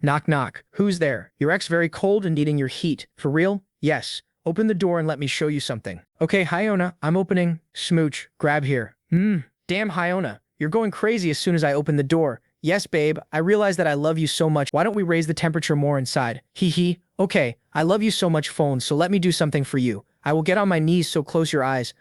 Knock knock. Who's there? Your ex very cold and needing your heat. For real? Yes. Open the door and let me show you something. Okay, Hyona, I'm opening. Smooch, grab here. Damn Hyona, you're going crazy as soon as I open the door. Yes, babe, I realize that I love you so much. Why don't we raise the temperature more inside? Hee hee. Okay, I love you so much phone, so let me do something for you. I will get on my knees, so close your eyes.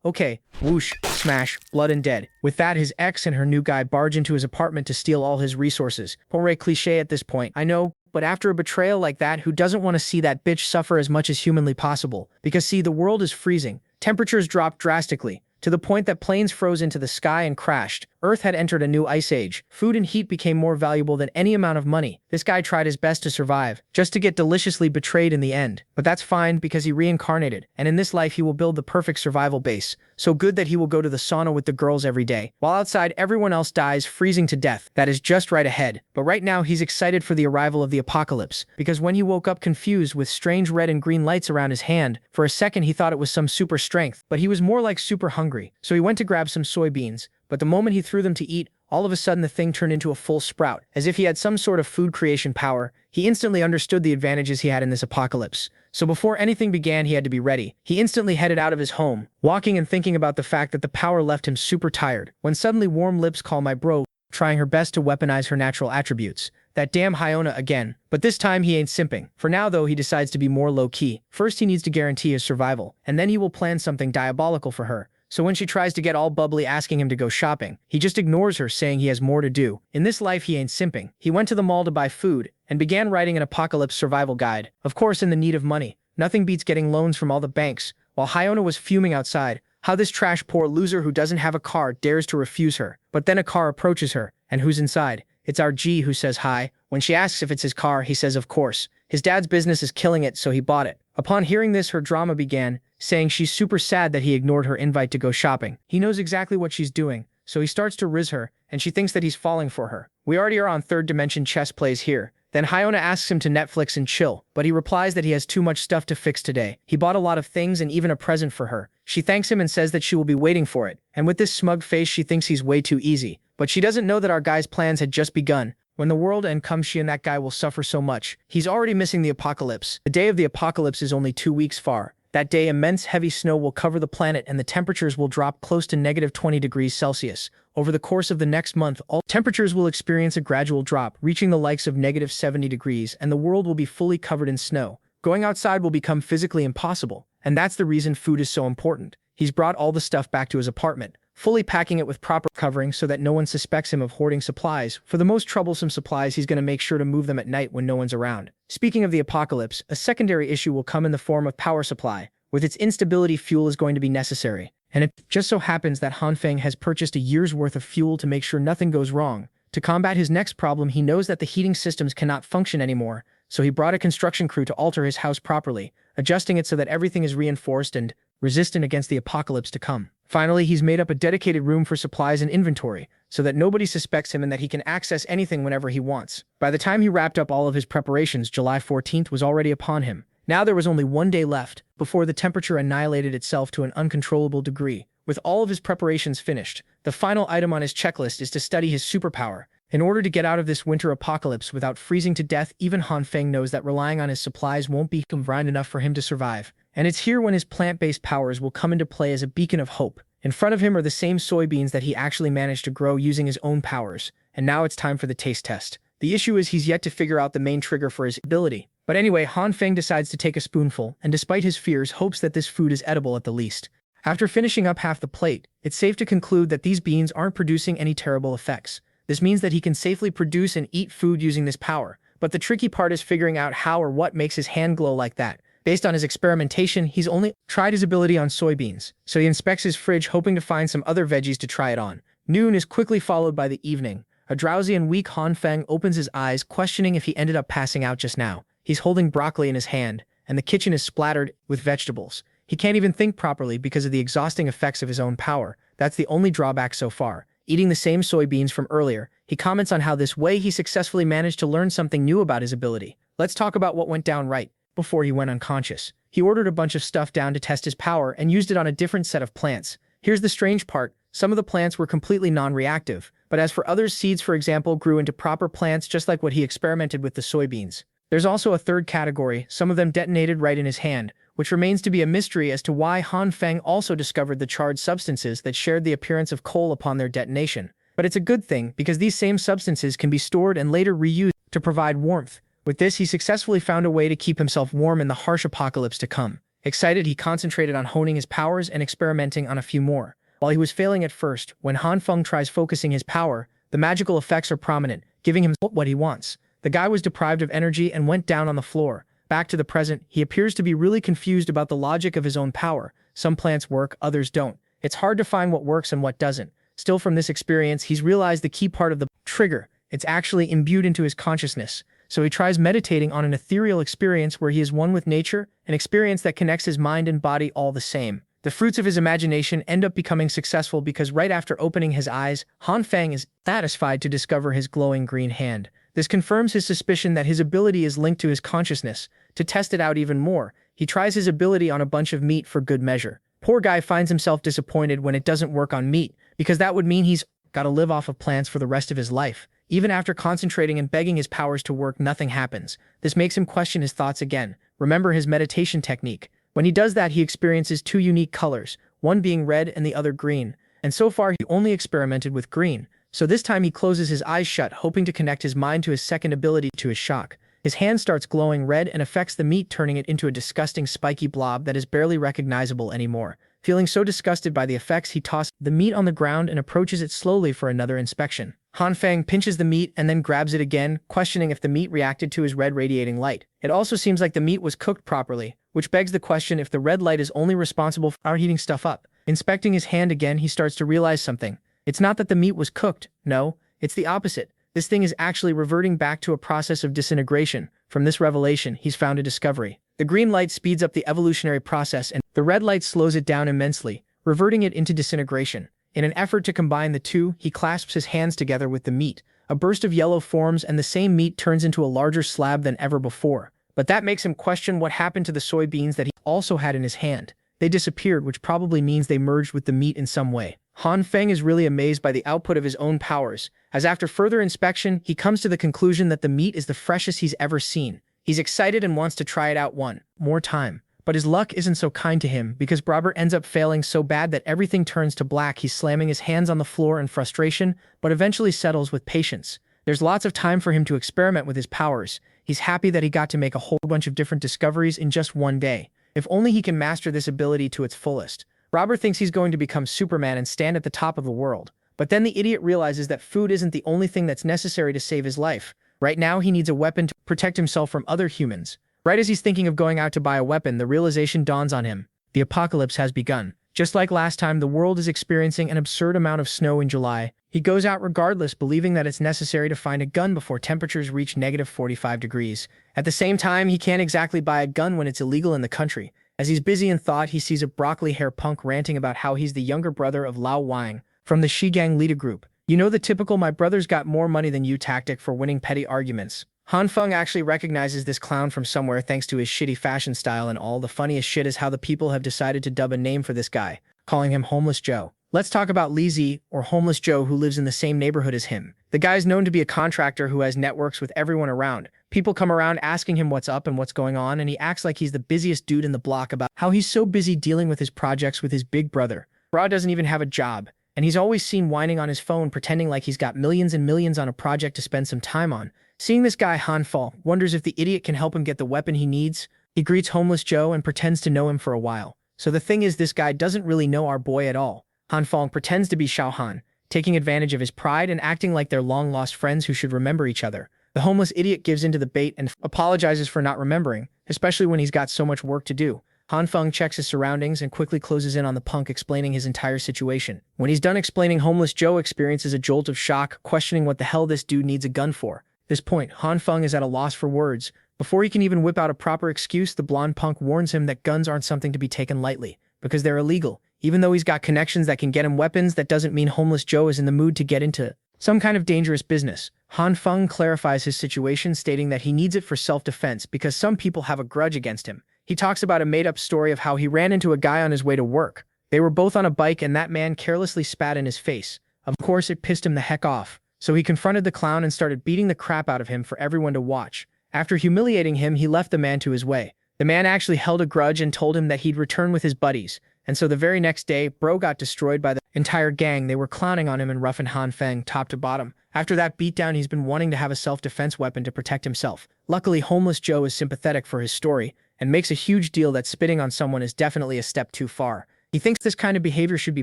Okay. Whoosh, smash, blood and dead. With that, his ex and her new guy barge into his apartment to steal all his resources. Poor cliche at this point, I know, but after a betrayal like that, who doesn't want to see that bitch suffer as much as humanly possible? Because see, the world is freezing. Temperatures dropped drastically, to the point that planes froze into the sky and crashed. Earth had entered a new ice age. Food and heat became more valuable than any amount of money. This guy tried his best to survive, just to get deliciously betrayed in the end. But that's fine because he reincarnated, and in this life he will build the perfect survival base. So good that he will go to the sauna with the girls every day. While outside everyone else dies freezing to death. That is just right ahead. But right now he's excited for the arrival of the apocalypse, because when he woke up confused with strange red and green lights around his hand, for a second he thought it was some super strength, but he was more like super hungry. So he went to grab some soybeans, but the moment he threw them to eat, all of a sudden the thing turned into a full sprout, as if he had some sort of food creation power. He instantly understood the advantages he had in this apocalypse. So before anything began, he had to be ready. He instantly headed out of his home, walking and thinking about the fact that the power left him super tired, when suddenly warm lips call my bro, trying her best to weaponize her natural attributes. That damn Hyona again. But this time he ain't simping. For now though, he decides to be more low-key. First he needs to guarantee his survival, and then he will plan something diabolical for her. So when she tries to get all bubbly asking him to go shopping, he just ignores her, saying he has more to do. In this life he ain't simping. He went to the mall to buy food, and began writing an apocalypse survival guide. Of course in the need of money. Nothing beats getting loans from all the banks. While Hyona was fuming outside, how this trash poor loser who doesn't have a car dares to refuse her. But then a car approaches her, and who's inside? It's our G, who says hi. When she asks if it's his car, he says of course. His dad's business is killing it, so he bought it. Upon hearing this, her drama began, saying she's super sad that he ignored her invite to go shopping. He knows exactly what she's doing, so he starts to riz her, and she thinks that he's falling for her. We already are on third dimension chess plays here. Then Hyona asks him to Netflix and chill, but he replies that he has too much stuff to fix today. He bought a lot of things and even a present for her. She thanks him and says that she will be waiting for it, and with this smug face she thinks he's way too easy. But she doesn't know that our guy's plans had just begun. When the world end comes, she and that guy will suffer so much. He's already missing the apocalypse. The day of the apocalypse is only 2 weeks far. That day, immense heavy snow will cover the planet and the temperatures will drop close to -20 degrees Celsius. Over the course of the next month, all temperatures will experience a gradual drop, reaching the likes of -70 degrees, and the world will be fully covered in snow. Going outside will become physically impossible, and that's the reason food is so important. He's brought all the stuff back to his apartment, fully packing it with proper covering so that no one suspects him of hoarding supplies. For the most troublesome supplies, he's going to make sure to move them at night when no one's around. Speaking of the apocalypse, a secondary issue will come in the form of power supply. With its instability, fuel is going to be necessary. And it just so happens that Hanfeng has purchased a year's worth of fuel to make sure nothing goes wrong. To combat his next problem, he knows that the heating systems cannot function anymore, so he brought a construction crew to alter his house properly, adjusting it so that everything is reinforced and resistant against the apocalypse to come. Finally, he's made up a dedicated room for supplies and inventory, so that nobody suspects him and that he can access anything whenever he wants. By the time he wrapped up all of his preparations, July 14th was already upon him. Now there was only 1 day left, before the temperature annihilated itself to an uncontrollable degree. With all of his preparations finished, the final item on his checklist is to study his superpower. In order to get out of this winter apocalypse without freezing to death, even Hanfeng knows that relying on his supplies won't be convenient enough for him to survive. And it's here when his plant-based powers will come into play as a beacon of hope. In front of him are the same soybeans that he actually managed to grow using his own powers, and now it's time for the taste test. The issue is he's yet to figure out the main trigger for his ability. But anyway, Hanfeng decides to take a spoonful, and despite his fears, hopes that this food is edible at the least. After finishing up half the plate, it's safe to conclude that these beans aren't producing any terrible effects. This means that he can safely produce and eat food using this power. But the tricky part is figuring out how or what makes his hand glow like that. Based on his experimentation, he's only tried his ability on soybeans, so he inspects his fridge hoping to find some other veggies to try it on. Noon is quickly followed by the evening. A drowsy and weak Hanfeng opens his eyes, questioning if he ended up passing out just now. He's holding broccoli in his hand, and the kitchen is splattered with vegetables. He can't even think properly because of the exhausting effects of his own power. That's the only drawback so far. Eating the same soybeans from earlier, he comments on how this way he successfully managed to learn something new about his ability. Let's talk about what went down right before he went unconscious. He ordered a bunch of stuff down to test his power and used it on a different set of plants. Here's the strange part. Some of the plants were completely non-reactive, but But as for others, seeds, for example, grew into proper plants just like what he experimented with the soybeans. There's also a third category, some of them detonated right in his hand, which remains to be a mystery as to why Han Feng also discovered the charged substances that shared the appearance of coal upon their detonation. But it's a good thing, because these same substances can be stored and later reused to provide warmth. With this, he successfully found a way to keep himself warm in the harsh apocalypse to come. Excited, he concentrated on honing his powers and experimenting on a few more. While he was failing at first, when Han Feng tries focusing his power, the magical effects are prominent, giving him what he wants. The guy was deprived of energy and went down on the floor. Back to the present, he appears to be really confused about the logic of his own power. Some plants work, others don't. It's hard to find what works and what doesn't. Still, from this experience, he's realized the key part of the trigger. It's actually imbued into his consciousness. So he tries meditating on an ethereal experience where he is one with nature, an experience that connects his mind and body all the same. The fruits of his imagination end up becoming successful because right after opening his eyes, Han Feng is satisfied to discover his glowing green hand. This confirms his suspicion that his ability is linked to his consciousness. To test it out even more, he tries his ability on a bunch of meat for good measure. Poor guy finds himself disappointed when it doesn't work on meat, because that would mean he's got to live off of plants for the rest of his life. Even after concentrating and begging his powers to work, nothing happens. This makes him question his thoughts again. Remember his meditation technique. When he does that, he experiences two unique colors, one being red and the other green. And so far, he only experimented with green. So this time he closes his eyes shut, hoping to connect his mind to his second ability. To his shock, his hand starts glowing red and affects the meat, turning it into a disgusting spiky blob that is barely recognizable anymore. Feeling so disgusted by the effects, he tosses the meat on the ground and approaches it slowly for another inspection. Han Feng pinches the meat and then grabs it again, questioning if the meat reacted to his red radiating light. It also seems like the meat was cooked properly, which begs the question if the red light is only responsible for heating stuff up. Inspecting his hand again, he starts to realize something. It's not that the meat was cooked, no, it's the opposite. This thing is actually reverting back to a process of disintegration. From this revelation, he's found a discovery. The green light speeds up the evolutionary process and the red light slows it down immensely, reverting it into disintegration. In an effort to combine the two, he clasps his hands together with the meat. A burst of yellow forms and the same meat turns into a larger slab than ever before. But that makes him question what happened to the soybeans that he also had in his hand. They disappeared, which probably means they merged with the meat in some way. Han Feng is really amazed by the output of his own powers, as after further inspection, he comes to the conclusion that the meat is the freshest he's ever seen. He's excited and wants to try it out one more time. But his luck isn't so kind to him, because Robert ends up failing so bad that everything turns to black. He's slamming his hands on the floor in frustration, but eventually settles with patience. There's lots of time for him to experiment with his powers. He's happy that he got to make a whole bunch of different discoveries in just one day. If only he can master this ability to its fullest. Robert thinks he's going to become Superman and stand at the top of the world. But then the idiot realizes that food isn't the only thing that's necessary to save his life. Right now, he needs a weapon to protect himself from other humans. Right as he's thinking of going out to buy a weapon, the realization dawns on him. The apocalypse has begun. Just like last time, the world is experiencing an absurd amount of snow in July. He goes out regardless, believing that it's necessary to find a gun before temperatures reach -45 degrees. At the same time, he can't exactly buy a gun when it's illegal in the country. As he's busy in thought, he sees a broccoli hair punk ranting about how he's the younger brother of Lao Wang from the Shigang Lita group. You know, the typical "my brother's got more money than you" tactic for winning petty arguments. Han Feng actually recognizes this clown from somewhere thanks to his shitty fashion style and all. The funniest shit is how the people have decided to dub a name for this guy, calling him Homeless Joe. Let's talk about Li Zi, or Homeless Joe, who lives in the same neighborhood as him. The guy's known to be a contractor who has networks with everyone around. People come around asking him what's up and what's going on, and he acts like he's the busiest dude in the block about how he's so busy dealing with his projects with his big brother. Bra doesn't even have a job, and he's always seen whining on his phone, pretending like he's got millions and millions on a project to spend some time on. Seeing this guy, Han Feng wonders if the idiot can help him get the weapon he needs. He greets Homeless Joe and pretends to know him for a while. So the thing is, this guy doesn't really know our boy at all. Han Feng pretends to be Xiao Han, taking advantage of his pride and acting like they're long-lost friends who should remember each other. The homeless idiot gives into the bait and apologizes for not remembering, especially when he's got so much work to do. Han Feng checks his surroundings and quickly closes in on the punk, explaining his entire situation. When he's done explaining, Homeless Joe experiences a jolt of shock, questioning what the hell this dude needs a gun for. At this point, Han Feng is at a loss for words. Before he can even whip out a proper excuse, the blonde punk warns him that guns aren't something to be taken lightly, because they're illegal. Even though he's got connections that can get him weapons, that doesn't mean Homeless Joe is in the mood to get into some kind of dangerous business. Han Feng clarifies his situation, stating that he needs it for self-defense because some people have a grudge against him. He talks about a made-up story of how he ran into a guy on his way to work. They were both on a bike and that man carelessly spat in his face. Of course, it pissed him the heck off. So he confronted the clown and started beating the crap out of him for everyone to watch. After humiliating him, he left the man to his way. The man actually held a grudge and told him that he'd return with his buddies. And so the very next day, Bro got destroyed by the entire gang. They were clowning on him and roughing Han Feng top to bottom. After that beatdown, he's been wanting to have a self-defense weapon to protect himself. Luckily, Homeless Joe is sympathetic for his story and makes a huge deal that spitting on someone is definitely a step too far. He thinks this kind of behavior should be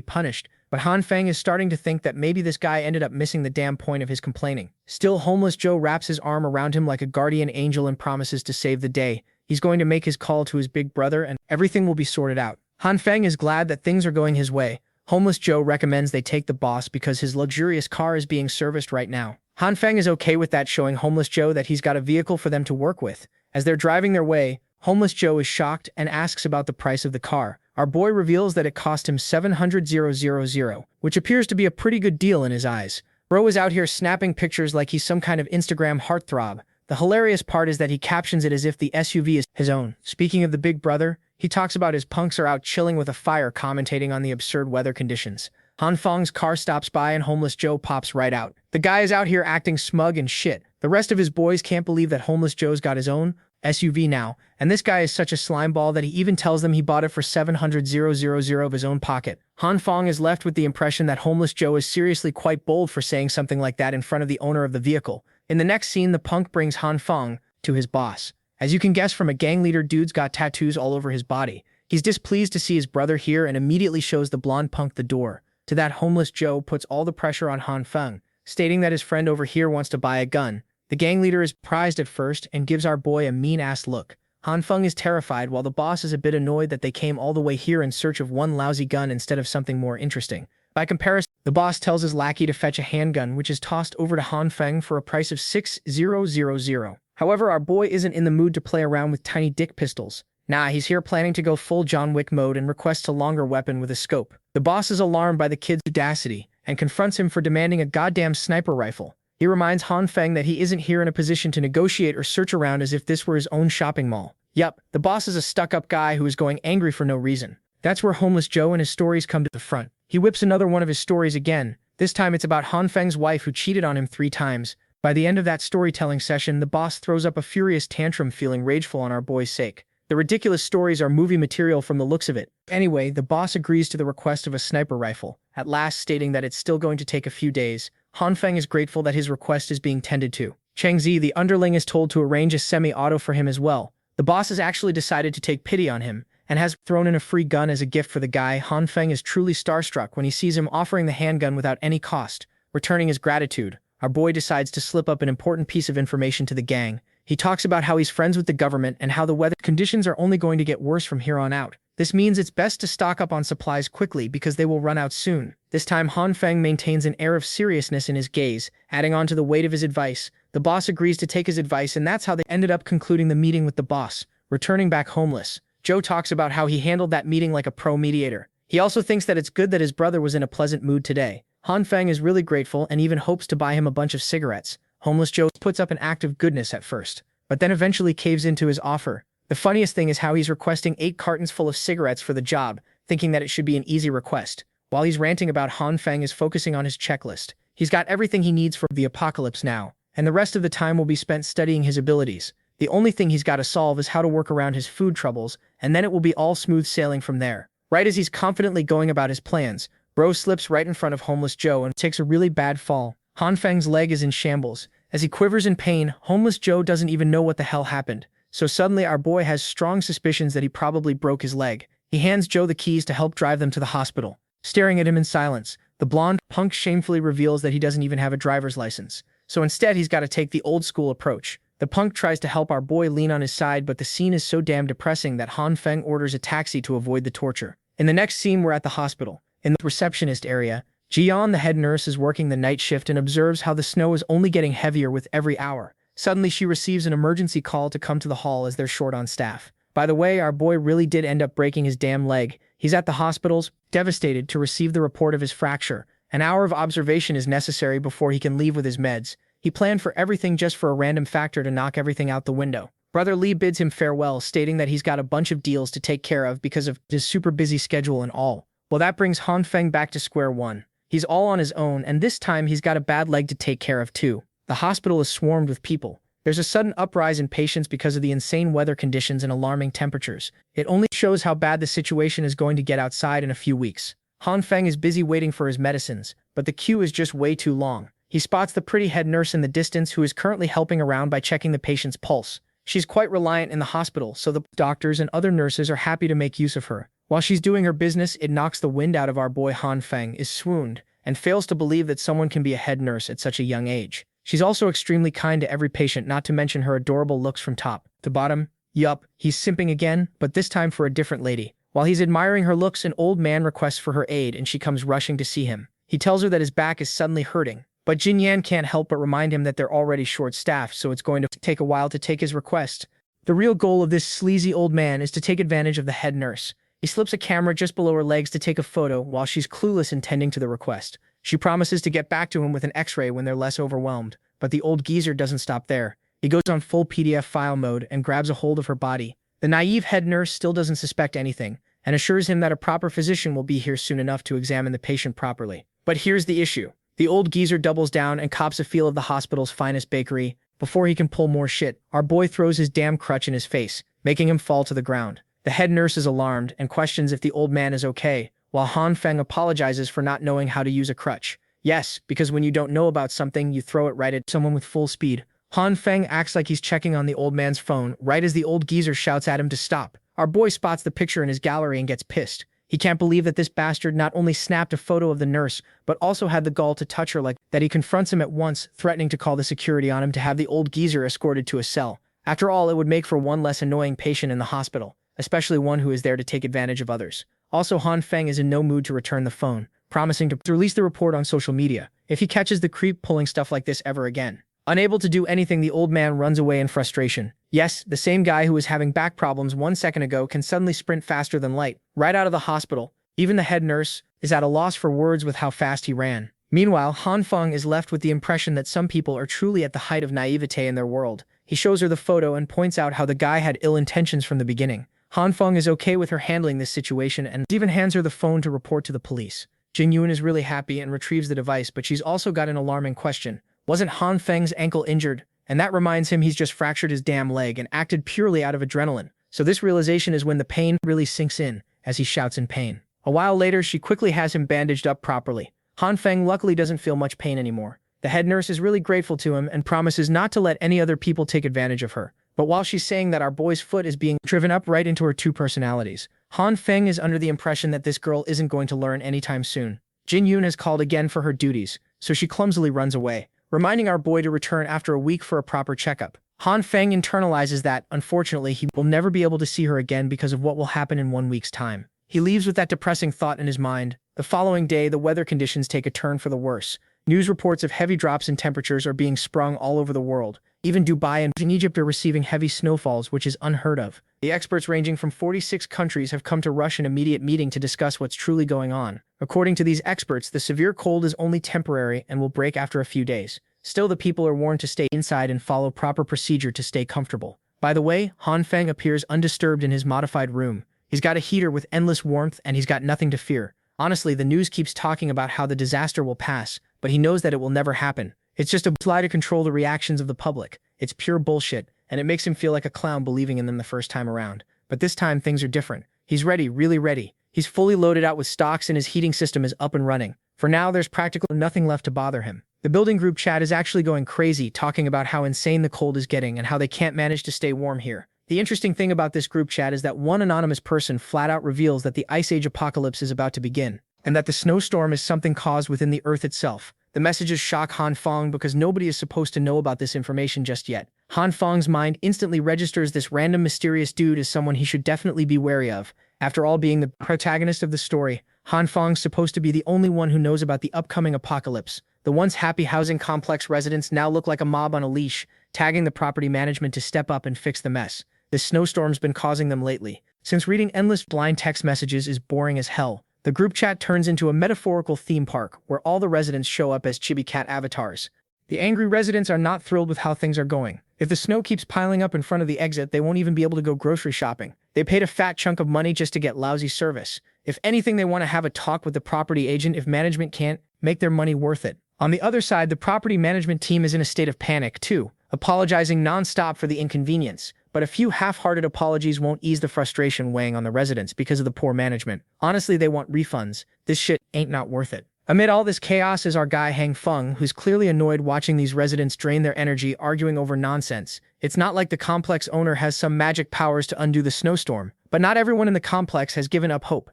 punished, but Han Feng is starting to think that maybe this guy ended up missing the damn point of his complaining. Still, Homeless Joe wraps his arm around him like a guardian angel and promises to save the day. He's going to make his call to his big brother and everything will be sorted out. Han Feng is glad that things are going his way. Homeless Joe recommends they take the boss because his luxurious car is being serviced right now. Han Feng is okay with that, showing Homeless Joe that he's got a vehicle for them to work with. As they're driving their way, Homeless Joe is shocked and asks about the price of the car. Our boy reveals that it cost him $700,000, which appears to be a pretty good deal in his eyes. Bro is out here snapping pictures like he's some kind of Instagram heartthrob. The hilarious part is that he captions it as if the SUV is his own. Speaking of the big brother, he talks about his punks are out chilling with a fire, commentating on the absurd weather conditions. Han Feng's car stops by and Homeless Joe pops right out. The guy is out here acting smug and shit. The rest of his boys can't believe that Homeless Joe's got his own SUV now, and this guy is such a slimeball that he even tells them he bought it for $700,000 of his own pocket. Han Feng is left with the impression that Homeless Joe is seriously quite bold for saying something like that in front of the owner of the vehicle. In the next scene, the punk brings Han Feng to his boss. As you can guess from a gang leader, dude's got tattoos all over his body. He's displeased to see his brother here and immediately shows the blonde punk the door. To that, Homeless Joe puts all the pressure on Han Feng, stating that his friend over here wants to buy a gun. The gang leader is surprised at first and gives our boy a mean-ass look. Han Feng is terrified while the boss is a bit annoyed that they came all the way here in search of one lousy gun instead of something more interesting. By comparison, the boss tells his lackey to fetch a handgun, which is tossed over to Han Feng for a price of $6,000. However, our boy isn't in the mood to play around with tiny dick pistols. Nah, he's here planning to go full John Wick mode and requests a longer weapon with a scope. The boss is alarmed by the kid's audacity and confronts him for demanding a goddamn sniper rifle. He reminds Han Feng that he isn't here in a position to negotiate or search around as if this were his own shopping mall. Yup, the boss is a stuck-up guy who is going angry for no reason. That's where Homeless Joe and his stories come to the front. He whips another one of his stories again. This time it's about Han Feng's wife who cheated on him 3 times. By the end of that storytelling session, the boss throws up a furious tantrum, feeling rageful on our boy's sake. The ridiculous stories are movie material from the looks of it. Anyway, the boss agrees to the request of a sniper rifle, at last stating that it's still going to take a few days. Han Feng is grateful that his request is being tended to. Cheng Zi, the underling, is told to arrange a semi-auto for him as well. The boss has actually decided to take pity on him and has thrown in a free gun as a gift for the guy. Han Feng is truly starstruck when he sees him offering the handgun without any cost. Returning his gratitude, our boy decides to slip up an important piece of information to the gang. He talks about how he's friends with the government and how the weather conditions are only going to get worse from here on out. This means it's best to stock up on supplies quickly because they will run out soon. This time, Han Feng maintains an air of seriousness in his gaze, adding on to the weight of his advice. The boss agrees to take his advice, and that's how they ended up concluding the meeting with the boss. Returning back homeless, Joe talks about how he handled that meeting like a pro mediator. He also thinks that it's good that his brother was in a pleasant mood today. Han Feng is really grateful and even hopes to buy him a bunch of cigarettes. Homeless Joe puts up an act of goodness at first, but then eventually caves into his offer. The funniest thing is how he's requesting 8 cartons full of cigarettes for the job, thinking that it should be an easy request. While he's ranting about, Han Feng is focusing on his checklist. He's got everything he needs for the apocalypse now, and the rest of the time will be spent studying his abilities. The only thing he's got to solve is how to work around his food troubles, and then it will be all smooth sailing from there. Right as he's confidently going about his plans, Bro slips right in front of Homeless Joe and takes a really bad fall. Han Feng's leg is in shambles. As he quivers in pain, Homeless Joe doesn't even know what the hell happened. So suddenly our boy has strong suspicions that he probably broke his leg. He hands Joe the keys to help drive them to the hospital. Staring at him in silence, the blonde punk shamefully reveals that he doesn't even have a driver's license. So instead he's got to take the old school approach. The punk tries to help our boy lean on his side, but the scene is so damn depressing that Han Feng orders a taxi to avoid the torture. In the next scene, we're at the hospital. In the receptionist area, Jian, the head nurse, is working the night shift and observes how the snow is only getting heavier with every hour. Suddenly, she receives an emergency call to come to the hall as they're short on staff. By the way, our boy really did end up breaking his damn leg. He's at the hospitals, devastated, to receive the report of his fracture. An hour of observation is necessary before he can leave with his meds. He planned for everything just for a random factor to knock everything out the window. Brother Lee bids him farewell, stating that he's got a bunch of deals to take care of because of his super busy schedule and all. Well, that brings Han Feng back to square one. He's all on his own, and this time he's got a bad leg to take care of too. The hospital is swarmed with people. There's a sudden uprise in patients because of the insane weather conditions and alarming temperatures. It only shows how bad the situation is going to get outside in a few weeks. Han Feng is busy waiting for his medicines, but the queue is just way too long. He spots the pretty head nurse in the distance who is currently helping around by checking the patient's pulse. She's quite reliant in the hospital, so the doctors and other nurses are happy to make use of her. While she's doing her business, it knocks the wind out of our boy. Han Feng is swooned and fails to believe that someone can be a head nurse at such a young age. She's also extremely kind to every patient, not to mention her adorable looks from top to bottom. Yup, he's simping again, but this time for a different lady. While he's admiring her looks, an old man requests for her aid and she comes rushing to see him. He tells her that his back is suddenly hurting, but Jin Yan can't help but remind him that they're already short-staffed, so it's going to take a while to take his request. The real goal of this sleazy old man is to take advantage of the head nurse. He slips a camera just below her legs to take a photo while she's clueless and tending to the request. She promises to get back to him with an x-ray when they're less overwhelmed, but the old geezer doesn't stop there. He goes on full PDF file mode and grabs a hold of her body. The naive head nurse still doesn't suspect anything and assures him that a proper physician will be here soon enough to examine the patient properly. But here's the issue. The old geezer doubles down and cops a feel of the hospital's finest bakery. Before he can pull more shit, our boy throws his damn crutch in his face, making him fall to the ground. The head nurse is alarmed and questions if the old man is okay, while Han Feng apologizes for not knowing how to use a crutch. Yes, because when you don't know about something, you throw it right at someone with full speed. Han Feng acts like he's checking on the old man's phone right as the old geezer shouts at him to stop. Our boy spots the picture in his gallery and gets pissed. He can't believe that this bastard not only snapped a photo of the nurse, but also had the gall to touch her like that. He confronts him at once, threatening to call the security on him to have the old geezer escorted to a cell. After all, it would make for one less annoying patient in the hospital, especially one who is there to take advantage of others. Also, Han Feng is in no mood to return the phone, promising to release the report on social media if he catches the creep pulling stuff like this ever again. Unable to do anything, the old man runs away in frustration. Yes, the same guy who was having back problems 1 second ago can suddenly sprint faster than light, right out of the hospital. Even the head nurse is at a loss for words with how fast he ran. Meanwhile, Han Feng is left with the impression that some people are truly at the height of naivete in their world. He shows her the photo and points out how the guy had ill intentions from the beginning. Han Feng is okay with her handling this situation and even hands her the phone to report to the police. Jin Yun is really happy and retrieves the device, but she's also got an alarming question. Wasn't Han Feng's ankle injured? And that reminds him he's just fractured his damn leg and acted purely out of adrenaline. So this realization is when the pain really sinks in, as he shouts in pain. A while later, she quickly has him bandaged up properly. Han Feng luckily doesn't feel much pain anymore. The head nurse is really grateful to him and promises not to let any other people take advantage of her. But while she's saying that our boy's foot is being driven up right into her two personalities, Han Feng is under the impression that this girl isn't going to learn anytime soon. Jin Yun has called again for her duties, so she clumsily runs away, reminding our boy to return after a week for a proper checkup. Han Feng internalizes that, unfortunately, he will never be able to see her again because of what will happen in 1 week's time. He leaves with that depressing thought in his mind. The following day, the weather conditions take a turn for the worse. News reports of heavy drops in temperatures are being sprung all over the world. Even Dubai and Egypt are receiving heavy snowfalls, which is unheard of. The experts ranging from 46 countries have come to rush an immediate meeting to discuss what's truly going on. According to these experts, the severe cold is only temporary and will break after a few days. Still, the people are warned to stay inside and follow proper procedure to stay comfortable. By the way, Han Feng appears undisturbed in his modified room. He's got a heater with endless warmth and he's got nothing to fear. Honestly, the news keeps talking about how the disaster will pass, but he knows that it will never happen. It's just a lie to control the reactions of the public. It's pure bullshit, and it makes him feel like a clown believing in them the first time around. But this time, things are different. He's ready, really ready. He's fully loaded out with stocks and his heating system is up and running. For now, there's practically nothing left to bother him. The building group chat is actually going crazy, talking about how insane the cold is getting and how they can't manage to stay warm here. The interesting thing about this group chat is that one anonymous person flat out reveals that the Ice Age apocalypse is about to begin, and that the snowstorm is something caused within the Earth itself. The messages shock Han Feng because nobody is supposed to know about this information just yet. Han Feng's mind instantly registers this random mysterious dude as someone he should definitely be wary of. After all, being the protagonist of the story, Han Feng's supposed to be the only one who knows about the upcoming apocalypse. The once happy housing complex residents now look like a mob on a leash, tagging the property management to step up and fix the mess this snowstorm's been causing them lately. Since reading endless blind text messages is boring as hell, the group chat turns into a metaphorical theme park where all the residents show up as chibi cat avatars. The angry residents are not thrilled with how things are going. If the snow keeps piling up in front of the exit, they won't even be able to go grocery shopping. They paid a fat chunk of money just to get lousy service. If anything, they want to have a talk with the property agent if management can't make their money worth it. On the other side, the property management team is in a state of panic too, apologizing non-stop for the inconvenience. But a few half-hearted apologies won't ease the frustration weighing on the residents because of the poor management. Honestly, they want refunds. This shit ain't not worth it. Amid all this chaos is our guy Hang Feng, who's clearly annoyed watching these residents drain their energy arguing over nonsense. It's not like the complex owner has some magic powers to undo the snowstorm, but not everyone in the complex has given up hope.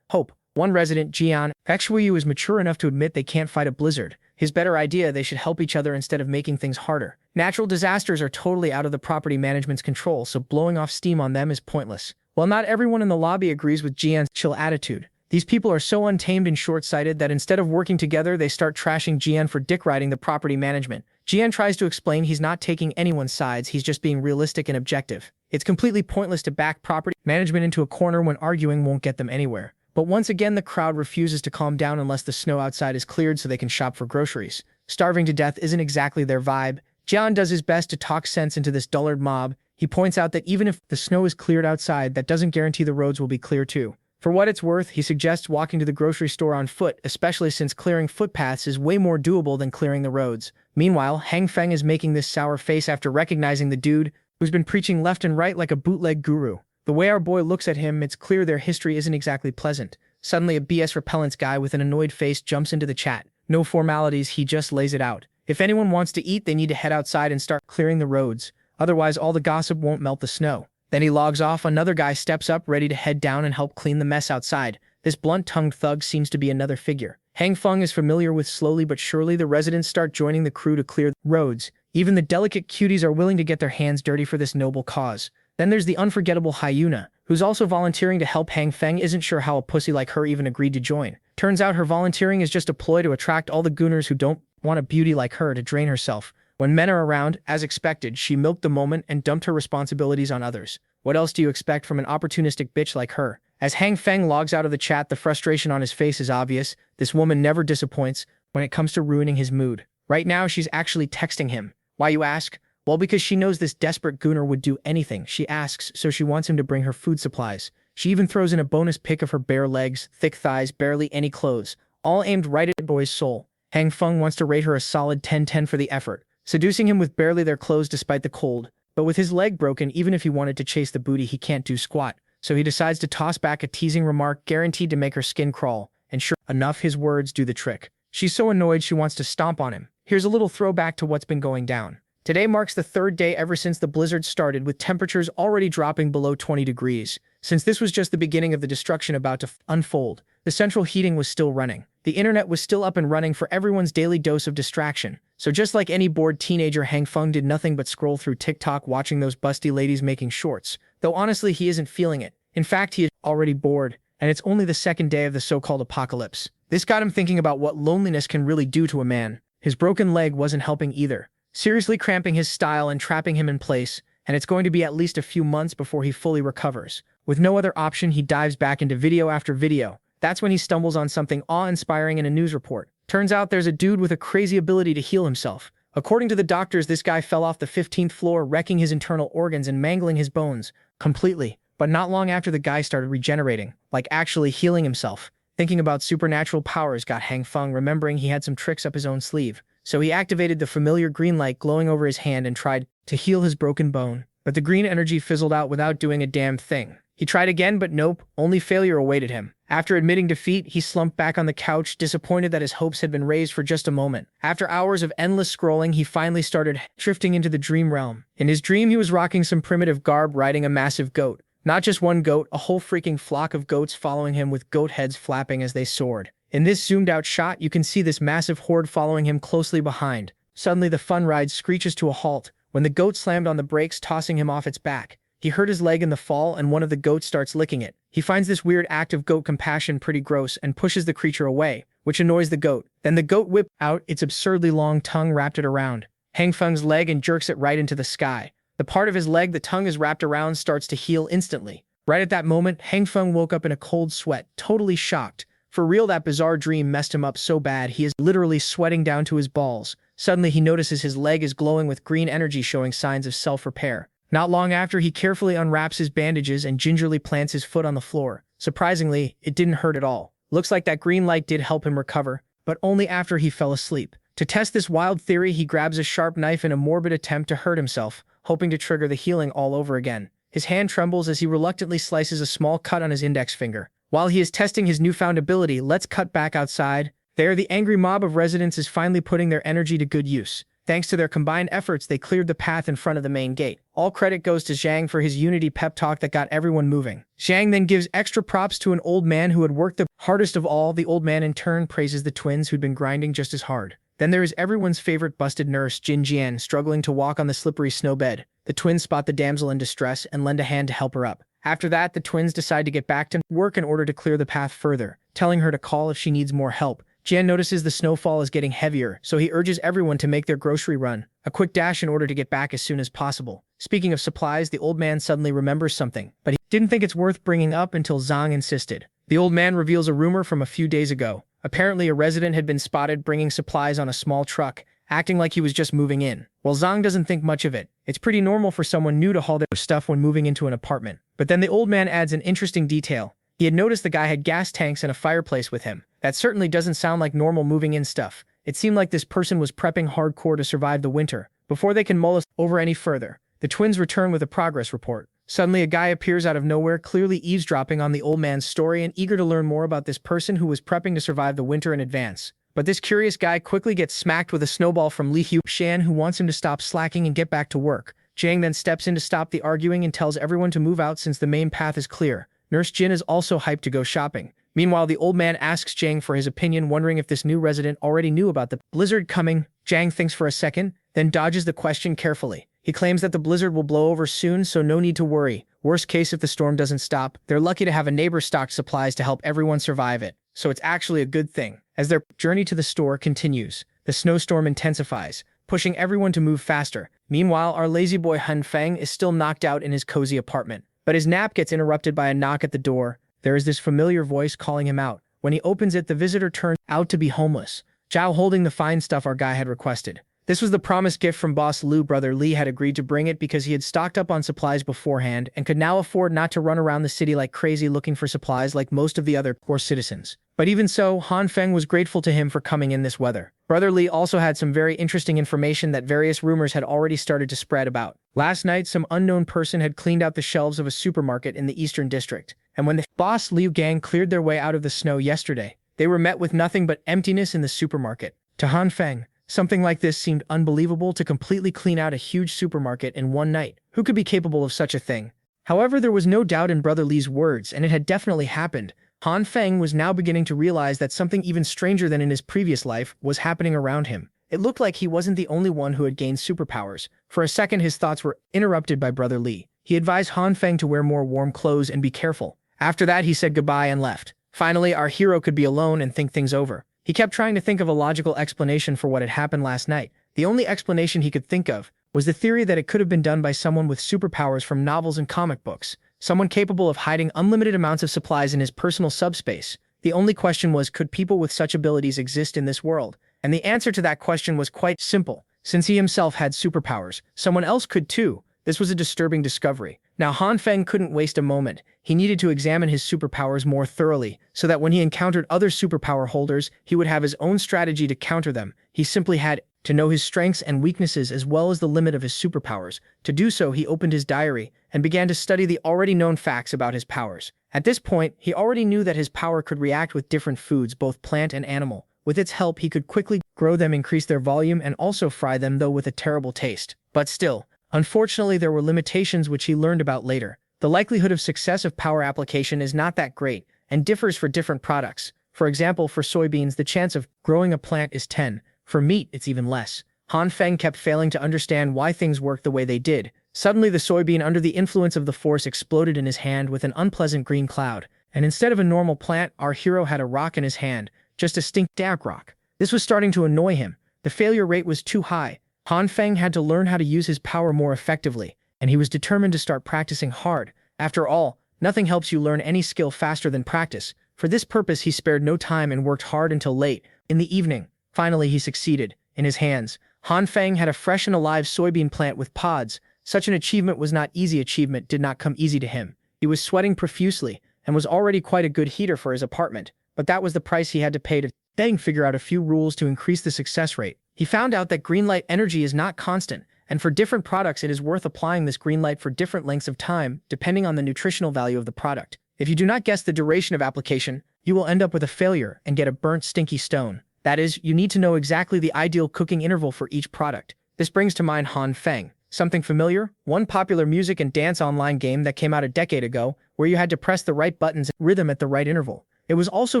One resident, Jian Xhuyu, is mature enough to admit they can't fight a blizzard. His better idea, they should help each other instead of making things harder. Natural disasters are totally out of the property management's control, so blowing off steam on them is pointless. While not everyone in the lobby agrees with Jian's chill attitude, these people are so untamed and short-sighted that instead of working together, they start trashing Jian for dick-riding the property management. Jian tries to explain he's not taking anyone's sides, he's just being realistic and objective. It's completely pointless to back property management into a corner when arguing won't get them anywhere. But once again, the crowd refuses to calm down unless the snow outside is cleared so they can shop for groceries. Starving to death isn't exactly their vibe. Jian does his best to talk sense into this dullard mob. He points out that even if the snow is cleared outside, that doesn't guarantee the roads will be clear too. For what it's worth, he suggests walking to the grocery store on foot, especially since clearing footpaths is way more doable than clearing the roads. Meanwhile, Hang Feng is making this sour face after recognizing the dude who's been preaching left and right like a bootleg guru. The way our boy looks at him, it's clear their history isn't exactly pleasant. Suddenly, a BS repellents guy with an annoyed face jumps into the chat. No formalities, he just lays it out. If anyone wants to eat, they need to head outside and start clearing the roads. Otherwise, all the gossip won't melt the snow. Then he logs off. Another guy steps up, ready to head down and help clean the mess outside. This blunt-tongued thug seems to be another figure. Hang Feng is familiar with. Slowly but surely, the residents start joining the crew to clear roads. Even the delicate cuties are willing to get their hands dirty for this noble cause. Then there's the unforgettable Hyuna, who's also volunteering to help. Hang Feng isn't sure how a pussy like her even agreed to join. Turns out her volunteering is just a ploy to attract all the gooners who don't want a beauty like her to drain herself. When men are around, as expected, she milked the moment and dumped her responsibilities on others. What else do you expect from an opportunistic bitch like her? As Hang Feng logs out of the chat, the frustration on his face is obvious. This woman never disappoints when it comes to ruining his mood. Right now, she's actually texting him. Why, you ask? Well, because she knows this desperate gooner would do anything she asks, so she wants him to bring her food supplies. She even throws in a bonus pic of her bare legs, thick thighs, barely any clothes, all aimed right at boy's soul. Hang Feng wants to rate her a solid 10/10 for the effort, seducing him with barely their clothes despite the cold. But with his leg broken, even if he wanted to chase the booty, he can't do squat. So he decides to toss back a teasing remark guaranteed to make her skin crawl. And sure enough, his words do the trick. She's so annoyed she wants to stomp on him. Here's a little throwback to what's been going down. Today marks the third day ever since the blizzard started, with temperatures already dropping below 20 degrees. Since this was just the beginning of the destruction about to unfold, the central heating was still running. The internet was still up and running for everyone's daily dose of distraction. So just like any bored teenager, Hang Feng did nothing but scroll through TikTok watching those busty ladies making shorts. Though honestly, he isn't feeling it. In fact, he is already bored, and it's only the second day of the so-called apocalypse. This got him thinking about what loneliness can really do to a man. His broken leg wasn't helping either, seriously cramping his style and trapping him in place, and it's going to be at least a few months before he fully recovers. With no other option, he dives back into video after video. That's when he stumbles on something awe-inspiring in a news report. Turns out there's a dude with a crazy ability to heal himself. According to the doctors, this guy fell off the 15th floor, wrecking his internal organs and mangling his bones completely. But not long after, the guy started regenerating, like actually healing himself. Thinking about supernatural powers got Hang Feng remembering he had some tricks up his own sleeve. So he activated the familiar green light glowing over his hand and tried to heal his broken bone. But the green energy fizzled out without doing a damn thing. He tried again, but nope, only failure awaited him. After admitting defeat, he slumped back on the couch, disappointed that his hopes had been raised for just a moment. After hours of endless scrolling, he finally started drifting into the dream realm. In his dream, he was rocking some primitive garb, riding a massive goat. Not just one goat, a whole freaking flock of goats following him with goat heads flapping as they soared. In this zoomed-out shot, you can see this massive horde following him closely behind. Suddenly, the fun ride screeches to a halt when the goat slammed on the brakes, tossing him off its back. He hurt his leg in the fall, and one of the goats starts licking it. He finds this weird act of goat compassion pretty gross and pushes the creature away, which annoys the goat. Then the goat whips out its absurdly long tongue, wrapped it around Hang Feng's leg and jerks it right into the sky. The part of his leg the tongue is wrapped around starts to heal instantly. Right at that moment, Hang Feng woke up in a cold sweat, totally shocked. For real, that bizarre dream messed him up so bad he is literally sweating down to his balls. Suddenly, he notices his leg is glowing with green energy, showing signs of self-repair. Not long after, he carefully unwraps his bandages and gingerly plants his foot on the floor. Surprisingly, it didn't hurt at all. Looks like that green light did help him recover. but only after he fell asleep. To test this wild theory, he grabs a sharp knife in a morbid attempt to hurt himself, hoping to trigger the healing all over again. His hand trembles as he reluctantly slices a small cut on his index finger. While he is testing his newfound ability, let's cut back outside. There, the angry mob of residents is finally putting their energy to good use. Thanks to their combined efforts, they cleared the path in front of the main gate. All credit goes to Zhang for his unity pep talk that got everyone moving. Zhang then gives extra props to an old man who had worked the hardest of all. The old man in turn praises the twins who'd been grinding just as hard. Then there is everyone's favorite busted nurse, Jin Jian, struggling to walk on the slippery snowbed. The twins spot the damsel in distress and lend a hand to help her up. After that, the twins decide to get back to work in order to clear the path further, telling her to call if she needs more help. Jian notices the snowfall is getting heavier, so he urges everyone to make their grocery run, a quick dash in order to get back as soon as possible. Speaking of supplies, the old man suddenly remembers something, but he didn't think it's worth bringing up until Zhang insisted. The old man reveals a rumor from a few days ago. Apparently, a resident had been spotted bringing supplies on a small truck, acting like he was just moving in. While Zhang doesn't think much of it, it's pretty normal for someone new to haul their stuff when moving into an apartment. But then the old man adds an interesting detail. He had noticed the guy had gas tanks and a fireplace with him. That certainly doesn't sound like normal moving in stuff. It seemed like this person was prepping hardcore to survive the winter. Before they can mull us over any further, the twins return with a progress report. Suddenly, a guy appears out of nowhere, clearly eavesdropping on the old man's story and eager to learn more about this person who was prepping to survive the winter in advance. But this curious guy quickly gets smacked with a snowball from Li Shan, who wants him to stop slacking and get back to work. Zhang then steps in to stop the arguing and tells everyone to move out since the main path is clear. Nurse Jin is also hyped to go shopping. Meanwhile, the old man asks Zhang for his opinion, wondering if this new resident already knew about the blizzard coming. Zhang thinks for a second, then dodges the question carefully. He claims that the blizzard will blow over soon, so no need to worry. Worst case, if the storm doesn't stop, they're lucky to have a neighbor stocked supplies to help everyone survive it. So it's actually a good thing. As their journey to the store continues, the snowstorm intensifies, pushing everyone to move faster. Meanwhile, our lazy boy Han Feng is still knocked out in his cozy apartment. But his nap gets interrupted by a knock at the door. There is this familiar voice calling him out. When he opens it, the visitor turns out to be homeless, Zhao holding the fine stuff our guy had requested. This was the promised gift from boss Lu. Brother Li had agreed to bring it because he had stocked up on supplies beforehand and could now afford not to run around the city like crazy looking for supplies like most of the other poor citizens. But even so, Han Feng was grateful to him for coming in this weather. Brother Li also had some very interesting information that various rumors had already started to spread about. Last night, some unknown person had cleaned out the shelves of a supermarket in the Eastern District, and when the boss Liu gang cleared their way out of the snow yesterday, they were met with nothing but emptiness in the supermarket. To Han Feng, something like this seemed unbelievable. To completely clean out a huge supermarket in one night. Who could be capable of such a thing? However, there was no doubt in Brother Li's words, and it had definitely happened. Han Feng was now beginning to realize that something even stranger than in his previous life was happening around him. It looked like he wasn't the only one who had gained superpowers. For a second, his thoughts were interrupted by Brother Li. He advised Han Feng to wear more warm clothes and be careful. After that, he said goodbye and left. Finally, our hero could be alone and think things over. He kept trying to think of a logical explanation for what had happened last night. The only explanation he could think of was the theory that it could have been done by someone with superpowers from novels and comic books, someone capable of hiding unlimited amounts of supplies in his personal subspace. The only question was, could people with such abilities exist in this world? And the answer to that question was quite simple. Since he himself had superpowers, someone else could too. This was a disturbing discovery. Now Han Feng couldn't waste a moment. He needed to examine his superpowers more thoroughly, so that when he encountered other superpower holders, he would have his own strategy to counter them. He simply had to know his strengths and weaknesses as well as the limit of his superpowers. To do so, he opened his diary and began to study the already known facts about his powers. At this point, he already knew that his power could react with different foods, both plant and animal. With its help, he could quickly grow them, increase their volume, and also fry them, though with a terrible taste. But still, unfortunately, there were limitations which he learned about later. The likelihood of success of power application is not that great and differs for different products. For example, for soybeans, the chance of growing a plant is 10. For meat, it's even less. Han Feng kept failing to understand why things worked the way they did. Suddenly, the soybean under the influence of the force exploded in his hand with an unpleasant green cloud. And instead of a normal plant, our hero had a rock in his hand, just a dark rock. This was starting to annoy him. The failure rate was too high. Han Feng had to learn how to use his power more effectively, and he was determined to start practicing hard. After all, nothing helps you learn any skill faster than practice. For this purpose, he spared no time and worked hard until late. In the evening, finally he succeeded. In his hands, Han Feng had a fresh and alive soybean plant with pods. Such an achievement was not easy. Achievement did not come easy to him. He was sweating profusely and was already quite a good heater for his apartment, but that was the price he had to pay to Feng figure out a few rules to increase the success rate. He found out that green light energy is not constant, and for different products it is worth applying this green light for different lengths of time, depending on the nutritional value of the product. If you do not guess the duration of application, you will end up with a failure and get a burnt stinky stone. That is, you need to know exactly the ideal cooking interval for each product. This brings to mind Han Feng. Something familiar? One popular music and dance online game that came out a decade ago, where you had to press the right buttons and rhythm at the right interval. It was also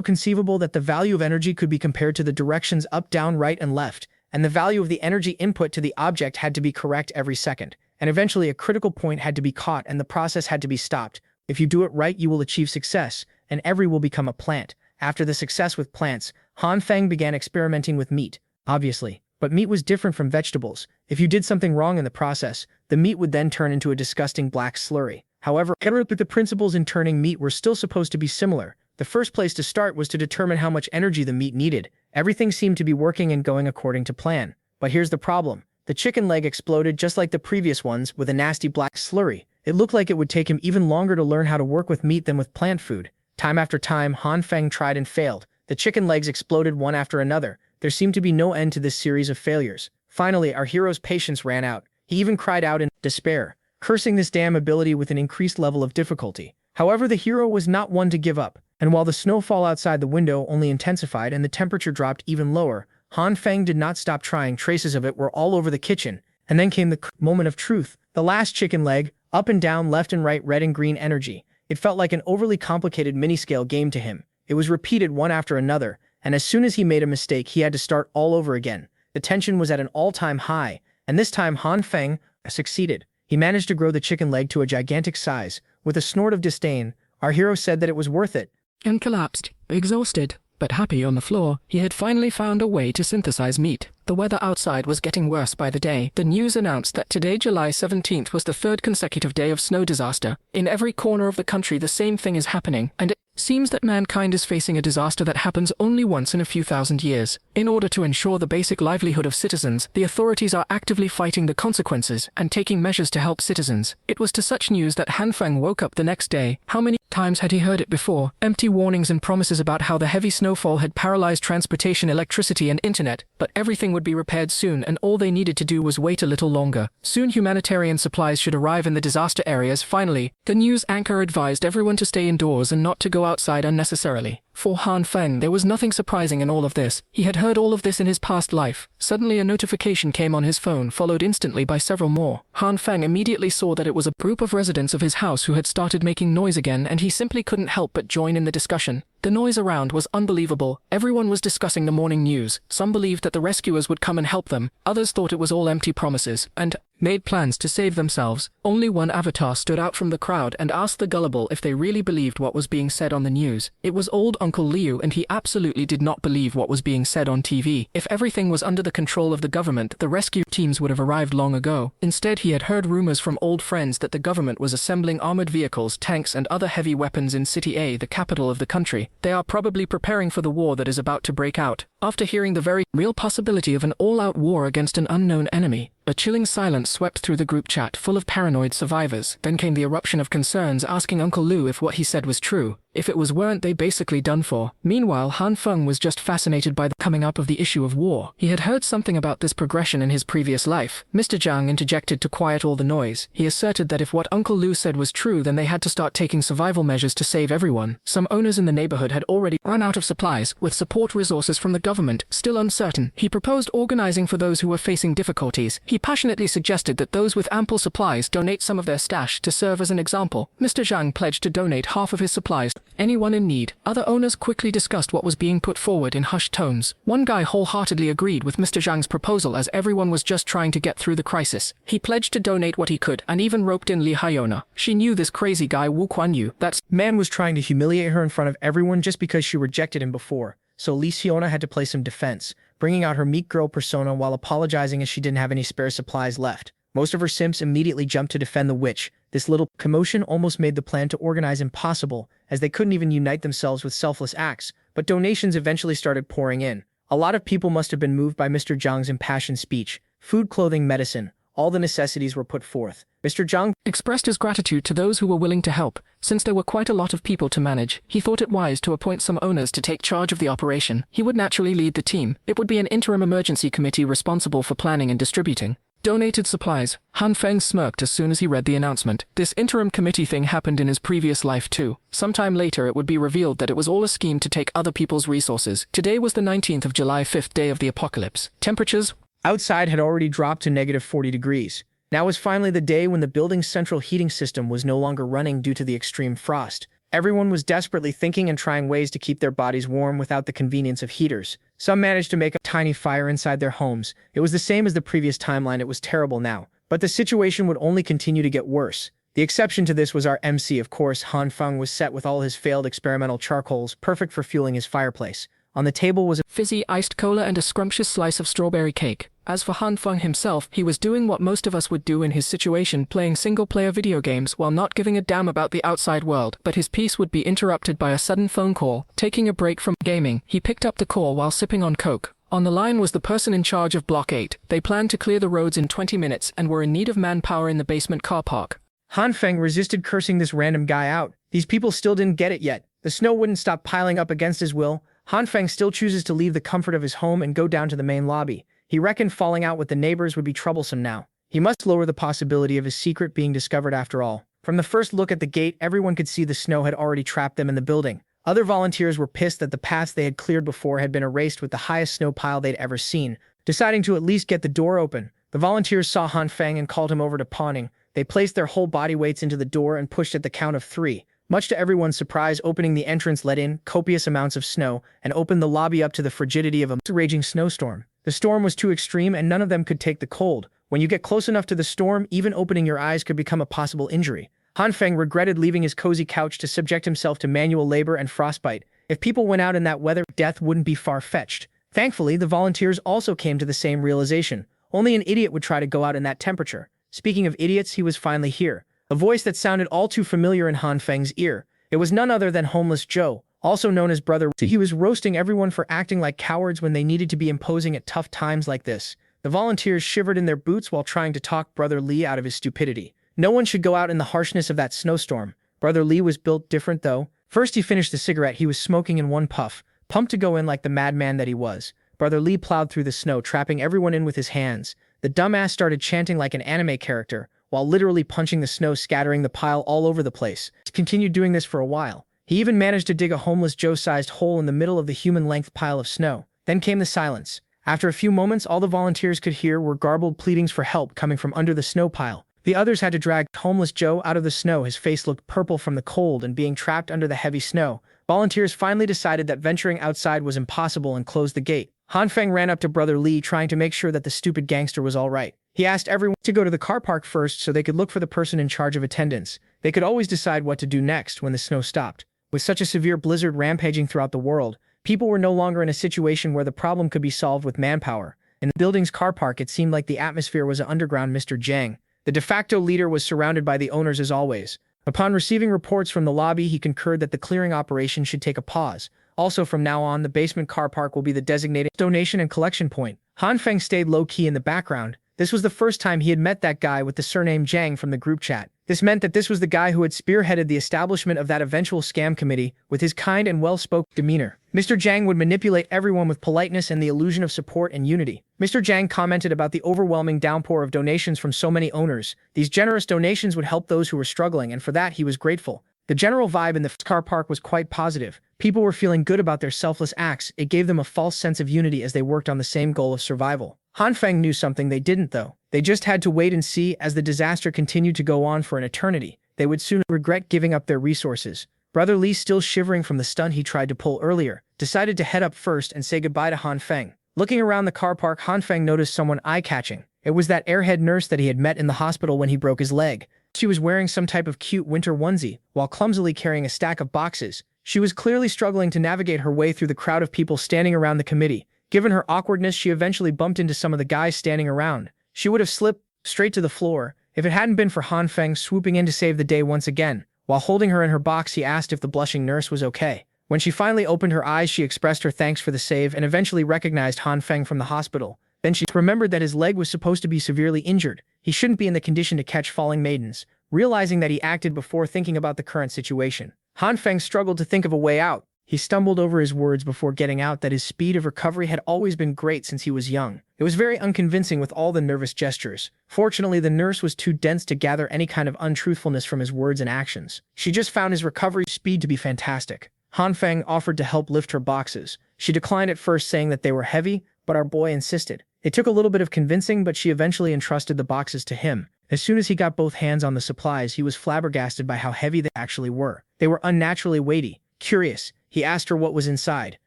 conceivable that the value of energy could be compared to the directions up, down, right, and left, and the value of the energy input to the object had to be correct every second. And eventually a critical point had to be caught and the process had to be stopped. If you do it right, you will achieve success, and every will become a plant. After the success with plants, Han Feng began experimenting with meat, obviously. But meat was different from vegetables. If you did something wrong in the process, the meat would then turn into a disgusting black slurry. However, the principles in turning meat were still supposed to be similar. The first place to start was to determine how much energy the meat needed. Everything seemed to be working and going according to plan. But here's the problem. The chicken leg exploded just like the previous ones with a nasty black slurry. It looked like it would take him even longer to learn how to work with meat than with plant food. Time after time, Han Feng tried and failed. The chicken legs exploded one after another. There seemed to be no end to this series of failures. Finally, our hero's patience ran out. He even cried out in despair, cursing this damn ability with an increased level of difficulty. However, the hero was not one to give up, and while the snowfall outside the window only intensified and the temperature dropped even lower, Han Feng did not stop trying. Traces of it were all over the kitchen. And then came the moment of truth. The last chicken leg, up and down, left and right, red and green energy. It felt like an overly complicated mini-scale game to him. It was repeated one after another, and as soon as he made a mistake, he had to start all over again. The tension was at an all-time high, and this time Han Feng succeeded. He managed to grow the chicken leg to a gigantic size. With a snort of disdain, our hero said that it was worth it. And collapsed, exhausted, but happy on the floor. He had finally found a way to synthesize meat. The weather outside was getting worse by the day. The news announced that today, July 17th, was the third consecutive day of snow disaster. In every corner of the country, the same thing is happening, and it seems that mankind is facing a disaster that happens only once in a few thousand years. In order to ensure the basic livelihood of citizens, the authorities are actively fighting the consequences and taking measures to help citizens. It was to such news that Han Feng woke up the next day. How many times had he heard it before? Empty warnings and promises about how the heavy snowfall had paralyzed transportation, electricity, and internet, but everything would be repaired soon, and all they needed to do was wait a little longer. Soon humanitarian supplies should arrive in the disaster areas. Finally, the news anchor advised everyone to stay indoors and not to go outside unnecessarily. For Han Feng, there was nothing surprising in all of this. He had heard all of this in his past life. Suddenly a notification came on his phone, followed instantly by several more. Han Feng immediately saw that it was a group of residents of his house who had started making noise again, and he simply couldn't help but join in the discussion. The noise around was unbelievable. Everyone was discussing the morning news. Some believed that the rescuers would come and help them. Others thought it was all empty promises, and made plans to save themselves. Only one avatar stood out from the crowd and asked the gullible if they really believed what was being said on the news. It was old Uncle Liu, and he absolutely did not believe what was being said on TV. If everything was under the control of the government, the rescue teams would have arrived long ago. Instead, he had heard rumors from old friends that the government was assembling armored vehicles, tanks, and other heavy weapons in City A, the capital of the country. They are probably preparing for the war that is about to break out. After hearing the very real possibility of an all-out war against an unknown enemy, a chilling silence swept through the group chat full of paranoid survivors. Then came the eruption of concerns, asking Uncle Liu if what he said was true. If it was, weren't they basically done for? Meanwhile, Han Feng was just fascinated by the coming up of the issue of war. He had heard something about this progression in his previous life. Mr. Zhang interjected to quiet all the noise. He asserted that if what Uncle Liu said was true, then they had to start taking survival measures to save everyone. Some owners in the neighborhood had already run out of supplies, with support resources from the government still uncertain. He proposed organizing for those who were facing difficulties. He passionately suggested that those with ample supplies donate some of their stash to serve as an example. Mr. Zhang pledged to donate half of his supplies to anyone in need. Other owners quickly discussed what was being put forward in hushed tones. One guy wholeheartedly agreed with Mr. Zhang's proposal, as everyone was just trying to get through the crisis. He pledged to donate what he could, and even roped in Li Hyona. She knew this crazy guy Wu Kuan-yu. That man was trying to humiliate her in front of everyone just because she rejected him before. So Li Hyona had to play some defense, bringing out her meek girl persona while apologizing as she didn't have any spare supplies left. Most of her simps immediately jumped to defend the witch. This little commotion almost made the plan to organize impossible, as they couldn't even unite themselves with selfless acts, but donations eventually started pouring in. A lot of people must have been moved by Mr. Zhang's impassioned speech. Food, clothing, medicine, all the necessities were put forth. Mr. Zhang Expressed his gratitude to those who were willing to help. Since there were quite a lot of people to manage, he thought it wise to appoint some owners to take charge of the operation. He would naturally lead the team. It would be an interim emergency committee responsible for planning and distributing donated supplies. Han Feng smirked as soon as he read the announcement. This interim committee thing happened in his previous life too. Sometime later it would be revealed that it was all a scheme to take other people's resources. Today was the 19th of July, 5th day of the apocalypse. Temperatures outside had already dropped to negative 40 degrees. Now was finally the day when the building's central heating system was no longer running due to the extreme frost. Everyone was desperately thinking and trying ways to keep their bodies warm without the convenience of heaters. Some managed to make a tiny fire inside their homes. It was the same as the previous timeline. It was terrible now. But the situation would only continue to get worse. The exception to this was our MC, of course. Han Feng was set with all his failed experimental charcoals, perfect for fueling his fireplace. On the table was a fizzy iced cola and a scrumptious slice of strawberry cake. As for Han Feng himself, he was doing what most of us would do in his situation, playing single-player video games while not giving a damn about the outside world. But his peace would be interrupted by a sudden phone call. Taking a break from gaming, he picked up the call while sipping on Coke. On the line was the person in charge of Block 8. They planned to clear the roads in 20 minutes and were in need of manpower in the basement car park. Han Feng resisted cursing this random guy out. These people still didn't get it yet. The snow wouldn't stop piling up against his will. Han Feng still chooses to leave the comfort of his home and go down to the main lobby. He reckoned falling out with the neighbors would be troublesome now. He must lower the possibility of his secret being discovered after all. From the first look at the gate, everyone could see the snow had already trapped them in the building. Other volunteers were pissed that the paths they had cleared before had been erased with the highest snow pile they'd ever seen. Deciding to at least get the door open, the volunteers saw Han Feng and called him over to pawning. They placed their whole body weights into the door and pushed at the count of 3. Much to everyone's surprise, opening the entrance let in copious amounts of snow and opened the lobby up to the frigidity of a raging snowstorm. The storm was too extreme and none of them could take the cold. When you get close enough to the storm, even opening your eyes could become a possible injury. Han Feng regretted leaving his cozy couch to subject himself to manual labor and frostbite. If people went out in that weather, death wouldn't be far-fetched. Thankfully, the volunteers also came to the same realization. Only an idiot would try to go out in that temperature. Speaking of idiots, he was finally here. A voice that sounded all too familiar in Han Feng's ear. It was none other than Homeless Joe, also known as Brother Lee. He was roasting everyone for acting like cowards when they needed to be imposing at tough times like this. The volunteers shivered in their boots while trying to talk Brother Lee out of his stupidity. No one should go out in the harshness of that snowstorm. Brother Lee was built different though. First he finished the cigarette he was smoking in one puff, pumped to go in like the madman that he was. Brother Lee plowed through the snow, trapping everyone in with his hands. The dumbass started chanting like an anime character, while literally punching the snow, scattering the pile all over the place. He continued doing this for a while. He even managed to dig a Homeless Joe-sized hole in the middle of the human-length pile of snow. Then came the silence. After a few moments, all the volunteers could hear were garbled pleadings for help coming from under the snow pile. The others had to drag Homeless Joe out of the snow. His face looked purple from the cold and being trapped under the heavy snow. Volunteers finally decided that venturing outside was impossible and closed the gate. Han Feng ran up to Brother Lee, trying to make sure that the stupid gangster was all right. He asked everyone to go to the car park first so they could look for the person in charge of attendance. They could always decide what to do next when the snow stopped. With such a severe blizzard rampaging throughout the world, people were no longer in a situation where the problem could be solved with manpower. In the building's car park, it seemed like the atmosphere was an underground. Mr. Zhang, the de facto leader, was surrounded by the owners as always. Upon receiving reports from the lobby, he concurred that the clearing operation should take a pause. Also, from now on, the basement car park will be the designated donation and collection point. Han Feng stayed low-key in the background. This was the first time he had met that guy with the surname Zhang from the group chat. This meant that this was the guy who had spearheaded the establishment of that eventual scam committee. With his kind and well-spoken demeanor, Mr. Zhang would manipulate everyone with politeness and the illusion of support and unity. Mr. Zhang commented about the overwhelming downpour of donations from so many owners. These generous donations would help those who were struggling, and for that he was grateful. The general vibe in the car park was quite positive. People were feeling good about their selfless acts. It gave them a false sense of unity as they worked on the same goal of survival. Han Feng knew something they didn't, though. They just had to wait and see. As the disaster continued to go on for an eternity, they would soon regret giving up their resources. Brother Lee, still shivering from the stunt he tried to pull earlier, decided to head up first and say goodbye to Han Feng. Looking around the car park, Han Feng noticed someone eye-catching. It was that airhead nurse that he had met in the hospital when he broke his leg. She was wearing some type of cute winter onesie, while clumsily carrying a stack of boxes. She was clearly struggling to navigate her way through the crowd of people standing around the committee. Given her awkwardness, she eventually bumped into some of the guys standing around. She would have slipped straight to the floor if it hadn't been for Han Feng swooping in to save the day once again. While holding her in her box, he asked if the blushing nurse was okay. When she finally opened her eyes, she expressed her thanks for the save and eventually recognized Han Feng from the hospital. Then she remembered that his leg was supposed to be severely injured. He shouldn't be in the condition to catch falling maidens. Realizing that he acted before thinking about the current situation, Han Feng struggled to think of a way out. He stumbled over his words before getting out that his speed of recovery had always been great since he was young. It was very unconvincing with all the nervous gestures. Fortunately, the nurse was too dense to gather any kind of untruthfulness from his words and actions. She just found his recovery speed to be fantastic. Han Feng offered to help lift her boxes. She declined at first, saying that they were heavy, but our boy insisted. It took a little bit of convincing, but she eventually entrusted the boxes to him. As soon as he got both hands on the supplies, he was flabbergasted by how heavy they actually were. They were unnaturally weighty. Curious, he asked her what was inside.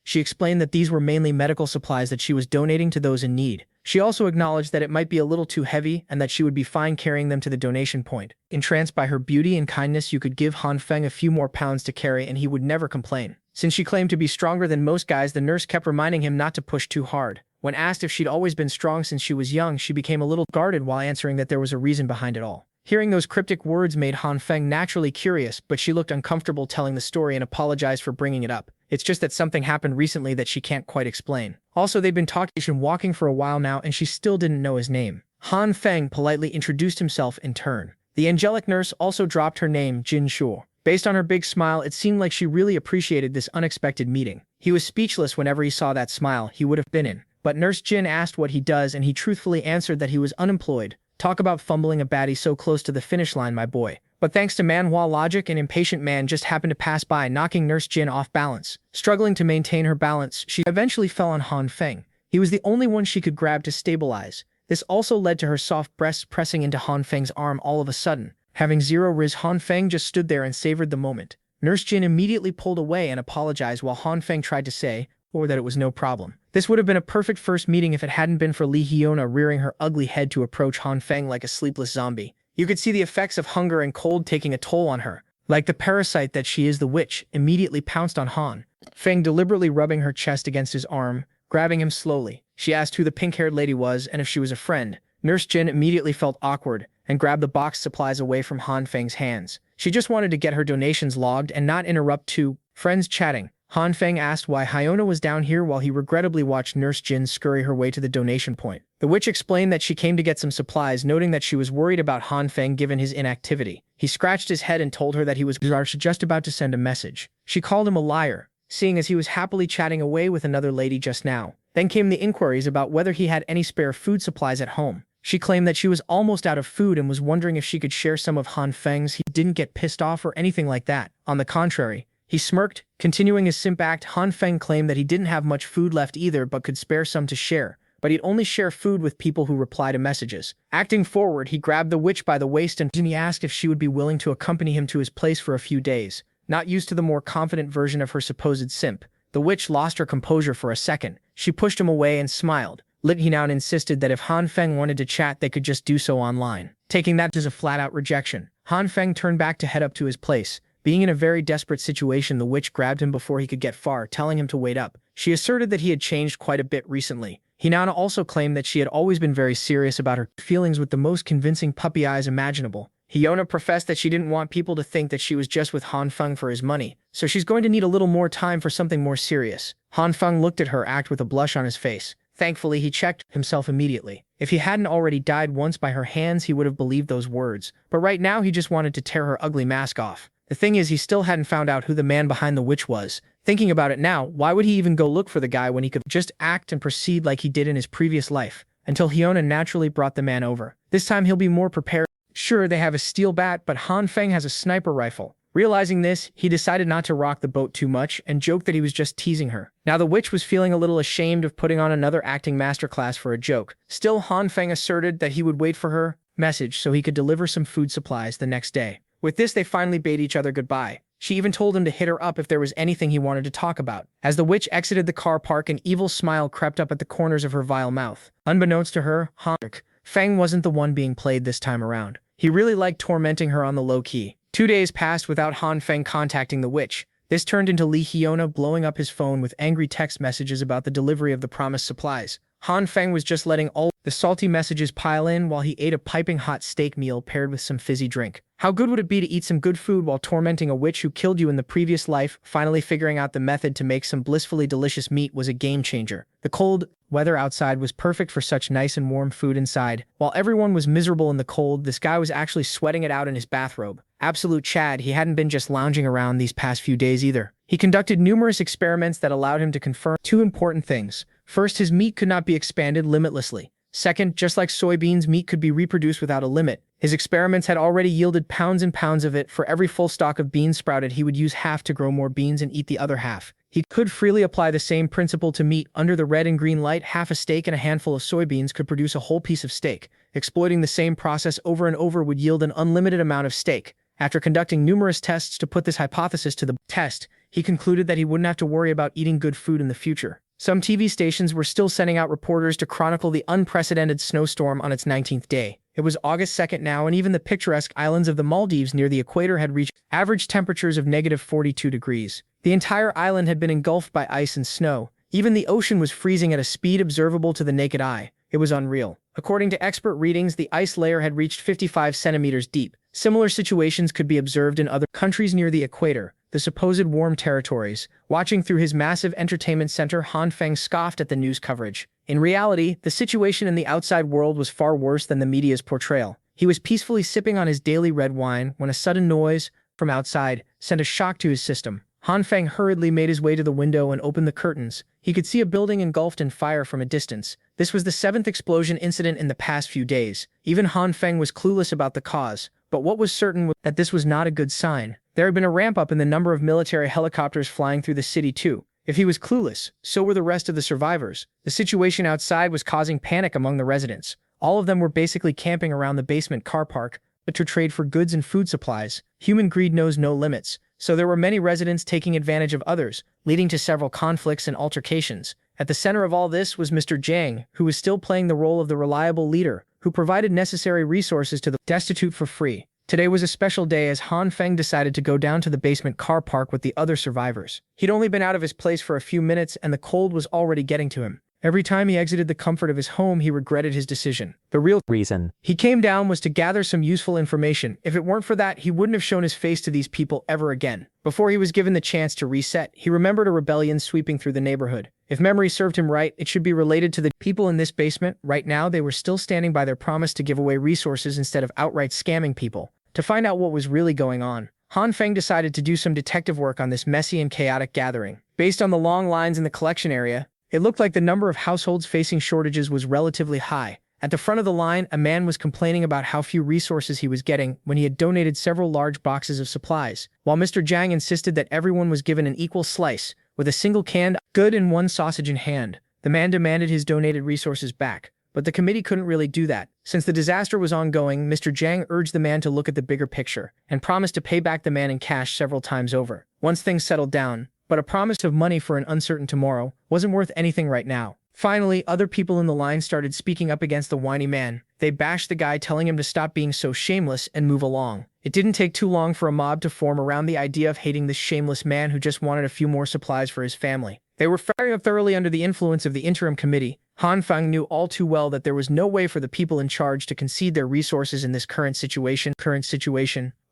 She explained that these were mainly medical supplies that she was donating to those in need. She also acknowledged that it might be a little too heavy and that she would be fine carrying them to the donation point. Entranced by her beauty and kindness, you could give Han Feng a few more pounds to carry and he would never complain. Since she claimed to be stronger than most guys, the nurse kept reminding him not to push too hard. When asked if she'd always been strong since she was young, she became a little guarded while answering that there was a reason behind it all. Hearing those cryptic words made Han Feng naturally curious, but she looked uncomfortable telling the story and apologized for bringing it up. It's just that something happened recently that she can't quite explain. Also, they've been talking and walking for a while now and she still didn't know his name. Han Feng politely introduced himself in turn. The angelic nurse also dropped her name, Jin Shuo. Based on her big smile, it seemed like she really appreciated this unexpected meeting. He was speechless whenever he saw that smile he would have been in. But Nurse Jin asked what he does and he truthfully answered that he was unemployed. Talk about fumbling a baddie so close to the finish line, my boy. But thanks to Manhwa logic, an impatient man just happened to pass by, knocking Nurse Jin off balance. Struggling to maintain her balance, she eventually fell on Han Feng. He was the only one she could grab to stabilize. This also led to her soft breasts pressing into Han Feng's arm all of a sudden. Having zero riz, Han Feng just stood there and savored the moment. Nurse Jin immediately pulled away and apologized while Han Feng tried to say, or that it was no problem. This would have been a perfect first meeting if it hadn't been for Li Hyona rearing her ugly head to approach Han Feng like a sleepless zombie. You could see the effects of hunger and cold taking a toll on her. Like the parasite that she is, the witch immediately pounced on Han Feng, deliberately rubbing her chest against his arm, grabbing him slowly. She asked who the pink-haired lady was and if she was a friend. Nurse Jin immediately felt awkward and grabbed the box supplies away from Han Feng's hands. She just wanted to get her donations logged and not interrupt two friends chatting. Han Feng asked why Hyona was down here while he regrettably watched Nurse Jin scurry her way to the donation point. The witch explained that she came to get some supplies, noting that she was worried about Han Feng given his inactivity. He scratched his head and told her that he was just about to send a message. She called him a liar, seeing as he was happily chatting away with another lady just now. Then came the inquiries about whether he had any spare food supplies at home. She claimed that she was almost out of food and was wondering if she could share some of Han Feng's. He didn't get pissed off or anything like that. On the contrary, he smirked, continuing his simp act. Han Feng claimed that he didn't have much food left either but could spare some to share, but he'd only share food with people who reply to messages. Acting forward, he grabbed the witch by the waist and he asked if she would be willing to accompany him to his place for a few days. Not used to the more confident version of her supposed simp, the witch lost her composure for a second. She pushed him away and smiled. Li now insisted that if Han Feng wanted to chat, they could just do so online. Taking that as a flat-out rejection, Han Feng turned back to head up to his place. Being in a very desperate situation, the witch grabbed him before he could get far, telling him to wait up. She asserted that he had changed quite a bit recently. Hinana also claimed that she had always been very serious about her feelings with the most convincing puppy eyes imaginable. Hyona professed that she didn't want people to think that she was just with Han Feng for his money, so she's going to need a little more time for something more serious. Han Feng looked at her act with a blush on his face. Thankfully, he checked himself immediately. If he hadn't already died once by her hands, he would have believed those words. But right now, he just wanted to tear her ugly mask off. The thing is, he still hadn't found out who the man behind the witch was. Thinking about it now, why would he even go look for the guy when he could just act and proceed like he did in his previous life? Until Hyona naturally brought the man over. This time he'll be more prepared. Sure, they have a steel bat, but Han Feng has a sniper rifle. Realizing this, he decided not to rock the boat too much and joked that he was just teasing her. Now the witch was feeling a little ashamed of putting on another acting masterclass for a joke. Still, Han Feng asserted that he would wait for her message so he could deliver some food supplies the next day. With this, they finally bade each other goodbye. She even told him to hit her up if there was anything he wanted to talk about. As the witch exited the car park, an evil smile crept up at the corners of her vile mouth. Unbeknownst to her, Han Feng wasn't the one being played this time around. He really liked tormenting her on the low-key. 2 days passed without Han Feng contacting the witch. This turned into Li Hyona blowing up his phone with angry text messages about the delivery of the promised supplies. Han Feng was just letting all the salty messages pile in while he ate a piping hot steak meal paired with some fizzy drink. How good would it be to eat some good food while tormenting a witch who killed you in the previous life? Finally figuring out the method to make some blissfully delicious meat was a game changer. The cold weather outside was perfect for such nice and warm food inside. While everyone was miserable in the cold, this guy was actually sweating it out in his bathrobe. Absolute Chad, he hadn't been just lounging around these past few days either. He conducted numerous experiments that allowed him to confirm two important things. First, his meat could not be expanded limitlessly. Second, just like soybeans, meat could be reproduced without a limit. His experiments had already yielded pounds and pounds of it. For every full stalk of beans sprouted, he would use half to grow more beans and eat the other half. He could freely apply the same principle to meat. Under the red and green light, half a steak and a handful of soybeans could produce a whole piece of steak. Exploiting the same process over and over would yield an unlimited amount of steak. After conducting numerous tests to put this hypothesis to the test, he concluded that he wouldn't have to worry about eating good food in the future. Some TV stations were still sending out reporters to chronicle the unprecedented snowstorm on its 19th day. It was August 2nd now, and even the picturesque islands of the Maldives near the equator had reached average temperatures of -42 degrees. The entire island had been engulfed by ice and snow. Even the ocean was freezing at a speed observable to the naked eye. It was unreal. According to expert readings, the ice layer had reached 55 centimeters deep. Similar situations could be observed in other countries near the equator, the supposed warm territories. Watching through his massive entertainment center, Han Feng scoffed at the news coverage. In reality, the situation in the outside world was far worse than the media's portrayal. He was peacefully sipping on his daily red wine when a sudden noise from outside sent a shock to his system. Han Feng hurriedly made his way to the window and opened the curtains. He could see a building engulfed in fire from a distance. This was the 7th explosion incident in the past few days. Even Han Feng was clueless about the cause, but what was certain was that this was not a good sign. There had been a ramp-up in the number of military helicopters flying through the city too. If he was clueless, so were the rest of the survivors. The situation outside was causing panic among the residents. All of them were basically camping around the basement car park to trade for goods and food supplies. Human greed knows no limits, so there were many residents taking advantage of others, leading to several conflicts and altercations. At the center of all this was Mr. Jiang, who was still playing the role of the reliable leader, who provided necessary resources to the destitute for free. Today was a special day as Han Feng decided to go down to the basement car park with the other survivors. He'd only been out of his place for a few minutes and the cold was already getting to him. Every time he exited the comfort of his home, he regretted his decision. The real reason he came down was to gather some useful information. If it weren't for that, he wouldn't have shown his face to these people ever again. Before he was given the chance to reset, he remembered a rebellion sweeping through the neighborhood. If memory served him right, it should be related to the people in this basement. Right now, they were still standing by their promise to give away resources instead of outright scamming people. To find out what was really going on, Han Feng decided to do some detective work on this messy and chaotic gathering. Based on the long lines in the collection area, it looked like the number of households facing shortages was relatively high. At the front of the line, a man was complaining about how few resources he was getting when he had donated several large boxes of supplies, while Mr. Jiang insisted that everyone was given an equal slice, with a single canned good and one sausage in hand. The man demanded his donated resources back, but the committee couldn't really do that. Since the disaster was ongoing, Mr. Jiang urged the man to look at the bigger picture, and promised to pay back the man in cash several times over, once things settled down. But a promise of money for an uncertain tomorrow wasn't worth anything right now. Finally, other people in the line started speaking up against the whiny man. They bashed the guy, telling him to stop being so shameless and move along. It didn't take too long for a mob to form around the idea of hating this shameless man who just wanted a few more supplies for his family. They were very thoroughly under the influence of the interim committee. Han Feng knew all too well that there was no way for the people in charge to concede their resources in this current situation.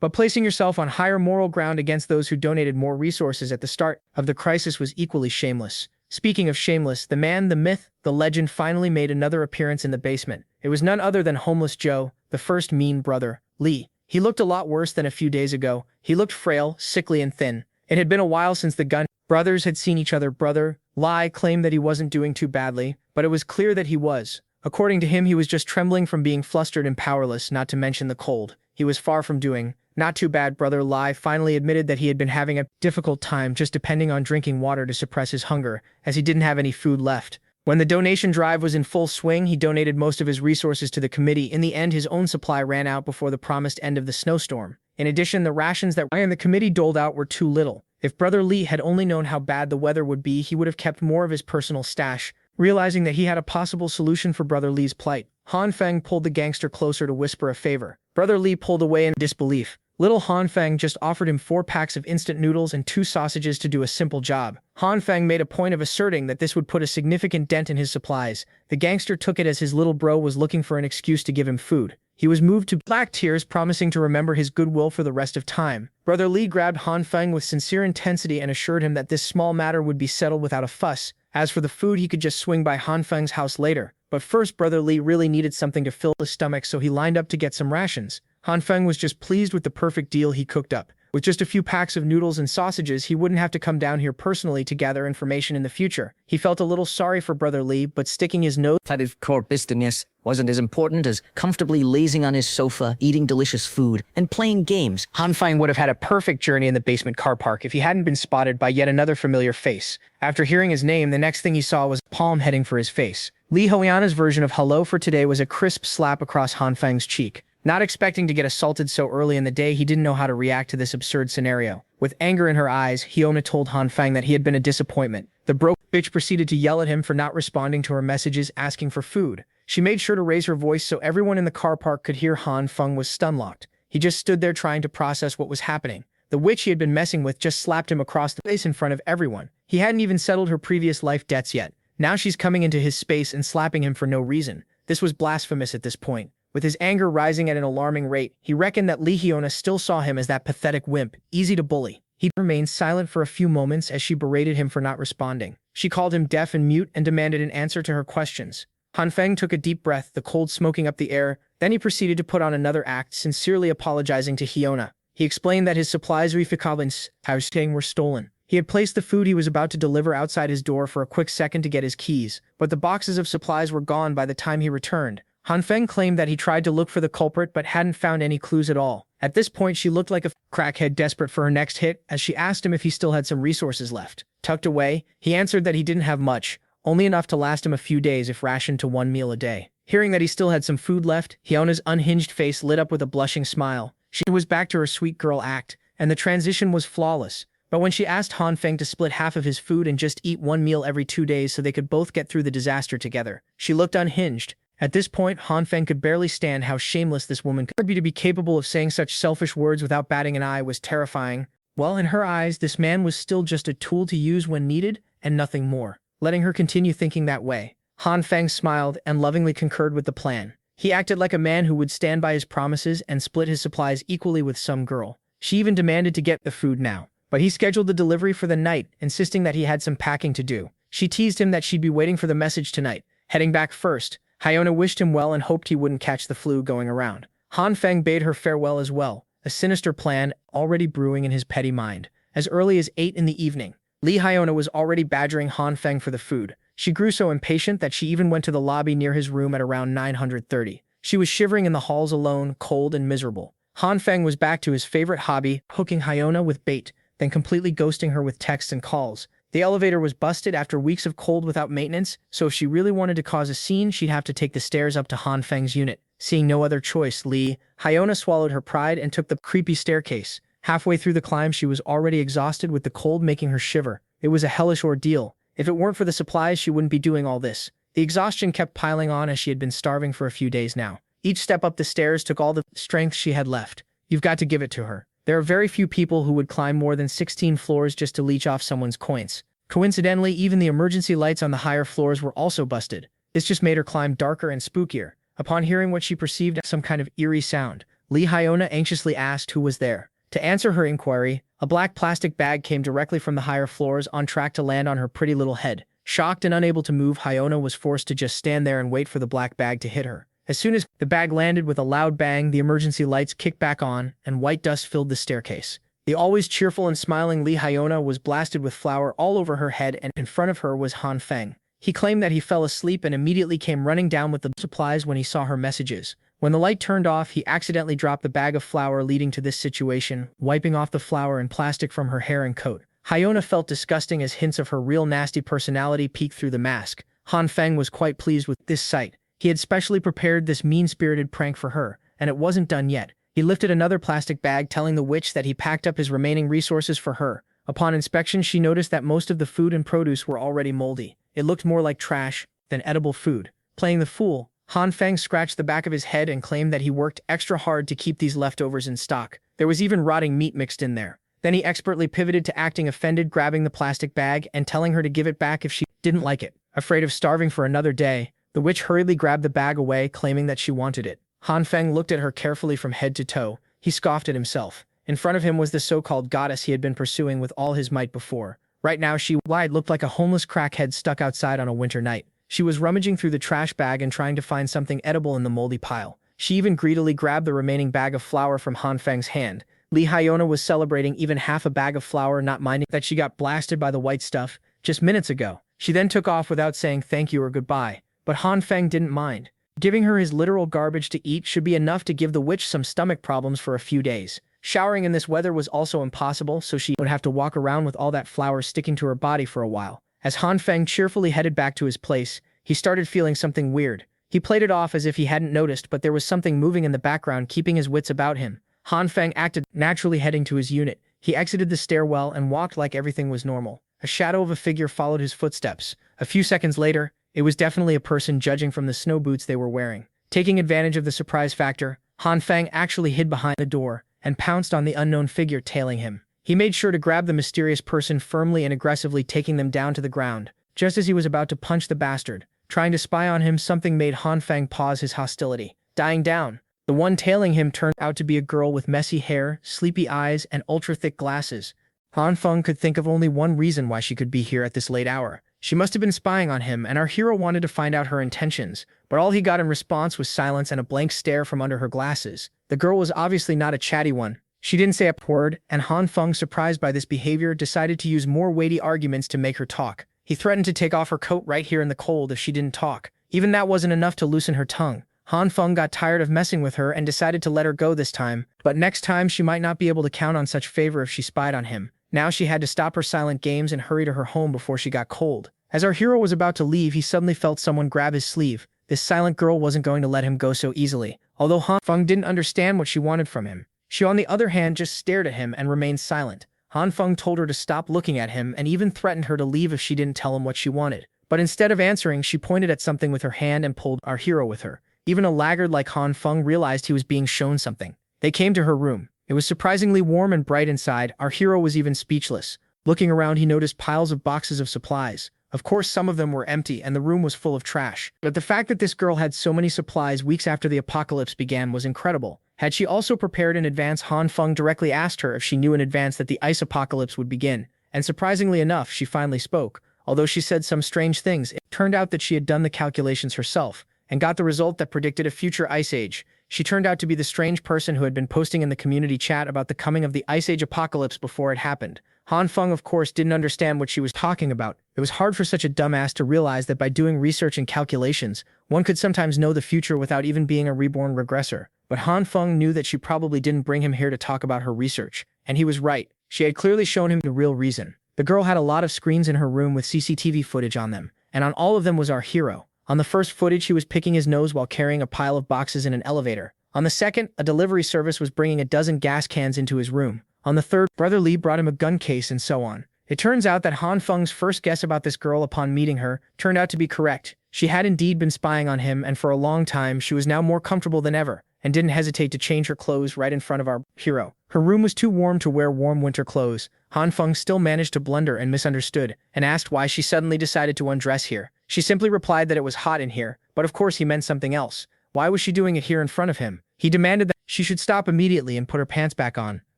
But placing yourself on higher moral ground against those who donated more resources at the start of the crisis was equally shameless. Speaking of shameless, the man, the myth, the legend finally made another appearance in the basement. It was none other than Homeless Joe, the first mean brother, Lee. He looked a lot worse than a few days ago. He looked frail, sickly, and thin. It had been a while since the Gun brothers had seen each other. Brother Lie claimed that he wasn't doing too badly, but it was clear that he was. According to him, he was just trembling from being flustered and powerless, not to mention the cold. He was far from doing not too bad. Brother Lie finally admitted that he had been having a difficult time just depending on drinking water to suppress his hunger, as he didn't have any food left. When the donation drive was in full swing, he donated most of his resources to the committee. In the end, his own supply ran out before the promised end of the snowstorm. In addition, the rations that Ryan and the committee doled out were too little. If Brother Lee had only known how bad the weather would be, he would have kept more of his personal stash. Realizing that he had a possible solution for Brother Lee's plight, Han Feng pulled the gangster closer to whisper a favor. Brother Lee pulled away in disbelief. Little Han Feng just offered him 4 packs of instant noodles and 2 sausages to do a simple job. Han Feng made a point of asserting that this would put a significant dent in his supplies. The gangster took it as his little bro was looking for an excuse to give him food. He was moved to black tears, promising to remember his goodwill for the rest of time. Brother Li grabbed Han Feng with sincere intensity and assured him that this small matter would be settled without a fuss. As for the food, he could just swing by Han Feng's house later. But first, Brother Li really needed something to fill his stomach, so he lined up to get some rations. Han Feng was just pleased with the perfect deal he cooked up. With just a few packs of noodles and sausages, he wouldn't have to come down here personally to gather information in the future. He felt a little sorry for Brother Li, but sticking his nose That his core business wasn't as important as comfortably lazing on his sofa, eating delicious food, and playing games. Han Feng would have had a perfect journey in the basement car park if he hadn't been spotted by yet another familiar face. After hearing his name, the next thing he saw was a palm heading for his face. Li Hoyana's version of hello for today was a crisp slap across Han Feng's cheek. Not expecting to get assaulted so early in the day, he didn't know how to react to this absurd scenario. With anger in her eyes, Hyona told Han Feng that he had been a disappointment. The broke bitch proceeded to yell at him for not responding to her messages asking for food. She made sure to raise her voice so everyone in the car park could hear. Han Feng was stun-locked. He just stood there trying to process what was happening. The witch he had been messing with just slapped him across the face in front of everyone. He hadn't even settled her previous life debts yet. Now she's coming into his space and slapping him for no reason. This was blasphemous at this point. With his anger rising at an alarming rate, he reckoned that Li Hyona still saw him as that pathetic wimp, easy to bully. He remained silent for a few moments as she berated him for not responding. She called him deaf and mute and demanded an answer to her questions. Han Feng took a deep breath, the cold smoking up the air. Then he proceeded to put on another act, sincerely apologizing to Hyona. He explained that his supplies were stolen. He had placed the food he was about to deliver outside his door for a quick second to get his keys, but the boxes of supplies were gone by the time he returned. Han Feng claimed that he tried to look for the culprit but hadn't found any clues at all. At this point, she looked like a crackhead desperate for her next hit as she asked him if he still had some resources left. Tucked away, he answered that he didn't have much, only enough to last him a few days if rationed to 1 meal a day. Hearing that he still had some food left, Hyona's unhinged face lit up with a blushing smile. She was back to her sweet girl act, and the transition was flawless. But when she asked Han Feng to split half of his food and just eat 1 meal every 2 days so they could both get through the disaster together, she looked unhinged. At this point, Han Feng could barely stand how shameless this woman could be. To be capable of saying such selfish words without batting an eye was terrifying. Well, in her eyes, this man was still just a tool to use when needed, and nothing more. Letting her continue thinking that way, Han Feng smiled and lovingly concurred with the plan. He acted like a man who would stand by his promises and split his supplies equally with some girl. She even demanded to get the food now. But he scheduled the delivery for the night, insisting that he had some packing to do. She teased him that she'd be waiting for the message tonight. Heading back first, Hyona wished him well and hoped he wouldn't catch the flu going around. Han Feng bade her farewell as well, a sinister plan already brewing in his petty mind. As early as 8 in the evening, Li Hyona was already badgering Han Feng for the food. She grew so impatient that she even went to the lobby near his room at around 9:30. She was shivering in the halls alone, cold and miserable. Han Feng was back to his favorite hobby, hooking Hyona with bait, then completely ghosting her with texts and calls. The elevator was busted after weeks of cold without maintenance, so if she really wanted to cause a scene, she'd have to take the stairs up to Han Feng's unit. Seeing no other choice, Hyona swallowed her pride and took the creepy staircase. Halfway through the climb, she was already exhausted with the cold making her shiver. It was a hellish ordeal. If it weren't for the supplies, she wouldn't be doing all this. The exhaustion kept piling on as she had been starving for a few days now. Each step up the stairs took all the strength she had left. You've got to give it to her. There are very few people who would climb more than 16 floors just to leech off someone's coins. Coincidentally, even the emergency lights on the higher floors were also busted. This just made her climb darker and spookier. Upon hearing what she perceived as some kind of eerie sound, Li Hyona anxiously asked who was there. To answer her inquiry, a black plastic bag came directly from the higher floors on track to land on her pretty little head. Shocked and unable to move, Hyona was forced to just stand there and wait for the black bag to hit her. As soon as the bag landed with a loud bang, the emergency lights kicked back on, and white dust filled the staircase. The always cheerful and smiling Li Hyona was blasted with flour all over her head, and in front of her was Han Feng. He claimed that he fell asleep and immediately came running down with the supplies when he saw her messages. When the light turned off, he accidentally dropped the bag of flour, leading to this situation, wiping off the flour and plastic from her hair and coat. Hyona felt disgusting as hints of her real nasty personality peeked through the mask. Han Feng was quite pleased with this sight. He had specially prepared this mean-spirited prank for her, and it wasn't done yet. He lifted another plastic bag, telling the witch that he packed up his remaining resources for her. Upon inspection, she noticed that most of the food and produce were already moldy. It looked more like trash than edible food. Playing the fool, Han Feng scratched the back of his head and claimed that he worked extra hard to keep these leftovers in stock. There was even rotting meat mixed in there. Then he expertly pivoted to acting offended, grabbing the plastic bag and telling her to give it back if she didn't like it. Afraid of starving for another day, the witch hurriedly grabbed the bag away, claiming that she wanted it. Han Feng looked at her carefully from head to toe. He scoffed at himself. In front of him was the so-called goddess he had been pursuing with all his might before. Right now she looked like a homeless crackhead stuck outside on a winter night. She was rummaging through the trash bag and trying to find something edible in the moldy pile. She even greedily grabbed the remaining bag of flour from Han Feng's hand. Li Hyona was celebrating even half a bag of flour, not minding that she got blasted by the white stuff just minutes ago. She then took off without saying thank you or goodbye. But Han Feng didn't mind. Giving her his literal garbage to eat should be enough to give the witch some stomach problems for a few days. Showering in this weather was also impossible, so she would have to walk around with all that flour sticking to her body for a while. As Han Feng cheerfully headed back to his place, he started feeling something weird. He played it off as if he hadn't noticed, but there was something moving in the background, keeping his wits about him. Han Feng acted naturally, heading to his unit. He exited the stairwell and walked like everything was normal. A shadow of a figure followed his footsteps. A few seconds later, it was definitely a person, judging from the snow boots they were wearing. Taking advantage of the surprise factor, Han Feng actually hid behind the door and pounced on the unknown figure tailing him. He made sure to grab the mysterious person firmly and aggressively, taking them down to the ground. Just as he was about to punch the bastard, trying to spy on him, something made Han Feng pause his hostility. Dying down, the one tailing him turned out to be a girl with messy hair, sleepy eyes, and ultra-thick glasses. Han Feng could think of only one reason why she could be here at this late hour. She must have been spying on him, and our hero wanted to find out her intentions, but all he got in response was silence and a blank stare from under her glasses. The girl was obviously not a chatty one. She didn't say a word, and Han Feng, surprised by this behavior, decided to use more weighty arguments to make her talk. He threatened to take off her coat right here in the cold if she didn't talk. Even that wasn't enough to loosen her tongue. Han Feng got tired of messing with her and decided to let her go this time, but next time she might not be able to count on such favor if she spied on him. Now she had to stop her silent games and hurry to her home before she got cold. As our hero was about to leave, he suddenly felt someone grab his sleeve. This silent girl wasn't going to let him go so easily, although Han Feng didn't understand what she wanted from him. She, on the other hand, just stared at him and remained silent. Han Feng told her to stop looking at him and even threatened her to leave if she didn't tell him what she wanted. But instead of answering, she pointed at something with her hand and pulled our hero with her. Even a laggard like Han Feng realized he was being shown something. They came to her room. It was surprisingly warm and bright inside. Our hero was even speechless. Looking around, he noticed piles of boxes of supplies. Of course, some of them were empty and the room was full of trash. But the fact that this girl had so many supplies weeks after the apocalypse began was incredible. Had she also prepared in advance? Han Feng directly asked her if she knew in advance that the ice apocalypse would begin. And surprisingly enough, she finally spoke. Although she said some strange things, it turned out that she had done the calculations herself and got the result that predicted a future ice age. She turned out to be the strange person who had been posting in the community chat about the coming of the ice age apocalypse before it happened. Han Feng, of course, didn't understand what she was talking about. It was hard for such a dumbass to realize that by doing research and calculations, one could sometimes know the future without even being a reborn regressor. But Han Feng knew that she probably didn't bring him here to talk about her research. And he was right. She had clearly shown him the real reason. The girl had a lot of screens in her room with CCTV footage on them, and on all of them was our hero. On the first footage, he was picking his nose while carrying a pile of boxes in an elevator. On the second, a delivery service was bringing a dozen gas cans into his room. On the third, Brother Lee brought him a gun case, and so on. It turns out that Han Feng's first guess about this girl upon meeting her turned out to be correct. She had indeed been spying on him, and for a long time she was now more comfortable than ever, and didn't hesitate to change her clothes right in front of our hero. Her room was too warm to wear warm winter clothes. Han Feng still managed to blunder and misunderstood, and asked why she suddenly decided to undress here. She simply replied that it was hot in here, but of course he meant something else. Why was she doing it here in front of him? He demanded that she should stop immediately and put her pants back on.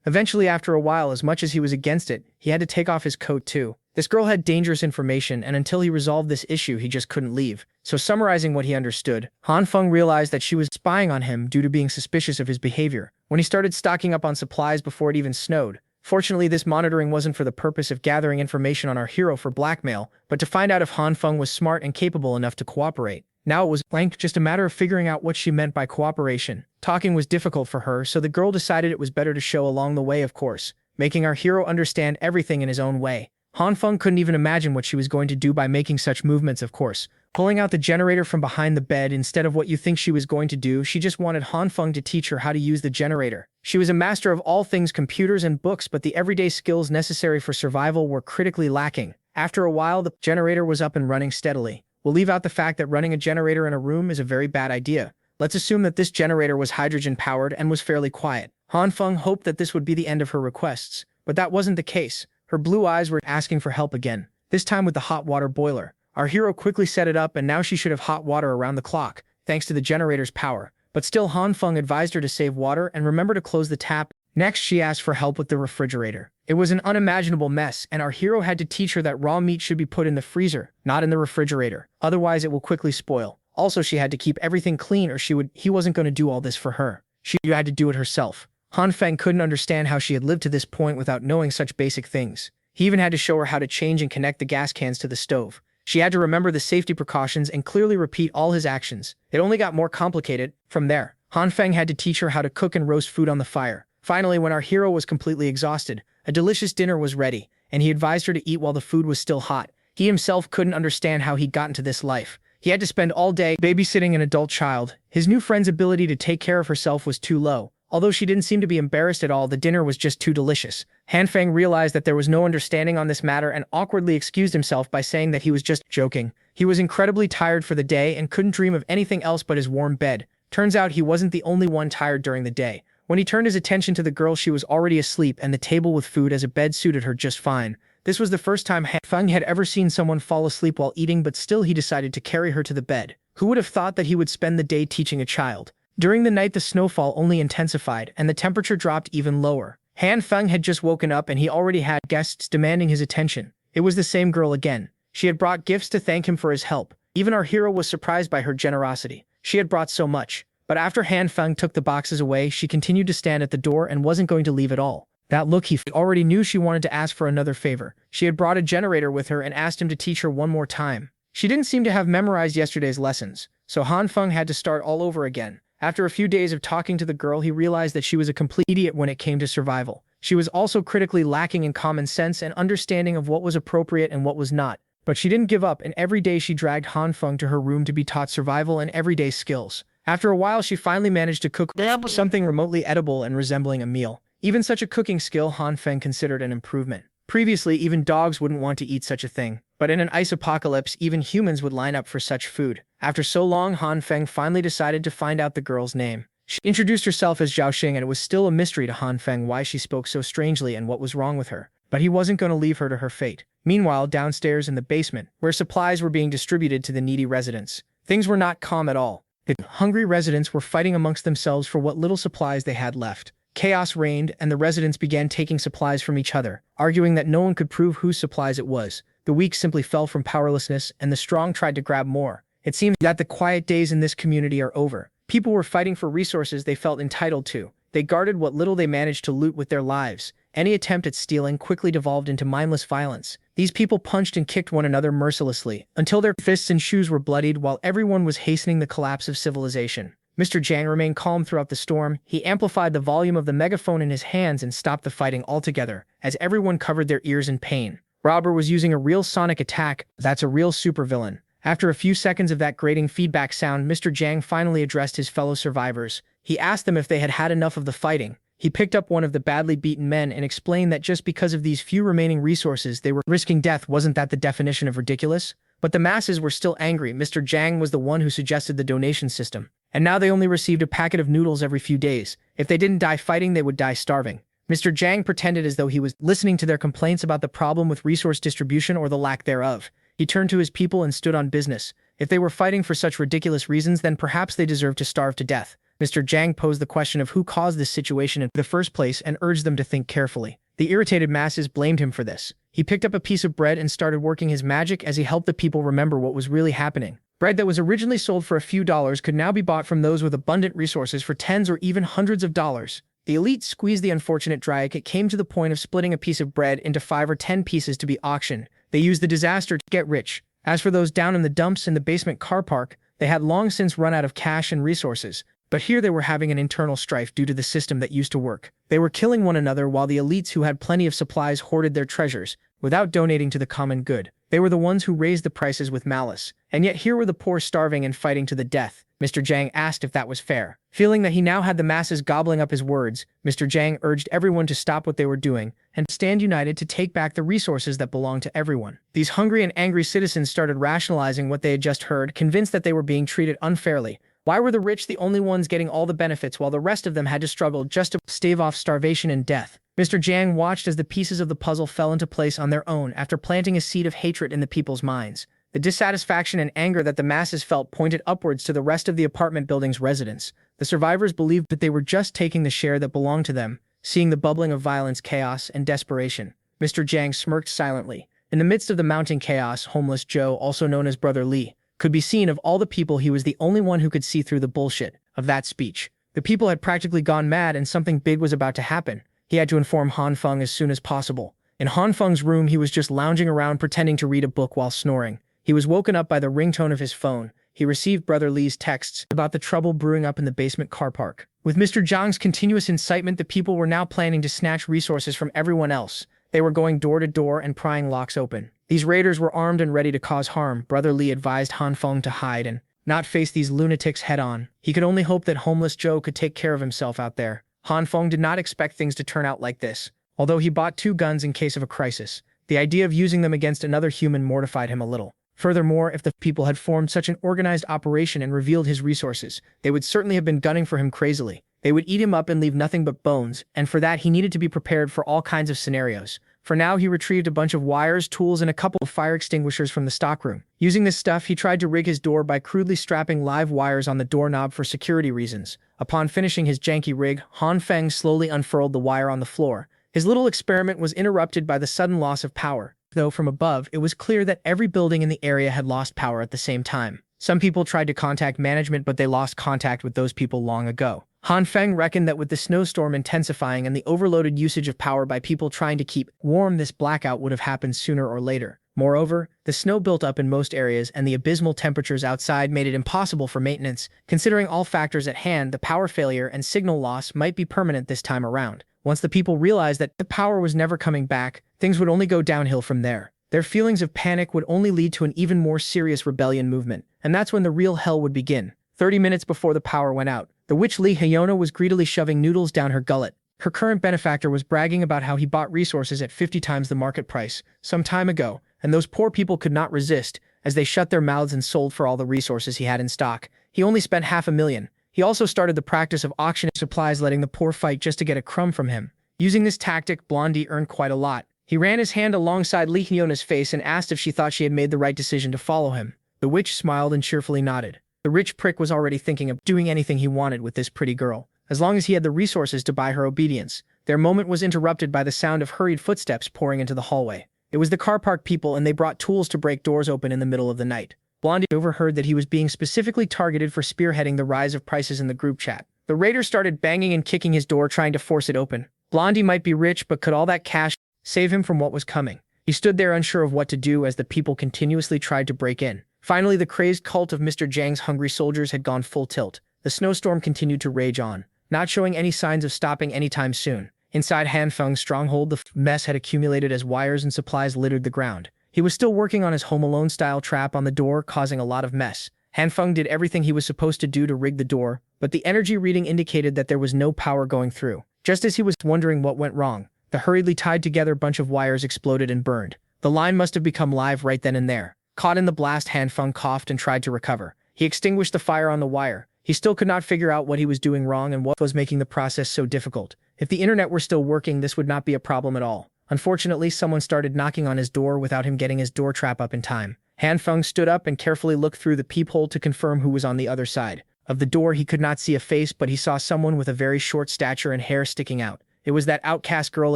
Eventually, after a while, as much as he was against it, he had to take off his coat too. This girl had dangerous information, and until he resolved this issue, he just couldn't leave. So summarizing what he understood, Han Feng realized that she was spying on him due to being suspicious of his behavior. When he started stocking up on supplies before it even snowed. Fortunately, this monitoring wasn't for the purpose of gathering information on our hero for blackmail, but to find out if Han Feng was smart and capable enough to cooperate. Now it was just a matter of figuring out what she meant by cooperation. Talking was difficult for her, so the girl decided it was better to show along the way, of course, making our hero understand everything in his own way. Han Feng couldn't even imagine what she was going to do by making such movements, of course. Pulling out the generator from behind the bed instead of what you think she was going to do, she just wanted Han Feng to teach her how to use the generator. She was a master of all things computers and books, but the everyday skills necessary for survival were critically lacking. After a while, the generator was up and running steadily. We'll leave out the fact that running a generator in a room is a very bad idea. Let's assume that this generator was hydrogen-powered and was fairly quiet. Han Feng hoped that this would be the end of her requests, but that wasn't the case. Her blue eyes were asking for help again, this time with the hot water boiler. Our hero quickly set it up, and now she should have hot water around the clock, thanks to the generator's power. But still, Han Feng advised her to save water and remember to close the tap. Next, she asked for help with the refrigerator. It was an unimaginable mess, and our hero had to teach her that raw meat should be put in the freezer, not in the refrigerator. Otherwise, it will quickly spoil. Also, she had to keep everything clean, or he wasn't going to do all this for her. She had to do it herself. Han Feng couldn't understand how she had lived to this point without knowing such basic things. He even had to show her how to change and connect the gas cans to the stove. She had to remember the safety precautions and clearly repeat all his actions. It only got more complicated. From there, Han Feng had to teach her how to cook and roast food on the fire. Finally, when our hero was completely exhausted, a delicious dinner was ready, and he advised her to eat while the food was still hot. He himself couldn't understand how he got into this life. He had to spend all day babysitting an adult child. His new friend's ability to take care of herself was too low. Although she didn't seem to be embarrassed at all, the dinner was just too delicious. Han Feng realized that there was no understanding on this matter and awkwardly excused himself by saying that he was just joking. He was incredibly tired for the day and couldn't dream of anything else but his warm bed. Turns out he wasn't the only one tired during the day. When he turned his attention to the girl, she was already asleep, and the table with food as a bed suited her just fine. This was the first time Han Feng had ever seen someone fall asleep while eating, but still he decided to carry her to the bed. Who would have thought that he would spend the day teaching a child? During the night, the snowfall only intensified, and the temperature dropped even lower. Han Feng had just woken up, and he already had guests demanding his attention. It was the same girl again. She had brought gifts to thank him for his help. Even our hero was surprised by her generosity. She had brought so much. But after Han Feng took the boxes away, she continued to stand at the door and wasn't going to leave at all. That look, he already knew she wanted to ask for another favor. She had brought a generator with her and asked him to teach her one more time. She didn't seem to have memorized yesterday's lessons, so Han Feng had to start all over again. After a few days of talking to the girl, he realized that she was a complete idiot when it came to survival. She was also critically lacking in common sense and understanding of what was appropriate and what was not. But she didn't give up, and every day she dragged Han Feng to her room to be taught survival and everyday skills. After a while, she finally managed to cook something remotely edible and resembling a meal. Even such a cooking skill Han Feng considered an improvement. Previously, even dogs wouldn't want to eat such a thing. But in an ice apocalypse, even humans would line up for such food. After so long, Han Feng finally decided to find out the girl's name. She introduced herself as Zhao Xing, and it was still a mystery to Han Feng why she spoke so strangely and what was wrong with her. But he wasn't going to leave her to her fate. Meanwhile, downstairs in the basement, where supplies were being distributed to the needy residents, things were not calm at all. The hungry residents were fighting amongst themselves for what little supplies they had left. Chaos reigned, and the residents began taking supplies from each other, arguing that no one could prove whose supplies it was. The weak simply fell from powerlessness, and the strong tried to grab more. It seems that the quiet days in this community are over. People were fighting for resources they felt entitled to. They guarded what little they managed to loot with their lives. Any attempt at stealing quickly devolved into mindless violence. These people punched and kicked one another mercilessly, until their fists and shoes were bloodied while everyone was hastening the collapse of civilization. Mr. Jiang remained calm throughout the storm. He amplified the volume of the megaphone in his hands and stopped the fighting altogether, as everyone covered their ears in pain. Robber was using a real sonic attack. That's a real supervillain. After a few seconds of that grating feedback sound, Mr. Jiang finally addressed his fellow survivors. He asked them if they had had enough of the fighting. He picked up one of the badly beaten men and explained that just because of these few remaining resources they were risking death. Wasn't that the definition of ridiculous? But the masses were still angry. Mr. Jiang was the one who suggested the donation system. And now they only received a packet of noodles every few days. If they didn't die fighting, they would die starving. Mr. Jiang pretended as though he was listening to their complaints about the problem with resource distribution or the lack thereof. He turned to his people and stood on business. If they were fighting for such ridiculous reasons, then perhaps they deserved to starve to death. Mr. Jiang posed the question of who caused this situation in the first place and urged them to think carefully. The irritated masses blamed him for this. He picked up a piece of bread and started working his magic as he helped the people remember what was really happening. Bread that was originally sold for a few dollars could now be bought from those with abundant resources for tens or even hundreds of dollars. The elite squeezed the unfortunate Dryak. It came to the point of splitting a piece of bread into 5 or 10 pieces to be auctioned. They used the disaster to get rich. As for those down in the dumps in the basement car park, they had long since run out of cash and resources. But here they were having an internal strife due to the system that used to work. They were killing one another while the elites who had plenty of supplies hoarded their treasures, without donating to the common good. They were the ones who raised the prices with malice. And yet here were the poor starving and fighting to the death. Mr. Jiang asked if that was fair. Feeling that he now had the masses gobbling up his words, Mr. Jiang urged everyone to stop what they were doing and stand united to take back the resources that belonged to everyone. These hungry and angry citizens started rationalizing what they had just heard, convinced that they were being treated unfairly. Why were the rich the only ones getting all the benefits while the rest of them had to struggle just to stave off starvation and death? Mr. Jiang watched as the pieces of the puzzle fell into place on their own after planting a seed of hatred in the people's minds. The dissatisfaction and anger that the masses felt pointed upwards to the rest of the apartment building's residents. The survivors believed that they were just taking the share that belonged to them, seeing the bubbling of violence, chaos, and desperation. Mr. Jiang smirked silently. In the midst of the mounting chaos, homeless Joe, also known as Brother Li, could be seen. Of all the people, he was the only one who could see through the bullshit of that speech. The people had practically gone mad and something big was about to happen. He had to inform Han Feng as soon as possible. In Han Feng's room, he was just lounging around pretending to read a book while snoring. He was woken up by the ringtone of his phone. He received Brother Li's texts about the trouble brewing up in the basement car park. With Mr. Zhang's continuous incitement, the people were now planning to snatch resources from everyone else. They were going door to door and prying locks open. These raiders were armed and ready to cause harm. Brother Li advised Han Feng to hide and not face these lunatics head-on. He could only hope that homeless Joe could take care of himself out there. Han Feng did not expect things to turn out like this. Although he bought 2 guns in case of a crisis, the idea of using them against another human mortified him a little. Furthermore, if the people had formed such an organized operation and revealed his resources, they would certainly have been gunning for him crazily. They would eat him up and leave nothing but bones, and for that he needed to be prepared for all kinds of scenarios. For now, he retrieved a bunch of wires, tools, and a couple of fire extinguishers from the stockroom. Using this stuff, he tried to rig his door by crudely strapping live wires on the doorknob for security reasons. Upon finishing his janky rig, Han Feng slowly unfurled the wire on the floor. His little experiment was interrupted by the sudden loss of power. Though from above, it was clear that every building in the area had lost power at the same time. Some people tried to contact management, but they lost contact with those people long ago. Han Feng reckoned that with the snowstorm intensifying and the overloaded usage of power by people trying to keep warm, this blackout would have happened sooner or later. Moreover, the snow built up in most areas and the abysmal temperatures outside made it impossible for maintenance. Considering all factors at hand, the power failure and signal loss might be permanent this time around. Once the people realized that the power was never coming back, things would only go downhill from there. Their feelings of panic would only lead to an even more serious rebellion movement, and that's when the real hell would begin. 30 minutes before the power went out, the witch Li Hyona was greedily shoving noodles down her gullet. Her current benefactor was bragging about how he bought resources at 50 times the market price some time ago, and those poor people could not resist, as they shut their mouths and sold for all the resources he had in stock. He only spent $500,000. He also started the practice of auctioning supplies, letting the poor fight just to get a crumb from him. Using this tactic, Blondie earned quite a lot. He ran his hand alongside Li Hyona's face and asked if she thought she had made the right decision to follow him. The witch smiled and cheerfully nodded. The rich prick was already thinking of doing anything he wanted with this pretty girl, as long as he had the resources to buy her obedience. Their moment was interrupted by the sound of hurried footsteps pouring into the hallway. It was the car park people, and they brought tools to break doors open in the middle of the night. Blondie overheard that he was being specifically targeted for spearheading the rise of prices in the group chat. The raider started banging and kicking his door, trying to force it open. Blondie might be rich, but could all that cash save him from what was coming? He stood there unsure of what to do as the people continuously tried to break in. Finally, the crazed cult of Mr. Jiang's hungry soldiers had gone full tilt. The snowstorm continued to rage on, not showing any signs of stopping anytime soon. Inside Han Feng's stronghold, the mess had accumulated as wires and supplies littered the ground. He was still working on his Home Alone-style trap on the door, causing a lot of mess. Han Feng did everything he was supposed to do to rig the door, but the energy reading indicated that there was no power going through. Just as he was wondering what went wrong, the hurriedly tied together bunch of wires exploded and burned. The line must have become live right then and there. Caught in the blast, Han Feng coughed and tried to recover. He extinguished the fire on the wire. He still could not figure out what he was doing wrong and what was making the process so difficult. If the internet were still working, this would not be a problem at all. Unfortunately, someone started knocking on his door without him getting his door trap up in time. Han Feng stood up and carefully looked through the peephole to confirm who was on the other side. Of the door, he could not see a face, but he saw someone with a very short stature and hair sticking out. It was that outcast girl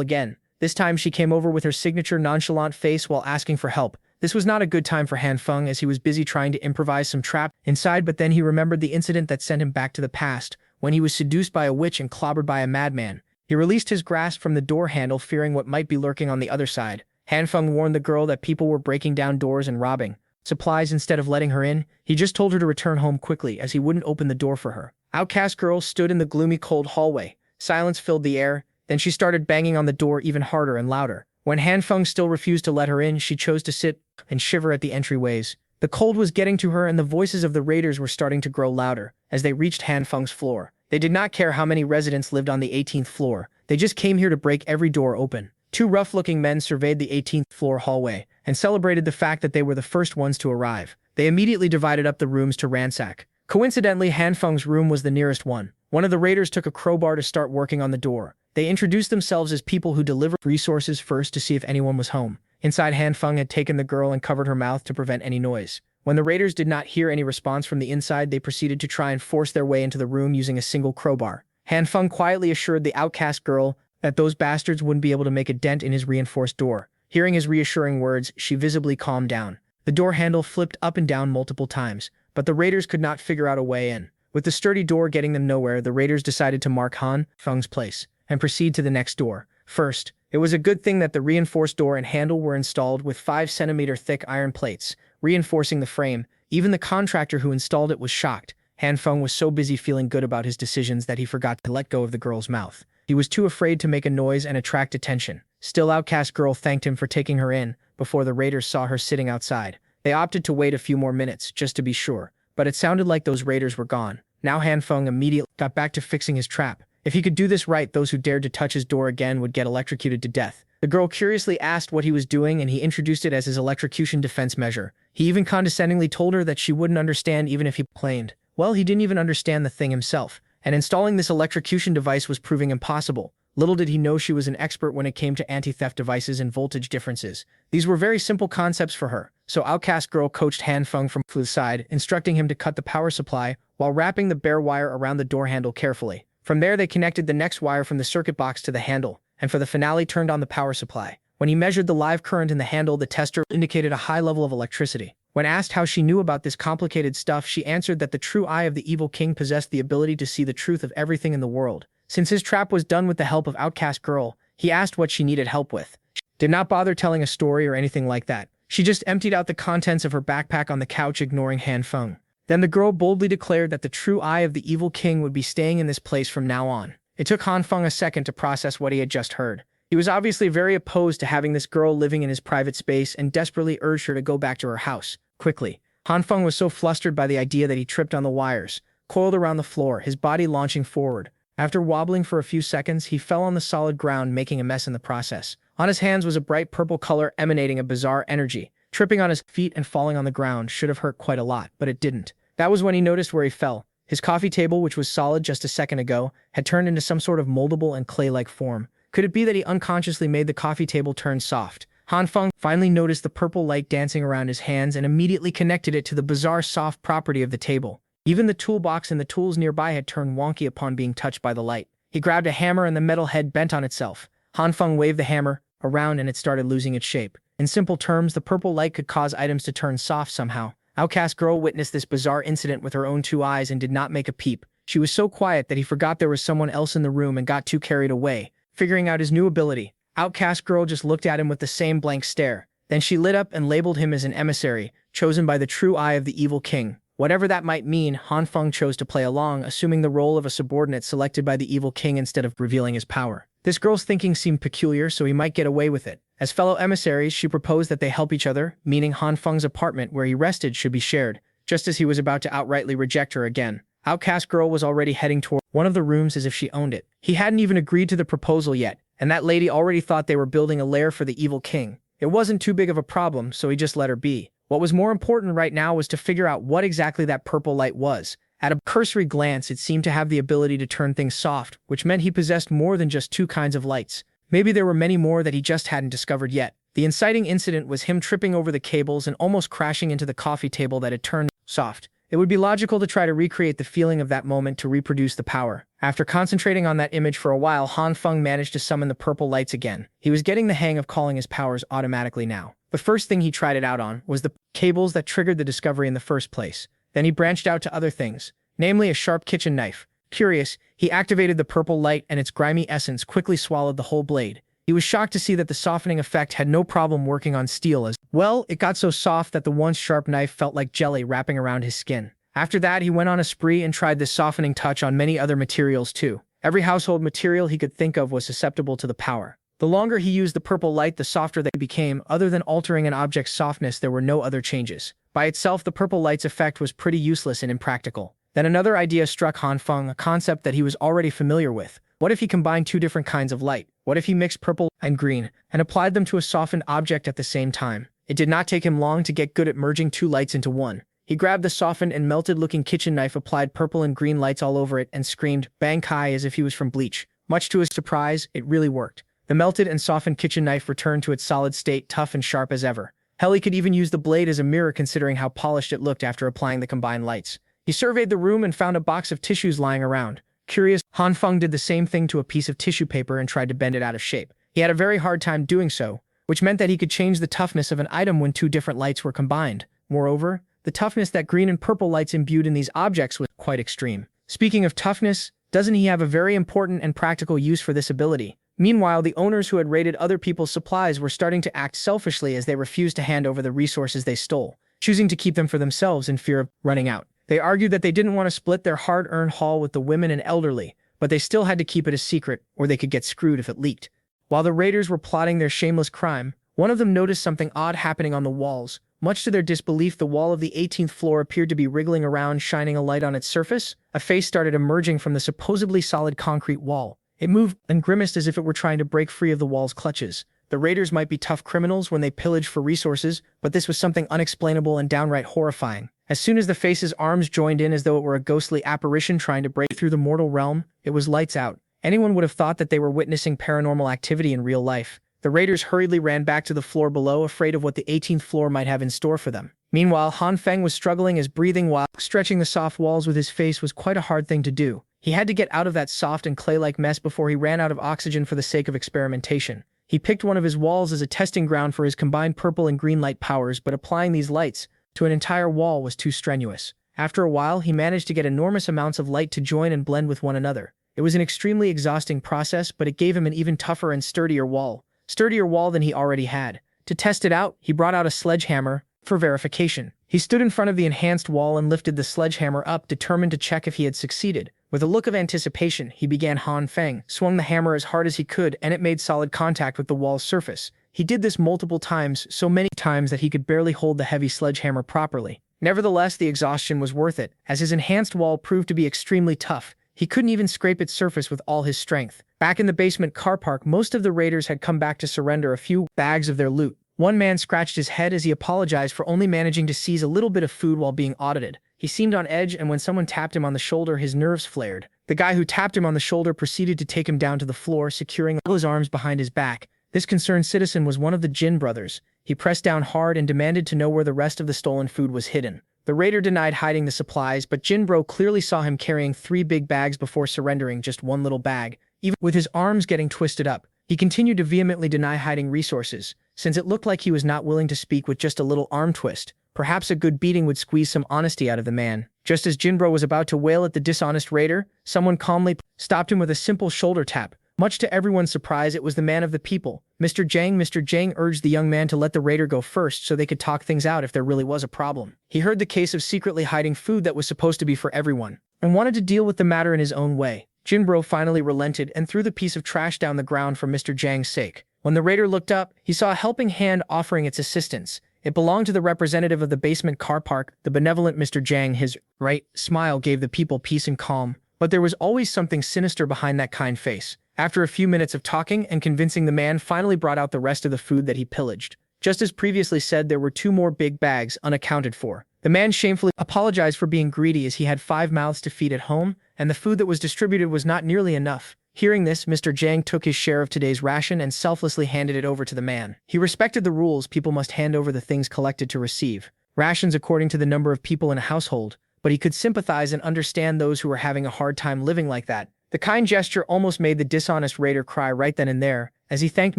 again. This time she came over with her signature nonchalant face while asking for help. This was not a good time for Han Feng, as he was busy trying to improvise some trap inside, but then he remembered the incident that sent him back to the past, when he was seduced by a witch and clobbered by a madman. He released his grasp from the door handle, fearing what might be lurking on the other side. Han Feng warned the girl that people were breaking down doors and robbing supplies instead of letting her in. He just told her to return home quickly, as he wouldn't open the door for her. Outcast girl stood in the gloomy, cold hallway. Silence filled the air. Then she started banging on the door even harder and louder. When Han Feng still refused to let her in, she chose to sit and shiver at the entryways. The cold was getting to her, and the voices of the raiders were starting to grow louder as they reached Han Feng's floor. They did not care how many residents lived on the 18th floor. They just came here to break every door open. 2 rough-looking men surveyed the 18th floor hallway and celebrated the fact that they were the first ones to arrive. They immediately divided up the rooms to ransack. Coincidentally, Han Feng's room was the nearest one. One of the raiders took a crowbar to start working on the door. They introduced themselves as people who deliver resources first to see if anyone was home. Inside, Han Feng had taken the girl and covered her mouth to prevent any noise. When the raiders did not hear any response from the inside, they proceeded to try and force their way into the room using a single crowbar. Han Feng quietly assured the outcast girl that those bastards wouldn't be able to make a dent in his reinforced door. Hearing his reassuring words, she visibly calmed down. The door handle flipped up and down multiple times, but the raiders could not figure out a way in. With the sturdy door getting them nowhere, the raiders decided to mark Han Feng's place and proceed to the next door. First, it was a good thing that the reinforced door and handle were installed with 5 cm thick iron plates, reinforcing the frame. Even the contractor who installed it was shocked. Han Feng was so busy feeling good about his decisions that he forgot to let go of the girl's mouth. He was too afraid to make a noise and attract attention. Still, outcast girl thanked him for taking her in before the raiders saw her sitting outside. They opted to wait a few more minutes, just to be sure, but it sounded like those raiders were gone. Now Han Feng immediately got back to fixing his trap. If he could do this right, those who dared to touch his door again would get electrocuted to death. The girl curiously asked what he was doing, and he introduced it as his electrocution defense measure. He even condescendingly told her that she wouldn't understand even if he complained. Well, he didn't even understand the thing himself, and installing this electrocution device was proving impossible. Little did he know she was an expert when it came to anti-theft devices and voltage differences. These were very simple concepts for her, so outcast girl coached Han Feng from the side, instructing him to cut the power supply while wrapping the bare wire around the door handle carefully. From there, they connected the next wire from the circuit box to the handle, and for the finale turned on the power supply. When he measured the live current in the handle, the tester indicated a high level of electricity. When asked how she knew about this complicated stuff, she answered that the true eye of the evil king possessed the ability to see the truth of everything in the world. Since his trap was done with the help of outcast girl, he asked what she needed help with. She did not bother telling a story or anything like that. She just emptied out the contents of her backpack on the couch, ignoring Han Feng. Then the girl boldly declared that the true eye of the evil king would be staying in this place from now on. It took Han Feng a second to process what he had just heard. He was obviously very opposed to having this girl living in his private space and desperately urged her to go back to her house, quickly. Han Feng was so flustered by the idea that he tripped on the wires, coiled around the floor, his body launching forward. After wobbling for a few seconds, he fell on the solid ground, making a mess in the process. On his hands was a bright purple color emanating a bizarre energy. Tripping on his feet and falling on the ground should have hurt quite a lot, but it didn't. That was when he noticed where he fell. His coffee table, which was solid just a second ago, had turned into some sort of moldable and clay-like form. Could it be that he unconsciously made the coffee table turn soft? Han Feng finally noticed the purple light dancing around his hands and immediately connected it to the bizarre soft property of the table. Even the toolbox and the tools nearby had turned wonky upon being touched by the light. He grabbed a hammer and the metal head bent on itself. Han Feng waved the hammer around and it started losing its shape. In simple terms, the purple light could cause items to turn soft somehow. Outcast girl witnessed this bizarre incident with her own 2 eyes and did not make a peep. She was so quiet that he forgot there was someone else in the room and got too carried away, figuring out his new ability. Outcast girl just looked at him with the same blank stare. Then she lit up and labeled him as an emissary, chosen by the true eye of the evil king. Whatever that might mean, Han Feng chose to play along, assuming the role of a subordinate selected by the evil king instead of revealing his power. This girl's thinking seemed peculiar, so he might get away with it. As fellow emissaries, she proposed that they help each other, meaning Han Feng's apartment where he rested should be shared, just as he was about to outrightly reject her again. Outcast girl was already heading toward one of the rooms as if she owned it. He hadn't even agreed to the proposal yet, and that lady already thought they were building a lair for the evil king. It wasn't too big of a problem, so he just let her be. What was more important right now was to figure out what exactly that purple light was. At a cursory glance, it seemed to have the ability to turn things soft, which meant he possessed more than just 2 kinds of lights. Maybe there were many more that he just hadn't discovered yet. The inciting incident was him tripping over the cables and almost crashing into the coffee table that had turned soft. It would be logical to try to recreate the feeling of that moment to reproduce the power. After concentrating on that image for a while, Han Feng managed to summon the purple lights again. He was getting the hang of calling his powers automatically now. The first thing he tried it out on was the cables that triggered the discovery in the first place. Then he branched out to other things, namely a sharp kitchen knife. Curious, he activated the purple light and its grimy essence quickly swallowed the whole blade. He was shocked to see that the softening effect had no problem working on steel as well. It got so soft that the once sharp knife felt like jelly wrapping around his skin. After that, he went on a spree and tried this softening touch on many other materials too. Every household material he could think of was susceptible to the power. The longer he used the purple light, the softer they became. Other than altering an object's softness, there were no other changes. By itself, the purple light's effect was pretty useless and impractical. Then another idea struck Han Feng, a concept that he was already familiar with. What if he combined 2 different kinds of light? What if he mixed purple and green and applied them to a softened object at the same time? It did not take him long to get good at merging 2 lights into one. He grabbed the softened and melted-looking kitchen knife, applied purple and green lights all over it, and screamed, "Bang Kai," as if he was from Bleach. Much to his surprise, it really worked. The melted and softened kitchen knife returned to its solid state, tough and sharp as ever. Hell, he could even use the blade as a mirror considering how polished it looked after applying the combined lights. He surveyed the room and found a box of tissues lying around. Curious, Han Feng did the same thing to a piece of tissue paper and tried to bend it out of shape. He had a very hard time doing so, which meant that he could change the toughness of an item when two different lights were combined. Moreover, the toughness that green and purple lights imbued in these objects was quite extreme. Speaking of toughness, doesn't he have a very important and practical use for this ability? Meanwhile, the owners who had raided other people's supplies were starting to act selfishly as they refused to hand over the resources they stole, choosing to keep them for themselves in fear of running out. They argued that they didn't want to split their hard-earned haul with the women and elderly, but they still had to keep it a secret, or they could get screwed if it leaked. While the raiders were plotting their shameless crime, one of them noticed something odd happening on the walls. Much to their disbelief, the wall of the 18th floor appeared to be wriggling around, shining a light on its surface. A face started emerging from the supposedly solid concrete wall. It moved and grimaced as if it were trying to break free of the wall's clutches. The raiders might be tough criminals when they pillage for resources, but this was something unexplainable and downright horrifying. As soon as the face's arms joined in as though it were a ghostly apparition trying to break through the mortal realm, it was lights out. Anyone would have thought that they were witnessing paranormal activity in real life. The raiders hurriedly ran back to the floor below, afraid of what the 18th floor might have in store for them. Meanwhile, Han Feng was struggling as breathing while stretching the soft walls with his face was quite a hard thing to do. He had to get out of that soft and clay-like mess before he ran out of oxygen for the sake of experimentation. He picked one of his walls as a testing ground for his combined purple and green light powers, but applying these lights to an entire wall was too strenuous. After a while, he managed to get enormous amounts of light to join and blend with one another. It was an extremely exhausting process, but it gave him an even tougher and sturdier wall than he already had. To test it out, he brought out a sledgehammer for verification. He stood in front of the enhanced wall and lifted the sledgehammer up, determined to check if he had succeeded. With a look of anticipation, he began. Han Feng swung the hammer as hard as he could, and it made solid contact with the wall's surface. He did this multiple times, so many times that he could barely hold the heavy sledgehammer properly. Nevertheless, the exhaustion was worth it, as his enhanced wall proved to be extremely tough. He couldn't even scrape its surface with all his strength. Back in the basement car park, most of the raiders had come back to surrender a few bags of their loot. One man scratched his head as he apologized for only managing to seize a little bit of food while being audited. He seemed on edge, and when someone tapped him on the shoulder, his nerves flared. The guy who tapped him on the shoulder proceeded to take him down to the floor, securing all his arms behind his back. This concerned citizen was one of the Jin brothers. He pressed down hard and demanded to know where the rest of the stolen food was hidden. The raider denied hiding the supplies, but Jinbro clearly saw him carrying 3 big bags before surrendering just one little bag. Even with his arms getting twisted up, he continued to vehemently deny hiding resources, since it looked like he was not willing to speak with just a little arm twist. Perhaps a good beating would squeeze some honesty out of the man. Just as Jinbro was about to wail at the dishonest raider, someone calmly stopped him with a simple shoulder tap. Much to everyone's surprise, it was the man of the people, Mr. Jang. Mr. Jang urged the young man to let the raider go first so they could talk things out if there really was a problem. He heard the case of secretly hiding food that was supposed to be for everyone, and wanted to deal with the matter in his own way. Jinbro finally relented and threw the piece of trash down the ground for Mr. Jang's sake. When the raider looked up, he saw a helping hand offering its assistance. It belonged to the representative of the basement car park, the benevolent Mr. Jang. His right smile gave the people peace and calm, but there was always something sinister behind that kind face. After a few minutes of talking and convincing, the man finally brought out the rest of the food that he pillaged. Just as previously said, there were 2 more big bags unaccounted for. The man shamefully apologized for being greedy, as he had 5 mouths to feed at home, and the food that was distributed was not nearly enough. Hearing this, Mr. Jang took his share of today's ration and selflessly handed it over to the man. He respected the rules. People must hand over the things collected to receive rations according to the number of people in a household, but he could sympathize and understand those who were having a hard time living like that. The kind gesture almost made the dishonest raider cry right then and there, as he thanked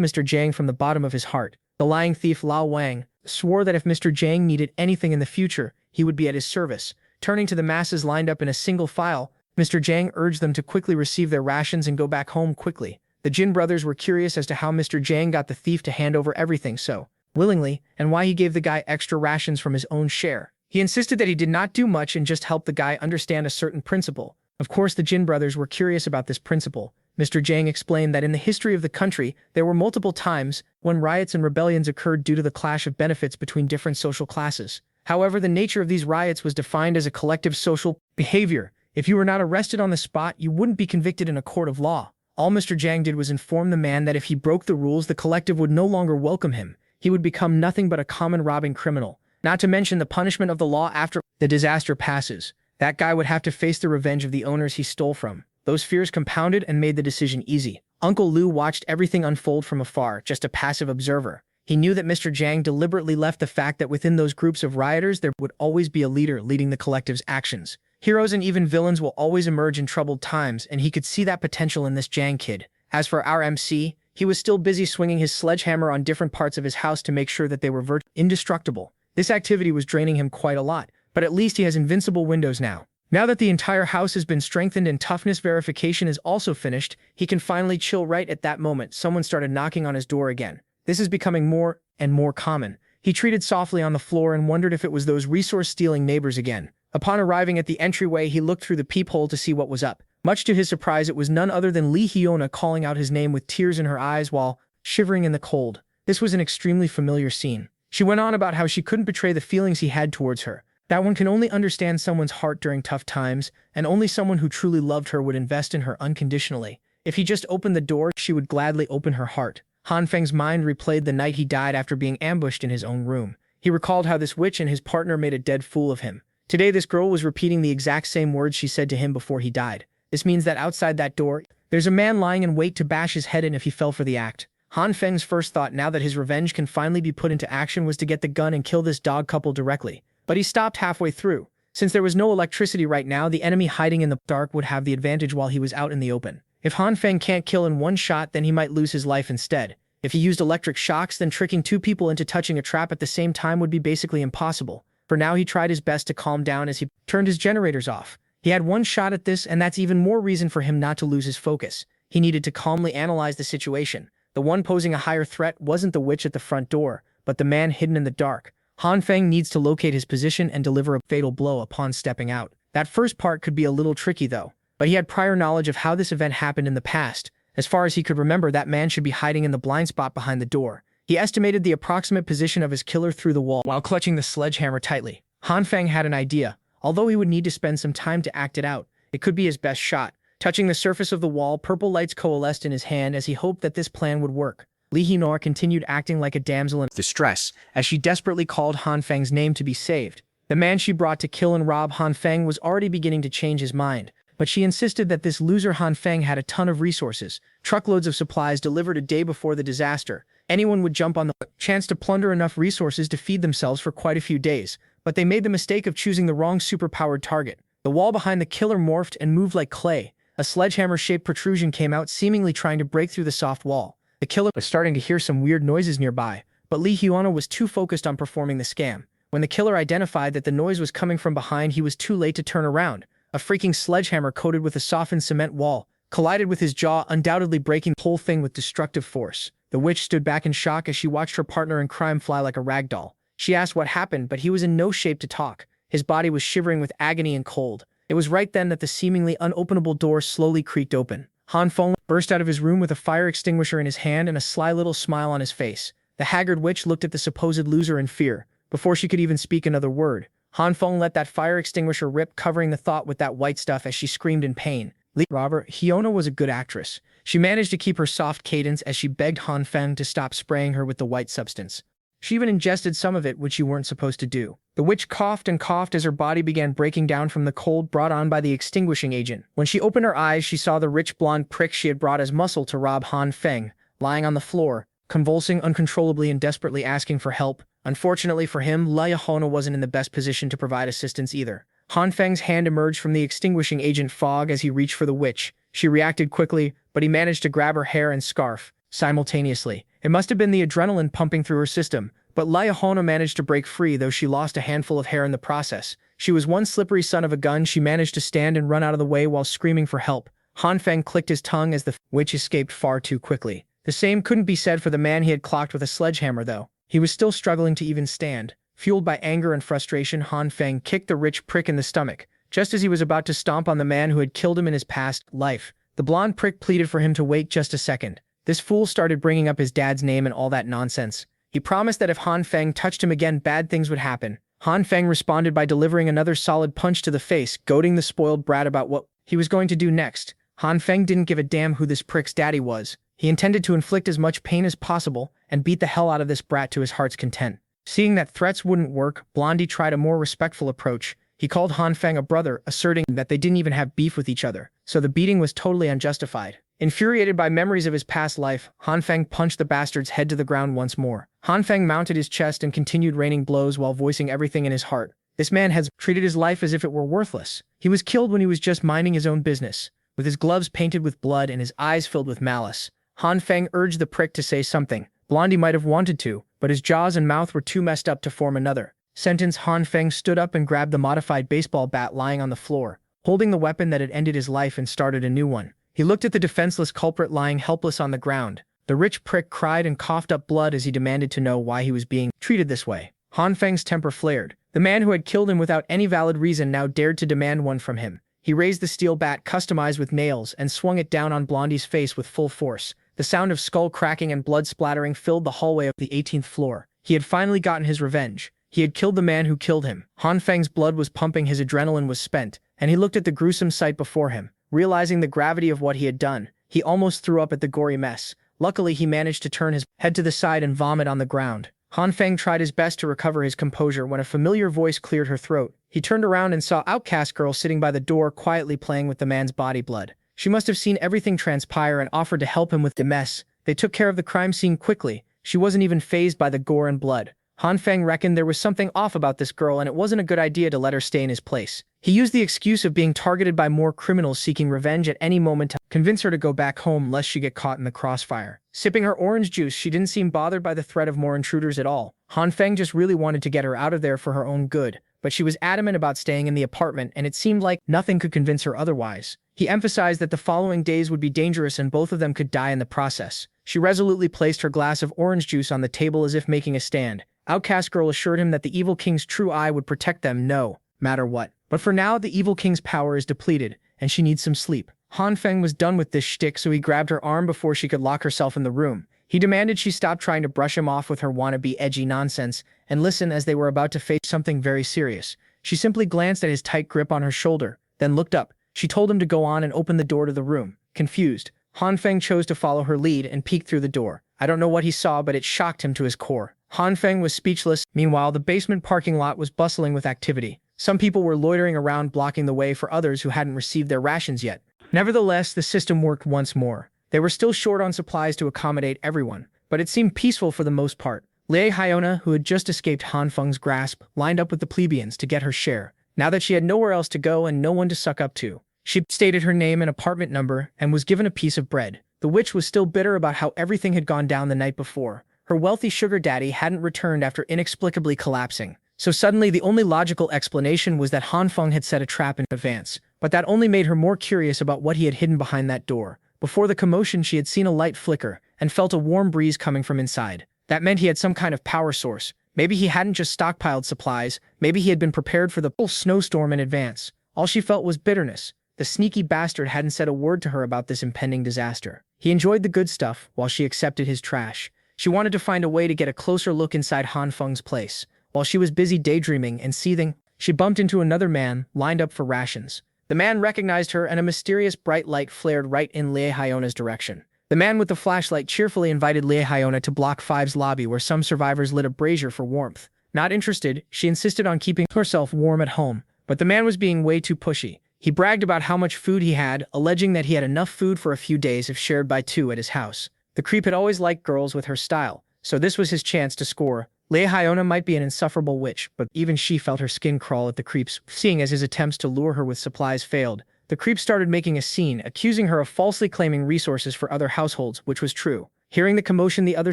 Mr. Jang from the bottom of his heart. The lying thief Lao Wang swore that if Mr. Jang needed anything in the future, he would be at his service. Turning to the masses lined up in a single file, Mr. Jang urged them to quickly receive their rations and go back home quickly. The Jin brothers were curious as to how Mr. Jang got the thief to hand over everything so willingly, and why he gave the guy extra rations from his own share. He insisted that he did not do much and just helped the guy understand a certain principle. Of course, the Jin brothers were curious about this principle. Mr. Jang explained that in the history of the country, there were multiple times when riots and rebellions occurred due to the clash of benefits between different social classes. However, the nature of these riots was defined as a collective social behavior. If you were not arrested on the spot, you wouldn't be convicted in a court of law. All Mr. Jang did was inform the man that if he broke the rules, the collective would no longer welcome him. He would become nothing but a common robbing criminal. Not to mention the punishment of the law after the disaster passes, that guy would have to face the revenge of the owners he stole from. Those fears compounded and made the decision easy. Uncle Lu watched everything unfold from afar, just a passive observer. He knew that Mr. Jiang deliberately left the fact that within those groups of rioters there would always be a leader leading the collective's actions. Heroes and even villains will always emerge in troubled times, and he could see that potential in this Jiang kid. As for our MC, he was still busy swinging his sledgehammer on different parts of his house to make sure that they were indestructible. This activity was draining him quite a lot, but at least he has invincible windows now. Now that the entire house has been strengthened and toughness verification is also finished, he can finally chill. Right at that moment, someone started knocking on his door again. This is becoming more and more common. He treated softly on the floor and wondered if it was those resource-stealing neighbors again. Upon arriving at the entryway, he looked through the peephole to see what was up. Much to his surprise, it was none other than Lee Hyuna calling out his name with tears in her eyes while shivering in the cold. This was an extremely familiar scene. She went on about how she couldn't betray the feelings he had towards her, that one can only understand someone's heart during tough times, and only someone who truly loved her would invest in her unconditionally. If he just opened the door, she would gladly open her heart. Han Feng's mind replayed the night he died after being ambushed in his own room. He recalled how this witch and his partner made a dead fool of him. Today, this girl was repeating the exact same words she said to him before he died. This means that outside that door, there's a man lying in wait to bash his head in if he fell for the act. Han Feng's first thought, now that his revenge can finally be put into action, was to get the gun and kill this dog couple directly. But he stopped halfway through. Since there was no electricity right now, the enemy hiding in the dark would have the advantage while he was out in the open. If Han Feng can't kill in one shot, then he might lose his life instead. If he used electric shocks, then tricking two people into touching a trap at the same time would be basically impossible. For now, he tried his best to calm down as he turned his generators off. He had one shot at this, and that's even more reason for him not to lose his focus. He needed to calmly analyze the situation. The one posing a higher threat wasn't the witch at the front door, but the man hidden in the dark. Han Feng needs to locate his position and deliver a fatal blow upon stepping out. That first part could be a little tricky though, but he had prior knowledge of how this event happened in the past. As far as he could remember, that man should be hiding in the blind spot behind the door. He estimated the approximate position of his killer through the wall while clutching the sledgehammer tightly. Han Feng had an idea. Although he would need to spend some time to act it out, it could be his best shot. Touching the surface of the wall, purple lights coalesced in his hand as he hoped that this plan would work. Lee Hee-nor continued acting like a damsel in distress as she desperately called Han Feng's name to be saved. The man she brought to kill and rob Han Feng was already beginning to change his mind, but she insisted that this loser Han Feng had a ton of resources, truckloads of supplies delivered a day before the disaster. Anyone would jump on the chance to plunder enough resources to feed themselves for quite a few days, but they made the mistake of choosing the wrong superpowered target. The wall behind the killer morphed and moved like clay. A sledgehammer-shaped protrusion came out, seemingly trying to break through the soft wall. The killer was starting to hear some weird noises nearby, but Lee Hyuna was too focused on performing the scam. When the killer identified that the noise was coming from behind, he was too late to turn around. A freaking sledgehammer coated with a softened cement wall collided with his jaw, undoubtedly breaking the whole thing with destructive force. The witch stood back in shock as she watched her partner in crime fly like a rag doll. She asked what happened, but he was in no shape to talk. His body was shivering with agony and cold. It was right then that the seemingly unopenable door slowly creaked open. Han Feng burst out of his room with a fire extinguisher in his hand and a sly little smile on his face. The haggard witch looked at the supposed loser in fear. Before she could even speak another word, Han Feng let that fire extinguisher rip, covering the thought with that white stuff as she screamed in pain. Robert, Hyuna was a good actress. She managed to keep her soft cadence as she begged Han Feng to stop spraying her with the white substance. She even ingested some of it, which you weren't supposed to do. The witch coughed and coughed as her body began breaking down from the cold brought on by the extinguishing agent. When she opened her eyes, she saw the rich blonde prick she had brought as muscle to rob Han Feng, lying on the floor, convulsing uncontrollably and desperately asking for help. Unfortunately for him, Lee Hyuna wasn't in the best position to provide assistance either. Han Feng's hand emerged from the extinguishing agent fog as he reached for the witch. She reacted quickly, but he managed to grab her hair and scarf simultaneously. It must have been the adrenaline pumping through her system, but Lee Hyuna managed to break free, though she lost a handful of hair in the process. She was one slippery son of a gun. She managed to stand and run out of the way while screaming for help. Han Feng clicked his tongue as the witch escaped far too quickly. The same couldn't be said for the man he had clocked with a sledgehammer, though. He was still struggling to even stand. Fueled by anger and frustration, Han Feng kicked the rich prick in the stomach, just as he was about to stomp on the man who had killed him in his past life. The blonde prick pleaded for him to wait just a second. This fool started bringing up his dad's name and all that nonsense. He promised that if Han Feng touched him again, bad things would happen. Han Feng responded by delivering another solid punch to the face, goading the spoiled brat about what he was going to do next. Han Feng didn't give a damn who this prick's daddy was. He intended to inflict as much pain as possible and beat the hell out of this brat to his heart's content. Seeing that threats wouldn't work, Blondie tried a more respectful approach. He called Han Feng a brother, asserting that they didn't even have beef with each other, so the beating was totally unjustified. Infuriated by memories of his past life, Han Feng punched the bastard's head to the ground once more. Han Feng mounted his chest and continued raining blows while voicing everything in his heart. This man has treated his life as if it were worthless. He was killed when he was just minding his own business. With his gloves painted with blood and his eyes filled with malice, Han Feng urged the prick to say something. Blondie might have wanted to, but his jaws and mouth were too messed up to form another sentence. Han Feng stood up and grabbed the modified baseball bat lying on the floor, holding the weapon that had ended his life, and started a new one. He looked at the defenseless culprit lying helpless on the ground. The rich prick cried and coughed up blood as he demanded to know why he was being treated this way. Han Feng's temper flared. The man who had killed him without any valid reason now dared to demand one from him. He raised the steel bat customized with nails and swung it down on Blondie's face with full force. The sound of skull cracking and blood splattering filled the hallway of the 18th floor. He had finally gotten his revenge. He had killed the man who killed him. Han Feng's blood was pumping, his adrenaline was spent, and he looked at the gruesome sight before him. Realizing the gravity of what he had done, he almost threw up at the gory mess. Luckily, he managed to turn his head to the side and vomit on the ground. Han Feng tried his best to recover his composure when a familiar voice cleared her throat. He turned around and saw Outcast Girl sitting by the door quietly playing with the man's body blood. She must have seen everything transpire and offered to help him with the mess. They took care of the crime scene quickly. She wasn't even fazed by the gore and blood. Han Feng reckoned there was something off about this girl, and it wasn't a good idea to let her stay in his place. He used the excuse of being targeted by more criminals seeking revenge at any moment to convince her to go back home lest she get caught in the crossfire. Sipping her orange juice, she didn't seem bothered by the threat of more intruders at all. Han Feng just really wanted to get her out of there for her own good, but she was adamant about staying in the apartment, and it seemed like nothing could convince her otherwise. He emphasized that the following days would be dangerous and both of them could die in the process. She resolutely placed her glass of orange juice on the table as if making a stand. Outcast Girl assured him that the Evil King's true eye would protect them no matter what. But for now, the Evil King's power is depleted, and she needs some sleep. Han Feng was done with this shtick, so he grabbed her arm before she could lock herself in the room. He demanded she stop trying to brush him off with her wannabe edgy nonsense and listen as they were about to face something very serious. She simply glanced at his tight grip on her shoulder, then looked up. She told him to go on and open the door to the room. Confused, Han Feng chose to follow her lead and peeked through the door. I don't know what he saw, but it shocked him to his core. Han Feng was speechless. Meanwhile, the basement parking lot was bustling with activity. Some people were loitering around, blocking the way for others who hadn't received their rations yet. Nevertheless, the system worked once more. They were still short on supplies to accommodate everyone, but it seemed peaceful for the most part. Yahello, who had just escaped Han Feng's grasp, lined up with the plebeians to get her share. Now that she had nowhere else to go and no one to suck up to, she stated her name and apartment number and was given a piece of bread. The witch was still bitter about how everything had gone down the night before. Her wealthy sugar daddy hadn't returned after inexplicably collapsing. So suddenly the only logical explanation was that Han Feng had set a trap in advance. But that only made her more curious about what he had hidden behind that door. Before the commotion, she had seen a light flicker and felt a warm breeze coming from inside. That meant he had some kind of power source. Maybe he hadn't just stockpiled supplies. Maybe he had been prepared for the full snowstorm in advance. All she felt was bitterness. The sneaky bastard hadn't said a word to her about this impending disaster. He enjoyed the good stuff while she accepted his trash. She wanted to find a way to get a closer look inside Han Feng's place. While she was busy daydreaming and seething, she bumped into another man lined up for rations. The man recognized her, and a mysterious bright light flared right in Yahello's direction. The man with the flashlight cheerfully invited Yahello to Block 5's lobby, where some survivors lit a brazier for warmth. Not interested, she insisted on keeping herself warm at home, but the man was being way too pushy. He bragged about how much food he had, alleging that he had enough food for a few days if shared by two at his house. The creep had always liked girls with her style, so this was his chance to score. Yahello might be an insufferable witch, but even she felt her skin crawl at the creep's, seeing as his attempts to lure her with supplies failed. The creep started making a scene, accusing her of falsely claiming resources for other households, which was true. Hearing the commotion, the other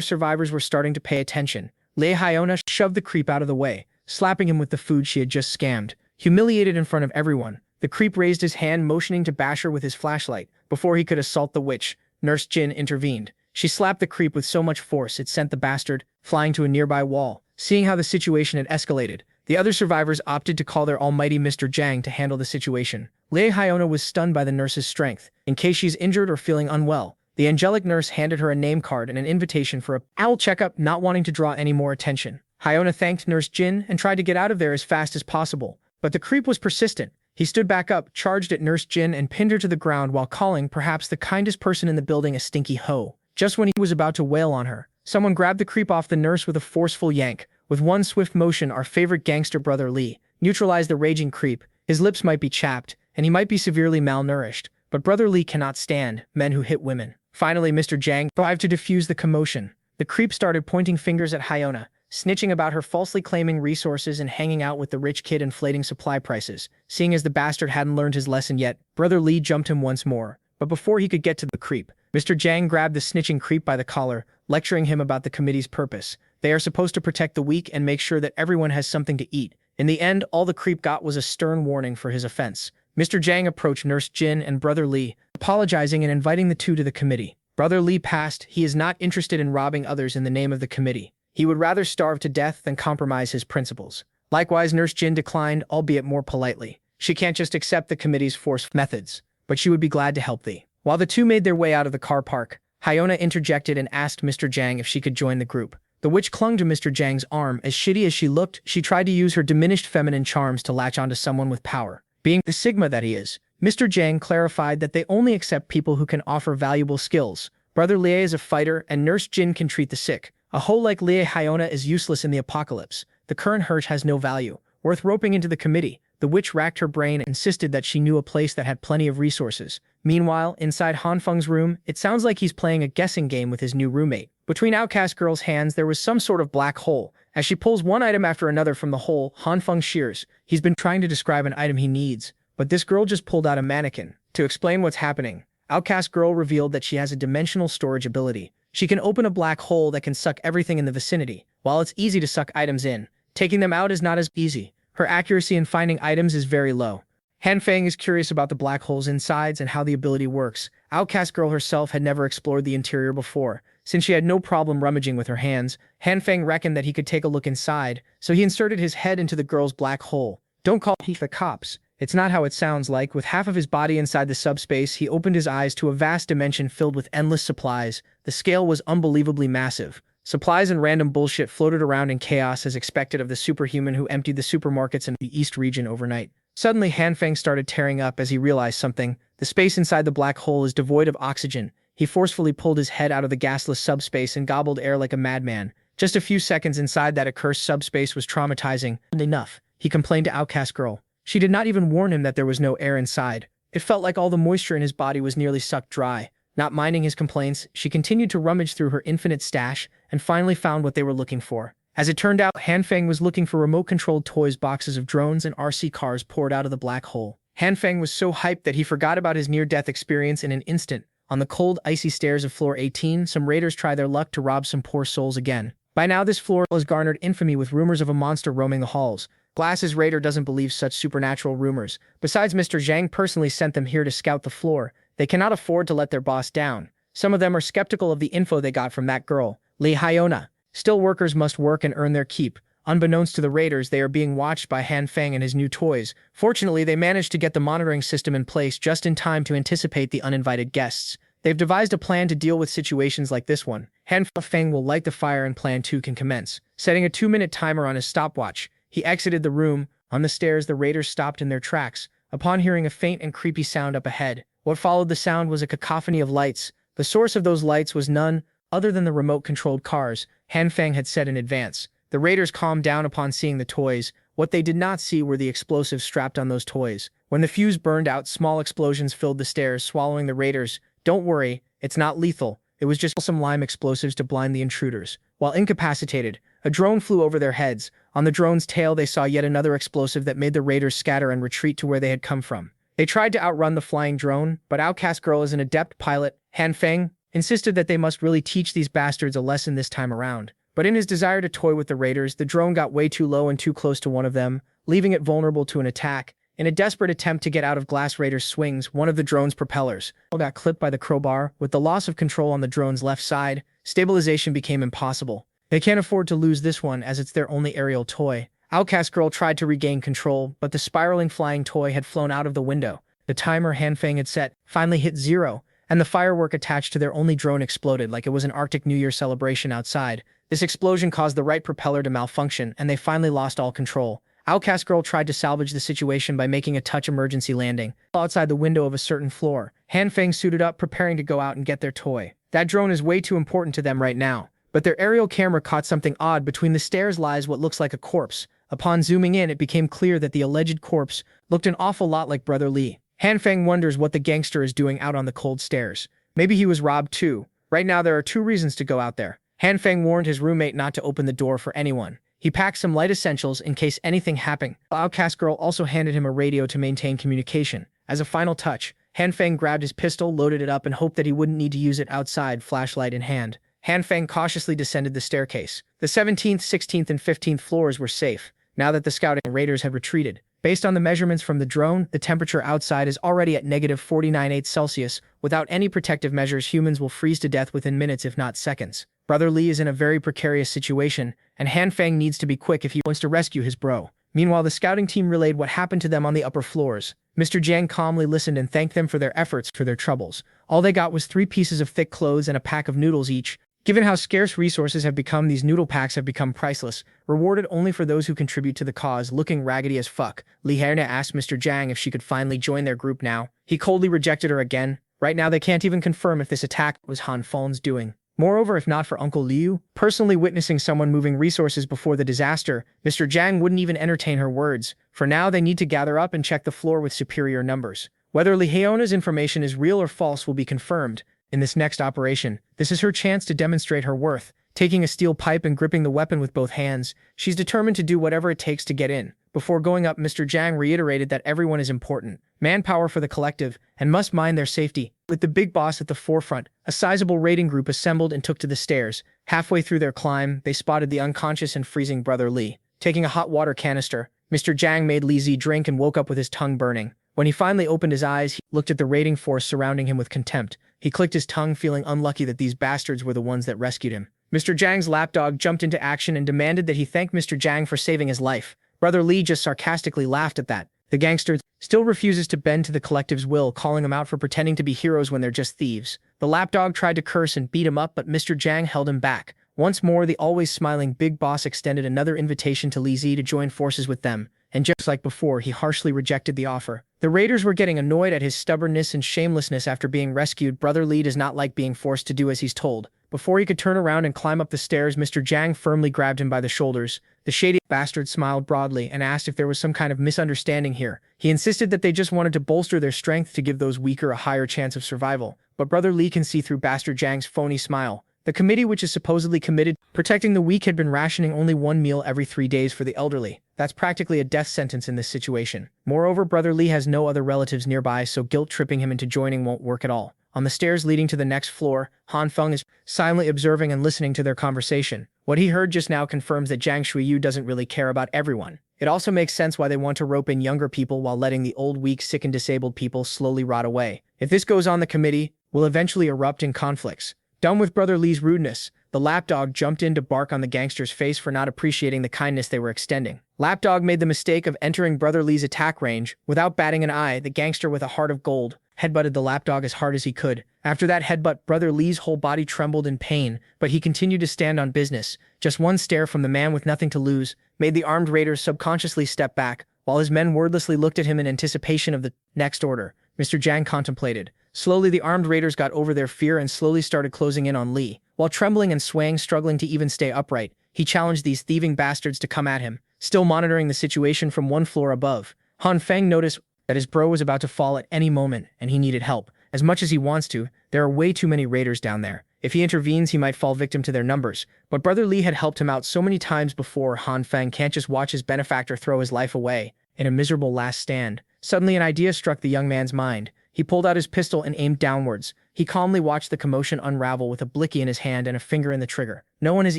survivors were starting to pay attention. Yahello shoved the creep out of the way, slapping him with the food she had just scammed. Humiliated in front of everyone, the creep raised his hand, motioning to bash her with his flashlight. Before he could assault the witch, Nurse Jin intervened. She slapped the creep with so much force it sent the bastard flying to a nearby wall. Seeing how the situation had escalated, the other survivors opted to call their almighty Mr. Jang to handle the situation. Yahello was stunned by the nurse's strength. In case she's injured or feeling unwell, the angelic nurse handed her a name card and an invitation for a owl checkup, not wanting to draw any more attention. Hyona thanked Nurse Jin and tried to get out of there as fast as possible, but the creep was persistent. He stood back up, charged at Nurse Jin, and pinned her to the ground while calling perhaps the kindest person in the building a stinky hoe. Just when he was about to wail on her, someone grabbed the creep off the nurse with a forceful yank. With one swift motion, our favorite gangster brother Lee neutralize the raging creep. His lips might be chapped, and he might be severely malnourished, but Brother Lee cannot stand men who hit women. Finally, Mr. Jang tried to diffuse the commotion. The creep started pointing fingers at Hyona, snitching about her falsely claiming resources and hanging out with the rich kid inflating supply prices. Seeing as the bastard hadn't learned his lesson yet, Brother Lee jumped him once more. But before he could get to the creep, Mr. Jang grabbed the snitching creep by the collar, lecturing him about the committee's purpose. They are supposed to protect the weak and make sure that everyone has something to eat. In the end, all the creep got was a stern warning for his offense. Mr. Jang approached Nurse Jin and Brother Lee, apologizing and inviting the two to the committee. Brother Lee passed. He is not interested in robbing others in the name of the committee. He would rather starve to death than compromise his principles. Likewise, Nurse Jin declined, albeit more politely. She can't just accept the committee's force methods, but she would be glad to help thee. While the two made their way out of the car park, Hyona interjected and asked Mr. Jang if she could join the group. The witch clung to Mr. Jang's arm. As shitty as she looked, she tried to use her diminished feminine charms to latch onto someone with power. Being the Sigma that he is, Mr. Jang clarified that they only accept people who can offer valuable skills. Brother Lie is a fighter, and Nurse Jin can treat the sick. A hoe like Lie Hyona is useless in the apocalypse. The current Hirsch has no value, worth roping into the committee. The witch racked her brain and insisted that she knew a place that had plenty of resources. Meanwhile, inside Hanfeng's room, it sounds like he's playing a guessing game with his new roommate. Between Outcast Girl's hands, there was some sort of black hole. As she pulls one item after another from the hole, Hanfeng shears. He's been trying to describe an item he needs, but this girl just pulled out a mannequin. To explain what's happening, Outcast Girl revealed that she has a dimensional storage ability. She can open a black hole that can suck everything in the vicinity. While it's easy to suck items in, taking them out is not as easy. Her accuracy in finding items is very low. Hanfeng is curious about the black hole's insides and how the ability works. Outcast Girl herself had never explored the interior before. Since she had no problem rummaging with her hands, Hanfeng reckoned that he could take a look inside, so he inserted his head into the girl's black hole. Don't call he the cops. It's not how it sounds like. With half of his body inside the subspace, he opened his eyes to a vast dimension filled with endless supplies. The scale was unbelievably massive. Supplies and random bullshit floated around in chaos as expected of the superhuman who emptied the supermarkets in the East region overnight. Suddenly, Hanfeng started tearing up as he realized something. The space inside the black hole is devoid of oxygen. He forcefully pulled his head out of the gasless subspace and gobbled air like a madman. Just a few seconds inside that accursed subspace was traumatizing. Enough, he complained to Outcast Girl. She did not even warn him that there was no air inside. It felt like all the moisture in his body was nearly sucked dry. Not minding his complaints, she continued to rummage through her infinite stash and finally found what they were looking for. As it turned out, Hanfeng was looking for remote-controlled toys. Boxes of drones and RC cars poured out of the black hole. Hanfeng was so hyped that he forgot about his near-death experience in an instant. On the cold, icy stairs of floor 18, some raiders try their luck to rob some poor souls again. By now, this floor has garnered infamy with rumors of a monster roaming the halls. Glass's raider doesn't believe such supernatural rumors. Besides, Mr. Zhang personally sent them here to scout the floor. They cannot afford to let their boss down. Some of them are skeptical of the info they got from that girl, Lee Hyona. Still, workers must work and earn their keep. Unbeknownst to the raiders, they are being watched by Hanfeng and his new toys. Fortunately, they managed to get the monitoring system in place just in time to anticipate the uninvited guests. They've devised a plan to deal with situations like this one. Hanfeng will light the fire and Plan 2 can commence. Setting a 2-minute timer on his stopwatch, he exited the room. On the stairs, the raiders stopped in their tracks, upon hearing a faint and creepy sound up ahead. What followed the sound was a cacophony of lights. The source of those lights was none other than the remote-controlled cars Hanfeng had said in advance. The raiders calmed down upon seeing the toys. What they did not see were the explosives strapped on those toys. When the fuse burned out, small explosions filled the stairs, swallowing the raiders. Don't worry, it's not lethal. It was just some lime explosives to blind the intruders. While incapacitated, a drone flew over their heads. On the drone's tail, they saw yet another explosive that made the raiders scatter and retreat to where they had come from. They tried to outrun the flying drone, but Outcast Girl is an adept pilot. Hanfeng insisted that they must really teach these bastards a lesson this time around. But in his desire to toy with the raiders, the drone got way too low and too close to one of them, leaving it vulnerable to an attack. In a desperate attempt to get out of Glass Raider's swings, one of the drone's propellers got clipped by the crowbar. With the loss of control on the drone's left side, stabilization became impossible. They can't afford to lose this one as it's their only aerial toy. Outcast Girl tried to regain control, but the spiraling flying toy had flown out of the window. The timer Hanfeng had set finally hit 0, and the firework attached to their only drone exploded like it was an Arctic New Year celebration outside. This explosion caused the right propeller to malfunction, and they finally lost all control. Outcast Girl tried to salvage the situation by making a touch emergency landing outside the window of a certain floor. Hanfeng suited up, preparing to go out and get their toy. That drone is way too important to them right now. But their aerial camera caught something odd. Between the stairs lies what looks like a corpse. Upon zooming in, it became clear that the alleged corpse looked an awful lot like Brother Lee. Han Feng wonders what the gangster is doing out on the cold stairs. Maybe he was robbed too. Right now there are 2 reasons to go out there. Han Feng warned his roommate not to open the door for anyone. He packed some light essentials in case anything happened. The outcast girl also handed him a radio to maintain communication. As a final touch, Han Feng grabbed his pistol, loaded it up, and hoped that he wouldn't need to use it outside, flashlight in hand. Han Feng cautiously descended the staircase. The 17th, 16th, and 15th floors were safe, now that the scouting raiders had retreated. Based on the measurements from the drone, the temperature outside is already at negative 49.8 Celsius. Without any protective measures, humans will freeze to death within minutes if not seconds. Brother Lee is in a very precarious situation, and Han Feng needs to be quick if he wants to rescue his bro. Meanwhile, the scouting team relayed what happened to them on the upper floors. Mr. Jiang calmly listened and thanked them for their efforts for their troubles. All they got was 3 pieces of thick clothes and a pack of noodles each. Given how scarce resources have become, these noodle packs have become priceless, rewarded only for those who contribute to the cause. Looking raggedy as fuck, Yahello asked Mr. Jiang if she could finally join their group now. He coldly rejected her again. Right now they can't even confirm if this attack was Han Feng's doing. Moreover, if not for Uncle Liu personally witnessing someone moving resources before the disaster, Mr. Jiang wouldn't even entertain her words. For now, they need to gather up and check the floor with superior numbers. Whether Yahello's information is real or false will be confirmed in this next operation. This is her chance to demonstrate her worth. Taking a steel pipe and gripping the weapon with both hands, she's determined to do whatever it takes to get in. Before going up, Mr. Jiang reiterated that everyone is important, manpower for the collective, and must mind their safety. With the big boss at the forefront, a sizable raiding group assembled and took to the stairs. Halfway through their climb, they spotted the unconscious and freezing Brother Lee. Taking a hot water canister, Mr. Jiang made Li Zi drink and woke up with his tongue burning. When he finally opened his eyes, he looked at the raiding force surrounding him with contempt. He clicked his tongue, feeling unlucky that these bastards were the ones that rescued him. Mr. Jiang's lapdog jumped into action and demanded that he thank Mr. Jiang for saving his life. Brother Lee just sarcastically laughed at that. The gangster still refuses to bend to the collective's will, calling them out for pretending to be heroes when they're just thieves. The lapdog tried to curse and beat him up, but Mr. Jiang held him back. Once more, the always smiling big boss extended another invitation to Li Zi to join forces with them, and just like before, he harshly rejected the offer. The raiders were getting annoyed at his stubbornness and shamelessness after being rescued. Brother Lee does not like being forced to do as he's told. Before he could turn around and climb up the stairs, Mr. Jiang firmly grabbed him by the shoulders. The shady bastard smiled broadly and asked if there was some kind of misunderstanding here. He insisted that they just wanted to bolster their strength to give those weaker a higher chance of survival. But Brother Lee can see through Bastard Jiang's phony smile. The committee, which is supposedly committed to protecting the weak, had been rationing only 1 meal every 3 days for the elderly. That's practically a death sentence in this situation. Moreover, Brother Lee has no other relatives nearby, so guilt-tripping him into joining won't work at all. On the stairs leading to the next floor, Han Feng is silently observing and listening to their conversation. What he heard just now confirms that Jiang Shuiyu doesn't really care about everyone. It also makes sense why they want to rope in younger people while letting the old, weak, sick, and disabled people slowly rot away. If this goes on, the committee will eventually erupt in conflicts. Done with Brother Lee's rudeness, the lapdog jumped in to bark on the gangster's face for not appreciating the kindness they were extending. Lapdog made the mistake of entering Brother Lee's attack range. Without batting an eye, the gangster with a heart of gold headbutted the lapdog as hard as he could. After that headbutt, Brother Lee's whole body trembled in pain, but he continued to stand on business. Just one stare from the man with nothing to lose made the armed raiders subconsciously step back, while his men wordlessly looked at him in anticipation of the next order. Mr. Jiang contemplated. Slowly, the armed raiders got over their fear and slowly started closing in on Lee. While trembling and swaying, struggling to even stay upright, he challenged these thieving bastards to come at him. Still monitoring the situation from 1 floor above, Han Feng noticed that his bro was about to fall at any moment, and he needed help. As much as he wants to, there are way too many raiders down there. If he intervenes, he might fall victim to their numbers. But Brother Lee had helped him out so many times before. Han Feng can't just watch his benefactor throw his life away in a miserable last stand. Suddenly, an idea struck the young man's mind. He pulled out his pistol and aimed downwards. He calmly watched the commotion unravel with a blicky in his hand and a finger in the trigger. No one has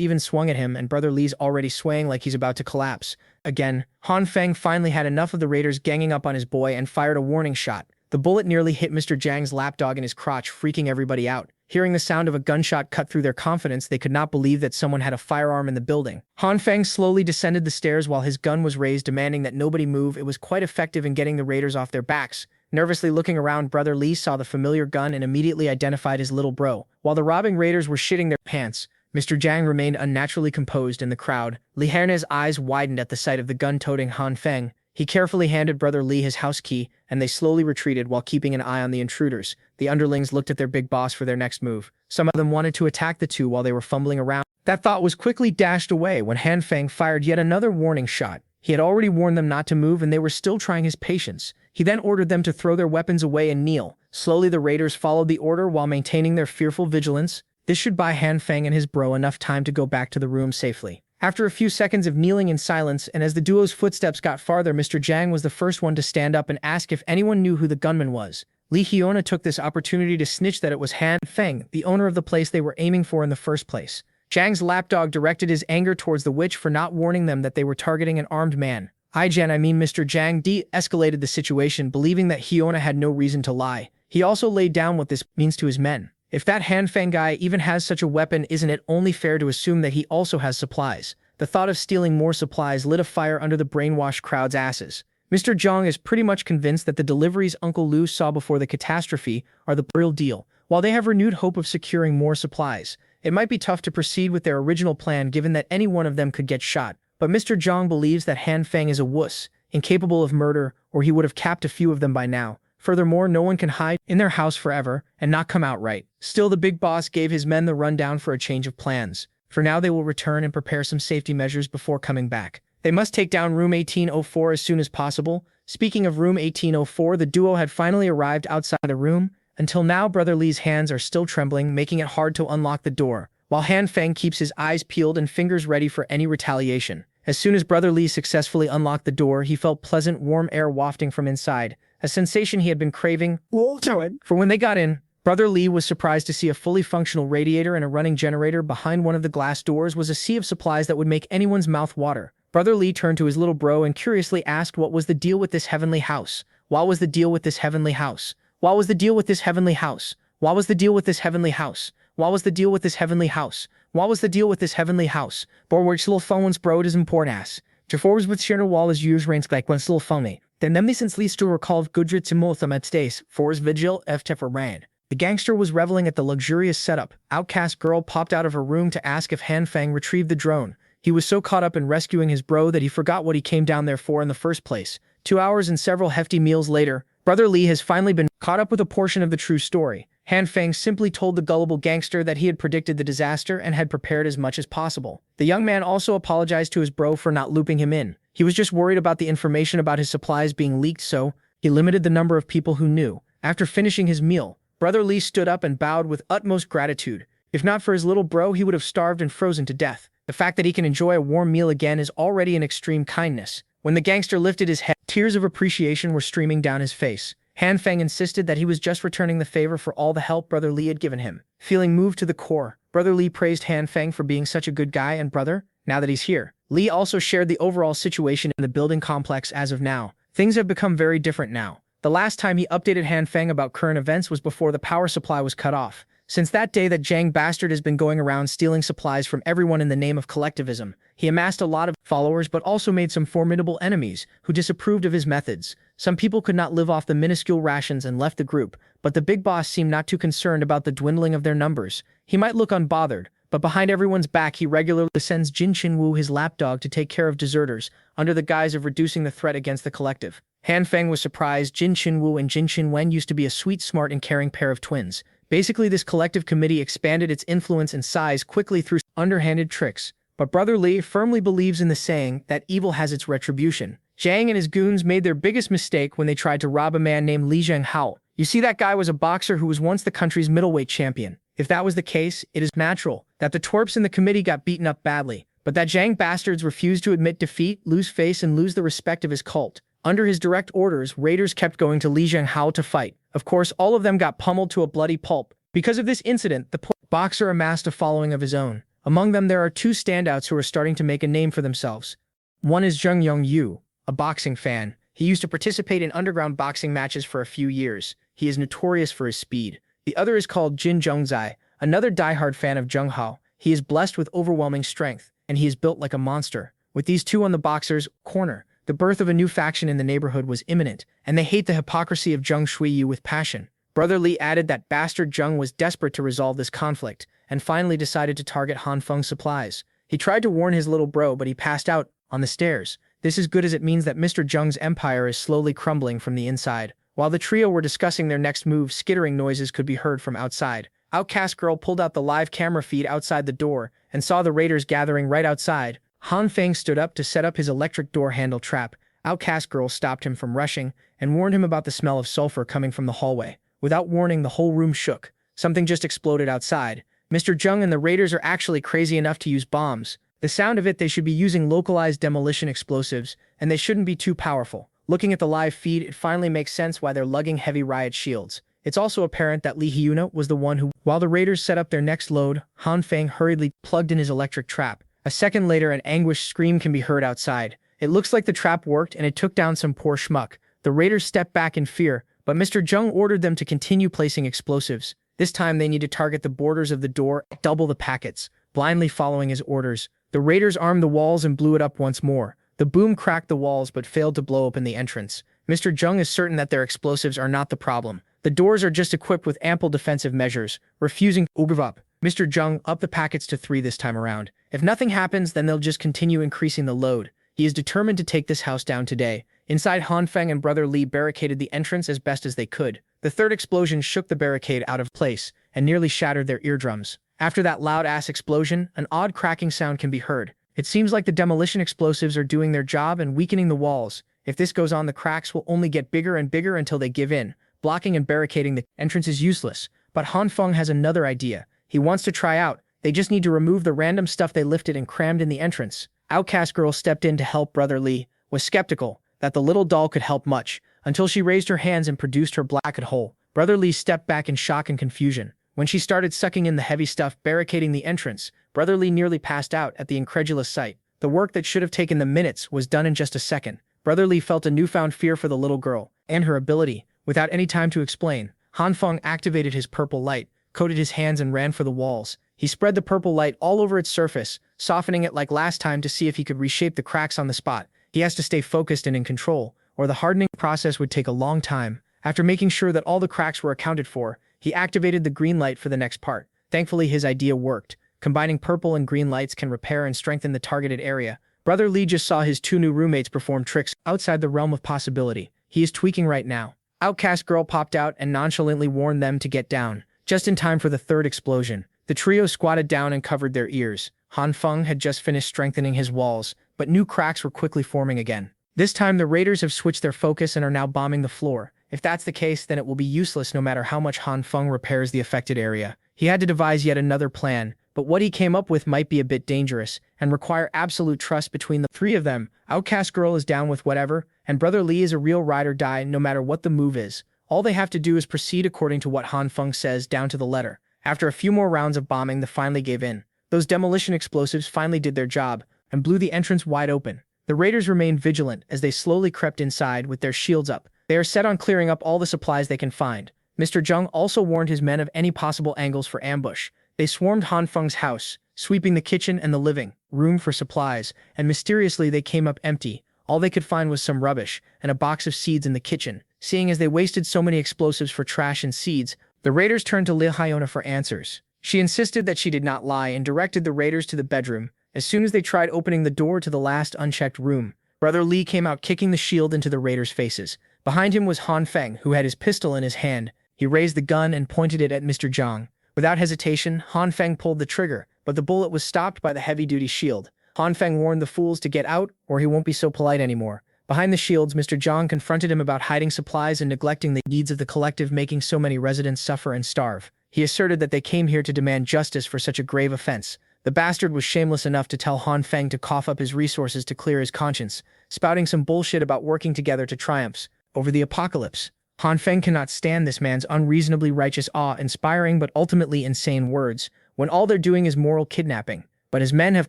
even swung at him, and Brother Lee's already swaying like he's about to collapse. Again, Han Feng finally had enough of the raiders ganging up on his boy and fired a warning shot. The bullet nearly hit Mr. Jiang's lapdog in his crotch, freaking everybody out. Hearing the sound of a gunshot cut through their confidence, they could not believe that someone had a firearm in the building. Han Feng slowly descended the stairs while his gun was raised, demanding that nobody move. It was quite effective in getting the raiders off their backs. Nervously looking around, Brother Lee saw the familiar gun and immediately identified his little bro. While the robbing raiders were shitting their pants, Mr. Jiang remained unnaturally composed in the crowd. Yahello's eyes widened at the sight of the gun-toting Han Feng. He carefully handed Brother Lee his house key, and they slowly retreated while keeping an eye on the intruders. The underlings looked at their big boss for their next move. Some of them wanted to attack the two while they were fumbling around. That thought was quickly dashed away when Han Feng fired yet another warning shot. He had already warned them not to move and they were still trying his patience. He then ordered them to throw their weapons away and kneel. Slowly the raiders followed the order while maintaining their fearful vigilance. This should buy Han Feng and his bro enough time to go back to the room safely. After a few seconds of kneeling in silence and as the duo's footsteps got farther, Mr. Zhang was the first one to stand up and ask if anyone knew who the gunman was. Li Hyuna took this opportunity to snitch that it was Han Feng, the owner of the place they were aiming for in the first place. Zhang's lapdog directed his anger towards the witch for not warning them that they were targeting an armed man. Mr. Zhang de-escalated the situation, believing that Hyuna had no reason to lie. He also laid down what this means to his men. If that Han Feng guy even has such a weapon, isn't it only fair to assume that he also has supplies? The thought of stealing more supplies lit a fire under the brainwashed crowd's asses. Mr. Zhang is pretty much convinced that the deliveries Uncle Lu saw before the catastrophe are the real deal. While they have renewed hope of securing more supplies, it might be tough to proceed with their original plan given that any one of them could get shot. But Mr. Zhang believes that Han Feng is a wuss, incapable of murder, or he would have capped a few of them by now. Furthermore, no one can hide in their house forever and not come out right. Still, the big boss gave his men the rundown for a change of plans. For now, they will return and prepare some safety measures before coming back. They must take down room 1804 as soon as possible. Speaking of room 1804, the duo had finally arrived outside the room. Until now, Brother Li's hands are still trembling, making it hard to unlock the door, while Han Feng keeps his eyes peeled and fingers ready for any retaliation. As soon as Brother Li successfully unlocked the door, he felt pleasant, warm air wafting from inside, a sensation he had been craving. For when they got in, Brother Li was surprised to see a fully functional radiator and a running generator. Behind one of the glass doors was a sea of supplies that would make anyone's mouth water. Brother Li turned to his little bro and curiously asked what was the deal with this heavenly house. What was the deal with this heavenly house? What was the deal with this heavenly house? What was the deal with this heavenly house? What was the deal with this heavenly house? What was the deal with this heavenly house? Borworks little phone once bro is important ass. Jafor's with Shirna wall is used ranks like once little phone. Then them since least to recall Gudrit Simultham at stays, For's vigil, F ran. The gangster was reveling at the luxurious setup. Outcast girl popped out of her room to ask if Han Feng retrieved the drone. He was so caught up in rescuing his bro that he forgot what he came down there for in the first place. 2 hours and several hefty meals later, Brother Li has finally been caught up with a portion of the true story. Han Feng simply told the gullible gangster that he had predicted the disaster and had prepared as much as possible. The young man also apologized to his bro for not looping him in. He was just worried about the information about his supplies being leaked, so he limited the number of people who knew. After finishing his meal, Brother Li stood up and bowed with utmost gratitude. If not for his little bro, he would have starved and frozen to death. The fact that he can enjoy a warm meal again is already an extreme kindness. When the gangster lifted his head, tears of appreciation were streaming down his face. Han Feng insisted that he was just returning the favor for all the help Brother Li had given him. Feeling moved to the core, Brother Li praised Han Feng for being such a good guy and brother. Now that he's here, Li also shared the overall situation in the building complex as of now. Things have become very different now. The last time he updated Han Feng about current events was before the power supply was cut off. Since that day, that Zhang bastard has been going around stealing supplies from everyone in the name of collectivism. He amassed a lot of followers but also made some formidable enemies who disapproved of his methods. Some people could not live off the minuscule rations and left the group, but the big boss seemed not too concerned about the dwindling of their numbers. He might look unbothered, but behind everyone's back he regularly sends Jin Chinwu, his lapdog, to take care of deserters, under the guise of reducing the threat against the collective. Han Feng was surprised. Jin Chinwu and Jin Chinwen used to be a sweet, smart, and caring pair of twins. Basically, this collective committee expanded its influence and size quickly through underhanded tricks. But Brother Li firmly believes in the saying that evil has its retribution. Zhang and his goons made their biggest mistake when they tried to rob a man named Li Zhenghao. You see, that guy was a boxer who was once the country's middleweight champion. If that was the case, it is natural that the twerps in the committee got beaten up badly. But that Zhang bastards refused to admit defeat, lose face, and lose the respect of his cult. Under his direct orders, raiders kept going to Li Zhenghao to fight. Of course, all of them got pummeled to a bloody pulp. Because of this incident, the boxer amassed a following of his own. Among them, there are two standouts who are starting to make a name for themselves. One is Zheng Yongyu, a boxing fan. He used to participate in underground boxing matches for a few years. He is notorious for his speed. The other is called Jin Zhongzai, another diehard fan of Zheng Hao. He is blessed with overwhelming strength, and he is built like a monster. With these two on the boxer's corner, the birth of a new faction in the neighborhood was imminent, and they hate the hypocrisy of Zheng Shuiyu with passion. Brother Li added that bastard Zheng was desperate to resolve this conflict, and finally decided to target Han Feng's supplies. He tried to warn his little bro, but he passed out on the stairs. This is good, as it means that Mr. Zheng's empire is slowly crumbling from the inside. While the trio were discussing their next move, skittering noises could be heard from outside. Outcast girl pulled out the live camera feed outside the door and saw the raiders gathering right outside. Han Feng stood up to set up his electric door handle trap. Outcast Girl stopped him from rushing and warned him about the smell of sulfur coming from the hallway. Without warning, the whole room shook. Something just exploded outside. Mr. Jung and the raiders are actually crazy enough to use bombs. The sound of it, they should be using localized demolition explosives, and they shouldn't be too powerful. Looking at the live feed, it finally makes sense why they're lugging heavy riot shields. It's also apparent that Lee Hyuna was the one who, while the raiders set up their next load, Han Feng hurriedly plugged in his electric trap. A second later, an anguished scream can be heard outside. It looks like the trap worked and it took down some poor schmuck. The raiders stepped back in fear, but Mr. Jung ordered them to continue placing explosives. This time they need to target the borders of the door, double the packets. Blindly following his orders, the raiders armed the walls and blew it up once more. The boom cracked the walls but failed to blow open the entrance. Mr. Jung is certain that their explosives are not the problem. The doors are just equipped with ample defensive measures, refusing to give up. Mr. Jung upped the packets to 3 this time around. If nothing happens, then they'll just continue increasing the load. He is determined to take this house down today. Inside, Han Feng and Brother Lee barricaded the entrance as best as they could. The third explosion shook the barricade out of place and nearly shattered their eardrums. After that loud-ass explosion, an odd cracking sound can be heard. It seems like the demolition explosives are doing their job and weakening the walls. If this goes on, the cracks will only get bigger and bigger until they give in. Blocking and barricading the entrance is useless. But Han Feng has another idea. He wants to try out. They just need to remove the random stuff they lifted and crammed in the entrance. Outcast Girl stepped in to help Brother Lee, was skeptical that the little doll could help much, until she raised her hands and produced her black hole. Brother Lee stepped back in shock and confusion. When she started sucking in the heavy stuff barricading the entrance, Brother Lee nearly passed out at the incredulous sight. The work that should have taken them minutes was done in just a second. Brother Lee felt a newfound fear for the little girl and her ability. Without any time to explain, Han Feng activated his purple light, coated his hands and ran for the walls. He spread the purple light all over its surface, softening it like last time to see if he could reshape the cracks on the spot. He has to stay focused and in control, or the hardening process would take a long time. After making sure that all the cracks were accounted for, he activated the green light for the next part. Thankfully, his idea worked. Combining purple and green lights can repair and strengthen the targeted area. Brother Lee just saw his 2 new roommates perform tricks outside the realm of possibility. He is tweaking right now. Outcast Girl popped out and nonchalantly warned them to get down, just in time for the third explosion. The trio squatted down and covered their ears. Han Feng had just finished strengthening his walls, but new cracks were quickly forming again. This time the raiders have switched their focus and are now bombing the floor. If that's the case, then it will be useless no matter how much Han Feng repairs the affected area. He had to devise yet another plan, but what he came up with might be a bit dangerous and require absolute trust between the 3 of them. Outcast Girl is down with whatever, and Brother Lee is a real ride or die no matter what the move is. All they have to do is proceed according to what Han Feng says down to the letter. After a few more rounds of bombing, they finally gave in. Those demolition explosives finally did their job and blew the entrance wide open. The raiders remained vigilant as they slowly crept inside with their shields up. They are set on clearing up all the supplies they can find. Mr. Jung also warned his men of any possible angles for ambush. They swarmed Han Feng's house, sweeping the kitchen and the living room for supplies, and mysteriously they came up empty. All they could find was some rubbish and a box of seeds in the kitchen. Seeing as they wasted so many explosives for trash and seeds, the raiders turned to Lee Hyuna for answers. She insisted that she did not lie and directed the raiders to the bedroom. As soon as they tried opening the door to the last unchecked room, Brother Lee came out kicking the shield into the raiders' faces. Behind him was Han Feng, who had his pistol in his hand. He raised the gun and pointed it at Mr. Zhang. Without hesitation, Han Feng pulled the trigger, but the bullet was stopped by the heavy-duty shield. Han Feng warned the fools to get out, or he won't be so polite anymore. Behind the shields, Mr. Zhang confronted him about hiding supplies and neglecting the needs of the collective, making so many residents suffer and starve. He asserted that they came here to demand justice for such a grave offense. The bastard was shameless enough to tell Han Feng to cough up his resources to clear his conscience, spouting some bullshit about working together to triumph over the apocalypse. Han Feng cannot stand this man's unreasonably righteous, awe-inspiring but ultimately insane words, when all they're doing is moral kidnapping. But his men have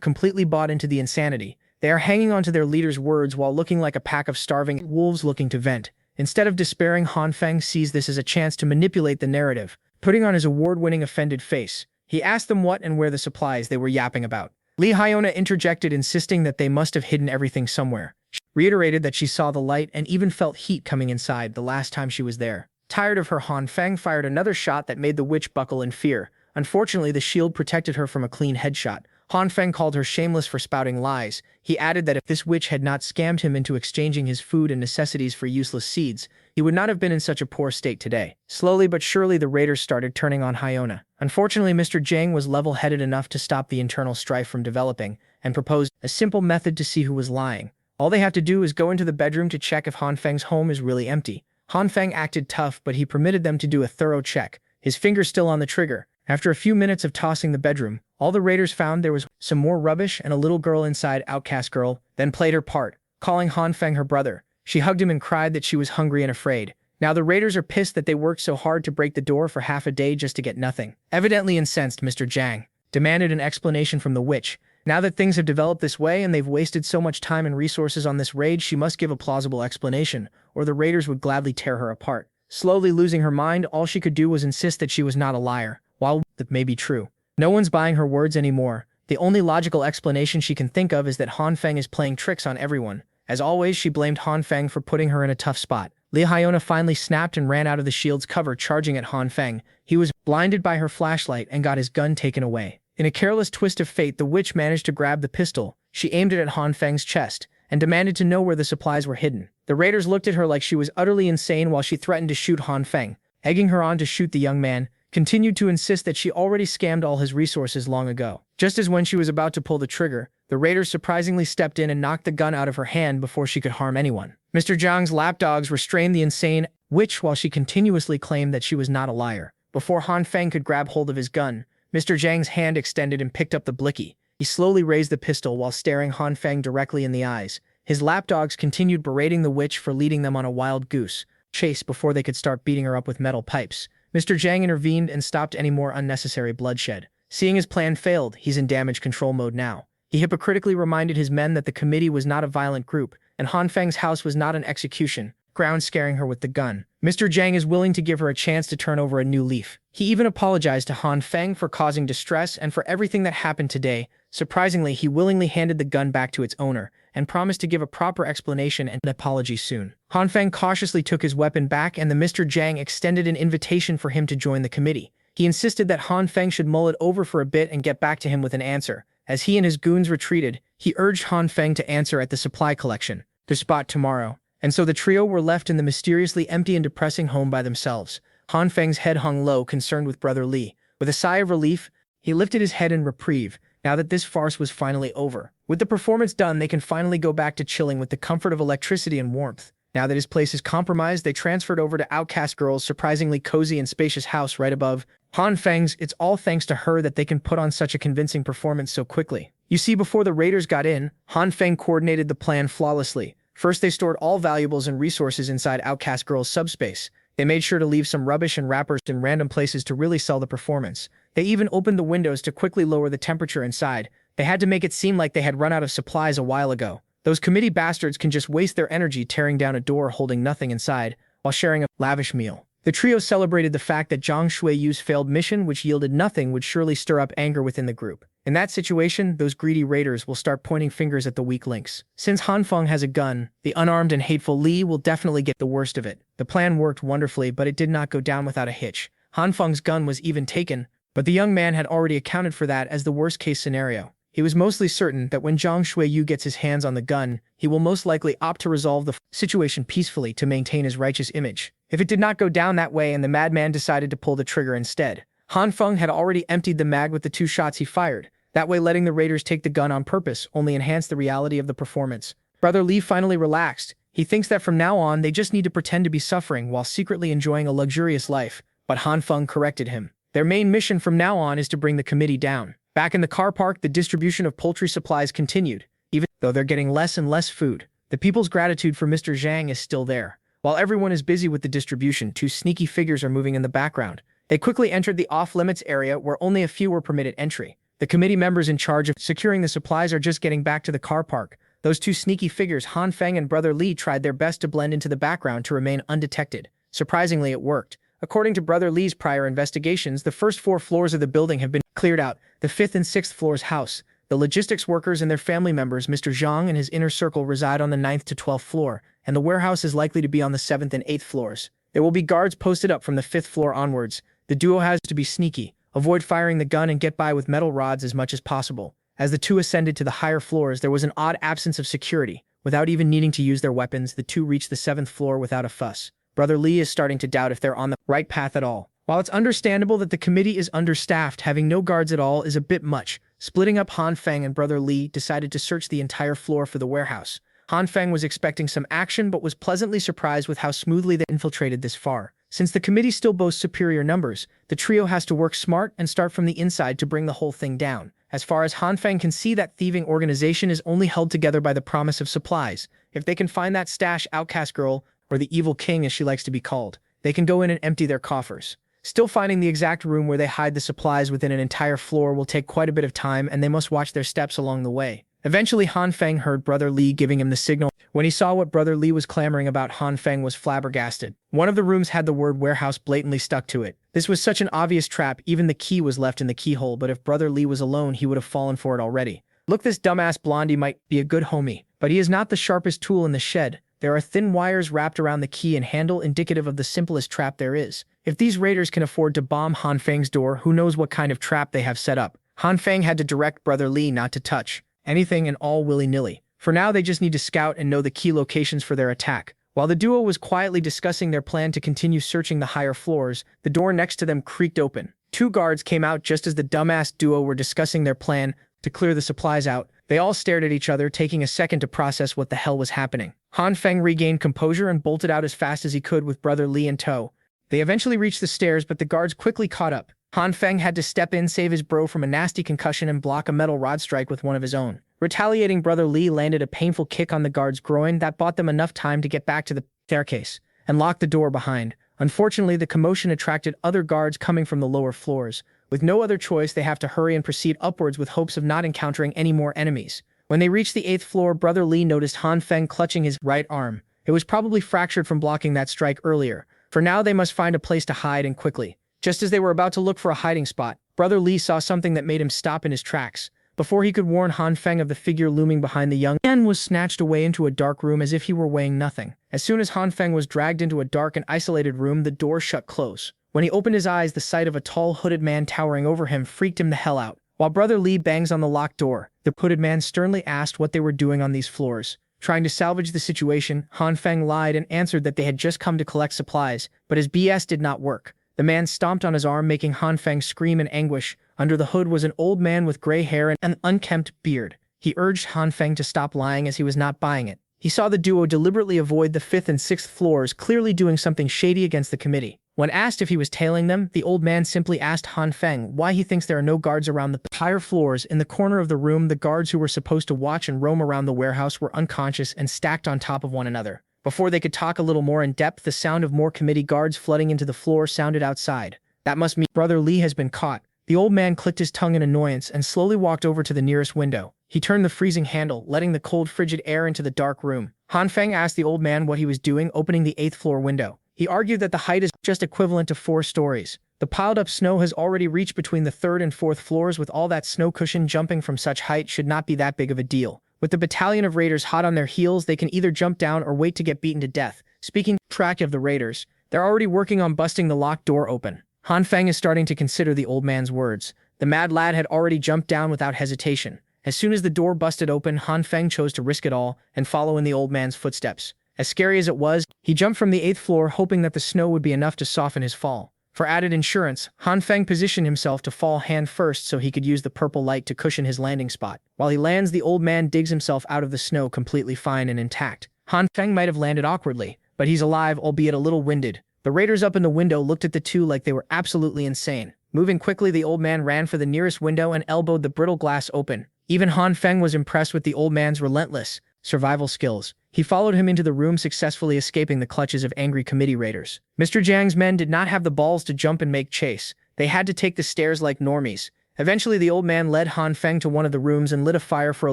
completely bought into the insanity. They are hanging on to their leader's words while looking like a pack of starving wolves looking to vent. Instead of despairing, Han Feng sees this as a chance to manipulate the narrative. Putting on his award-winning offended face, he asked them what and where the supplies they were yapping about. Lee Hyuna interjected, insisting that they must have hidden everything somewhere. She reiterated that she saw the light and even felt heat coming inside the last time she was there. Tired of her, Han Feng fired another shot that made the witch buckle in fear. Unfortunately, the shield protected her from a clean headshot. Han Feng called her shameless for spouting lies. He added that if this witch had not scammed him into exchanging his food and necessities for useless seeds, he would not have been in such a poor state today. Slowly but surely, the raiders started turning on Hyuna. Unfortunately, Mr. Jang was level-headed enough to stop the internal strife from developing, and proposed a simple method to see who was lying. All they have to do is go into the bedroom to check if Han Feng's home is really empty. Han Feng acted tough, but he permitted them to do a thorough check, his finger still on the trigger. After a few minutes of tossing the bedroom, all the raiders found there was some more rubbish and a little girl inside. Outcast girl then played her part, calling Han Feng her brother. She hugged him and cried that she was hungry and afraid. Now the raiders are pissed that they worked so hard to break the door for half a day just to get nothing. Evidently incensed, Mr. Zhang demanded an explanation from the witch. Now that things have developed this way and they've wasted so much time and resources on this raid, she must give a plausible explanation, or the raiders would gladly tear her apart. Slowly losing her mind, all she could do was insist that she was not a liar. While that may be true, no one's buying her words anymore. The only logical explanation she can think of is that Han Feng is playing tricks on everyone. As always, she blamed Han Feng for putting her in a tough spot. Li Hyona finally snapped and ran out of the shield's cover, charging at Han Feng. He was blinded by her flashlight and got his gun taken away. In a careless twist of fate, the witch managed to grab the pistol. She aimed it at Han Feng's chest and demanded to know where the supplies were hidden. The raiders looked at her like she was utterly insane while she threatened to shoot Han Feng. Egging her on to shoot, the young man continued to insist that she already scammed all his resources long ago. Just as when she was about to pull the trigger, the raiders surprisingly stepped in and knocked the gun out of her hand before she could harm anyone. Mr. Zhang's lapdogs restrained the insane witch while she continuously claimed that she was not a liar. Before Han Feng could grab hold of his gun, Mr. Zhang's hand extended and picked up the blicky. He slowly raised the pistol while staring Han Feng directly in the eyes. His lapdogs continued berating the witch for leading them on a wild goose chase before they could start beating her up with metal pipes. Mr. Zhang intervened and stopped any more unnecessary bloodshed. Seeing his plan failed, he's in damage control mode now. He hypocritically reminded his men that the committee was not a violent group, and Han Feng's house was not an execution ground, scaring her with the gun. Mr. Zhang is willing to give her a chance to turn over a new leaf. He even apologized to Han Feng for causing distress and for everything that happened today. Surprisingly, he willingly handed the gun back to its owner and promised to give a proper explanation and an apology soon. Han Feng cautiously took his weapon back, and the Mr. Zhang extended an invitation for him to join the committee. He insisted that Han Feng should mull it over for a bit and get back to him with an answer. As he and his goons retreated, he urged Han Feng to answer at the supply collection, their spot tomorrow. And so the trio were left in the mysteriously empty and depressing home by themselves. Han Feng's head hung low, concerned with Brother Li. With a sigh of relief, he lifted his head in reprieve, now that this farce was finally over. With the performance done, they can finally go back to chilling with the comfort of electricity and warmth. Now that his place is compromised, they transferred over to Outcast Girl's surprisingly cozy and spacious house right above Han Feng's. It's all thanks to her that they can put on such a convincing performance so quickly. You see, before the raiders got in, Han Feng coordinated the plan flawlessly. First, they stored all valuables and resources inside Outcast Girl's subspace. They made sure to leave some rubbish and wrappers in random places to really sell the performance. They even opened the windows to quickly lower the temperature inside. They had to make it seem like they had run out of supplies a while ago. Those committee bastards can just waste their energy tearing down a door holding nothing inside, while sharing a lavish meal. The trio celebrated the fact that Zhang Shuiyu's failed mission, which yielded nothing, would surely stir up anger within the group. In that situation, those greedy raiders will start pointing fingers at the weak links. Since Han Feng has a gun, the unarmed and hateful Li will definitely get the worst of it. The plan worked wonderfully, but it did not go down without a hitch. Han Feng's gun was even taken, but the young man had already accounted for that as the worst-case scenario. He was mostly certain that when Zhang Shuiyu gets his hands on the gun, he will most likely opt to resolve the situation peacefully to maintain his righteous image. If it did not go down that way and the madman decided to pull the trigger instead, Han Feng had already emptied the mag with the 2 shots he fired. That way, letting the raiders take the gun on purpose only enhanced the reality of the performance. Brother Li finally relaxed. He thinks that from now on, they just need to pretend to be suffering while secretly enjoying a luxurious life. But Han Feng corrected him. Their main mission from now on is to bring the committee down. Back in the car park, the distribution of poultry supplies continued. Even though they're getting less and less food, the people's gratitude for Mr. Zhang is still there. While everyone is busy with the distribution, 2 sneaky figures are moving in the background. They quickly entered the off-limits area where only a few were permitted entry. The committee members in charge of securing the supplies are just getting back to the car park. Those 2 sneaky figures, Han Feng and Brother Li, tried their best to blend into the background to remain undetected. Surprisingly, it worked. According to Brother Li's prior investigations, the first 4 floors of the building have been cleared out. The 5th and 6th floors house the logistics workers and their family members. Mr. Zhang and his inner circle reside on the 9th to 12th floor, and the warehouse is likely to be on the 7th and 8th floors. There will be guards posted up from the 5th floor onwards. The duo has to be sneaky, avoid firing the gun, and get by with metal rods as much as possible. As the 2 ascended to the higher floors, there was an odd absence of security. Without even needing to use their weapons, the 2 reached the 7th floor without a fuss. Brother Li is starting to doubt if they're on the right path at all. While it's understandable that the committee is understaffed, having no guards at all is a bit much, Splitting up Han Feng and Brother Li decided to search the entire floor for the warehouse. Han Feng was expecting some action but was pleasantly surprised with how smoothly they infiltrated this far. Since the committee still boasts superior numbers, the trio has to work smart and start from the inside to bring the whole thing down. As far as Han Feng can see, that thieving organization is only held together by the promise of supplies. If they can find that stash outcast girl, or the evil king as she likes to be called, they can go in and empty their coffers. Still, finding the exact room where they hide the supplies within an entire floor will take quite a bit of time, and they must watch their steps along the way. Eventually, Han Feng heard Brother Li giving him the signal. When he saw what Brother Li was clamoring about, Han Feng was flabbergasted. One of the rooms had the word warehouse blatantly stuck to it. This was such an obvious trap, even the key was left in the keyhole, but if Brother Li was alone, he would have fallen for it already. Look, this dumbass blondie might be a good homie, but he is not the sharpest tool in the shed. There are thin wires wrapped around the key and handle, indicative of the simplest trap there is. If these raiders can afford to bomb Han Feng's door, who knows what kind of trap they have set up. Han Feng had to direct Brother Li not to touch anything and all willy-nilly. For now, they just need to scout and know the key locations for their attack. While the duo was quietly discussing their plan to continue searching the higher floors, the door next to them creaked open. Two guards came out just as the dumbass duo were discussing their plan to clear the supplies out. They all stared at each other, taking a second to process what the hell was happening. Han Feng regained composure and bolted out as fast as he could with Brother Li in tow. They eventually reached the stairs, but the guards quickly caught up. Han Feng had to step in, save his bro from a nasty concussion, and block a metal rod strike with one of his own. Retaliating, Brother Li landed a painful kick on the guard's groin that bought them enough time to get back to the staircase and lock the door behind. Unfortunately, the commotion attracted other guards coming from the lower floors. With no other choice, they have to hurry and proceed upwards with hopes of not encountering any more enemies. When they reached the 8th floor, Brother Li noticed Han Feng clutching his right arm. It was probably fractured from blocking that strike earlier. For now, they must find a place to hide, and quickly. Just as they were about to look for a hiding spot, Brother Li saw something that made him stop in his tracks. Before he could warn Han Feng of the figure looming behind, the young man was snatched away into a dark room as if he were weighing nothing. As soon as Han Feng was dragged into a dark and isolated room, the door shut close. When he opened his eyes, the sight of a tall, hooded man towering over him freaked him the hell out. While Brother Li bangs on the locked door, the hooded man sternly asked what they were doing on these floors. Trying to salvage the situation, Han Feng lied and answered that they had just come to collect supplies, but his BS did not work. The man stomped on his arm, making Han Feng scream in anguish. Under the hood was an old man with gray hair and an unkempt beard. He urged Han Feng to stop lying as he was not buying it. He saw the duo deliberately avoid the 5th and 6th floors, clearly doing something shady against the committee. When asked if he was tailing them, the old man simply asked Han Feng why he thinks there are no guards around the higher floors. In the corner of the room, the guards who were supposed to watch and roam around the warehouse were unconscious and stacked on top of one another. Before they could talk a little more in depth, the sound of more committee guards flooding into the floor sounded outside. That must mean Brother Li has been caught. The old man clicked his tongue in annoyance and slowly walked over to the nearest window. He turned the freezing handle, letting the cold, frigid air into the dark room. Han Feng asked the old man what he was doing, opening the 8th floor window. He argued that the height is just equivalent to 4 stories. The piled-up snow has already reached between the 3rd and 4th floors. With all that snow cushion, jumping from such height should not be that big of a deal. With the battalion of raiders hot on their heels, they can either jump down or wait to get beaten to death. Speaking track of the raiders, they're already working on busting the locked door open. Han Feng is starting to consider the old man's words. The mad lad had already jumped down without hesitation. As soon as the door busted open, Han Feng chose to risk it all and follow in the old man's footsteps. As scary as it was, he jumped from the 8th floor, hoping that the snow would be enough to soften his fall. For added insurance, Han Feng positioned himself to fall hand first so he could use the purple light to cushion his landing spot. While he lands, the old man digs himself out of the snow completely fine and intact. Han Feng might have landed awkwardly, but he's alive, albeit a little winded. The raiders up in the window looked at the two like they were absolutely insane. Moving quickly, the old man ran for the nearest window and elbowed the brittle glass open. Even Han Feng was impressed with the old man's relentless survival skills. He followed him into the room, successfully escaping the clutches of angry committee raiders. Mr. Jiang's men did not have the balls to jump and make chase. They had to take the stairs like normies. Eventually, the old man led Han Feng to one of the rooms and lit a fire for a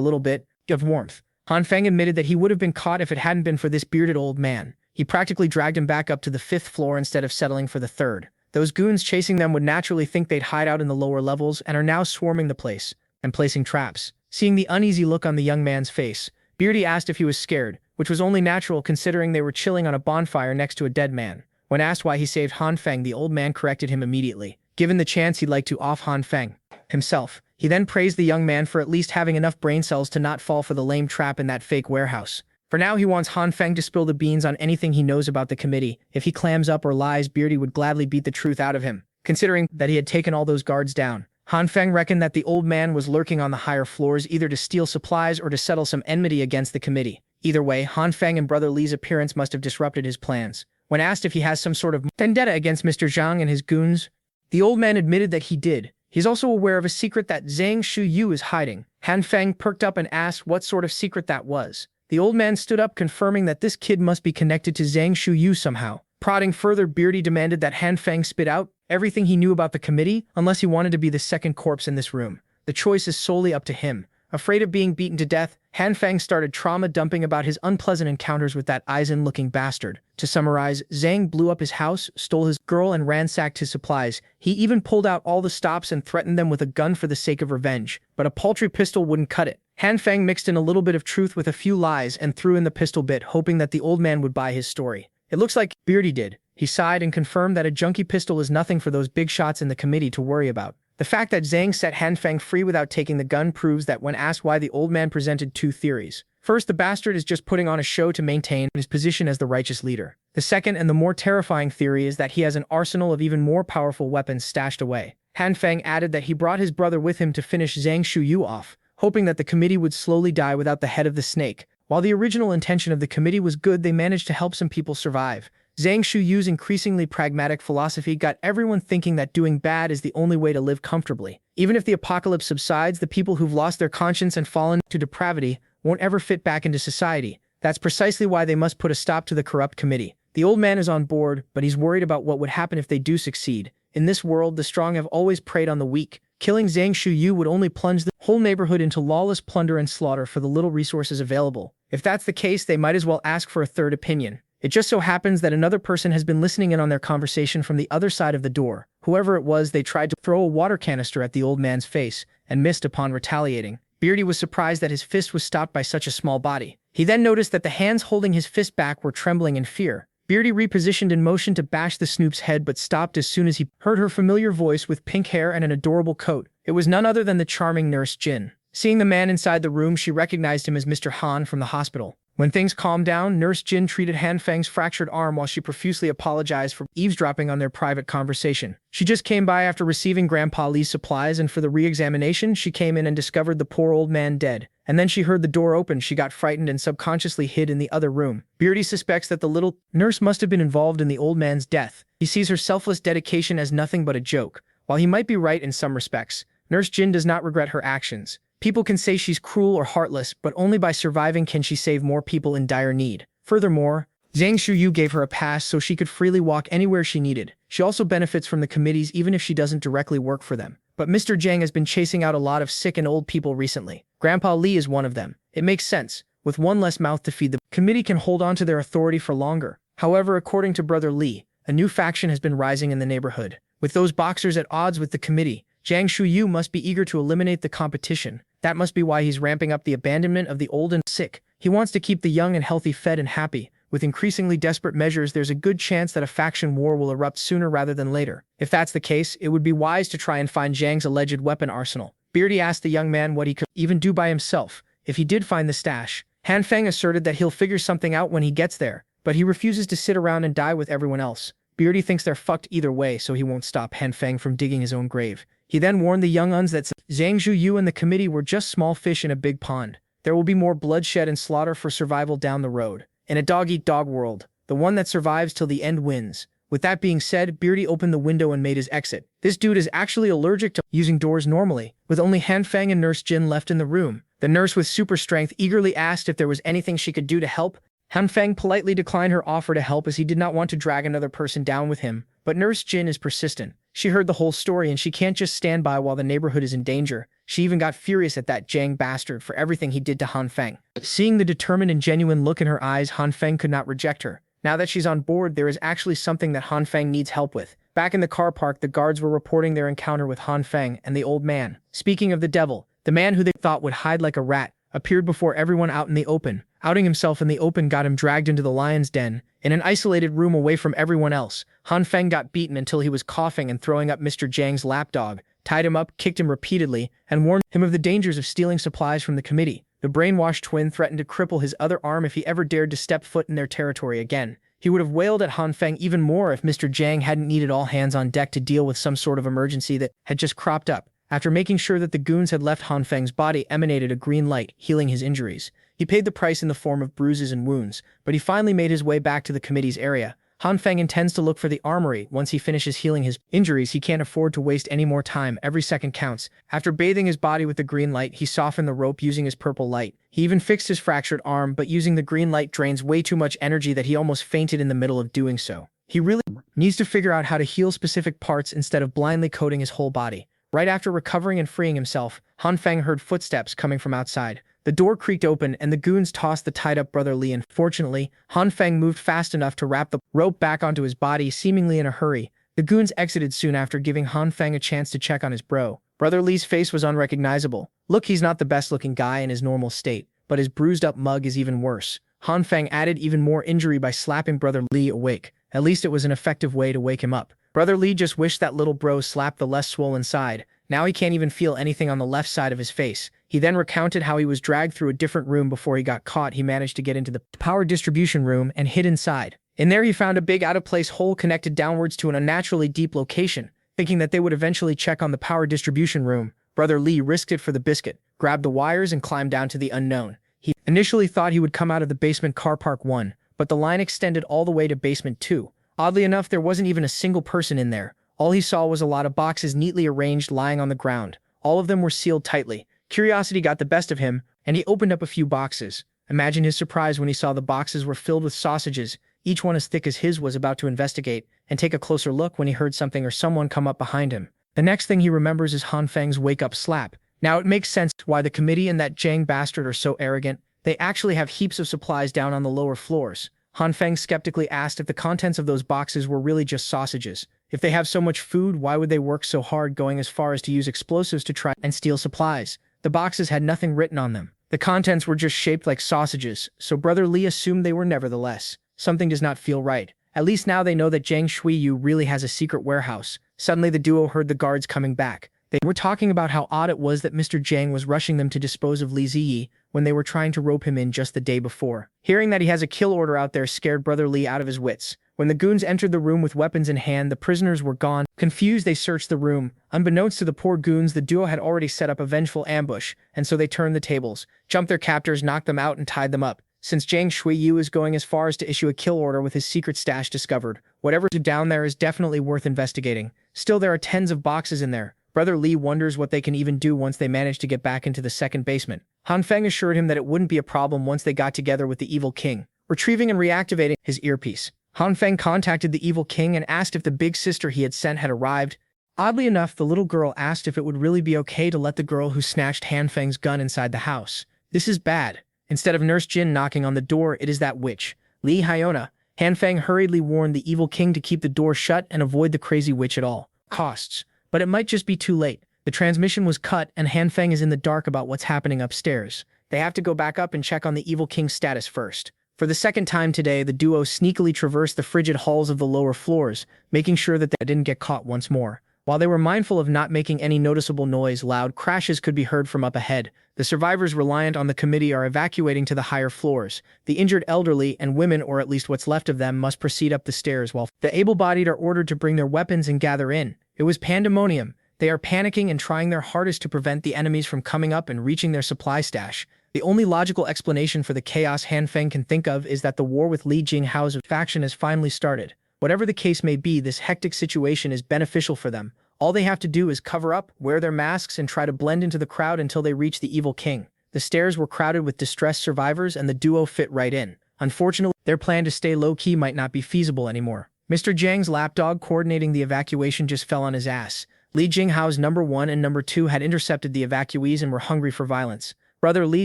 little bit of warmth. Han Feng admitted that he would have been caught if it hadn't been for this bearded old man. He practically dragged him back up to the 5th floor instead of settling for the 3rd. Those goons chasing them would naturally think they'd hide out in the lower levels and are now swarming the place and placing traps. Seeing the uneasy look on the young man's face, Beardy asked if he was scared, which was only natural considering they were chilling on a bonfire next to a dead man. When asked why he saved Han Feng, the old man corrected him immediately. Given the chance, he'd like to off Han Feng himself. He then praised the young man for at least having enough brain cells to not fall for the lame trap in that fake warehouse. For now, he wants Han Feng to spill the beans on anything he knows about the committee. If he clams up or lies, Beardy would gladly beat the truth out of him. Considering that he had taken all those guards down, Han Feng reckoned that the old man was lurking on the higher floors either to steal supplies or to settle some enmity against the committee. Either way, Han Feng and Brother Li's appearance must have disrupted his plans. When asked if he has some sort of vendetta against Mr. Zhang and his goons, the old man admitted that he did. He's also aware of a secret that Zhang Shuyu is hiding. Han Feng perked up and asked what sort of secret that was. The old man stood up, confirming that this kid must be connected to Zhang Shuyu somehow. Prodding further, Beardy demanded that Han Feng spit out everything he knew about the committee, unless he wanted to be the second corpse in this room. The choice is solely up to him. Afraid of being beaten to death, Han Feng started trauma dumping about his unpleasant encounters with that Aizen-looking bastard. To summarize, Zhang blew up his house, stole his girl, and ransacked his supplies. He even pulled out all the stops and threatened them with a gun for the sake of revenge. But a paltry pistol wouldn't cut it. Han Feng mixed in a little bit of truth with a few lies and threw in the pistol bit, hoping that the old man would buy his story. It looks like Beardy did. He sighed and confirmed that a junkie pistol is nothing for those big shots in the committee to worry about. The fact that Zhang set Han Feng free without taking the gun proves that when asked why, the old man presented two theories. First, the bastard is just putting on a show to maintain his position as the righteous leader. The second and the more terrifying theory is that he has an arsenal of even more powerful weapons stashed away. Han Feng added that he brought his brother with him to finish Zhang Shuyu off, hoping that the committee would slowly die without the head of the snake. While the original intention of the committee was good, they managed to help some people survive. Zhang Shuyu's increasingly pragmatic philosophy got everyone thinking that doing bad is the only way to live comfortably. Even if the apocalypse subsides, the people who've lost their conscience and fallen to depravity won't ever fit back into society. That's precisely why they must put a stop to the corrupt committee. The old man is on board, but he's worried about what would happen if they do succeed. In this world, the strong have always preyed on the weak. Killing Zhang Shuyu would only plunge the whole neighborhood into lawless plunder and slaughter for the little resources available. If that's the case, they might as well ask for a third opinion. It just so happens that another person has been listening in on their conversation from the other side of the door. Whoever it was, they tried to throw a water canister at the old man's face and missed upon retaliating. Beardy was surprised that his fist was stopped by such a small body. He then noticed that the hands holding his fist back were trembling in fear. Beardy repositioned in motion to bash the Snoop's head, but stopped as soon as he heard her familiar voice with pink hair and an adorable coat. It was none other than the charming Nurse Jin. Seeing the man inside the room, she recognized him as Mr. Han from the hospital. When things calmed down, Nurse Jin treated Han Feng's fractured arm while she profusely apologized for eavesdropping on their private conversation. She just came by after receiving Grandpa Li's supplies, and for the re-examination, she came in and discovered the poor old man dead. And then she heard the door open. She got frightened and subconsciously hid in the other room. Beardy suspects that the little nurse must have been involved in the old man's death. He sees her selfless dedication as nothing but a joke. While he might be right in some respects, Nurse Jin does not regret her actions. People can say she's cruel or heartless, but only by surviving can she save more people in dire need. Furthermore, Zhang Shuyu gave her a pass so she could freely walk anywhere she needed. She also benefits from the committees even if she doesn't directly work for them. But Mr. Zhang has been chasing out a lot of sick and old people recently. Grandpa Li is one of them. It makes sense. With one less mouth to feed, the committee can hold on to their authority for longer. However, according to Brother Li, a new faction has been rising in the neighborhood. With those boxers at odds with the committee, Zhang Shuyu must be eager to eliminate the competition. That must be why he's ramping up the abandonment of the old and sick. He wants to keep the young and healthy fed and happy. With increasingly desperate measures, there's a good chance that a faction war will erupt sooner rather than later. If that's the case, it would be wise to try and find Zhang's alleged weapon arsenal. Beardy asked the young man what he could even do by himself if he did find the stash. Han Feng asserted that he'll figure something out when he gets there, but he refuses to sit around and die with everyone else. Beardy thinks they're fucked either way, so he won't stop Han Feng from digging his own grave. He then warned the young uns that Zhang Shuyu and the committee were just small fish in a big pond. There will be more bloodshed and slaughter for survival down the road. In a dog-eat-dog world, the one that survives till the end wins. With that being said, Beardy opened the window and made his exit. This dude is actually allergic to using doors normally. With only Han Feng and Nurse Jin left in the room, the nurse with super strength eagerly asked if there was anything she could do to help. Han Feng politely declined her offer to help as he did not want to drag another person down with him. But Nurse Jin is persistent. She heard the whole story and she can't just stand by while the neighborhood is in danger. She even got furious at that Zhang bastard for everything he did to Han Feng. Seeing the determined and genuine look in her eyes, Han Feng could not reject her. Now that she's on board, there is actually something that Han Feng needs help with. Back in the car park, the guards were reporting their encounter with Han Feng and the old man. Speaking of the devil, the man who they thought would hide like a rat appeared before everyone out in the open. Outing himself in the open got him dragged into the lion's den. In an isolated room away from everyone else, Han Feng got beaten until he was coughing and throwing up Mr. Zhang's lapdog, tied him up, kicked him repeatedly, and warned him of the dangers of stealing supplies from the committee. The brainwashed twin threatened to cripple his other arm if he ever dared to step foot in their territory again. He would have wailed at Han Feng even more if Mr. Zhang hadn't needed all hands on deck to deal with some sort of emergency that had just cropped up. After making sure that the goons had left Han Feng's body emanated a green light, healing his injuries. He paid the price in the form of bruises and wounds, but he finally made his way back to the committee's area. Han Feng intends to look for the armory. Once he finishes healing his injuries, he can't afford to waste any more time. Every second counts. After bathing his body with the green light, he softened the rope using his purple light. He even fixed his fractured arm, but using the green light drains way too much energy that he almost fainted in the middle of doing so. He really needs to figure out how to heal specific parts instead of blindly coating his whole body. Right after recovering and freeing himself, Han Feng heard footsteps coming from outside. The door creaked open and the goons tossed the tied-up Brother Li in. Fortunately, Han Feng moved fast enough to wrap the rope back onto his body, seemingly in a hurry. The goons exited soon after, giving Han Feng a chance to check on his bro. Brother Li's face was unrecognizable. Look, he's not the best-looking guy in his normal state, but his bruised-up mug is even worse. Han Feng added even more injury by slapping Brother Li awake. At least it was an effective way to wake him up. Brother Li just wished that little bro slapped the less swollen side. Now he can't even feel anything on the left side of his face. He then recounted how he was dragged through a different room before he got caught. He managed to get into the power distribution room and hid inside. In there he found a big out-of-place hole connected downwards to an unnaturally deep location. Thinking that they would eventually check on the power distribution room, Brother Li risked it for the biscuit, grabbed the wires and climbed down to the unknown. He initially thought he would come out of the basement car park 1, but the line extended all the way to basement 2. Oddly enough, there wasn't even a single person in there. All he saw was a lot of boxes neatly arranged lying on the ground. All of them were sealed tightly. Curiosity got the best of him, and he opened up a few boxes. Imagine his surprise when he saw the boxes were filled with sausages, each one as thick as his. Was about to investigate and take a closer look when he heard something or someone come up behind him. The next thing he remembers is Han Feng's wake-up slap. Now it makes sense why the committee and that Jang bastard are so arrogant. They actually have heaps of supplies down on the lower floors. Han Feng skeptically asked if the contents of those boxes were really just sausages. If they have so much food, why would they work so hard, going as far as to use explosives to try and steal supplies? The boxes had nothing written on them. The contents were just shaped like sausages, so Brother Li assumed they were. Nevertheless, something does not feel right. At least now they know that Zhang Shuiyu really has a secret warehouse. Suddenly the duo heard the guards coming back. They were talking about how odd it was that Mr. Zhang was rushing them to dispose of Li Ziyi when they were trying to rope him in just the day before. Hearing that he has a kill order out there scared Brother Li out of his wits. When the goons entered the room with weapons in hand, the prisoners were gone. Confused, they searched the room. Unbeknownst to the poor goons, the duo had already set up a vengeful ambush, and so they turned the tables, jumped their captors, knocked them out, and tied them up. Since Zhang Shuiyu is going as far as to issue a kill order with his secret stash discovered, whatever's down there is definitely worth investigating. Still, there are tens of boxes in there. Brother Li wonders what they can even do once they manage to get back into the second basement. Han Feng assured him that it wouldn't be a problem once they got together with the evil king, retrieving and reactivating his earpiece. Han Feng contacted the evil king and asked if the big sister he had sent had arrived. Oddly enough, the little girl asked if it would really be okay to let the girl who snatched Han Feng's gun inside the house. This is bad. Instead of Nurse Jin knocking on the door, it is that witch, Li Hyona. Han Feng hurriedly warned the evil king to keep the door shut and avoid the crazy witch at all costs. But it might just be too late. The transmission was cut and Han Feng is in the dark about what's happening upstairs. They have to go back up and check on the evil king's status first. For the second time today, the duo sneakily traversed the frigid halls of the lower floors, making sure that they didn't get caught once more. While they were mindful of not making any noticeable noise, loud crashes could be heard from up ahead. The survivors reliant on the committee are evacuating to the higher floors. The injured elderly and women, or at least what's left of them, must proceed up the stairs while the able-bodied are ordered to bring their weapons and gather in. It was pandemonium. They are panicking and trying their hardest to prevent the enemies from coming up and reaching their supply stash. The only logical explanation for the chaos Han Feng can think of is that the war with Li Jinghao's faction has finally started. Whatever the case may be, this hectic situation is beneficial for them. All they have to do is cover up, wear their masks, and try to blend into the crowd until they reach the evil king. The stairs were crowded with distressed survivors and the duo fit right in. Unfortunately, their plan to stay low-key might not be feasible anymore. Mr. Zhang's lapdog coordinating the evacuation just fell on his ass. Li Jinghao's number 1 and number 2 had intercepted the evacuees and were hungry for violence. Brother Li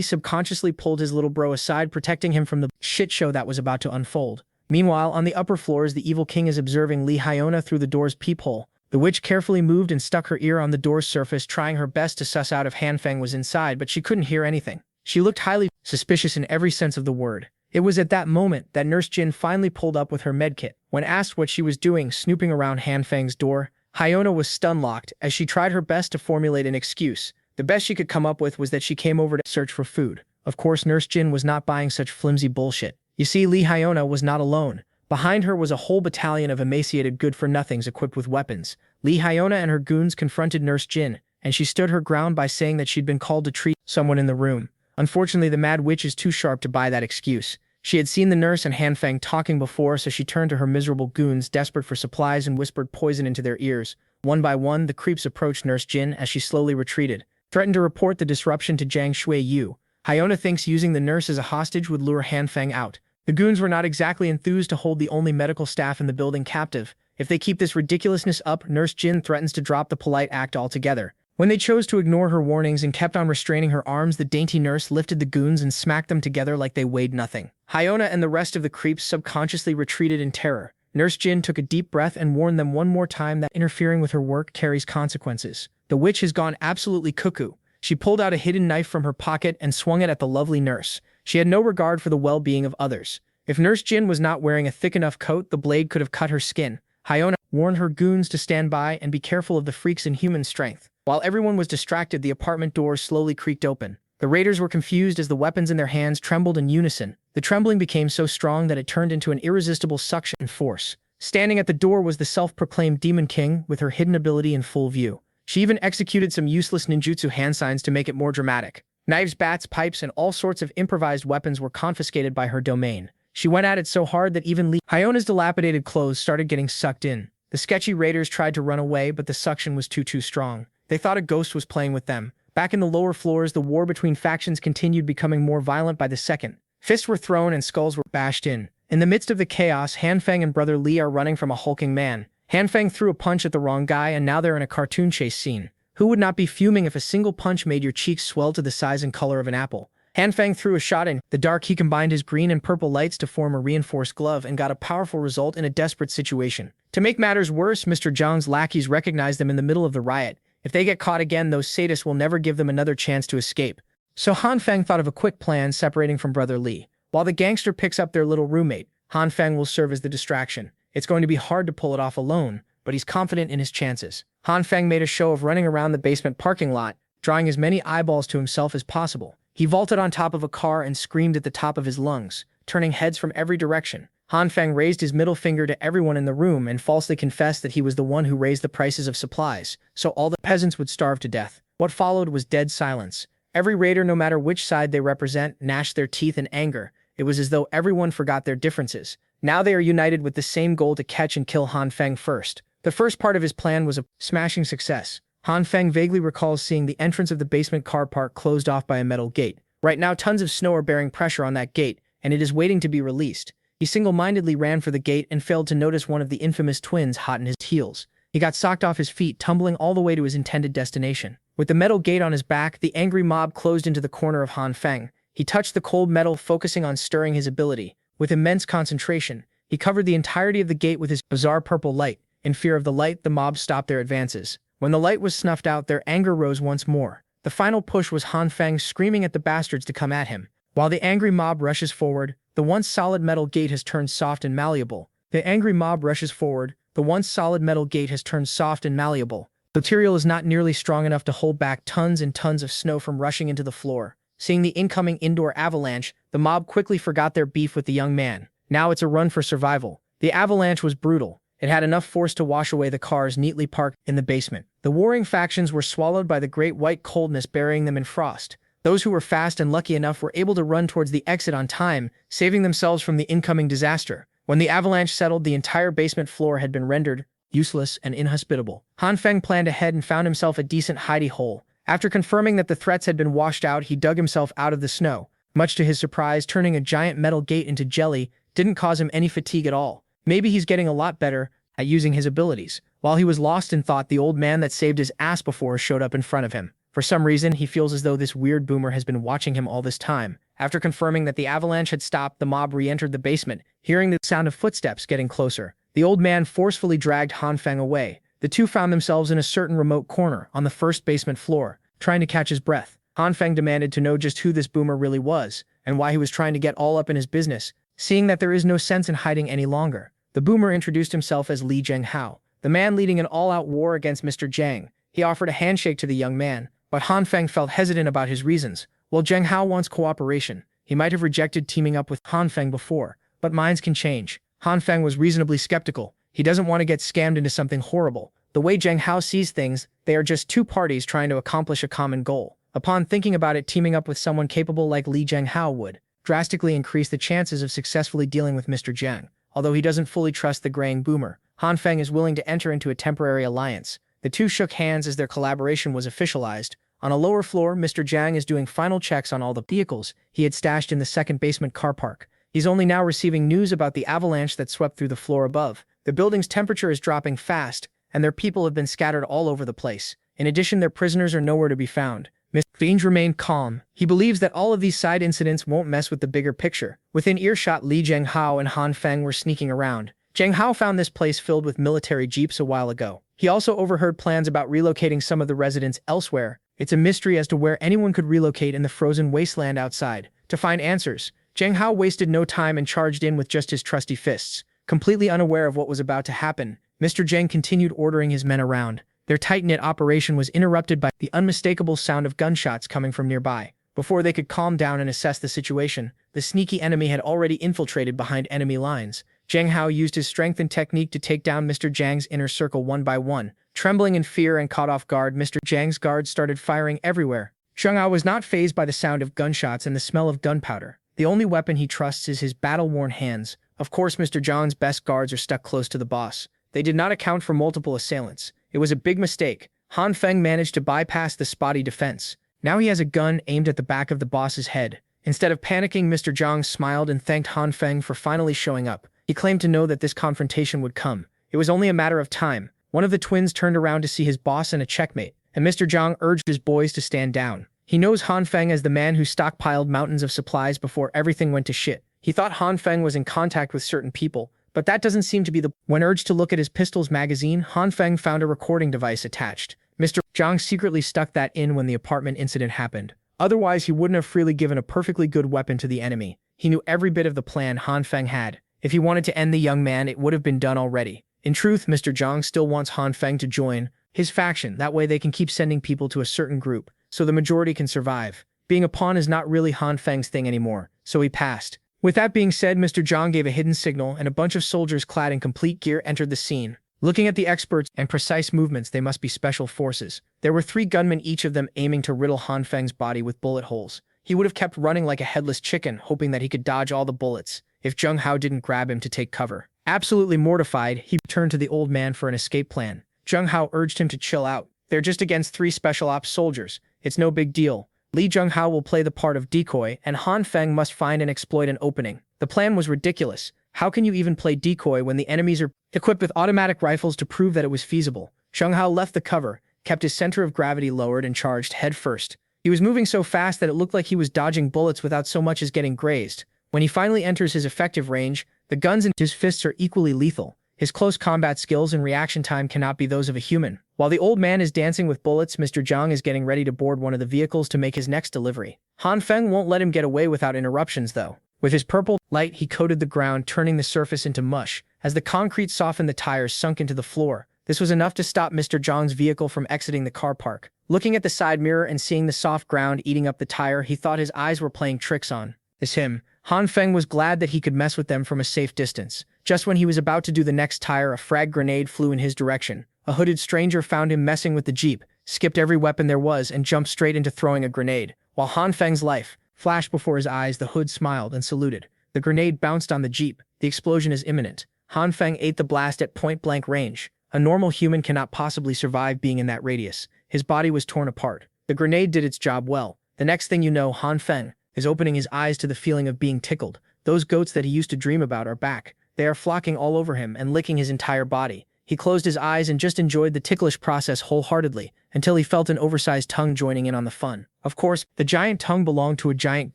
subconsciously pulled his little bro aside, protecting him from the shit show that was about to unfold. Meanwhile, on the upper floors, the evil king is observing Li Hyona through the door's peephole. The witch carefully moved and stuck her ear on the door's surface, trying her best to suss out if Han Feng was inside, but she couldn't hear anything. She looked highly suspicious in every sense of the word. It was at that moment that Nurse Jin finally pulled up with her medkit. When asked what she was doing snooping around Han Feng's door, Hyona was stun-locked as she tried her best to formulate an excuse. The best she could come up with was that she came over to search for food. Of course, Nurse Jin was not buying such flimsy bullshit. You see, Li Hyona was not alone. Behind her was a whole battalion of emaciated good-for-nothings equipped with weapons. Li Hyona and her goons confronted Nurse Jin, and she stood her ground by saying that she'd been called to treat someone in the room. Unfortunately, the Mad Witch is too sharp to buy that excuse. She had seen the nurse and Hanfang talking before, so she turned to her miserable goons, desperate for supplies, and whispered poison into their ears. One by one, the creeps approached Nurse Jin as she slowly retreated, threatened to report the disruption to Jiang Shui-Yu. Hyona thinks using the nurse as a hostage would lure Hanfang out. The goons were not exactly enthused to hold the only medical staff in the building captive. If they keep this ridiculousness up, Nurse Jin threatens to drop the polite act altogether. When they chose to ignore her warnings and kept on restraining her arms, the dainty nurse lifted the goons and smacked them together like they weighed nothing. Hyona and the rest of the creeps subconsciously retreated in terror. Nurse Jin took a deep breath and warned them one more time that interfering with her work carries consequences. The witch has gone absolutely cuckoo. She pulled out a hidden knife from her pocket and swung it at the lovely nurse. She had no regard for the well-being of others. If Nurse Jin was not wearing a thick enough coat, the blade could have cut her skin. Hyona warned her goons to stand by and be careful of the freaks in human strength. While everyone was distracted, the apartment doors slowly creaked open. The raiders were confused as the weapons in their hands trembled in unison. The trembling became so strong that it turned into an irresistible suction force. Standing at the door was the self-proclaimed Demon King, with her hidden ability in full view. She even executed some useless ninjutsu hand signs to make it more dramatic. Knives, bats, pipes, and all sorts of improvised weapons were confiscated by her domain. She went at it so hard that even Hyona's dilapidated clothes started getting sucked in. The sketchy raiders tried to run away, but the suction was too strong. They thought a ghost was playing with them. Back in the lower floors, the war between factions continued, becoming more violent by the second. Fists were thrown and skulls were bashed in. In the midst of the chaos, Hanfang and Brother Li are running from a hulking man. Hanfang threw a punch at the wrong guy, and now they're in a cartoon chase scene. Who would not be fuming if a single punch made your cheeks swell to the size and color of an apple? Hanfang threw a shot in the dark. He combined his green and purple lights to form a reinforced glove and got a powerful result in a desperate situation. To make matters worse, Mr. Zhang's lackeys recognized them in the middle of the riot. If they get caught again, those sadists will never give them another chance to escape. So Hanfang thought of a quick plan, separating from Brother Li. While the gangster picks up their little roommate, Hanfang will serve as the distraction. It's going to be hard to pull it off alone, but he's confident in his chances. Hanfang made a show of running around the basement parking lot, drawing as many eyeballs to himself as possible. He vaulted on top of a car and screamed at the top of his lungs, turning heads from every direction. Hanfang raised his middle finger to everyone in the room and falsely confessed that he was the one who raised the prices of supplies, so all the peasants would starve to death. What followed was dead silence. Every raider, no matter which side they represent, gnashed their teeth in anger. It was as though everyone forgot their differences. Now they are united with the same goal: to catch and kill Hanfang first. The first part of his plan was a smashing success. Hanfang vaguely recalls seeing the entrance of the basement car park closed off by a metal gate. Right now, tons of snow are bearing pressure on that gate, and it is waiting to be released. He single-mindedly ran for the gate and failed to notice one of the infamous twins hot in his heels. He got socked off his feet, tumbling all the way to his intended destination. With the metal gate on his back, the angry mob closed into the corner of Hanfang. He touched the cold metal, focusing on stirring his ability. With immense concentration, he covered the entirety of the gate with his bizarre purple light. In fear of the light, the mob stopped their advances. When the light was snuffed out, their anger rose once more. The final push was Hanfang screaming at the bastards to come at him. While the angry mob rushes forward, the once solid metal gate has turned soft and malleable. The angry mob rushes forward. The once solid metal gate has turned soft and malleable. The material is not nearly strong enough to hold back tons and tons of snow from rushing into the floor. Seeing the incoming indoor avalanche, the mob quickly forgot their beef with the young man. Now it's a run for survival. The avalanche was brutal. It had enough force to wash away the cars neatly parked in the basement. The warring factions were swallowed by the great white coldness, burying them in frost. Those who were fast and lucky enough were able to run towards the exit on time, saving themselves from the incoming disaster. When the avalanche settled, the entire basement floor had been rendered useless and inhospitable. Hanfang planned ahead and found himself a decent hidey hole. After confirming that the threats had been washed out, he dug himself out of the snow. Much to his surprise, turning a giant metal gate into jelly didn't cause him any fatigue at all. Maybe he's getting a lot better at using his abilities. While he was lost in thought, the old man that saved his ass before showed up in front of him. For some reason, he feels as though this weird boomer has been watching him all this time. After confirming that the avalanche had stopped, the mob re-entered the basement, hearing the sound of footsteps getting closer. The old man forcefully dragged Hanfang away. The two found themselves in a certain remote corner on the first basement floor, trying to catch his breath. Hanfang demanded to know just who this boomer really was, and why he was trying to get all up in his business, seeing that there is no sense in hiding any longer. The boomer introduced himself as Li Zhenghao, the man leading an all-out war against Mr. Zhang. He offered a handshake to the young man, but Hanfang felt hesitant about his reasons. While Zhenghao wants cooperation, he might have rejected teaming up with Hanfang before, but minds can change. Hanfang was reasonably skeptical. He doesn't want to get scammed into something horrible, The way Zheng Hao sees things, they are just two parties trying to accomplish a common goal. Upon thinking about it, teaming up with someone capable like Li Zheng Hao would drastically increase the chances of successfully dealing with Mr. Zheng. Although he doesn't fully trust the graying boomer, Han Feng is willing to enter into a temporary alliance. The two shook hands as their collaboration was officialized. On a lower floor, Mr. Zhang is doing final checks on all the vehicles he had stashed in the second basement car park. He's only now receiving news about the avalanche that swept through the floor above. The building's temperature is dropping fast, and their people have been scattered all over the place. In addition, their prisoners are nowhere to be found. Mr. Fiend remained calm. He believes that all of these side incidents won't mess with the bigger picture. Within earshot, Li Zheng Hao and Han Feng were sneaking around. Zheng Hao found this place filled with military jeeps a while ago. He also overheard plans about relocating some of the residents elsewhere. It's a mystery as to where anyone could relocate in the frozen wasteland outside. To find answers, Zheng Hao wasted no time and charged in with just his trusty fists. Completely unaware of what was about to happen, Mr. Zheng continued ordering his men around. Their tight-knit operation was interrupted by the unmistakable sound of gunshots coming from nearby. Before they could calm down and assess the situation, the sneaky enemy had already infiltrated behind enemy lines. Zheng Hao used his strength and technique to take down Mr. Zhang's inner circle one by one. Trembling in fear and caught off guard, Mr. Zhang's guards started firing everywhere. Zheng Hao was not fazed by the sound of gunshots and the smell of gunpowder. The only weapon he trusts is his battle-worn hands. Of course, Mr. Zhang's best guards are stuck close to the boss. They did not account for multiple assailants. It was a big mistake. Han Feng managed to bypass the spotty defense. Now he has a gun aimed at the back of the boss's head. Instead of panicking, Mr. Zhang smiled and thanked Han Feng for finally showing up. He claimed to know that this confrontation would come. It was only a matter of time. One of the twins turned around to see his boss and a checkmate, and Mr. Zhang urged his boys to stand down. He knows Han Feng as the man who stockpiled mountains of supplies before everything went to shit. He thought Han Feng was in contact with certain people, but that doesn't seem to be the... When urged to look at his pistol's magazine, Han Feng found a recording device attached. Mr. Zhang secretly stuck that in when the apartment incident happened. Otherwise, he wouldn't have freely given a perfectly good weapon to the enemy. He knew every bit of the plan Han Feng had. If he wanted to end the young man, it would have been done already. In truth, Mr. Zhang still wants Han Feng to join his faction. That way they can keep sending people to a certain group, so the majority can survive. Being a pawn is not really Han Feng's thing anymore, so he passed. With that being said, Mr. Zhang gave a hidden signal, and a bunch of soldiers clad in complete gear entered the scene. Looking at the experts and precise movements, they must be special forces. There were 3 gunmen, each of them aiming to riddle Han Feng's body with bullet holes. He would have kept running like a headless chicken, hoping that he could dodge all the bullets, if Zheng Hao didn't grab him to take cover. Absolutely mortified, he turned to the old man for an escape plan. Zheng Hao urged him to chill out. They're just against 3 special ops soldiers. It's no big deal. Li Zheng Hao will play the part of decoy, and Han Feng must find and exploit an opening. The plan was ridiculous. How can you even play decoy when the enemies are equipped with automatic rifles to prove that it was feasible? Zheng Hao left the cover, kept his center of gravity lowered, and charged head first. He was moving so fast that it looked like he was dodging bullets without so much as getting grazed. When he finally enters his effective range, the guns in his fists are equally lethal. His close combat skills and reaction time cannot be those of a human. While the old man is dancing with bullets, Mr. Zhang is getting ready to board one of the vehicles to make his next delivery. Han Feng won't let him get away without interruptions, though. With his purple light, he coated the ground, turning the surface into mush. As the concrete softened, the tires sunk into the floor. This was enough to stop Mr. Zhang's vehicle from exiting the car park. Looking at the side mirror and seeing the soft ground eating up the tire, he thought his eyes were playing tricks on him. Han Feng was glad that he could mess with them from a safe distance. Just when he was about to do the next tire, a frag grenade flew in his direction. A hooded stranger found him messing with the jeep, skipped every weapon there was, and jumped straight into throwing a grenade. While Han Feng's life flashed before his eyes, the hood smiled and saluted. The grenade bounced on the jeep. The explosion is imminent. Han Feng ate the blast at point-blank range. A normal human cannot possibly survive being in that radius. His body was torn apart. The grenade did its job well. The next thing you know, Han Feng is opening his eyes to the feeling of being tickled. Those goats that he used to dream about are back. They are flocking all over him and licking his entire body. He closed his eyes and just enjoyed the ticklish process wholeheartedly, until he felt an oversized tongue joining in on the fun. Of course, the giant tongue belonged to a giant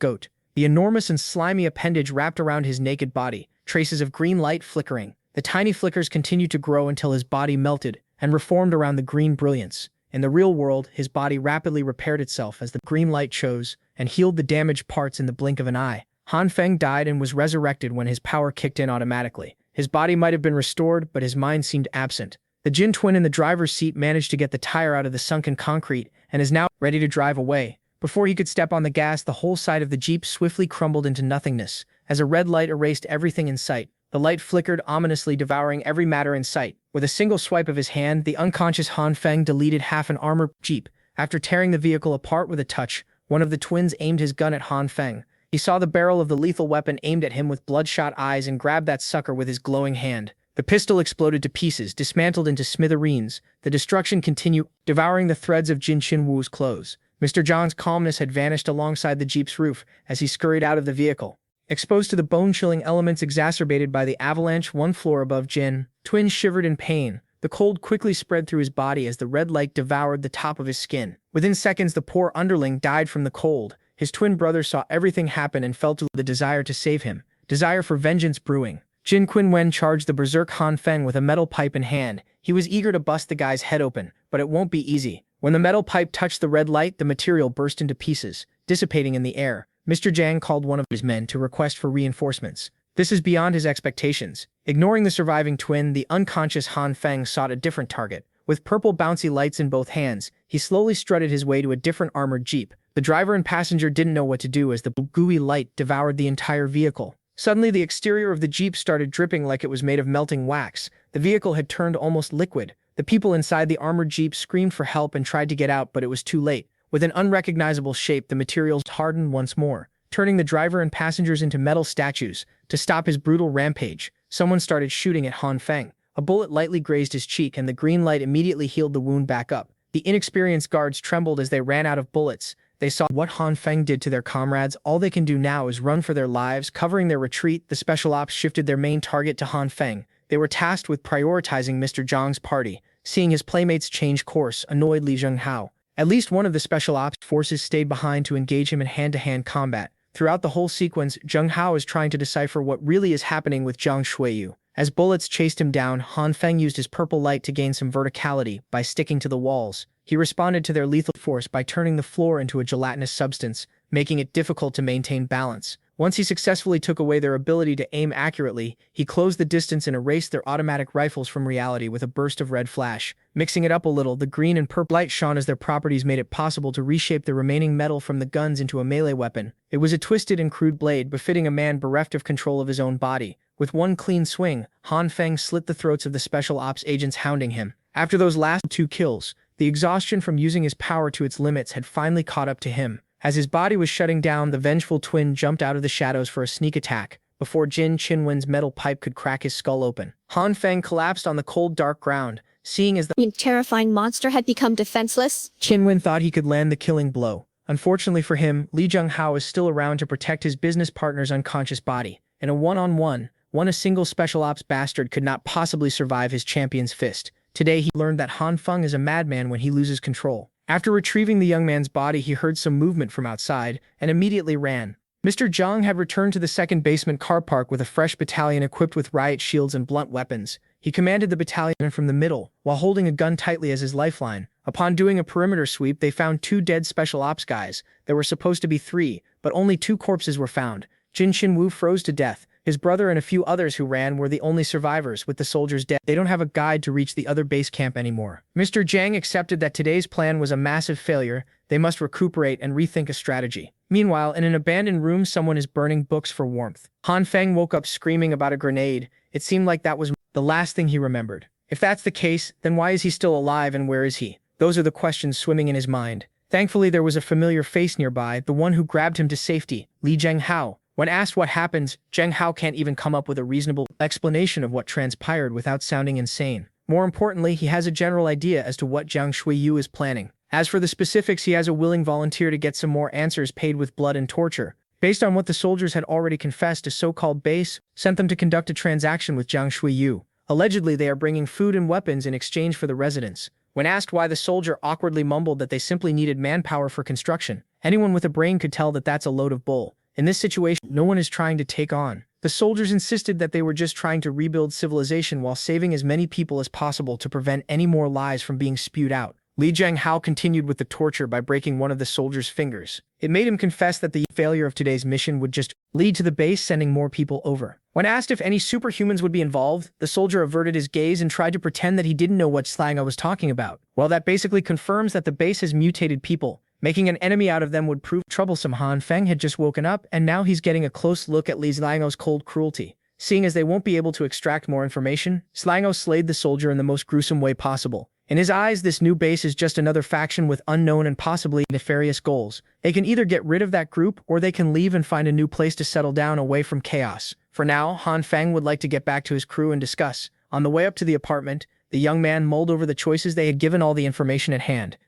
goat. The enormous and slimy appendage wrapped around his naked body, traces of green light flickering. The tiny flickers continued to grow until his body melted and reformed around the green brilliance. In the real world, his body rapidly repaired itself as the green light chose and healed the damaged parts in the blink of an eye. Han Feng died and was resurrected when his power kicked in automatically. His body might have been restored, but his mind seemed absent. The Jin twin in the driver's seat managed to get the tire out of the sunken concrete and is now ready to drive away. Before he could step on the gas, the whole side of the Jeep swiftly crumbled into nothingness as a red light erased everything in sight. The light flickered ominously, devouring every matter in sight. With a single swipe of his hand, the unconscious Han Feng deleted half an armored jeep. After tearing the vehicle apart with a touch, one of the twins aimed his gun at Han Feng. He saw the barrel of the lethal weapon aimed at him with bloodshot eyes and grabbed that sucker with his glowing hand. The pistol exploded to pieces, dismantled into smithereens. The destruction continued, devouring the threads of Jin Chin-woo's clothes. Mr. Zhang's calmness had vanished alongside the jeep's roof as he scurried out of the vehicle. Exposed to the bone-chilling elements exacerbated by the avalanche one floor above Jin, twin shivered in pain. The cold quickly spread through his body as the red light devoured the top of his skin. Within seconds, the poor underling died from the cold. His twin brother saw everything happen and felt the desire to save him. Desire for vengeance brewing. Jin Qinwen charged the berserk Han Feng with a metal pipe in hand. He was eager to bust the guy's head open, but it won't be easy. When the metal pipe touched the red light, the material burst into pieces, dissipating in the air. Mr. Zhang called one of his men to request for reinforcements. This is beyond his expectations. Ignoring the surviving twin, the unconscious Han Feng sought a different target. With purple bouncy lights in both hands, he slowly strutted his way to a different armored jeep. The driver and passenger didn't know what to do as the gooey light devoured the entire vehicle. Suddenly, the exterior of the jeep started dripping like it was made of melting wax. The vehicle had turned almost liquid. The people inside the armored jeep screamed for help and tried to get out, but it was too late. With an unrecognizable shape, the materials hardened once more, turning the driver and passengers into metal statues. To stop his brutal rampage, someone started shooting at Han Feng. A bullet lightly grazed his cheek, and the green light immediately healed the wound back up. The inexperienced guards trembled as they ran out of bullets. They saw what Han Feng did to their comrades. All they can do now is run for their lives. Covering their retreat, the special ops shifted their main target to Han Feng. They were tasked with prioritizing Mr. Zhang's party. Seeing his playmates change course annoyed Li Zhenghao. At least one of the special ops forces stayed behind to engage him in hand-to-hand combat. Throughout the whole sequence, Zhenghao is trying to decipher what really is happening with Zhang Shuiyu. As bullets chased him down, Han Feng used his purple light to gain some verticality by sticking to the walls. He responded to their lethal force by turning the floor into a gelatinous substance, making it difficult to maintain balance. Once he successfully took away their ability to aim accurately, he closed the distance and erased their automatic rifles from reality with a burst of red flash. Mixing it up a little, the green and purple light shone as their properties made it possible to reshape the remaining metal from the guns into a melee weapon. It was a twisted and crude blade befitting a man bereft of control of his own body. With one clean swing, Han Feng slit the throats of the special ops agents hounding him. After those last 2 kills, the exhaustion from using his power to its limits had finally caught up to him. As his body was shutting down, the vengeful twin jumped out of the shadows for a sneak attack. Before Jin Qinwen's metal pipe could crack his skull open, Han Feng collapsed on the cold, dark ground. Seeing as the terrifying monster had become defenseless, Qinwen thought he could land the killing blow. Unfortunately for him, Li Zhenghao is still around to protect his business partner's unconscious body. In a one-on-one, a single special ops bastard could not possibly survive his champion's fist. Today he learned that Han Feng is a madman when he loses control. After retrieving the young man's body, he heard some movement from outside and immediately ran. Mr. Zhang had returned to the second basement car park with a fresh battalion equipped with riot shields and blunt weapons. He commanded the battalion from the middle, while holding a gun tightly as his lifeline. Upon doing a perimeter sweep, they found 2 dead special ops guys. There were supposed to be 3, but only 2 corpses were found. Jin Chinwu froze to death. His brother and a few others who ran were the only survivors, with the soldiers dead. They don't have a guide to reach the other base camp anymore. Mr. Zhang accepted that today's plan was a massive failure. They must recuperate and rethink a strategy. Meanwhile, in an abandoned room, someone is burning books for warmth. Han Feng woke up screaming about a grenade. It seemed like that was the last thing he remembered. If that's the case, then why is he still alive and where is he? Those are the questions swimming in his mind. Thankfully, there was a familiar face nearby, the one who grabbed him to safety, Li Zhenghao. When asked what happened, Zhenghao can't even come up with a reasonable explanation of what transpired without sounding insane. More importantly, he has a general idea as to what Zhang Shuiyu is planning. As for the specifics, he has a willing volunteer to get some more answers paid with blood and torture. Based on what the soldiers had already confessed, a so-called base sent them to conduct a transaction with Zhang Shuiyu. Allegedly, they are bringing food and weapons in exchange for the residents. When asked why, the soldier awkwardly mumbled that they simply needed manpower for construction. Anyone with a brain could tell that that's a load of bull. In this situation, no one is trying to take on. The soldiers insisted that they were just trying to rebuild civilization while saving as many people as possible to prevent any more lies from being spewed out. Li Zhenghao continued with the torture by breaking one of the soldiers' fingers. It made him confess that the failure of today's mission would just lead to the base sending more people over. When asked if any superhumans would be involved, the soldier averted his gaze and tried to pretend that he didn't know what slang I was talking about. Well, that basically confirms that the base has mutated people. Making an enemy out of them would prove troublesome. Han Feng had just woken up, and now he's getting a close look at Li Zhengao's cold cruelty. Seeing as they won't be able to extract more information, Slango slayed the soldier in the most gruesome way possible. In his eyes, this new base is just another faction with unknown and possibly nefarious goals. They can either get rid of that group, or they can leave and find a new place to settle down away from chaos. For now, Han Feng would like to get back to his crew and discuss. On the way up to the apartment, the young man mulled over the choices they had given all the information at hand.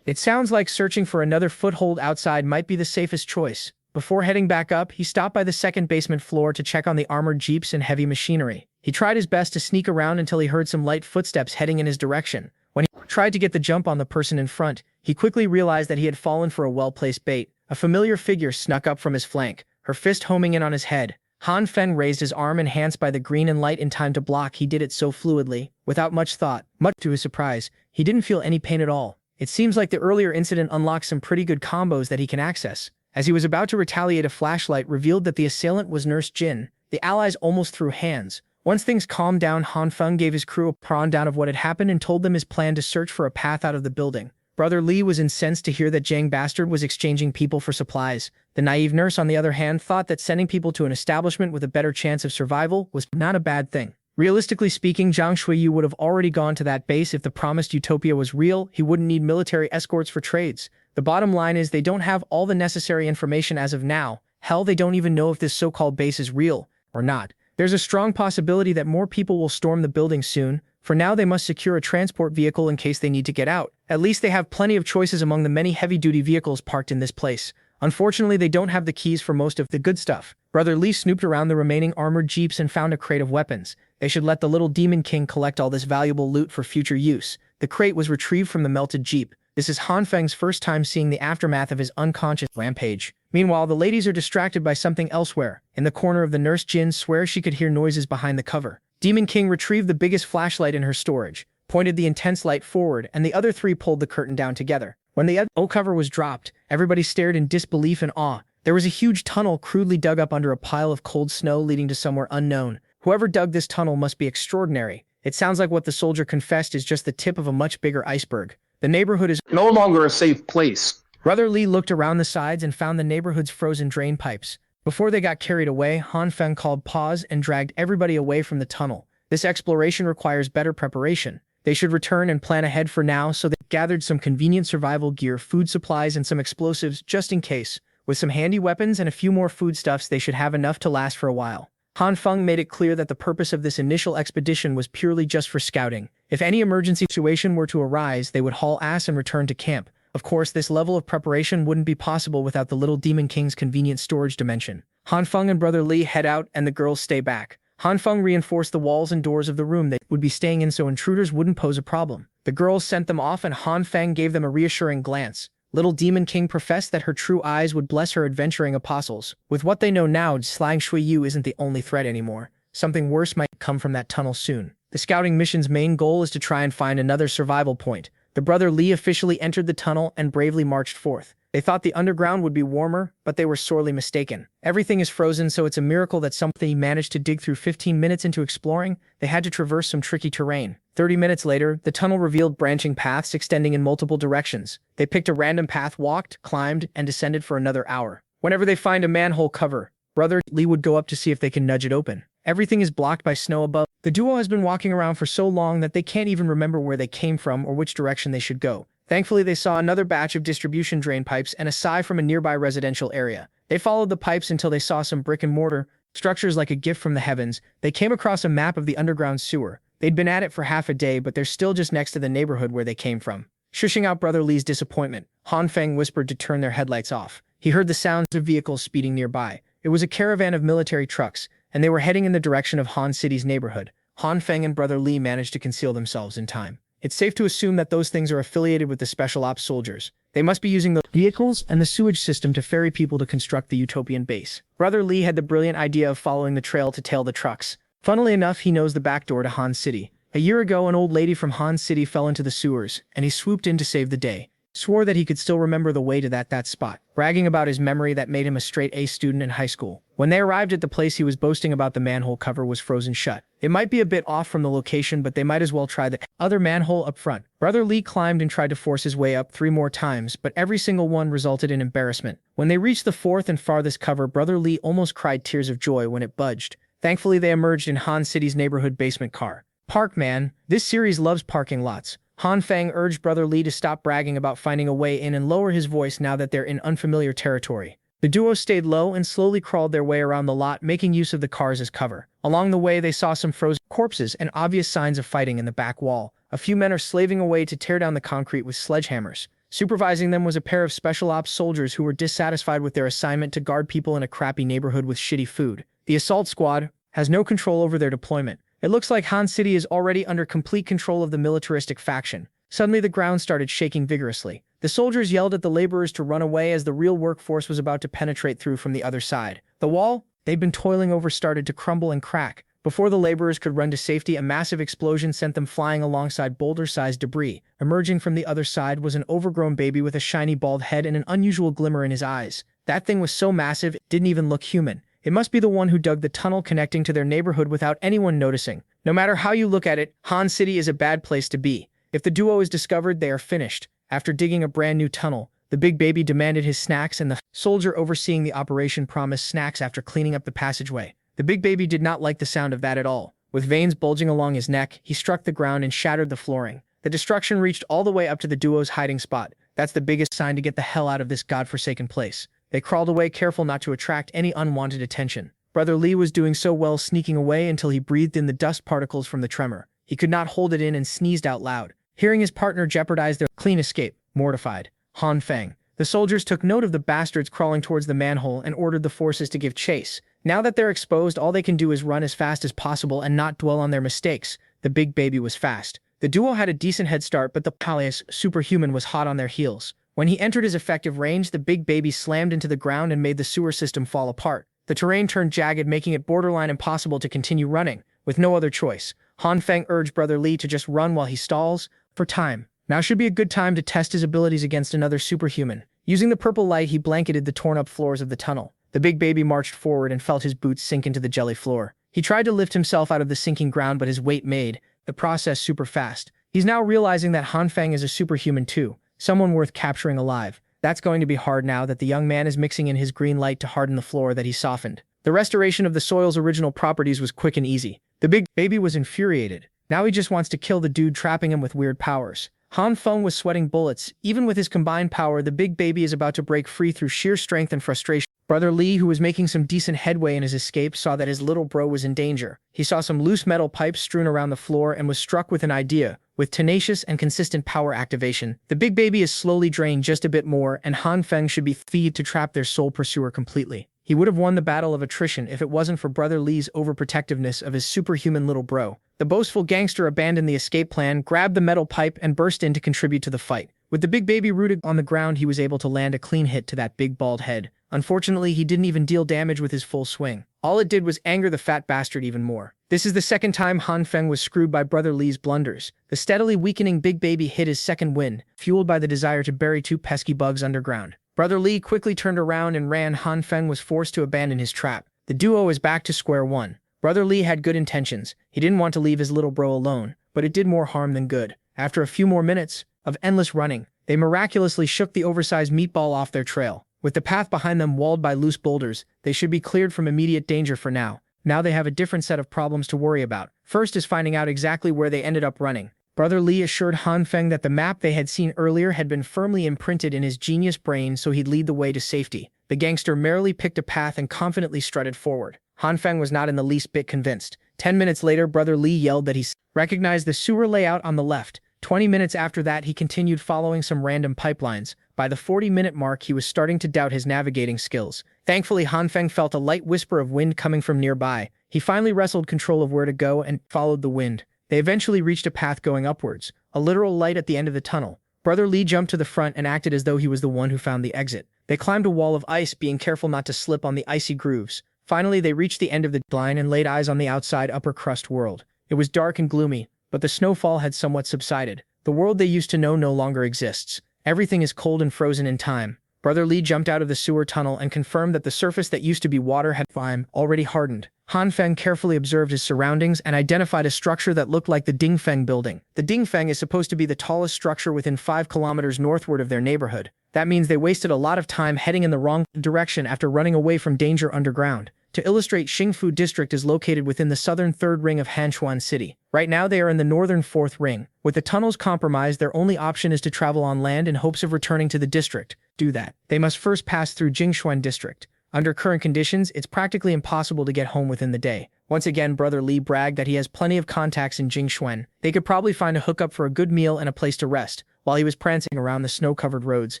It sounds like searching for another foothold outside might be the safest choice. Before heading back up, he stopped by the second basement floor to check on the armored jeeps and heavy machinery. He tried his best to sneak around until he heard some light footsteps heading in his direction. When he tried to get the jump on the person in front, he quickly realized that he had fallen for a well-placed bait. A familiar figure snuck up from his flank, her fist homing in on his head. Han Feng raised his arm, enhanced by the green and light in time to block. He did it so fluidly, without much thought. Much to his surprise, he didn't feel any pain at all. It seems like the earlier incident unlocked some pretty good combos that he can access. As he was about to retaliate, a flashlight revealed that the assailant was Nurse Jin. The allies almost threw hands. Once things calmed down, Han Feng gave his crew a rundown of what had happened and told them his plan to search for a path out of the building. Brother Li was incensed to hear that Jang Bastard was exchanging people for supplies. The naive nurse, on the other hand, thought that sending people to an establishment with a better chance of survival was not a bad thing. Realistically speaking, Zhang Shuiyu would have already gone to that base if the promised utopia was real. He wouldn't need military escorts for trades. The bottom line is they don't have all the necessary information as of now. Hell, they don't even know if this so-called base is real or not. There's a strong possibility that more people will storm the building soon. For now, they must secure a transport vehicle in case they need to get out. At least they have plenty of choices among the many heavy-duty vehicles parked in this place. Unfortunately, they don't have the keys for most of the good stuff. Brother Li snooped around the remaining armored jeeps and found a crate of weapons. They should let the little Demon King collect all this valuable loot for future use. The crate was retrieved from the melted jeep. This is Han Feng's first time seeing the aftermath of his unconscious rampage. Meanwhile, the ladies are distracted by something elsewhere. In the corner of the Nurse Jin swears she could hear noises behind the cover. Demon King retrieved the biggest flashlight in her storage, pointed the intense light forward, and the other three pulled the curtain down together. When the cover was dropped, everybody stared in disbelief and awe. There was a huge tunnel crudely dug up under a pile of cold snow leading to somewhere unknown. Whoever dug this tunnel must be extraordinary. It sounds like what the soldier confessed is just the tip of a much bigger iceberg. The neighborhood is no longer a safe place. Brother Li looked around the sides and found the neighborhood's frozen drain pipes. Before they got carried away, Han Feng called pause and dragged everybody away from the tunnel. This exploration requires better preparation. They should return and plan ahead for now, so they gathered some convenient survival gear, food supplies, and some explosives just in case. With some handy weapons and a few more foodstuffs, they should have enough to last for a while. Han Feng made it clear that the purpose of this initial expedition was purely just for scouting. If any emergency situation were to arise, they would haul ass and return to camp. Of course, this level of preparation wouldn't be possible without the little Demon King's convenient storage dimension. Han Feng and Brother Li head out and the girls stay back. Han Feng reinforced the walls and doors of the room they would be staying in so intruders wouldn't pose a problem. The girls sent them off and Han Feng gave them a reassuring glance. Little Demon King professed that her true eyes would bless her adventuring apostles. With what they know now, Zhang Shuiyu isn't the only threat anymore. Something worse might come from that tunnel soon. The scouting mission's main goal is to try and find another survival point. The Brother Li officially entered the tunnel and bravely marched forth. They thought the underground would be warmer, but they were sorely mistaken. Everything is frozen, so it's a miracle that somebody managed to dig through 15 minutes into exploring. They had to traverse some tricky terrain. 30 minutes later, the tunnel revealed branching paths extending in multiple directions. They picked a random path, walked, climbed, and descended for another hour. Whenever they find a manhole cover, Brother Li would go up to see if they can nudge it open. Everything is blocked by snow above. The duo has been walking around for so long that they can't even remember where they came from or which direction they should go. Thankfully, they saw another batch of distribution drain pipes and a sigh from a nearby residential area. They followed the pipes until they saw some brick and mortar structures like a gift from the heavens. They came across a map of the underground sewer. They'd been at it for half a day, but they're still just next to the neighborhood where they came from. Shushing out Brother Li's disappointment, Han Feng whispered to turn their headlights off. He heard the sounds of vehicles speeding nearby. It was a caravan of military trucks, and they were heading in the direction of Han City's neighborhood. Han Feng and Brother Li managed to conceal themselves in time. It's safe to assume that those things are affiliated with the Special Ops soldiers. They must be using the vehicles and the sewage system to ferry people to construct the utopian base. Brother Li had the brilliant idea of following the trail to tail the trucks. Funnily enough, he knows the back door to Han City. A year ago, an old lady from Han City fell into the sewers, and he swooped in to save the day. Swore that he could still remember the way to that spot, bragging about his memory that made him a straight-A student in high school. When they arrived at the place, he was boasting about the manhole cover was frozen shut. It might be a bit off from the location, but they might as well try the other manhole up front. Brother Li climbed and tried to force his way up 3 more times, but every single one resulted in embarrassment. When they reached the 4th and farthest cover, Brother Li almost cried tears of joy when it budged. Thankfully, they emerged in Han City's neighborhood basement car. Park, man. This series loves parking lots. Han Feng urged Brother Lee to stop bragging about finding a way in and lower his voice now that they're in unfamiliar territory. The duo stayed low and slowly crawled their way around the lot, making use of the cars as cover. Along the way, they saw some frozen corpses and obvious signs of fighting in the back wall. A few men are slaving away to tear down the concrete with sledgehammers. Supervising them was a pair of special ops soldiers who were dissatisfied with their assignment to guard people in a crappy neighborhood with shitty food. The assault squad has no control over their deployment. It looks like Han City is already under complete control of the militaristic faction. Suddenly, the ground started shaking vigorously. The soldiers yelled at the laborers to run away as the real workforce was about to penetrate through from the other side. The wall they'd been toiling over started to crumble and crack. Before the laborers could run to safety, a massive explosion sent them flying alongside boulder-sized debris. Emerging from the other side was an overgrown baby with a shiny bald head and an unusual glimmer in his eyes. That thing was so massive, it didn't even look human. It must be the one who dug the tunnel connecting to their neighborhood without anyone noticing. No matter how you look at it, Han City is a bad place to be. If the duo is discovered, they are finished. After digging a brand new tunnel, the big baby demanded his snacks, and the soldier overseeing the operation promised snacks after cleaning up the passageway. The big baby did not like the sound of that at all. With veins bulging along his neck, he struck the ground and shattered the flooring. The destruction reached all the way up to the duo's hiding spot. That's the biggest sign to get the hell out of this godforsaken place. They crawled away, careful not to attract any unwanted attention. Brother Lee was doing so well sneaking away until he breathed in the dust particles from the tremor. He could not hold it in and sneezed out loud. Hearing his partner jeopardize their clean escape, mortified, Han Feng. The soldiers took note of the bastards crawling towards the manhole and ordered the forces to give chase. Now that they're exposed, all they can do is run as fast as possible and not dwell on their mistakes. The big baby was fast. The duo had a decent head start, but the Palias superhuman was hot on their heels. When he entered his effective range, the big baby slammed into the ground and made the sewer system fall apart. The terrain turned jagged, making it borderline impossible to continue running. With no other choice, Han Feng urged Brother Lee to just run while he stalls for time. Now should be a good time to test his abilities against another superhuman. Using the purple light, he blanketed the torn-up floors of the tunnel. The big baby marched forward and felt his boots sink into the jelly floor. He tried to lift himself out of the sinking ground, but his weight made the process super fast. He's now realizing that Han Feng is a superhuman too, someone worth capturing alive. That's going to be hard now that the young man is mixing in his green light to harden the floor that he softened. The restoration of the soil's original properties was quick and easy. The big baby was infuriated. Now he just wants to kill the dude trapping him with weird powers. Han Feng was sweating bullets. Even with his combined power, the big baby is about to break free through sheer strength and frustration. Brother Lee, who was making some decent headway in his escape, saw that his little bro was in danger. He saw some loose metal pipes strewn around the floor and was struck with an idea. With tenacious and consistent power activation, the big baby is slowly drained just a bit more, and Han Feng should be freed to trap their sole pursuer completely. He would have won the battle of attrition if it wasn't for Brother Lee's overprotectiveness of his superhuman little bro. The boastful gangster abandoned the escape plan, grabbed the metal pipe, and burst in to contribute to the fight. With the big baby rooted on the ground, he was able to land a clean hit to that big bald head. Unfortunately, he didn't even deal damage with his full swing. All it did was anger the fat bastard even more. This is the second time Han Feng was screwed by Brother Lee's blunders. The steadily weakening big baby hit his second wind, fueled by the desire to bury two pesky bugs underground. Brother Lee quickly turned around and ran. Han Feng was forced to abandon his trap. The duo is back to square one. Brother Lee had good intentions. He didn't want to leave his little bro alone, but it did more harm than good. After a few more minutes of endless running, they miraculously shook the oversized meatball off their trail. With the path behind them walled by loose boulders, they should be cleared from immediate danger for now. Now they have a different set of problems to worry about. First is finding out exactly where they ended up running. Brother Lee assured Han Feng that the map they had seen earlier had been firmly imprinted in his genius brain, so he'd lead the way to safety. The gangster merely picked a path and confidently strutted forward. Han Feng was not in the least bit convinced. 10 minutes later, Brother Lee yelled that he recognized the sewer layout on the left. 20 minutes after that, he continued following some random pipelines. By the 40-minute mark, he was starting to doubt his navigating skills. Thankfully, Han Feng felt a light whisper of wind coming from nearby. He finally wrestled control of where to go and followed the wind. They eventually reached a path going upwards, a literal light at the end of the tunnel. Brother Lee jumped to the front and acted as though he was the one who found the exit. They climbed a wall of ice, being careful not to slip on the icy grooves. Finally, they reached the end of the line and laid eyes on the outside upper crust world. It was dark and gloomy, but the snowfall had somewhat subsided. The world they used to know no longer exists. Everything is cold and frozen in time. Brother Lee jumped out of the sewer tunnel and confirmed that the surface that used to be water had already hardened. Han Feng carefully observed his surroundings and identified a structure that looked like the Dingfeng building. The Dingfeng is supposed to be the tallest structure within 5 kilometers northward of their neighborhood. That means they wasted a lot of time heading in the wrong direction after running away from danger underground. To illustrate, Xingfu District is located within the southern third ring of Hanchuan City. Right now they are in the northern fourth ring. With the tunnels compromised, their only option is to travel on land in hopes of returning to the district. Do that, they must first pass through Jingshuan District. Under current conditions, it's practically impossible to get home within the day. Once again, Brother Lee bragged that he has plenty of contacts in Jingshuan. They could probably find a hookup for a good meal and a place to rest. While he was prancing around the snow-covered roads,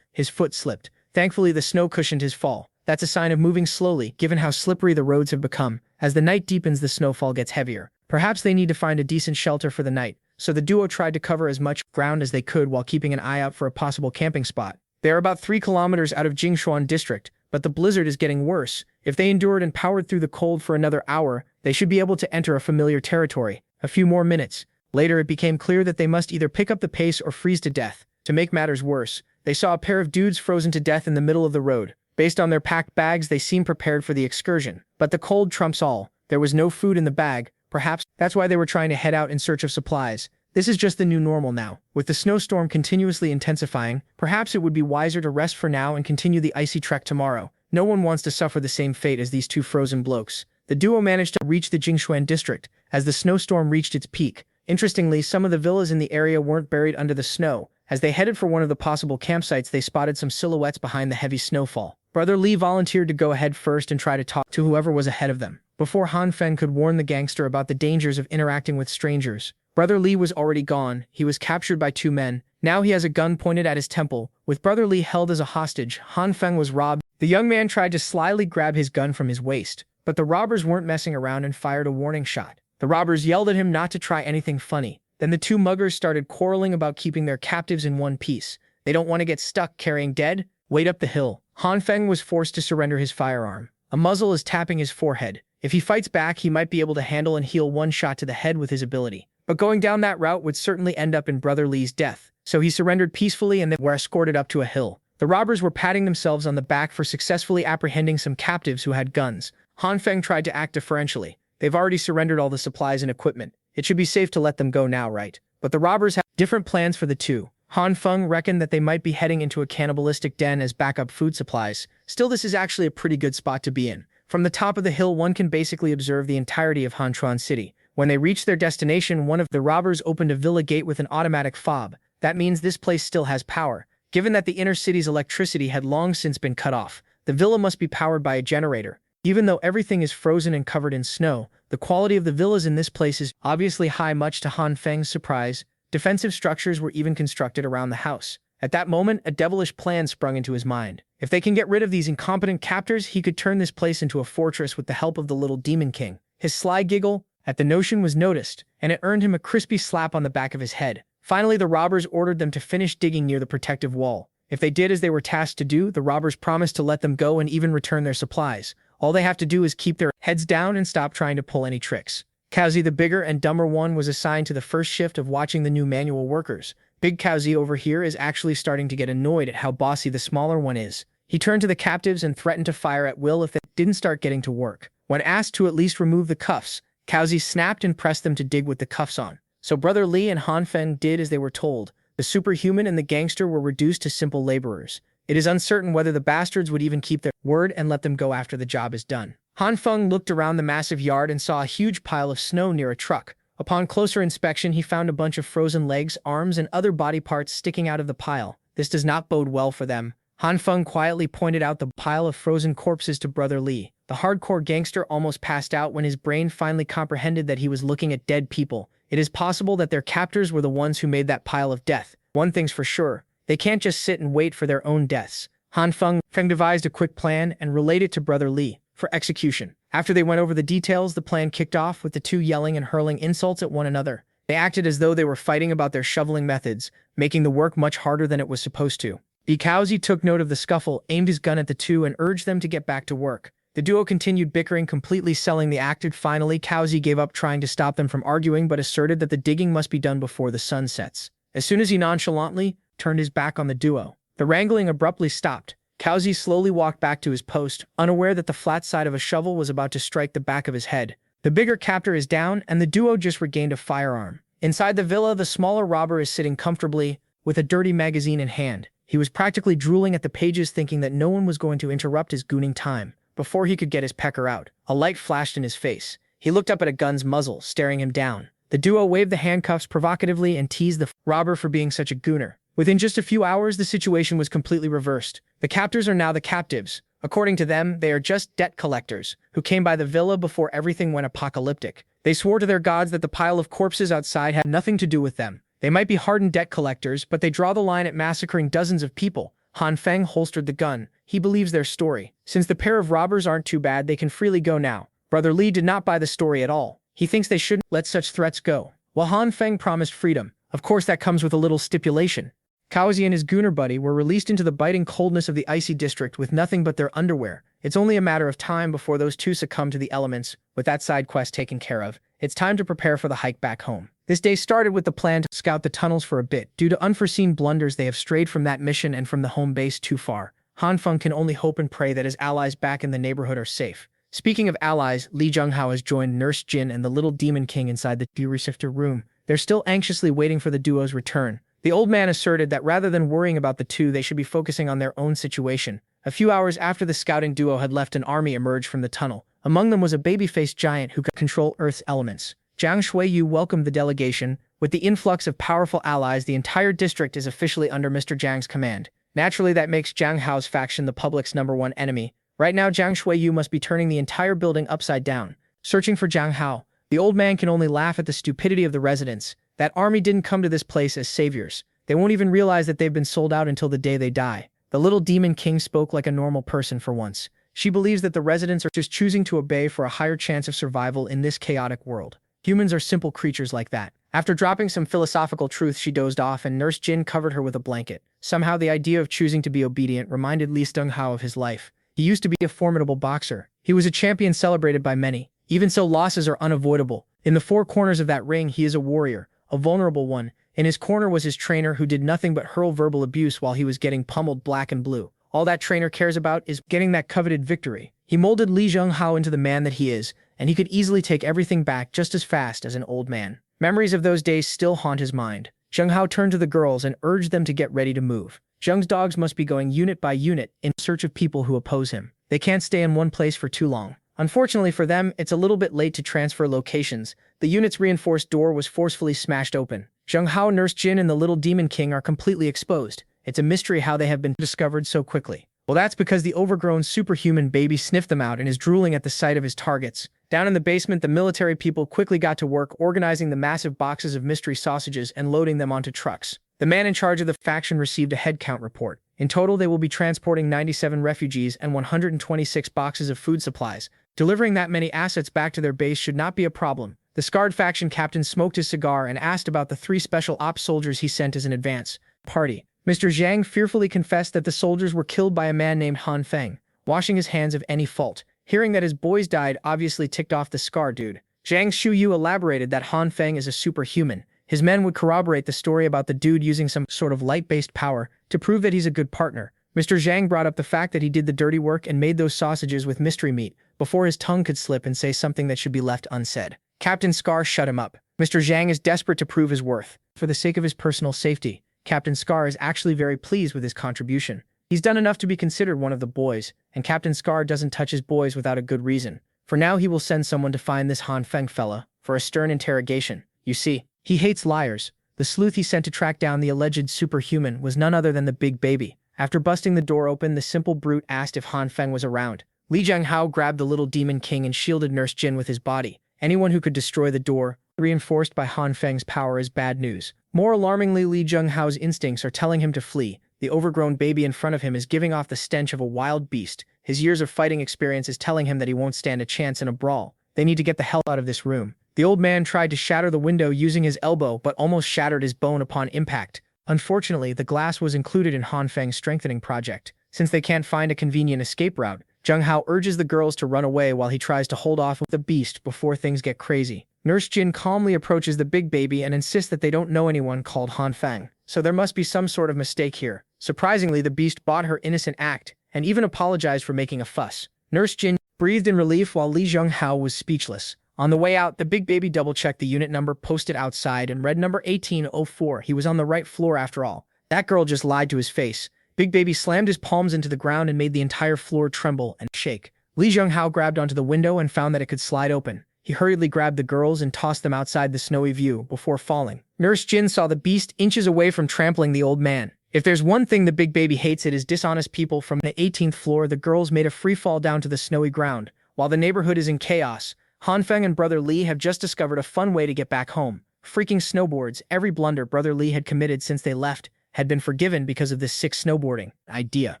his foot slipped. Thankfully, the snow cushioned his fall. That's a sign of moving slowly, given how slippery the roads have become. As the night deepens, the snowfall gets heavier. Perhaps they need to find a decent shelter for the night, so the duo tried to cover as much ground as they could while keeping an eye out for a possible camping spot. They are about 3 kilometers out of Jingshuan District, but the blizzard is getting worse. If they endured and powered through the cold for another hour, they should be able to enter a familiar territory. A few more minutes. Later, it became clear that they must either pick up the pace or freeze to death. To make matters worse, they saw a pair of dudes frozen to death in the middle of the road. Based on their packed bags, they seemed prepared for the excursion. But the cold trumps all. There was no food in the bag. Perhaps that's why they were trying to head out in search of supplies. This is just the new normal now. With the snowstorm continuously intensifying, perhaps it would be wiser to rest for now and continue the icy trek tomorrow. No one wants to suffer the same fate as these two frozen blokes. The duo managed to reach the Jingshuan district as the snowstorm reached its peak. Interestingly, some of the villas in the area weren't buried under the snow. As they headed for one of the possible campsites, they spotted some silhouettes behind the heavy snowfall. Brother Lee volunteered to go ahead first and try to talk to whoever was ahead of them. Before Han Feng could warn the gangster about the dangers of interacting with strangers, Brother Lee was already gone. He was captured by 2 men. Now he has a gun pointed at his temple. With Brother Lee held as a hostage, Han Feng was robbed. The young man tried to slyly grab his gun from his waist, but the robbers weren't messing around and fired a warning shot. The robbers yelled at him not to try anything funny. Then the 2 muggers started quarreling about keeping their captives in one piece. They don't want to get stuck carrying dead? Wait up the hill. Han Feng was forced to surrender his firearm. A muzzle is tapping his forehead. If he fights back, he might be able to handle and heal one shot to the head with his ability. But going down that route would certainly end up in Brother Lee's death. So he surrendered peacefully and they were escorted up to a hill. The robbers were patting themselves on the back for successfully apprehending some captives who had guns. Han Feng tried to act deferentially. They've already surrendered all the supplies and equipment. It should be safe to let them go now, right? But the robbers had different plans for the two. Han Feng reckoned that they might be heading into a cannibalistic den as backup food supplies. Still, this is actually a pretty good spot to be in. From the top of the hill, one can basically observe the entirety of Hanchuan City. When they reached their destination, one of the robbers opened a villa gate with an automatic fob. That means this place still has power. Given that the inner city's electricity had long since been cut off, the villa must be powered by a generator. Even though everything is frozen and covered in snow, the quality of the villas in this place is obviously high, much to Han Feng's surprise. Defensive structures were even constructed around the house. At that moment, a devilish plan sprung into his mind. If they can get rid of these incompetent captors, he could turn this place into a fortress with the help of the little demon king. His sly giggle at the notion was noticed, and it earned him a crispy slap on the back of his head. Finally, the robbers ordered them to finish digging near the protective wall. If they did as they were tasked to do, the robbers promised to let them go and even return their supplies. All they have to do is keep their heads down and stop trying to pull any tricks. Kaozi, the bigger and dumber one, was assigned to the first shift of watching the new manual workers. Big Kaozi over here is actually starting to get annoyed at how bossy the smaller one is. He turned to the captives and threatened to fire at will if they didn't start getting to work. When asked to at least remove the cuffs, Kaozi snapped and pressed them to dig with the cuffs on. So Brother Lee and Han Feng did as they were told. The superhuman and the gangster were reduced to simple laborers. It is uncertain whether the bastards would even keep their word and let them go after the job is done. Han Feng looked around the massive yard and saw a huge pile of snow near a truck. Upon closer inspection, he found a bunch of frozen legs, arms, and other body parts sticking out of the pile. This does not bode well for them. Han Feng quietly pointed out the pile of frozen corpses to Brother Lee. The hardcore gangster almost passed out when his brain finally comprehended that he was looking at dead people. It is possible that their captors were the ones who made that pile of death. One thing's for sure, they can't just sit and wait for their own deaths. Han Feng devised a quick plan and relayed it to Brother Lee for execution. After they went over the details, the plan kicked off with the two yelling and hurling insults at one another. They acted as though they were fighting about their shoveling methods, making the work much harder than it was supposed to. Kaozi took note of the scuffle, aimed his gun at the two, and urged them to get back to work. The duo continued bickering, completely selling the act. Finally, Kaozi gave up trying to stop them from arguing, but asserted that the digging must be done before the sun sets. As soon as he nonchalantly turned his back on the duo, the wrangling abruptly stopped. Kaozi slowly walked back to his post, unaware that the flat side of a shovel was about to strike the back of his head. The bigger captor is down, and the duo just regained a firearm. Inside the villa, the smaller robber is sitting comfortably, with a dirty magazine in hand. He was practically drooling at the pages, thinking that no one was going to interrupt his gooning time. Before he could get his pecker out, a light flashed in his face. He looked up at a gun's muzzle, staring him down. The duo waved the handcuffs provocatively and teased the robber for being such a gooner. Within just a few hours, the situation was completely reversed. The captors are now the captives. According to them, they are just debt collectors who came by the villa before everything went apocalyptic. They swore to their gods that the pile of corpses outside had nothing to do with them. They might be hardened debt collectors, but they draw the line at massacring dozens of people. Han Feng holstered the gun. He believes their story. Since the pair of robbers aren't too bad, they can freely go now. Brother Li did not buy the story at all. He thinks they shouldn't let such threats go. While Han Feng promised freedom, of course that comes with a little stipulation. Kaozi and his gooner buddy were released into the biting coldness of the icy district with nothing but their underwear. It's only a matter of time before those two succumb to the elements. With that side quest taken care of, it's time to prepare for the hike back home. This day started with the plan to scout the tunnels for a bit. Due to unforeseen blunders, they have strayed from that mission and from the home base too far. Han Feng can only hope and pray that his allies back in the neighborhood are safe. Speaking of allies, Li Junghao has joined Nurse Jin and the little demon king inside the derecifter room. They're still anxiously waiting for the duo's return. The old man asserted that rather than worrying about the two, they should be focusing on their own situation. A few hours after the scouting duo had left, an army emerged from the tunnel. Among them was a baby-faced giant who could control Earth's elements. Jiang Shuiyu welcomed the delegation. With the influx of powerful allies, the entire district is officially under Mr. Jiang's command. Naturally, that makes Jiang Hao's faction the public's #1 enemy. Right now, Jiang Shuiyu must be turning the entire building upside down. Searching for Jiang Hao, the old man can only laugh at the stupidity of the residents. That army didn't come to this place as saviors. They won't even realize that they've been sold out until the day they die. The little demon king spoke like a normal person for once. She believes that the residents are just choosing to obey for a higher chance of survival in this chaotic world. Humans are simple creatures like that. After dropping some philosophical truths, she dozed off and Nurse Jin covered her with a blanket. Somehow the idea of choosing to be obedient reminded Li Stung-hao of his life. He used to be a formidable boxer. He was a champion celebrated by many. Even so, losses are unavoidable. In the four corners of that ring, he is a warrior, a vulnerable one. In his corner was his trainer, who did nothing but hurl verbal abuse while he was getting pummeled black and blue. All that trainer cares about is getting that coveted victory. He molded Li Junghao into the man that he is, and he could easily take everything back just as fast as an old man. Memories of those days still haunt his mind. Junghao turned to the girls and urged them to get ready to move. Zheng's dogs must be going unit by unit in search of people who oppose him. They can't stay in one place for too long. Unfortunately for them, it's a little bit late to transfer locations. The unit's reinforced door was forcefully smashed open. Zheng Hao, Nurse Jin, and the little demon king are completely exposed. It's a mystery how they have been discovered so quickly. Well, that's because the overgrown superhuman baby sniffed them out and is drooling at the sight of his targets. Down in the basement, the military people quickly got to work organizing the massive boxes of mystery sausages and loading them onto trucks. The man in charge of the faction received a headcount report. In total, they will be transporting 97 refugees and 126 boxes of food supplies. Delivering that many assets back to their base should not be a problem. The scarred faction captain smoked his cigar and asked about the 3 special ops soldiers he sent as an advance party. Mr. Zhang fearfully confessed that the soldiers were killed by a man named Han Feng, washing his hands of any fault. Hearing that his boys died obviously ticked off the scar dude. Zhang Shuyu elaborated that Han Feng is a superhuman. His men would corroborate the story about the dude using some sort of light-based power to prove that he's a good partner. Mr. Zhang brought up the fact that he did the dirty work and made those sausages with mystery meat before his tongue could slip and say something that should be left unsaid. Captain Scar shut him up. Mr. Zhang is desperate to prove his worth. For the sake of his personal safety, Captain Scar is actually very pleased with his contribution. He's done enough to be considered one of the boys, and Captain Scar doesn't touch his boys without a good reason. For now, he will send someone to find this Han Feng fella for a stern interrogation. You see, he hates liars. The sleuth he sent to track down the alleged superhuman was none other than the big baby. After busting the door open, the simple brute asked if Han Feng was around. Li Jianghao grabbed the little demon king and shielded Nurse Jin with his body. Anyone who could destroy the door, reinforced by Han Feng's power, is bad news. More alarmingly, Li Junghao's instincts are telling him to flee. The overgrown baby in front of him is giving off the stench of a wild beast. His years of fighting experience is telling him that he won't stand a chance in a brawl. They need to get the hell out of this room. The old man tried to shatter the window using his elbow, but almost shattered his bone upon impact. Unfortunately, the glass was included in Han Feng's strengthening project. Since they can't find a convenient escape route, Zheng Hao urges the girls to run away while he tries to hold off the beast before things get crazy. Nurse Jin calmly approaches the big baby and insists that they don't know anyone called Han Feng, so there must be some sort of mistake here. Surprisingly, the beast bought her innocent act and even apologized for making a fuss. Nurse Jin breathed in relief while Li Zhonghao was speechless. On the way out, the big baby double-checked the unit number posted outside and read number 1804. He was on the right floor after all. That girl just lied to his face. Big baby slammed his palms into the ground and made the entire floor tremble and shake. Li Zhenghao grabbed onto the window and found that it could slide open. He hurriedly grabbed the girls and tossed them outside the snowy view before falling. Nurse Jin saw the beast inches away from trampling the old man. If there's one thing the big baby hates, it is dishonest people. From the 18th floor, the girls made a free fall down to the snowy ground. While the neighborhood is in chaos, Hanfeng and Brother Li have just discovered a fun way to get back home. Freaking snowboards. Every blunder Brother Li had committed since they left had been forgiven because of this sick snowboarding idea.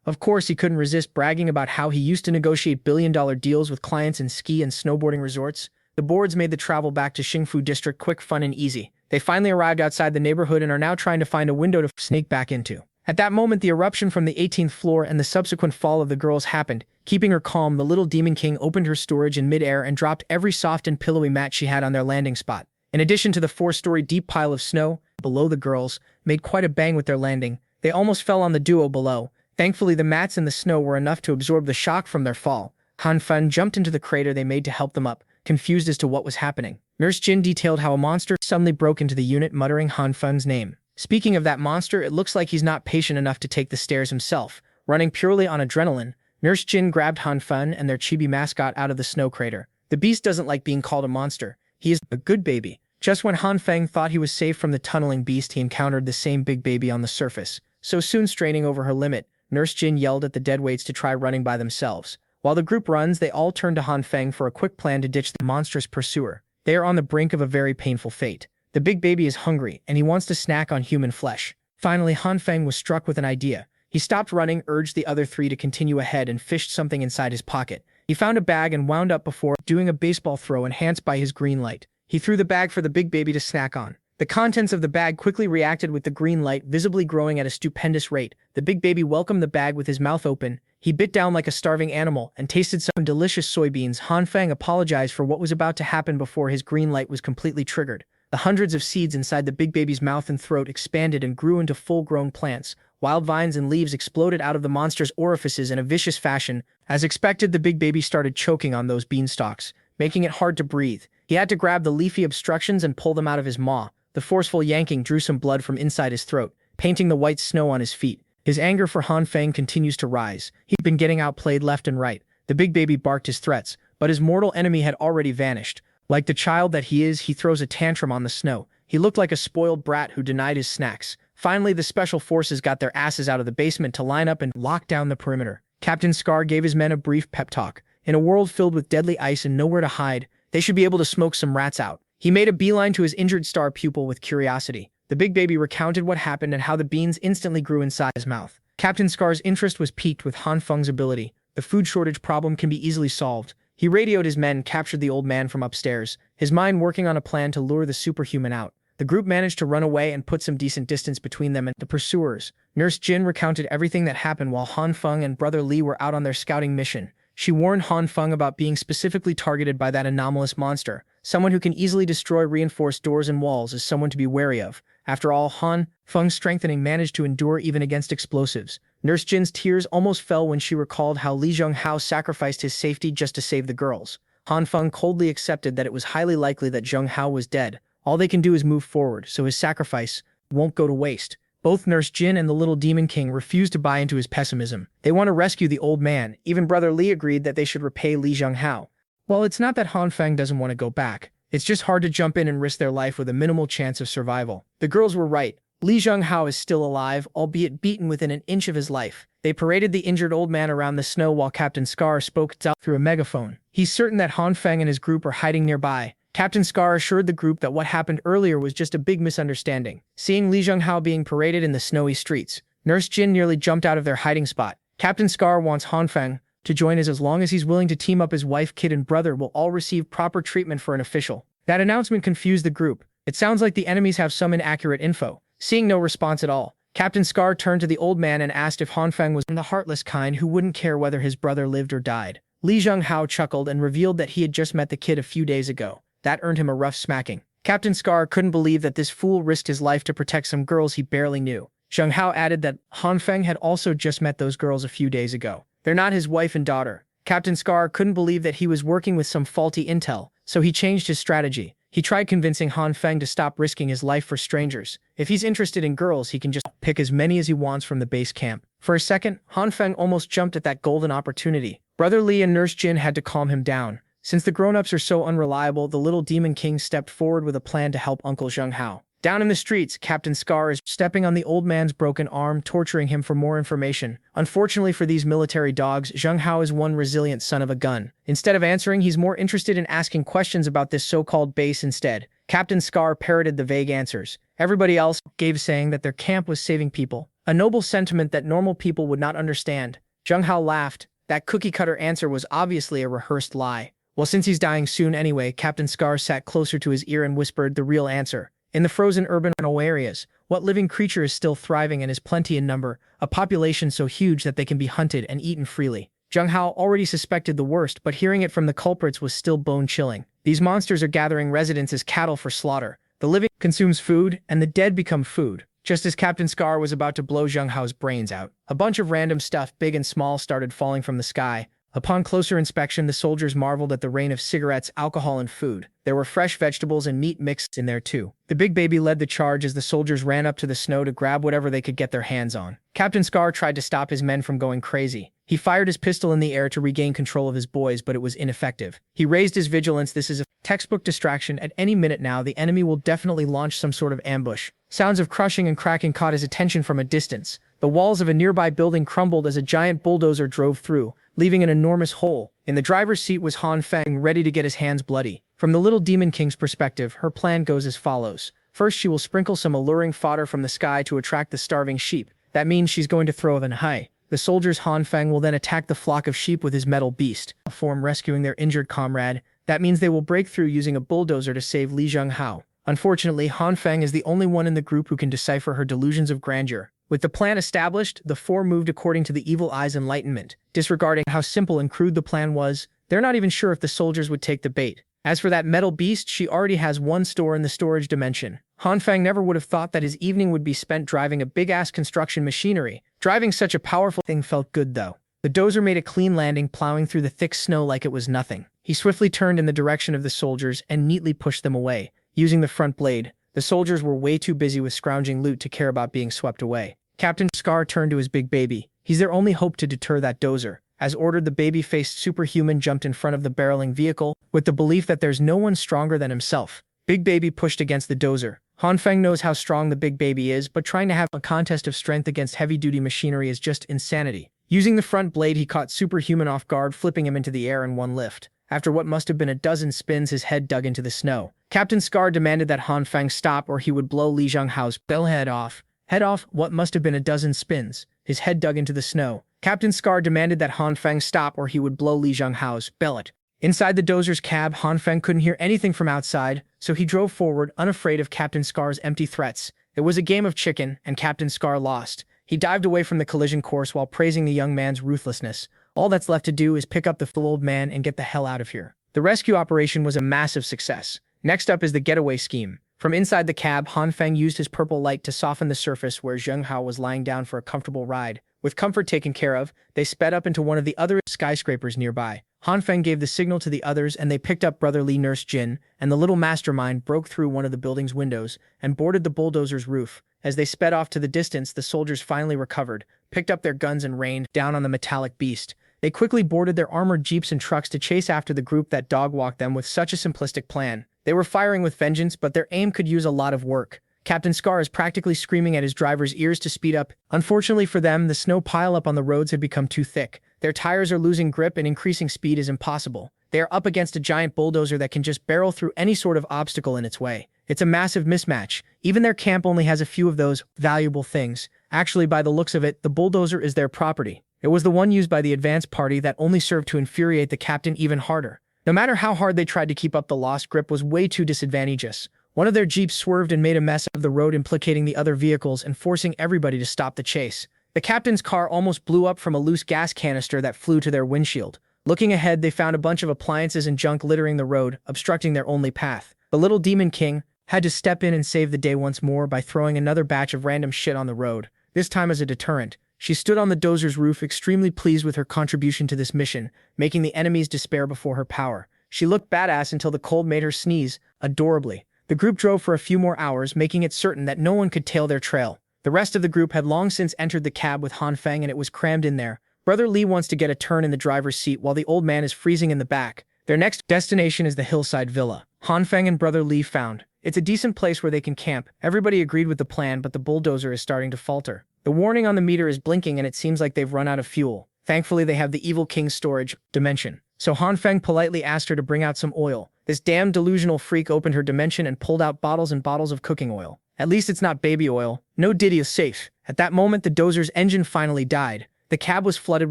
Of course, he couldn't resist bragging about how he used to negotiate billion-dollar deals with clients in ski and snowboarding resorts. The boards made the travel back to Xingfu District quick, fun, and easy. They finally arrived outside the neighborhood and are now trying to find a window to sneak back into. At that moment, the eruption from the 18th floor and the subsequent fall of the girls happened. Keeping her calm, the little Demon King opened her storage in midair and dropped every soft and pillowy mat she had on their landing spot. In addition to the 4-story deep pile of snow below, the girls made quite a bang with their landing. They almost fell on the duo below. Thankfully, the mats and the snow were enough to absorb the shock from their fall. Han Feng jumped into the crater they made to help them up, confused as to what was happening. Nurse Jin detailed how a monster suddenly broke into the unit, muttering Han Feng's name. Speaking of that monster, it looks like he's not patient enough to take the stairs himself. Running purely on adrenaline, Nurse Jin grabbed Han Feng and their chibi mascot out of the snow crater. The beast doesn't like being called a monster. He is a good baby. Just when Han Feng thought he was safe from the tunneling beast, he encountered the same big baby on the surface. So soon, straining over her limit, Nurse Jin yelled at the deadweights to try running by themselves. While the group runs, they all turn to Han Feng for a quick plan to ditch the monstrous pursuer. They are on the brink of a very painful fate. The big baby is hungry, and he wants to snack on human flesh. Finally, Han Feng was struck with an idea. He stopped running, urged the other three to continue ahead, and fished something inside his pocket. He found a bag and wound up before doing a baseball throw enhanced by his green light. He threw the bag for the big baby to snack on. The contents of the bag quickly reacted with the green light visibly growing at a stupendous rate. The big baby welcomed the bag with his mouth open. He bit down like a starving animal and tasted some delicious soybeans. Han Feng apologized for what was about to happen before his green light was completely triggered. The hundreds of seeds inside the big baby's mouth and throat expanded and grew into full-grown plants. Wild vines and leaves exploded out of the monster's orifices in a vicious fashion. As expected, the big baby started choking on those beanstalks, making it hard to breathe. He had to grab the leafy obstructions and pull them out of his maw. The forceful yanking drew some blood from inside his throat, painting the white snow on his feet. His anger for Han Feng continues to rise. He'd been getting outplayed left and right. The big baby barked his threats, but his mortal enemy had already vanished. Like the child that he is, he throws a tantrum on the snow. He looked like a spoiled brat who denied his snacks. Finally, the special forces got their asses out of the basement to line up and lock down the perimeter. Captain Scar gave his men a brief pep talk. In a world filled with deadly ice and nowhere to hide, they should be able to smoke some rats out. He made a beeline to his injured star pupil with curiosity. The big baby recounted what happened and how the beans instantly grew inside his mouth. Captain Scar's interest was piqued with Han Feng's ability. The food shortage problem can be easily solved. He radioed his men, captured the old man from upstairs, his mind working on a plan to lure the superhuman out. The group managed to run away and put some decent distance between them and the pursuers. Nurse Jin recounted everything that happened while Han Feng and Brother Li were out on their scouting mission. She warned Han Feng about being specifically targeted by that anomalous monster. Someone who can easily destroy reinforced doors and walls is someone to be wary of. After all, Han Feng's strengthening managed to endure even against explosives. Nurse Jin's tears almost fell when she recalled how Li Zhenghao sacrificed his safety just to save the girls. Han Feng coldly accepted that it was highly likely that Zhenghao was dead. All they can do is move forward, so his sacrifice won't go to waste. Both Nurse Jin and the little Demon King refused to buy into his pessimism. They want to rescue the old man. Even Brother Li agreed that they should repay Li Zhenghao. Well, it's not that Han Feng doesn't want to go back. It's just hard to jump in and risk their life with a minimal chance of survival. The girls were right. Li Zhenghao is still alive, albeit beaten within an inch of his life. They paraded the injured old man around the snow while Captain Scar spoke out through a megaphone. He's certain that Han Feng and his group are hiding nearby. Captain Scar assured the group that what happened earlier was just a big misunderstanding. Seeing Li Zhenghao being paraded in the snowy streets, Nurse Jin nearly jumped out of their hiding spot. Captain Scar wants Han Feng to join us as long as he's willing to team up. His wife, kid, and brother will all receive proper treatment for an official. That announcement confused the group. It sounds like the enemies have some inaccurate info. Seeing no response at all, Captain Scar turned to the old man and asked if Han Feng was the heartless kind who wouldn't care whether his brother lived or died. Li Zhenghao chuckled and revealed that he had just met the kid a few days ago. That earned him a rough smacking. Captain Scar couldn't believe that this fool risked his life to protect some girls he barely knew. Zhenghao added that Han Feng had also just met those girls a few days ago. They're not his wife and daughter. Captain Scar couldn't believe that he was working with some faulty intel, so he changed his strategy. He tried convincing Han Feng to stop risking his life for strangers. If he's interested in girls, he can just pick as many as he wants from the base camp. For a second, Han Feng almost jumped at that golden opportunity. Brother Lee and Nurse Jin had to calm him down. Since the grown-ups are so unreliable, the little demon king stepped forward with a plan to help Uncle Zheng Hao. Down in the streets, Captain Scar is stepping on the old man's broken arm, torturing him for more information. Unfortunately for these military dogs, Zheng Hao is one resilient son of a gun. Instead of answering, he's more interested in asking questions about this so-called base instead. Captain Scar parroted the vague answers. Everybody else gave, saying that their camp was saving people. A noble sentiment that normal people would not understand. Zheng Hao laughed. That cookie-cutter answer was obviously a rehearsed lie. Well, since he's dying soon anyway, Captain Scar sat closer to his ear and whispered the real answer. In the frozen urban areas, what living creature is still thriving and is plenty in number, a population so huge that they can be hunted and eaten freely? Zheng Hao already suspected the worst, but hearing it from the culprits was still bone-chilling. These monsters are gathering residents as cattle for slaughter. The living consumes food, and the dead become food. Just as Captain Scar was about to blow Zheng Hao's brains out, a bunch of random stuff, big and small, started falling from the sky. Upon closer inspection, the soldiers marveled at the rain of cigarettes, alcohol, and food. There were fresh vegetables and meat mixed in there too. The big baby led the charge as the soldiers ran up to the snow to grab whatever they could get their hands on. Captain Scar tried to stop his men from going crazy. He fired his pistol in the air to regain control of his boys, but it was ineffective. He raised his vigilance. This is a textbook distraction. At any minute now, the enemy will definitely launch some sort of ambush. Sounds of crushing and cracking caught his attention from a distance. The walls of a nearby building crumbled as a giant bulldozer drove through, leaving an enormous hole. In the driver's seat was Han Feng, ready to get his hands bloody. From the little demon king's perspective, her plan goes as follows. First, she will sprinkle some alluring fodder from the sky to attract the starving sheep. That means she's going to throw an hai. The soldiers Han Feng will then attack the flock of sheep with his metal beast, a form rescuing their injured comrade. That means they will break through using a bulldozer to save Li Zheng Hao. Unfortunately, Han Feng is the only one in the group who can decipher her delusions of grandeur. With the plan established, the four moved according to the evil eye's enlightenment. Disregarding how simple and crude the plan was, they're not even sure if the soldiers would take the bait. As for that metal beast, she already has one store in the storage dimension. Han Feng never would have thought that his evening would be spent driving a big-ass construction machinery. Driving such a powerful thing felt good, though. The dozer made a clean landing, plowing through the thick snow like it was nothing. He swiftly turned in the direction of the soldiers and neatly pushed them away. Using the front blade, the soldiers were way too busy with scrounging loot to care about being swept away. Captain Scar turned to his big baby. He's their only hope to deter that dozer. As ordered, the baby-faced superhuman jumped in front of the barreling vehicle, with the belief that there's no one stronger than himself. Big Baby pushed against the dozer. Han Feng knows how strong the big baby is, but trying to have a contest of strength against heavy-duty machinery is just insanity. Using the front blade, he caught superhuman off guard, flipping him into the air in one lift. After what must have been a dozen spins, his head dug into the snow. Captain Scar demanded that Han Feng stop or he would blow Li Zheng Hao's head off. Head off, what must have been a dozen spins. His head dug into the snow. Captain Scar demanded that Han Feng stop or he would blow Li Zheng Hao's bellet. Inside the dozer's cab, Han Feng couldn't hear anything from outside, so he drove forward, unafraid of Captain Scar's empty threats. It was a game of chicken, and Captain Scar lost. He dived away from the collision course while praising the young man's ruthlessness. All that's left to do is pick up the full old man and get the hell out of here. The rescue operation was a massive success. Next up is the getaway scheme. From inside the cab, Han Feng used his purple light to soften the surface where Zheng Hao was lying down for a comfortable ride. With comfort taken care of, they sped up into one of the other skyscrapers nearby. Han Feng gave the signal to the others and they picked up brotherly Nurse Jin, and the little mastermind broke through one of the building's windows and boarded the bulldozer's roof. As they sped off to the distance, the soldiers finally recovered, picked up their guns and rained down on the metallic beast. They quickly boarded their armored jeeps and trucks to chase after the group that dog-walked them with such a simplistic plan. They were firing with vengeance, but their aim could use a lot of work. Captain Scar is practically screaming at his driver's ears to speed up. Unfortunately for them, the snow pileup on the roads had become too thick. Their tires are losing grip and increasing speed is impossible. They are up against a giant bulldozer that can just barrel through any sort of obstacle in its way. It's a massive mismatch. Even their camp only has a few of those valuable things. Actually, by the looks of it, the bulldozer is their property. It was the one used by the advance party that only served to infuriate the captain even harder. No matter how hard they tried to keep up, the lost grip was way too disadvantageous. One of their jeeps swerved and made a mess of the road, implicating the other vehicles and forcing everybody to stop the chase. The captain's car almost blew up from a loose gas canister that flew to their windshield. Looking ahead, they found a bunch of appliances and junk littering the road, obstructing their only path. The little demon king had to step in and save the day once more by throwing another batch of random shit on the road, this time as a deterrent. She stood on the dozer's roof, extremely pleased with her contribution to this mission, making the enemies despair before her power. She looked badass until the cold made her sneeze, adorably. The group drove for a few more hours, making it certain that no one could tail their trail. The rest of the group had long since entered the cab with Han Feng, and it was crammed in there, Brother Lee wants to get a turn in the driver's seat while the old man is freezing in the back. Their next destination is the hillside villa. Hanfeng and Brother Lee found. It's a decent place where they can camp. Everybody agreed with the plan, but the bulldozer is starting to falter. The warning on the meter is blinking and it seems like they've run out of fuel. Thankfully, they have the Evil King's storage dimension. So Hanfeng politely asked her to bring out some oil. This damn delusional freak opened her dimension and pulled out bottles and bottles of cooking oil. At least it's not baby oil. No Diddy is safe. At that moment, the dozer's engine finally died. The cab was flooded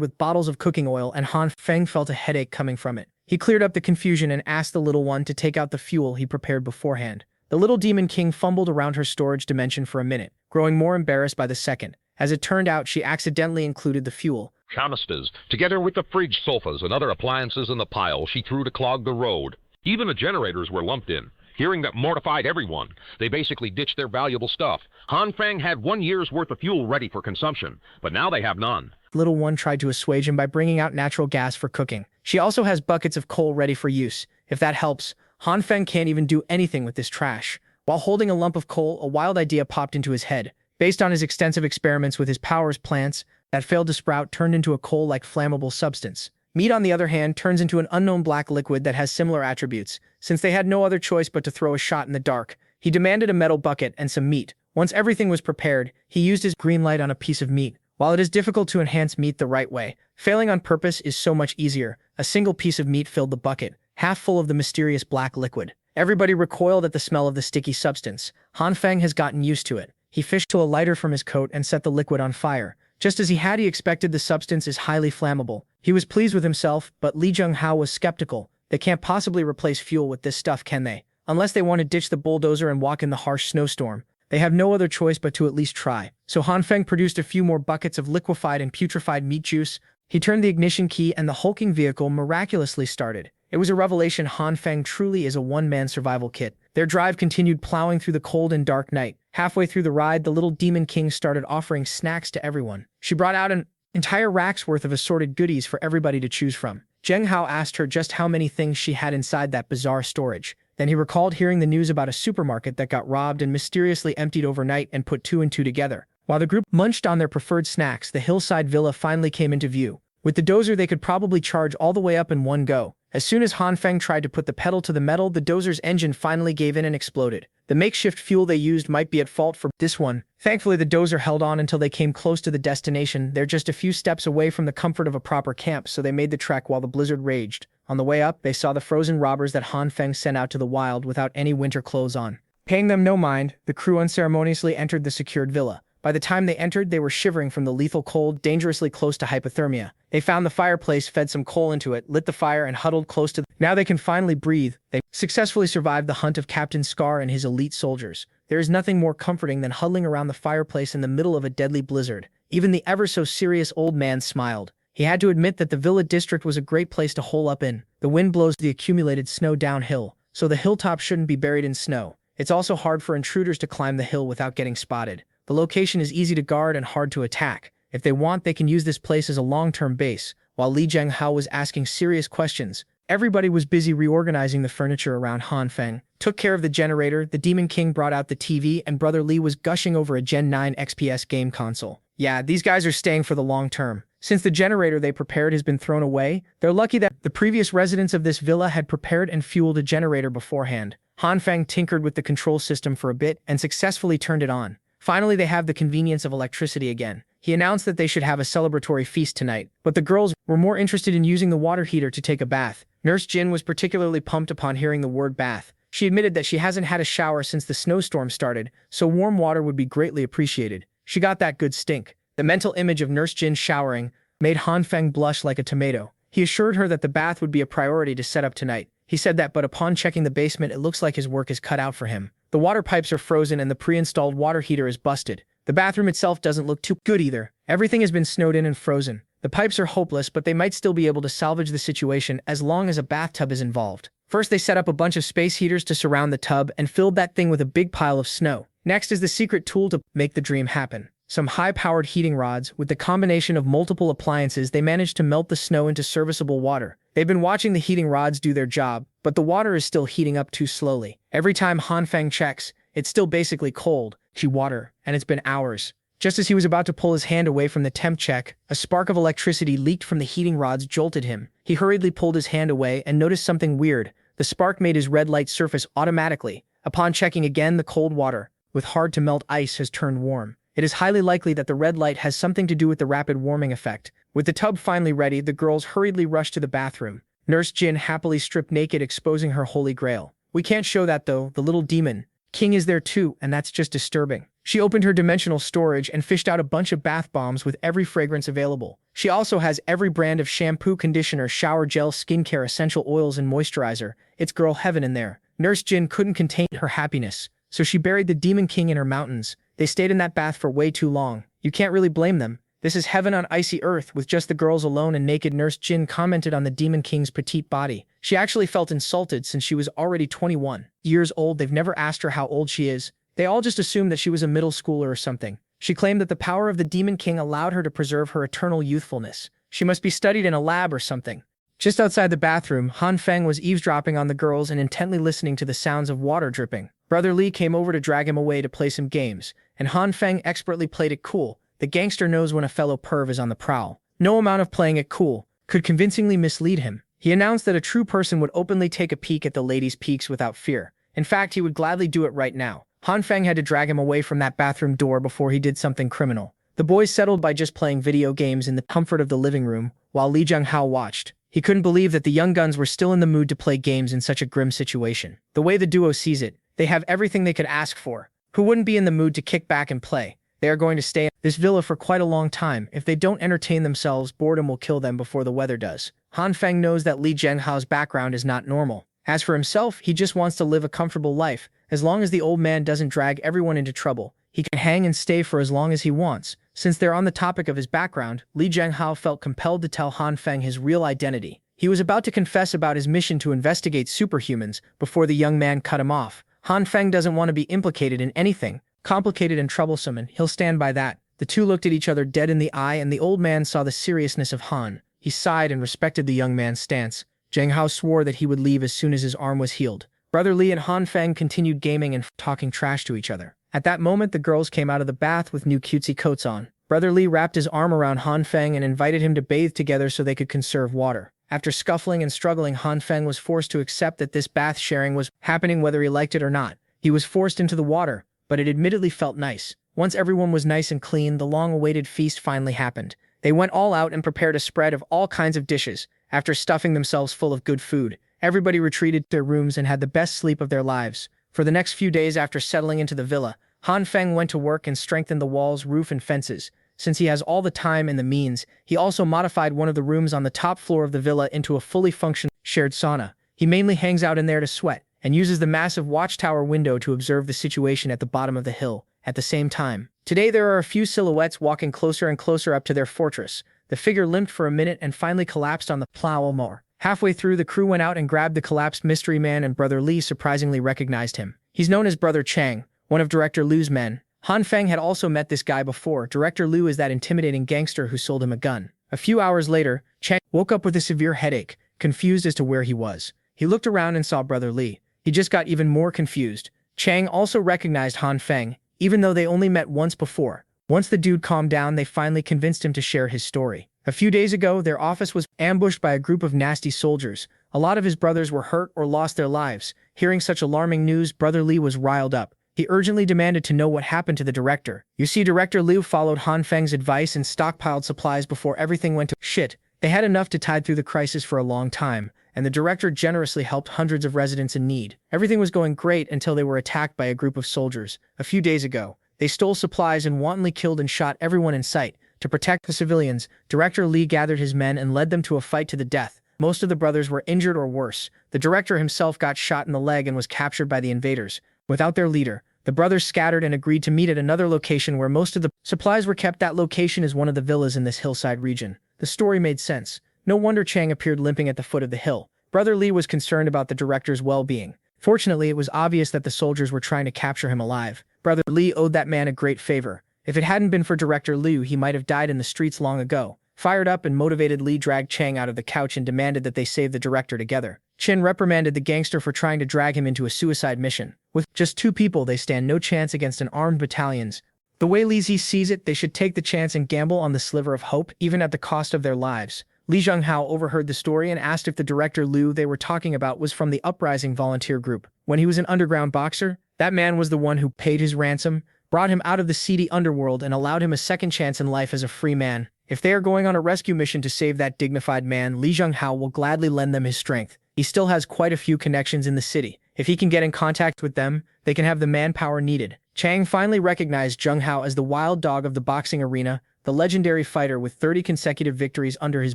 with bottles of cooking oil and Hanfeng felt a headache coming from it. He cleared up the confusion and asked the little one to take out the fuel he prepared beforehand. The little demon king fumbled around her storage dimension for a minute, growing more embarrassed by the second. As it turned out, she accidentally included the fuel. Canisters, together with the fridge, sofas, and other appliances in the pile she threw to clog the road. Even the generators were lumped in. Hearing that mortified everyone. They basically ditched their valuable stuff. Hanfeng had 1 year's worth of fuel ready for consumption, but now they have none. Little one tried to assuage him by bringing out natural gas for cooking. She also has buckets of coal ready for use. If that helps, Hanfeng can't even do anything with this trash. While holding a lump of coal, a wild idea popped into his head. Based on his extensive experiments with his powers plants that failed to sprout turned into a coal-like flammable substance. Meat, on the other hand, turns into an unknown black liquid that has similar attributes. Since they had no other choice but to throw a shot in the dark, he demanded a metal bucket and some meat. Once everything was prepared, he used his green light on a piece of meat. While it is difficult to enhance meat the right way, failing on purpose is so much easier. A single piece of meat filled the bucket, half full of the mysterious black liquid. Everybody recoiled at the smell of the sticky substance. Hanfeng has gotten used to it. He fished a lighter from his coat and set the liquid on fire. Just as he expected, the substance is highly flammable. He was pleased with himself, but Li Junghao was skeptical. They can't possibly replace fuel with this stuff, can they? Unless they want to ditch the bulldozer and walk in the harsh snowstorm. They have no other choice but to at least try. So Hanfeng produced a few more buckets of liquefied and putrefied meat juice. He turned the ignition key and the hulking vehicle miraculously started. It was a revelation. Hanfeng truly is a one-man survival kit. Their drive continued, plowing through the cold and dark night. Halfway through the ride, the little demon king started offering snacks to everyone. She brought out an entire rack's worth of assorted goodies for everybody to choose from. Zheng Hao asked her just how many things she had inside that bizarre storage. Then he recalled hearing the news about a supermarket that got robbed and mysteriously emptied overnight and put two and two together. While the group munched on their preferred snacks, the hillside villa finally came into view. With the dozer, they could probably charge all the way up in one go. As soon as Hanfeng tried to put the pedal to the metal, the dozer's engine finally gave in and exploded. The makeshift fuel they used might be at fault for this one. Thankfully, the dozer held on until they came close to the destination. They're just a few steps away from the comfort of a proper camp, so they made the trek while the blizzard raged. On the way up, they saw the frozen robbers that Hanfeng sent out to the wild without any winter clothes on. Paying them no mind, the crew unceremoniously entered the secured villa. By the time they entered, they were shivering from the lethal cold, dangerously close to hypothermia. They found the fireplace, fed some coal into it, lit the fire, and huddled close to Now they can finally breathe. They successfully survived the hunt of Captain Scar and his elite soldiers. There is nothing more comforting than huddling around the fireplace in the middle of a deadly blizzard. Even the ever-so-serious old man smiled. He had to admit that the villa district was a great place to hole up in. The wind blows the accumulated snow downhill, so the hilltop shouldn't be buried in snow. It's also hard for intruders to climb the hill without getting spotted. The location is easy to guard and hard to attack. If they want, they can use this place as a long-term base. While Li Junghao was asking serious questions, everybody was busy reorganizing the furniture around Hanfeng. Took care of the generator, the Demon King brought out the TV, and Brother Li was gushing over a Gen 9 XPS game console. Yeah, these guys are staying for the long term. Since the generator they prepared has been thrown away, they're lucky that the previous residents of this villa had prepared and fueled a generator beforehand. Hanfeng tinkered with the control system for a bit and successfully turned it on. Finally, they have the convenience of electricity again. He announced that they should have a celebratory feast tonight, but the girls were more interested in using the water heater to take a bath. Nurse Jin was particularly pumped upon hearing the word bath. She admitted that she hasn't had a shower since the snowstorm started, so warm water would be greatly appreciated. She got that good stink. The mental image of Nurse Jin showering made Hanfeng blush like a tomato. He assured her that the bath would be a priority to set up tonight. He said that, but upon checking the basement, it looks like his work is cut out for him. The water pipes are frozen and the pre-installed water heater is busted. The bathroom itself doesn't look too good either. Everything has been snowed in and frozen. The pipes are hopeless, but they might still be able to salvage the situation as long as a bathtub is involved. First, they set up a bunch of space heaters to surround the tub and filled that thing with a big pile of snow. Next is the secret tool to make the dream happen. Some high-powered heating rods. With the combination of multiple appliances, they managed to melt the snow into serviceable water. They've been watching the heating rods do their job, but the water is still heating up too slowly. Every time Hanfeng checks, it's still basically cold, water, and it's been hours. Just as he was about to pull his hand away from the temp check, a spark of electricity leaked from the heating rods jolted him. He hurriedly pulled his hand away and noticed something weird. The spark made his red light surface automatically. Upon checking again, the cold water, with hard-to-melt ice, has turned warm. It is highly likely that the red light has something to do with the rapid warming effect. With the tub finally ready, the girls hurriedly rushed to the bathroom. Nurse Jin happily stripped naked, exposing her holy grail. We can't show that though, the little demon king is there too, and that's just disturbing. She opened her dimensional storage and fished out a bunch of bath bombs with every fragrance available. She also has every brand of shampoo, conditioner, shower gel, skincare, essential oils, and moisturizer. It's girl heaven in there. Nurse Jin couldn't contain her happiness, so she buried the Demon King in her mountains. They stayed in that bath for way too long. You can't really blame them. This is heaven on icy earth, with just the girls alone and naked. Nurse Jin commented on the Demon King's petite body. She actually felt insulted since she was already 21 years old. They've never asked her how old she is. They all just assumed that she was a middle schooler or something. She claimed that the power of the Demon King allowed her to preserve her eternal youthfulness. She must be studied in a lab or something. Just outside the bathroom, Han Feng was eavesdropping on the girls and intently listening to the sounds of water dripping. Brother Lee came over to drag him away to play some games, and Han Feng expertly played it cool. The gangster knows when a fellow perv is on the prowl. No amount of playing it cool could convincingly mislead him. He announced that a true person would openly take a peek at the ladies' peaks without fear. In fact, he would gladly do it right now. Han Feng had to drag him away from that bathroom door before he did something criminal. The boys settled by just playing video games in the comfort of the living room, while Li Jianghao watched. He couldn't believe that the young guns were still in the mood to play games in such a grim situation. The way the duo sees it, they have everything they could ask for. Who wouldn't be in the mood to kick back and play? They are going to stay in this villa for quite a long time. If they don't entertain themselves, boredom will kill them before the weather does. Han Feng knows that Li Jianghao's background is not normal. As for himself, he just wants to live a comfortable life. As long as the old man doesn't drag everyone into trouble, he can hang and stay for as long as he wants. Since they're on the topic of his background, Li Jianghao felt compelled to tell Han Feng his real identity. He was about to confess about his mission to investigate superhumans before the young man cut him off. Han Feng doesn't want to be implicated in anything complicated and troublesome, and he'll stand by that. The two looked at each other dead in the eye, and the old man saw the seriousness of Han. He sighed and respected the young man's stance. Jiang Hao swore that he would leave as soon as his arm was healed. Brother Li and Han Feng continued gaming and talking trash to each other. At that moment, the girls came out of the bath with new cutesy coats on. Brother Li wrapped his arm around Han Feng and invited him to bathe together so they could conserve water. After scuffling and struggling, Han Feng was forced to accept that this bath sharing was happening whether he liked it or not. He was forced into the water, but it admittedly felt nice. Once everyone was nice and clean, the long-awaited feast finally happened. They went all out and prepared a spread of all kinds of dishes. After stuffing themselves full of good food, everybody retreated to their rooms and had the best sleep of their lives. For the next few days after settling into the villa, Han Feng went to work and strengthened the walls, roof, and fences. Since he has all the time and the means, he also modified one of the rooms on the top floor of the villa into a fully functional shared sauna. He mainly hangs out in there to sweat, and uses the massive watchtower window to observe the situation at the bottom of the hill. At the same time, today there are a few silhouettes walking closer and closer up to their fortress. The figure limped for a minute and finally collapsed on the plow moor. Halfway through, the crew went out and grabbed the collapsed mystery man, and Brother Li surprisingly recognized him. He's known as Brother Chang, one of Director Liu's men. Han Feng had also met this guy before. Director Liu is that intimidating gangster who sold him a gun. A few hours later, Chang woke up with a severe headache, confused as to where he was. He looked around and saw Brother Li. He just got even more confused. Chang also recognized Han Feng, even though they only met once before. Once the dude calmed down, they finally convinced him to share his story. A few days ago, their office was ambushed by a group of nasty soldiers. A lot of his brothers were hurt or lost their lives. Hearing such alarming news, Brother Li was riled up. He urgently demanded to know what happened to the director. You see, Director Liu followed Han Feng's advice and stockpiled supplies before everything went to shit. They had enough to tide through the crisis for a long time, and the director generously helped hundreds of residents in need. Everything was going great until they were attacked by a group of soldiers. A few days ago, they stole supplies and wantonly killed and shot everyone in sight. To protect the civilians, Director Li gathered his men and led them to a fight to the death. Most of the brothers were injured or worse. The director himself got shot in the leg and was captured by the invaders. Without their leader, the brothers scattered and agreed to meet at another location where most of the supplies were kept. That location is one of the villas in this hillside region. The story made sense. No wonder Chang appeared limping at the foot of the hill. Brother Li was concerned about the director's well-being. Fortunately, it was obvious that the soldiers were trying to capture him alive. Brother Li owed that man a great favor. If it hadn't been for Director Liu, he might have died in the streets long ago. Fired up and motivated, Li dragged Chang out of the couch and demanded that they save the director together. Chin reprimanded the gangster for trying to drag him into a suicide mission. With just two people, they stand no chance against an armed battalions. The way Li Zi sees it, they should take the chance and gamble on the sliver of hope, even at the cost of their lives. Li Zhenghao overheard the story and asked if the director Liu they were talking about was from the Uprising volunteer group. When he was an underground boxer, that man was the one who paid his ransom, brought him out of the seedy underworld, and allowed him a second chance in life as a free man. If they are going on a rescue mission to save that dignified man, Li Zhenghao will gladly lend them his strength. He still has quite a few connections in the city. If he can get in contact with them, they can have the manpower needed. Chang finally recognized Zheng Hao as the wild dog of the boxing arena, the legendary fighter with 30 consecutive victories under his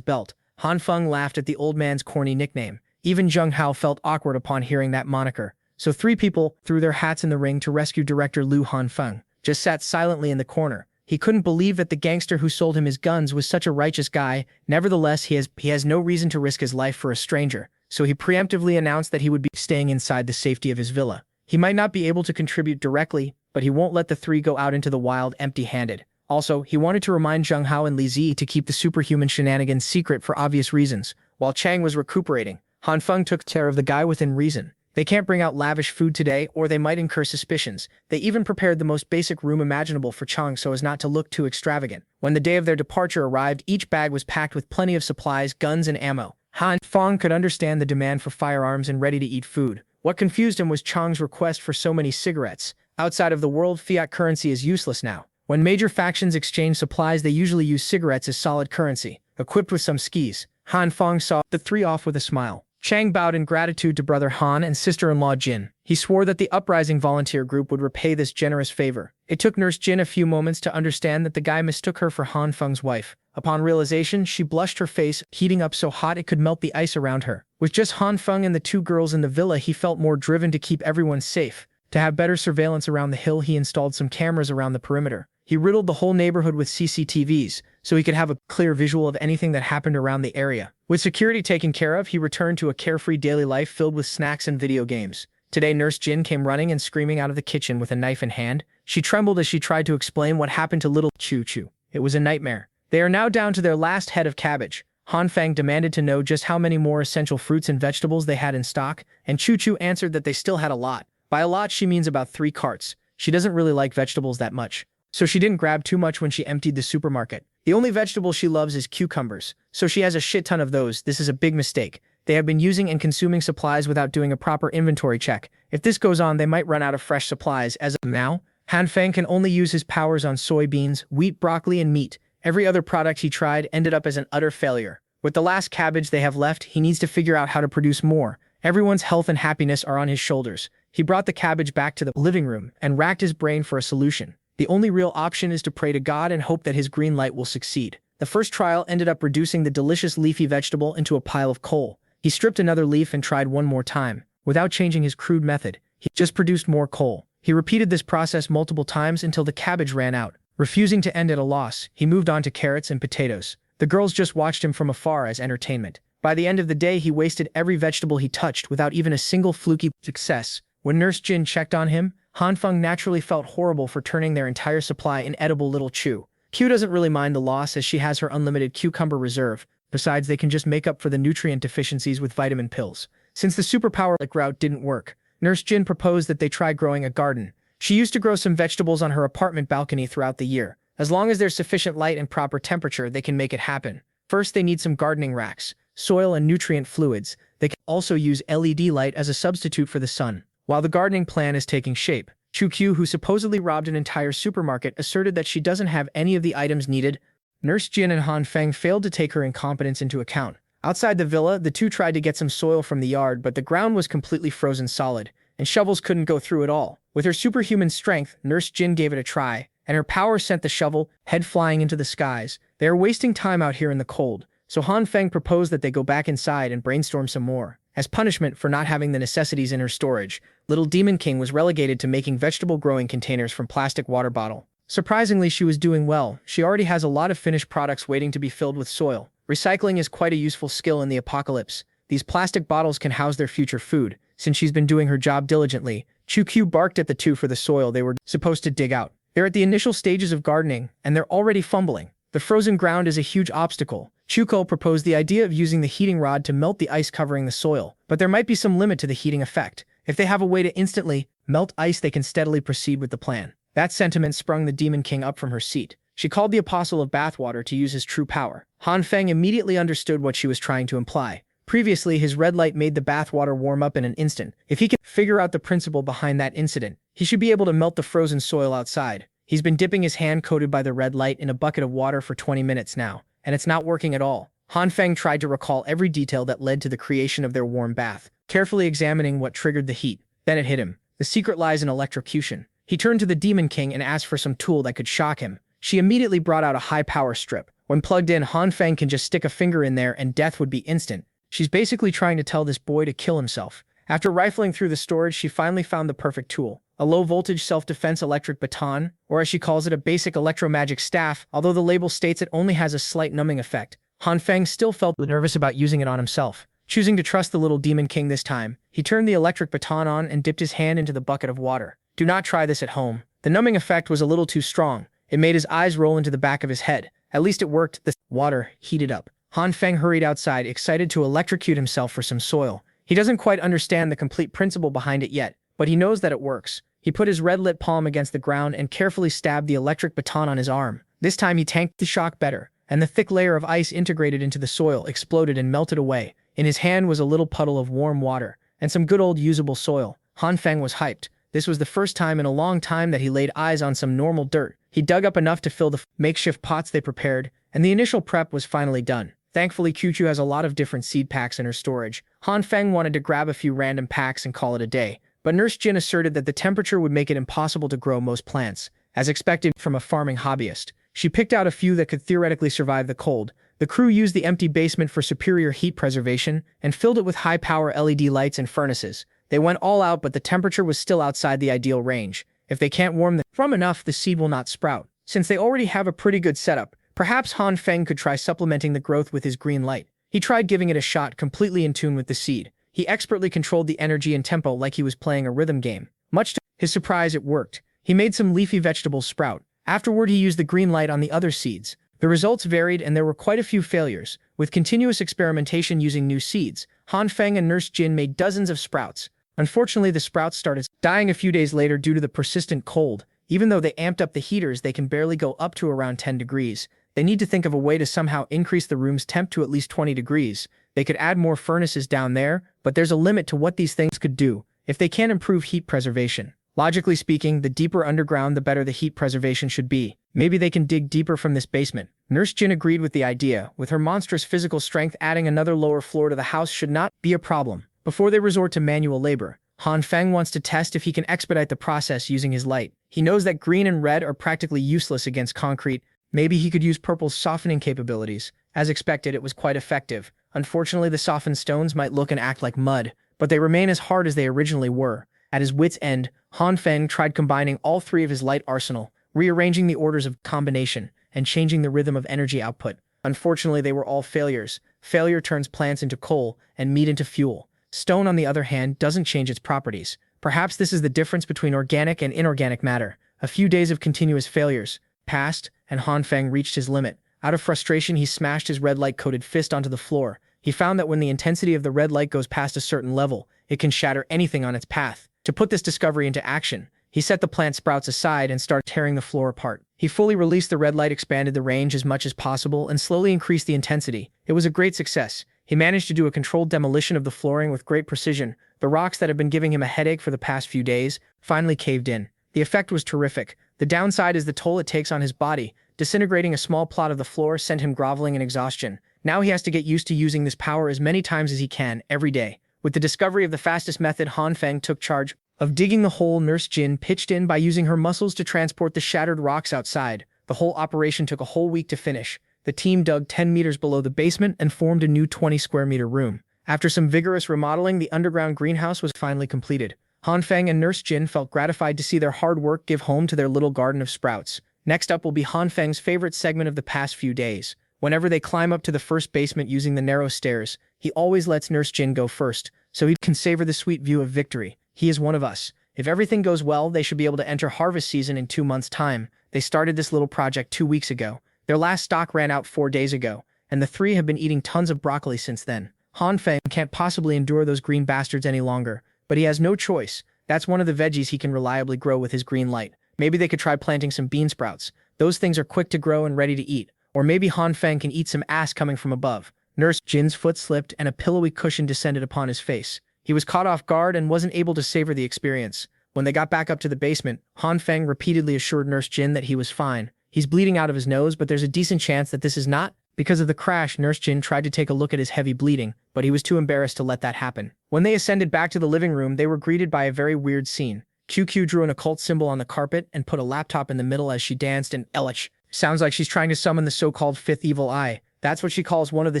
belt. Han Feng laughed at the old man's corny nickname. Even Zheng Hao felt awkward upon hearing that moniker. So 3 people threw their hats in the ring to rescue director Liu. Han Feng just sat silently in the corner. He couldn't believe that the gangster who sold him his guns was such a righteous guy. Nevertheless, he has no reason to risk his life for a stranger. So he preemptively announced that he would be staying inside the safety of his villa. He might not be able to contribute directly, but he won't let the 3 go out into the wild empty-handed. Also, he wanted to remind Zheng Hao and Li Zi to keep the superhuman shenanigans secret for obvious reasons. While Chang was recuperating, Han Feng took care of the guy within reason. They can't bring out lavish food today, or they might incur suspicions. They even prepared the most basic room imaginable for Chang so as not to look too extravagant. When the day of their departure arrived, each bag was packed with plenty of supplies, guns, and ammo. Han Feng could understand the demand for firearms and ready-to-eat food. What confused him was Chang's request for so many cigarettes. Outside of the world, fiat currency is useless now. When major factions exchange supplies, they usually use cigarettes as solid currency. Equipped with some skis, Han Feng saw the 3 off with a smile. Chang bowed in gratitude to brother Han and sister-in-law Jin. He swore that the Uprising volunteer group would repay this generous favor. It took Nurse Jin a few moments to understand that the guy mistook her for Han Feng's wife. Upon realization, she blushed, her face heating up so hot it could melt the ice around her. With just Han Feng and the 2 girls in the villa, he felt more driven to keep everyone safe. To have better surveillance around the hill, he installed some cameras around the perimeter. He riddled the whole neighborhood with CCTVs, so he could have a clear visual of anything that happened around the area. With security taken care of, he returned to a carefree daily life filled with snacks and video games. Today, Nurse Jin came running and screaming out of the kitchen with a knife in hand. She trembled as she tried to explain what happened to little Choo Choo. It was a nightmare. They are now down to their last head of cabbage. Han Feng demanded to know just how many more essential fruits and vegetables they had in stock, and Choo Choo answered that they still had a lot. By a lot, she means about 3 carts. She doesn't really like vegetables that much, so she didn't grab too much when she emptied the supermarket. The only vegetable she loves is cucumbers, so she has a shit ton of those. This is a big mistake. They have been using and consuming supplies without doing a proper inventory check. If this goes on, they might run out of fresh supplies. As of now, Han Feng can only use his powers on soybeans, wheat, broccoli, and meat. Every other product he tried ended up as an utter failure. With the last cabbage they have left, he needs to figure out how to produce more. Everyone's health and happiness are on his shoulders. He brought the cabbage back to the living room and racked his brain for a solution. The only real option is to pray to God and hope that his green light will succeed. The first trial ended up reducing the delicious leafy vegetable into a pile of coal. He stripped another leaf and tried one more time. Without changing his crude method, he just produced more coal. He repeated this process multiple times until the cabbage ran out. Refusing to end at a loss, he moved on to carrots and potatoes. The girls just watched him from afar as entertainment. By the end of the day, he wasted every vegetable he touched without even a single fluky success. When Nurse Jin checked on him, Han Feng naturally felt horrible for turning their entire supply inedible little Chew. Q doesn't really mind the loss as she has her unlimited cucumber reserve. Besides, they can just make up for the nutrient deficiencies with vitamin pills. Since the superpower-like route didn't work, Nurse Jin proposed that they try growing a garden. She used to grow some vegetables on her apartment balcony throughout the year. As long as there's sufficient light and proper temperature, they can make it happen. First, they need some gardening racks, soil, and nutrient fluids. They can also use LED light as a substitute for the sun. While the gardening plan is taking shape, Chu Q, who supposedly robbed an entire supermarket, asserted that she doesn't have any of the items needed. Nurse Jin and Han Feng failed to take her incompetence into account. Outside the villa, the two tried to get some soil from the yard, but the ground was completely frozen solid, and shovels couldn't go through it all. With her superhuman strength, Nurse Jin gave it a try, and her power sent the shovel head flying into the skies. They are wasting time out here in the cold, so Han Feng proposed that they go back inside and brainstorm some more. As punishment for not having the necessities in her storage, Little Demon King was relegated to making vegetable growing containers from plastic water bottle. Surprisingly, she was doing well. She already has a lot of finished products waiting to be filled with soil. Recycling is quite a useful skill in the apocalypse. These plastic bottles can house their future food. Since she's been doing her job diligently, Chu Q barked at the two for the soil they were supposed to dig out. They're at the initial stages of gardening, and they're already fumbling. The frozen ground is a huge obstacle. Chuko proposed the idea of using the heating rod to melt the ice covering the soil, but there might be some limit to the heating effect. If they have a way to instantly melt ice, they can steadily proceed with the plan. That sentiment sprung the Demon King up from her seat. She called the Apostle of Bathwater to use his true power. Han Feng immediately understood what she was trying to imply. Previously, his red light made the bathwater warm up in an instant. If he can figure out the principle behind that incident, he should be able to melt the frozen soil outside. He's been dipping his hand coated by the red light in a bucket of water for 20 minutes now, and it's not working at all. Han Feng tried to recall every detail that led to the creation of their warm bath, carefully examining what triggered the heat. Then it hit him. The secret lies in electrocution. He turned to the Demon King and asked for some tool that could shock him. She immediately brought out a high-power strip. When plugged in, Han Feng can just stick a finger in there and death would be instant. She's basically trying to tell this boy to kill himself. After rifling through the storage, she finally found the perfect tool. A low-voltage self-defense electric baton, or as she calls it, a basic electromagic staff, although the label states it only has a slight numbing effect. Han Feng still felt nervous about using it on himself. Choosing to trust the little Demon King this time, he turned the electric baton on and dipped his hand into the bucket of water. Do not try this at home. The numbing effect was a little too strong. It made his eyes roll into the back of his head. At least it worked. The water heated up. Han Feng hurried outside, excited to electrocute himself for some soil. He doesn't quite understand the complete principle behind it yet, but he knows that it works. He put his red-lit palm against the ground and carefully stabbed the electric baton on his arm. This time he tanked the shock better, and the thick layer of ice integrated into the soil exploded and melted away. In his hand was a little puddle of warm water, and some good old usable soil. Han Feng was hyped. This was the first time in a long time that he laid eyes on some normal dirt. He dug up enough to fill the makeshift pots they prepared, and the initial prep was finally done. Thankfully, Kyuchu has a lot of different seed packs in her storage. Han Feng wanted to grab a few random packs and call it a day, but Nurse Jin asserted that the temperature would make it impossible to grow most plants, as expected from a farming hobbyist. She picked out a few that could theoretically survive the cold. The crew used the empty basement for superior heat preservation and filled it with high-power LED lights and furnaces. They went all out, but the temperature was still outside the ideal range. If they can't warm the from enough, the seed will not sprout. Since they already have a pretty good setup, perhaps Han Feng could try supplementing the growth with his green light. He tried giving it a shot, completely in tune with the seed. He expertly controlled the energy and tempo like he was playing a rhythm game. Much to his surprise, it worked. He made some leafy vegetables sprout. Afterward, he used the green light on the other seeds. The results varied, and there were quite a few failures. With continuous experimentation using new seeds, Han Feng and Nurse Jin made dozens of sprouts. Unfortunately, the sprouts started dying a few days later due to the persistent cold. Even though they amped up the heaters, they can barely go up to around 10 degrees. They need to think of a way to somehow increase the room's temp to at least 20 degrees. They could add more furnaces down there, but there's a limit to what these things could do if they can't improve heat preservation. Logically speaking, the deeper underground, the better the heat preservation should be. Maybe they can dig deeper from this basement. Nurse Jin agreed with the idea. With her monstrous physical strength, adding another lower floor to the house should not be a problem. Before they resort to manual labor, Han Feng wants to test if he can expedite the process using his light. He knows that green and red are practically useless against concrete. Maybe he could use purple's softening capabilities. As expected, it was quite effective. Unfortunately, the softened stones might look and act like mud, but they remain as hard as they originally were. At his wit's end, Han Feng tried combining all three of his light arsenal, rearranging the orders of combination, and changing the rhythm of energy output. Unfortunately, they were all failures. Failure turns plants into coal and meat into fuel. Stone, on the other hand, doesn't change its properties. Perhaps this is the difference between organic and inorganic matter. A few days of continuous failures passed, and Han Feng reached his limit. Out of frustration, he smashed his red light-coated fist onto the floor. He found that when the intensity of the red light goes past a certain level, it can shatter anything on its path. To put this discovery into action, he set the plant sprouts aside and started tearing the floor apart. He fully released the red light, expanded the range as much as possible, and slowly increased the intensity. It was a great success. He managed to do a controlled demolition of the flooring with great precision. The rocks that had been giving him a headache for the past few days finally caved in. The effect was terrific. The downside is the toll it takes on his body. Disintegrating a small plot of the floor sent him groveling in exhaustion. Now he has to get used to using this power as many times as he can, every day. With the discovery of the fastest method, Han Feng took charge of digging the hole. Nurse Jin pitched in by using her muscles to transport the shattered rocks outside. The whole operation took a whole week to finish. The team dug 10 meters below the basement and formed a new 20-square-meter room. After some vigorous remodeling, the underground greenhouse was finally completed. Han Feng and Nurse Jin felt gratified to see their hard work give home to their little garden of sprouts. Next up will be Han Feng's favorite segment of the past few days. Whenever they climb up to the first basement using the narrow stairs, he always lets Nurse Jin go first, so he can savor the sweet view of victory. He is one of us. If everything goes well, they should be able to enter harvest season in 2 months' time. They started this little project 2 weeks ago. Their last stock ran out 4 days ago, and the three have been eating tons of broccoli since then. Han Feng can't possibly endure those green bastards any longer, but he has no choice. That's one of the veggies he can reliably grow with his green light. Maybe they could try planting some bean sprouts. Those things are quick to grow and ready to eat. Or maybe Han Feng can eat some ass coming from above. Nurse Jin's foot slipped and a pillowy cushion descended upon his face. He was caught off guard and wasn't able to savor the experience. When they got back up to the basement, Han Feng repeatedly assured Nurse Jin that he was fine. He's bleeding out of his nose, but there's a decent chance that this is not. Because of the crash, Nurse Jin tried to take a look at his heavy bleeding, but he was too embarrassed to let that happen. When they ascended back to the living room, they were greeted by a very weird scene. QQ drew an occult symbol on the carpet and put a laptop in the middle as she danced and Elich. Sounds like she's trying to summon the so-called fifth evil eye. That's what she calls one of the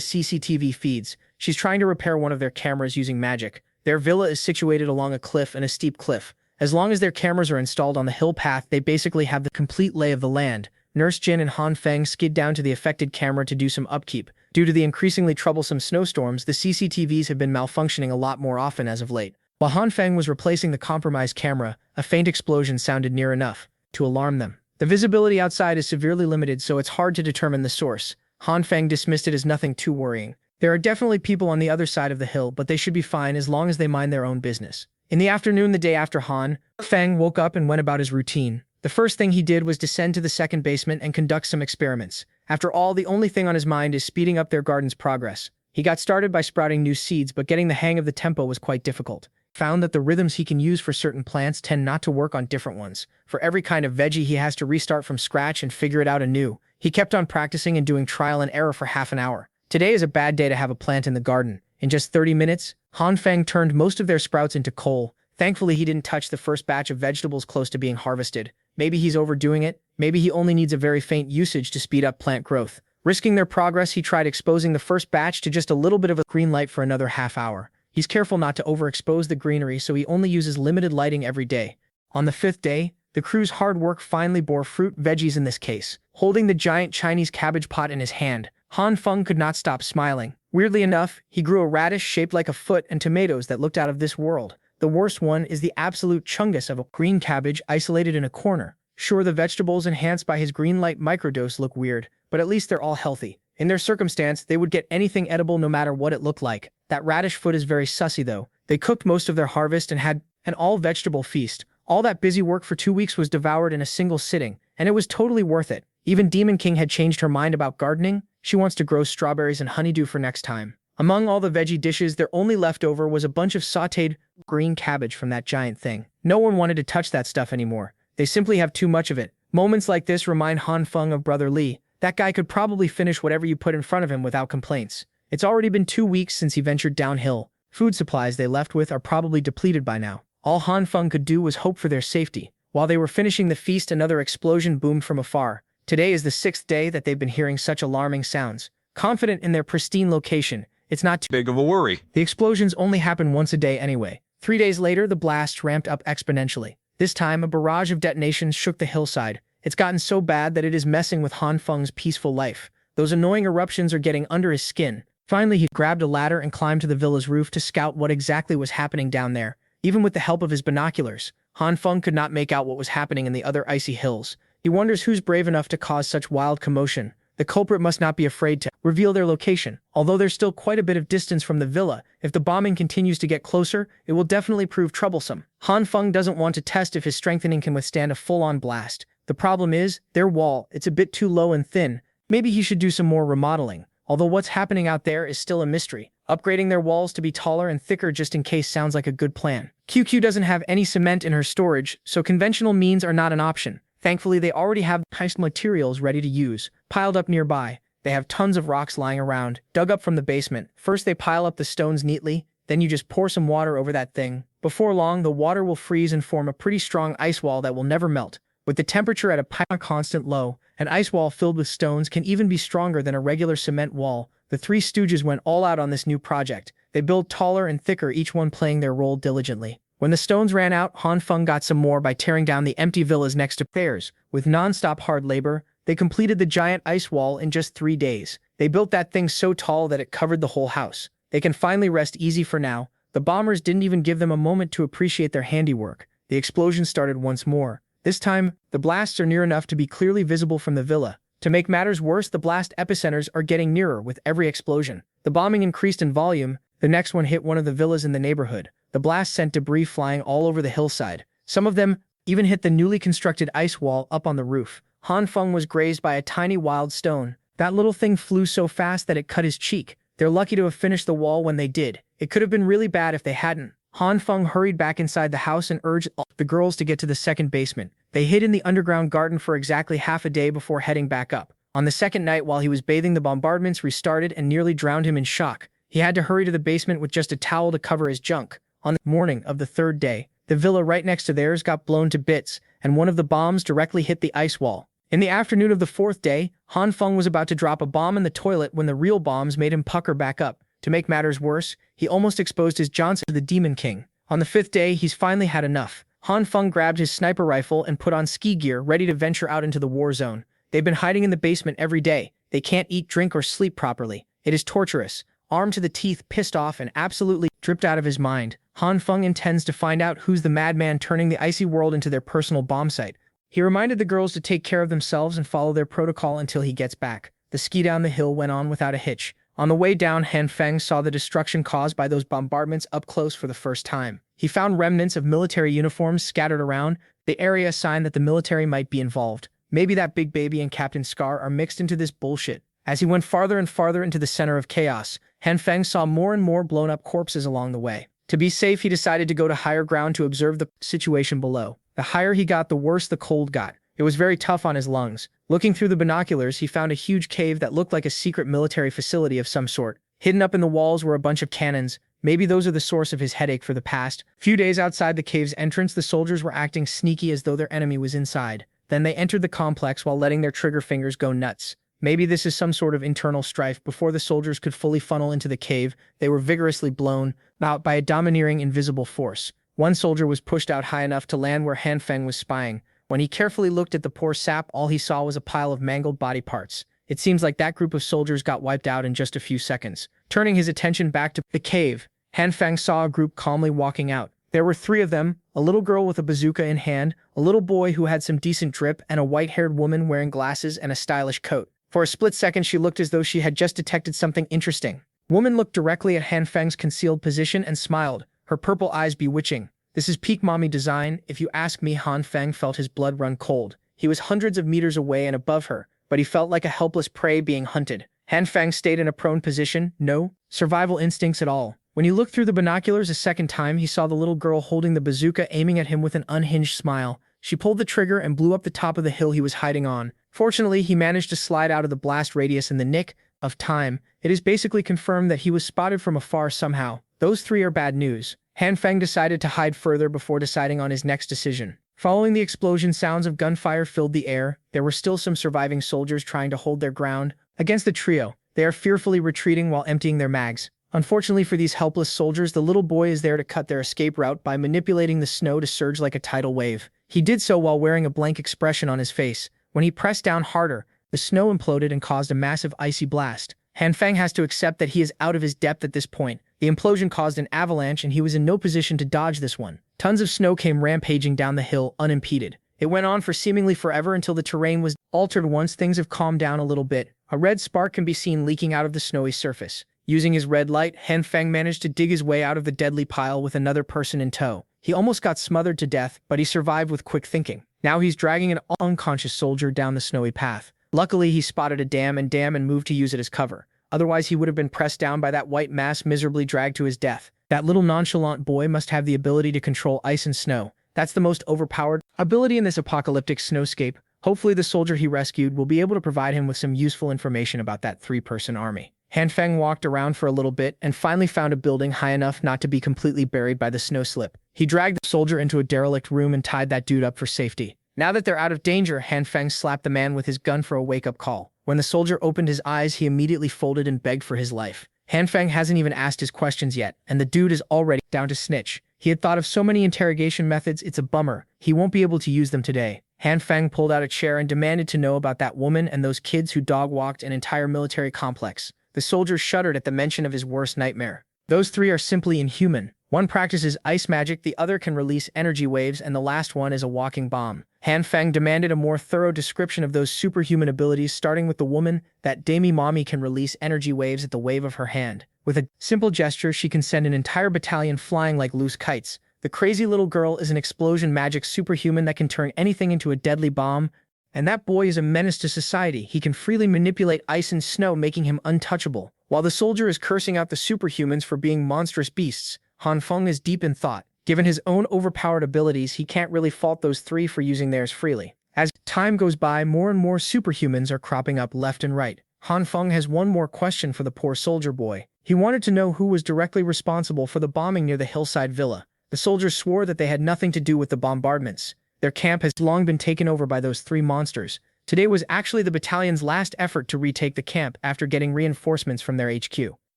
CCTV feeds. She's trying to repair one of their cameras using magic. Their villa is situated along a cliff and a steep cliff. As long as their cameras are installed on the hill path, they basically have the complete lay of the land. Nurse Jin and Han Feng skid down to the affected camera to do some upkeep. Due to the increasingly troublesome snowstorms, the CCTVs have been malfunctioning a lot more often as of late. While Han Feng was replacing the compromised camera, a faint explosion sounded near enough to alarm them. The visibility outside is severely limited, so it's hard to determine the source. Han Feng dismissed it as nothing too worrying. There are definitely people on the other side of the hill, but they should be fine as long as they mind their own business. In the afternoon the day after, Han Feng woke up and went about his routine. The first thing he did was descend to the second basement and conduct some experiments. After all, the only thing on his mind is speeding up their garden's progress. He got started by sprouting new seeds, but getting the hang of the tempo was quite difficult. Found that the rhythms he can use for certain plants tend not to work on different ones. For every kind of veggie, he has to restart from scratch and figure it out anew. He kept on practicing and doing trial and error for half an hour. Today is a bad day to have a plant in the garden. In just 30 minutes, Han Feng turned most of their sprouts into coal. Thankfully, he didn't touch the first batch of vegetables close to being harvested. Maybe he's overdoing it. Maybe he only needs a very faint usage to speed up plant growth. Risking their progress, he tried exposing the first batch to just a little bit of a green light for another half hour. He's careful not to overexpose the greenery, so he only uses limited lighting every day. On the fifth day, the crew's hard work finally bore fruit, veggies in this case. Holding the giant Chinese cabbage pot in his hand, Han Feng could not stop smiling. Weirdly enough, he grew a radish shaped like a foot and tomatoes that looked out of this world. The worst one is the absolute chungus of a green cabbage isolated in a corner. Sure, the vegetables enhanced by his green light microdose look weird, but at least they're all healthy. In their circumstance, they would get anything edible no matter what it looked like. That radish foot is very sussy though. They cooked most of their harvest and had an all-vegetable feast. All that busy work for 2 weeks was devoured in a single sitting, and it was totally worth it. Even Demon King had changed her mind about gardening. She wants to grow strawberries and honeydew for next time. Among all the veggie dishes, their only leftover was a bunch of sautéed green cabbage from that giant thing. No one wanted to touch that stuff anymore. They simply have too much of it. Moments like this remind Han Feng of Brother Li. That guy could probably finish whatever you put in front of him without complaints. It's already been 2 weeks since he ventured downhill. Food supplies they left with are probably depleted by now. All Han Feng could do was hope for their safety. While they were finishing the feast, another explosion boomed from afar. Today is the 6th day that they've been hearing such alarming sounds. Confident in their pristine location, it's not too big of a worry. The explosions only happen once a day anyway. 3 days later, the blasts ramped up exponentially. This time, a barrage of detonations shook the hillside. It's gotten so bad that it is messing with Han Feng's peaceful life. Those annoying eruptions are getting under his skin. Finally, he grabbed a ladder and climbed to the villa's roof to scout what exactly was happening down there. Even with the help of his binoculars, Han Feng could not make out what was happening in the other icy hills. He wonders who's brave enough to cause such wild commotion. The culprit must not be afraid to reveal their location. Although there's still quite a bit of distance from the villa, if the bombing continues to get closer, it will definitely prove troublesome. Han Feng doesn't want to test if his strengthening can withstand a full-on blast. The problem is, their wall, it's a bit too low and thin. Maybe he should do some more remodeling. Although what's happening out there is still a mystery. Upgrading their walls to be taller and thicker just in case sounds like a good plan. QQ doesn't have any cement in her storage, so conventional means are not an option. Thankfully, they already have nice materials ready to use, piled up nearby. They have tons of rocks lying around, dug up from the basement. First, they pile up the stones neatly, then you just pour some water over that thing. Before long, the water will freeze and form a pretty strong ice wall that will never melt. With the temperature at a constant low, an ice wall filled with stones can even be stronger than a regular cement wall. The Three Stooges went all out on this new project. They built taller and thicker, each one playing their role diligently. When the stones ran out, Han Feng got some more by tearing down the empty villas next to theirs. With non-stop hard labor, they completed the giant ice wall in just 3 days. They built that thing so tall that it covered the whole house. They can finally rest easy for now. The bombers didn't even give them a moment to appreciate their handiwork. The explosion started once more. This time, the blasts are near enough to be clearly visible from the villa. To make matters worse, the blast epicenters are getting nearer with every explosion. The bombing increased in volume. The next one hit one of the villas in the neighborhood. The blast sent debris flying all over the hillside. Some of them even hit the newly constructed ice wall up on the roof. Han Feng was grazed by a tiny wild stone. That little thing flew so fast that it cut his cheek. They're lucky to have finished the wall when they did. It could have been really bad if they hadn't. Han Feng hurried back inside the house and urged the girls to get to the second basement. They hid in the underground garden for exactly half a day before heading back up. On the second night, while he was bathing, the bombardments restarted and nearly drowned him in shock. He had to hurry to the basement with just a towel to cover his junk. On the morning of the third day, the villa right next to theirs got blown to bits, and one of the bombs directly hit the ice wall. In the afternoon of the fourth day, Han Feng was about to drop a bomb in the toilet when the real bombs made him pucker back up. To make matters worse, he almost exposed his Johnson to the Demon King. On the fifth day, he's finally had enough. Han Feng grabbed his sniper rifle and put on ski gear, ready to venture out into the war zone. They've been hiding in the basement every day. They can't eat, drink, or sleep properly. It is torturous. Armed to the teeth, pissed off, and absolutely dripped out of his mind, Han Feng intends to find out who's the madman turning the icy world into their personal bomb site. He reminded the girls to take care of themselves and follow their protocol until he gets back. The ski down the hill went on without a hitch. On the way down, Han Feng saw the destruction caused by those bombardments up close for the first time. He found remnants of military uniforms scattered around, the area a sign that the military might be involved. Maybe that Big Baby and Captain Scar are mixed into this bullshit. As he went farther and farther into the center of chaos, Han Feng saw more and more blown-up corpses along the way. To be safe, he decided to go to higher ground to observe the situation below. The higher he got, the worse the cold got. It was very tough on his lungs. Looking through the binoculars, he found a huge cave that looked like a secret military facility of some sort. Hidden up in the walls were a bunch of cannons. Maybe those are the source of his headache for the past few days. Outside the cave's entrance, the soldiers were acting sneaky as though their enemy was inside. Then they entered the complex while letting their trigger fingers go nuts. Maybe this is some sort of internal strife. Before the soldiers could fully funnel into the cave, they were vigorously blown out by a domineering invisible force. One soldier was pushed out high enough to land where Han Feng was spying. When he carefully looked at the poor sap, all he saw was a pile of mangled body parts. It seems like that group of soldiers got wiped out in just a few seconds. Turning his attention back to the cave, Han Feng saw a group calmly walking out. There were three of them, a little girl with a bazooka in hand, a little boy who had some decent drip, and a white-haired woman wearing glasses and a stylish coat. For a split second, she looked as though she had just detected something interesting. Woman looked directly at Han Feng's concealed position and smiled, her purple eyes bewitching. This is peak mommy design. If you ask me, Han Feng felt his blood run cold. He was hundreds of meters away and above her, but he felt like a helpless prey being hunted. Han Feng stayed in a prone position, no survival instincts at all. When he looked through the binoculars a second time, he saw the little girl holding the bazooka aiming at him with an unhinged smile. She pulled the trigger and blew up the top of the hill he was hiding on. Fortunately, he managed to slide out of the blast radius in the nick of time. It is basically confirmed that he was spotted from afar somehow. Those three are bad news. Han Feng decided to hide further before deciding on his next decision. Following the explosion, sounds of gunfire filled the air. There were still some surviving soldiers trying to hold their ground against the trio. They are fearfully retreating while emptying their mags. Unfortunately for these helpless soldiers, the little boy is there to cut their escape route by manipulating the snow to surge like a tidal wave. He did so while wearing a blank expression on his face. When he pressed down harder, the snow imploded and caused a massive icy blast. Han Feng has to accept that he is out of his depth at this point. The implosion caused an avalanche and he was in no position to dodge this one. Tons of snow came rampaging down the hill unimpeded. It went on for seemingly forever until the terrain was altered. Once things have calmed down a little bit, a red spark can be seen leaking out of the snowy surface. Using his red light, Han Feng managed to dig his way out of the deadly pile with another person in tow. He almost got smothered to death, but he survived with quick thinking. Now he's dragging an unconscious soldier down the snowy path. Luckily, he spotted a dam and moved to use it as cover. Otherwise, he would have been pressed down by that white mass, miserably dragged to his death. That little nonchalant boy must have the ability to control ice and snow. That's the most overpowered ability in this apocalyptic snowscape. Hopefully, the soldier he rescued will be able to provide him with some useful information about that three-person army. Han Feng walked around for a little bit and finally found a building high enough not to be completely buried by the snow slip. He dragged the soldier into a derelict room and tied that dude up for safety. Now that they're out of danger, Han Feng slapped the man with his gun for a wake-up call. When the soldier opened his eyes, he immediately folded and begged for his life. Han Feng hasn't even asked his questions yet, and the dude is already down to snitch. He had thought of so many interrogation methods, it's a bummer. He won't be able to use them today. Han Feng pulled out a chair and demanded to know about that woman and those kids who dog-walked an entire military complex. The soldier shuddered at the mention of his worst nightmare. Those three are simply inhuman. One practices ice magic, the other can release energy waves, and the last one is a walking bomb. Han Feng demanded a more thorough description of those superhuman abilities, starting with the woman. That demi-mommy can release energy waves at the wave of her hand. With a simple gesture, she can send an entire battalion flying like loose kites. The crazy little girl is an explosion magic superhuman that can turn anything into a deadly bomb. And that boy is a menace to society. He can freely manipulate ice and snow, making him untouchable. While the soldier is cursing out the superhumans for being monstrous beasts, Han Feng is deep in thought. Given his own overpowered abilities, he can't really fault those three for using theirs freely. As time goes by, more and more superhumans are cropping up left and right. Han Feng has one more question for the poor soldier boy. He wanted to know who was directly responsible for the bombing near the hillside villa. The soldiers swore that they had nothing to do with the bombardments. Their camp has long been taken over by those three monsters. Today was actually the battalion's last effort to retake the camp after getting reinforcements from their HQ.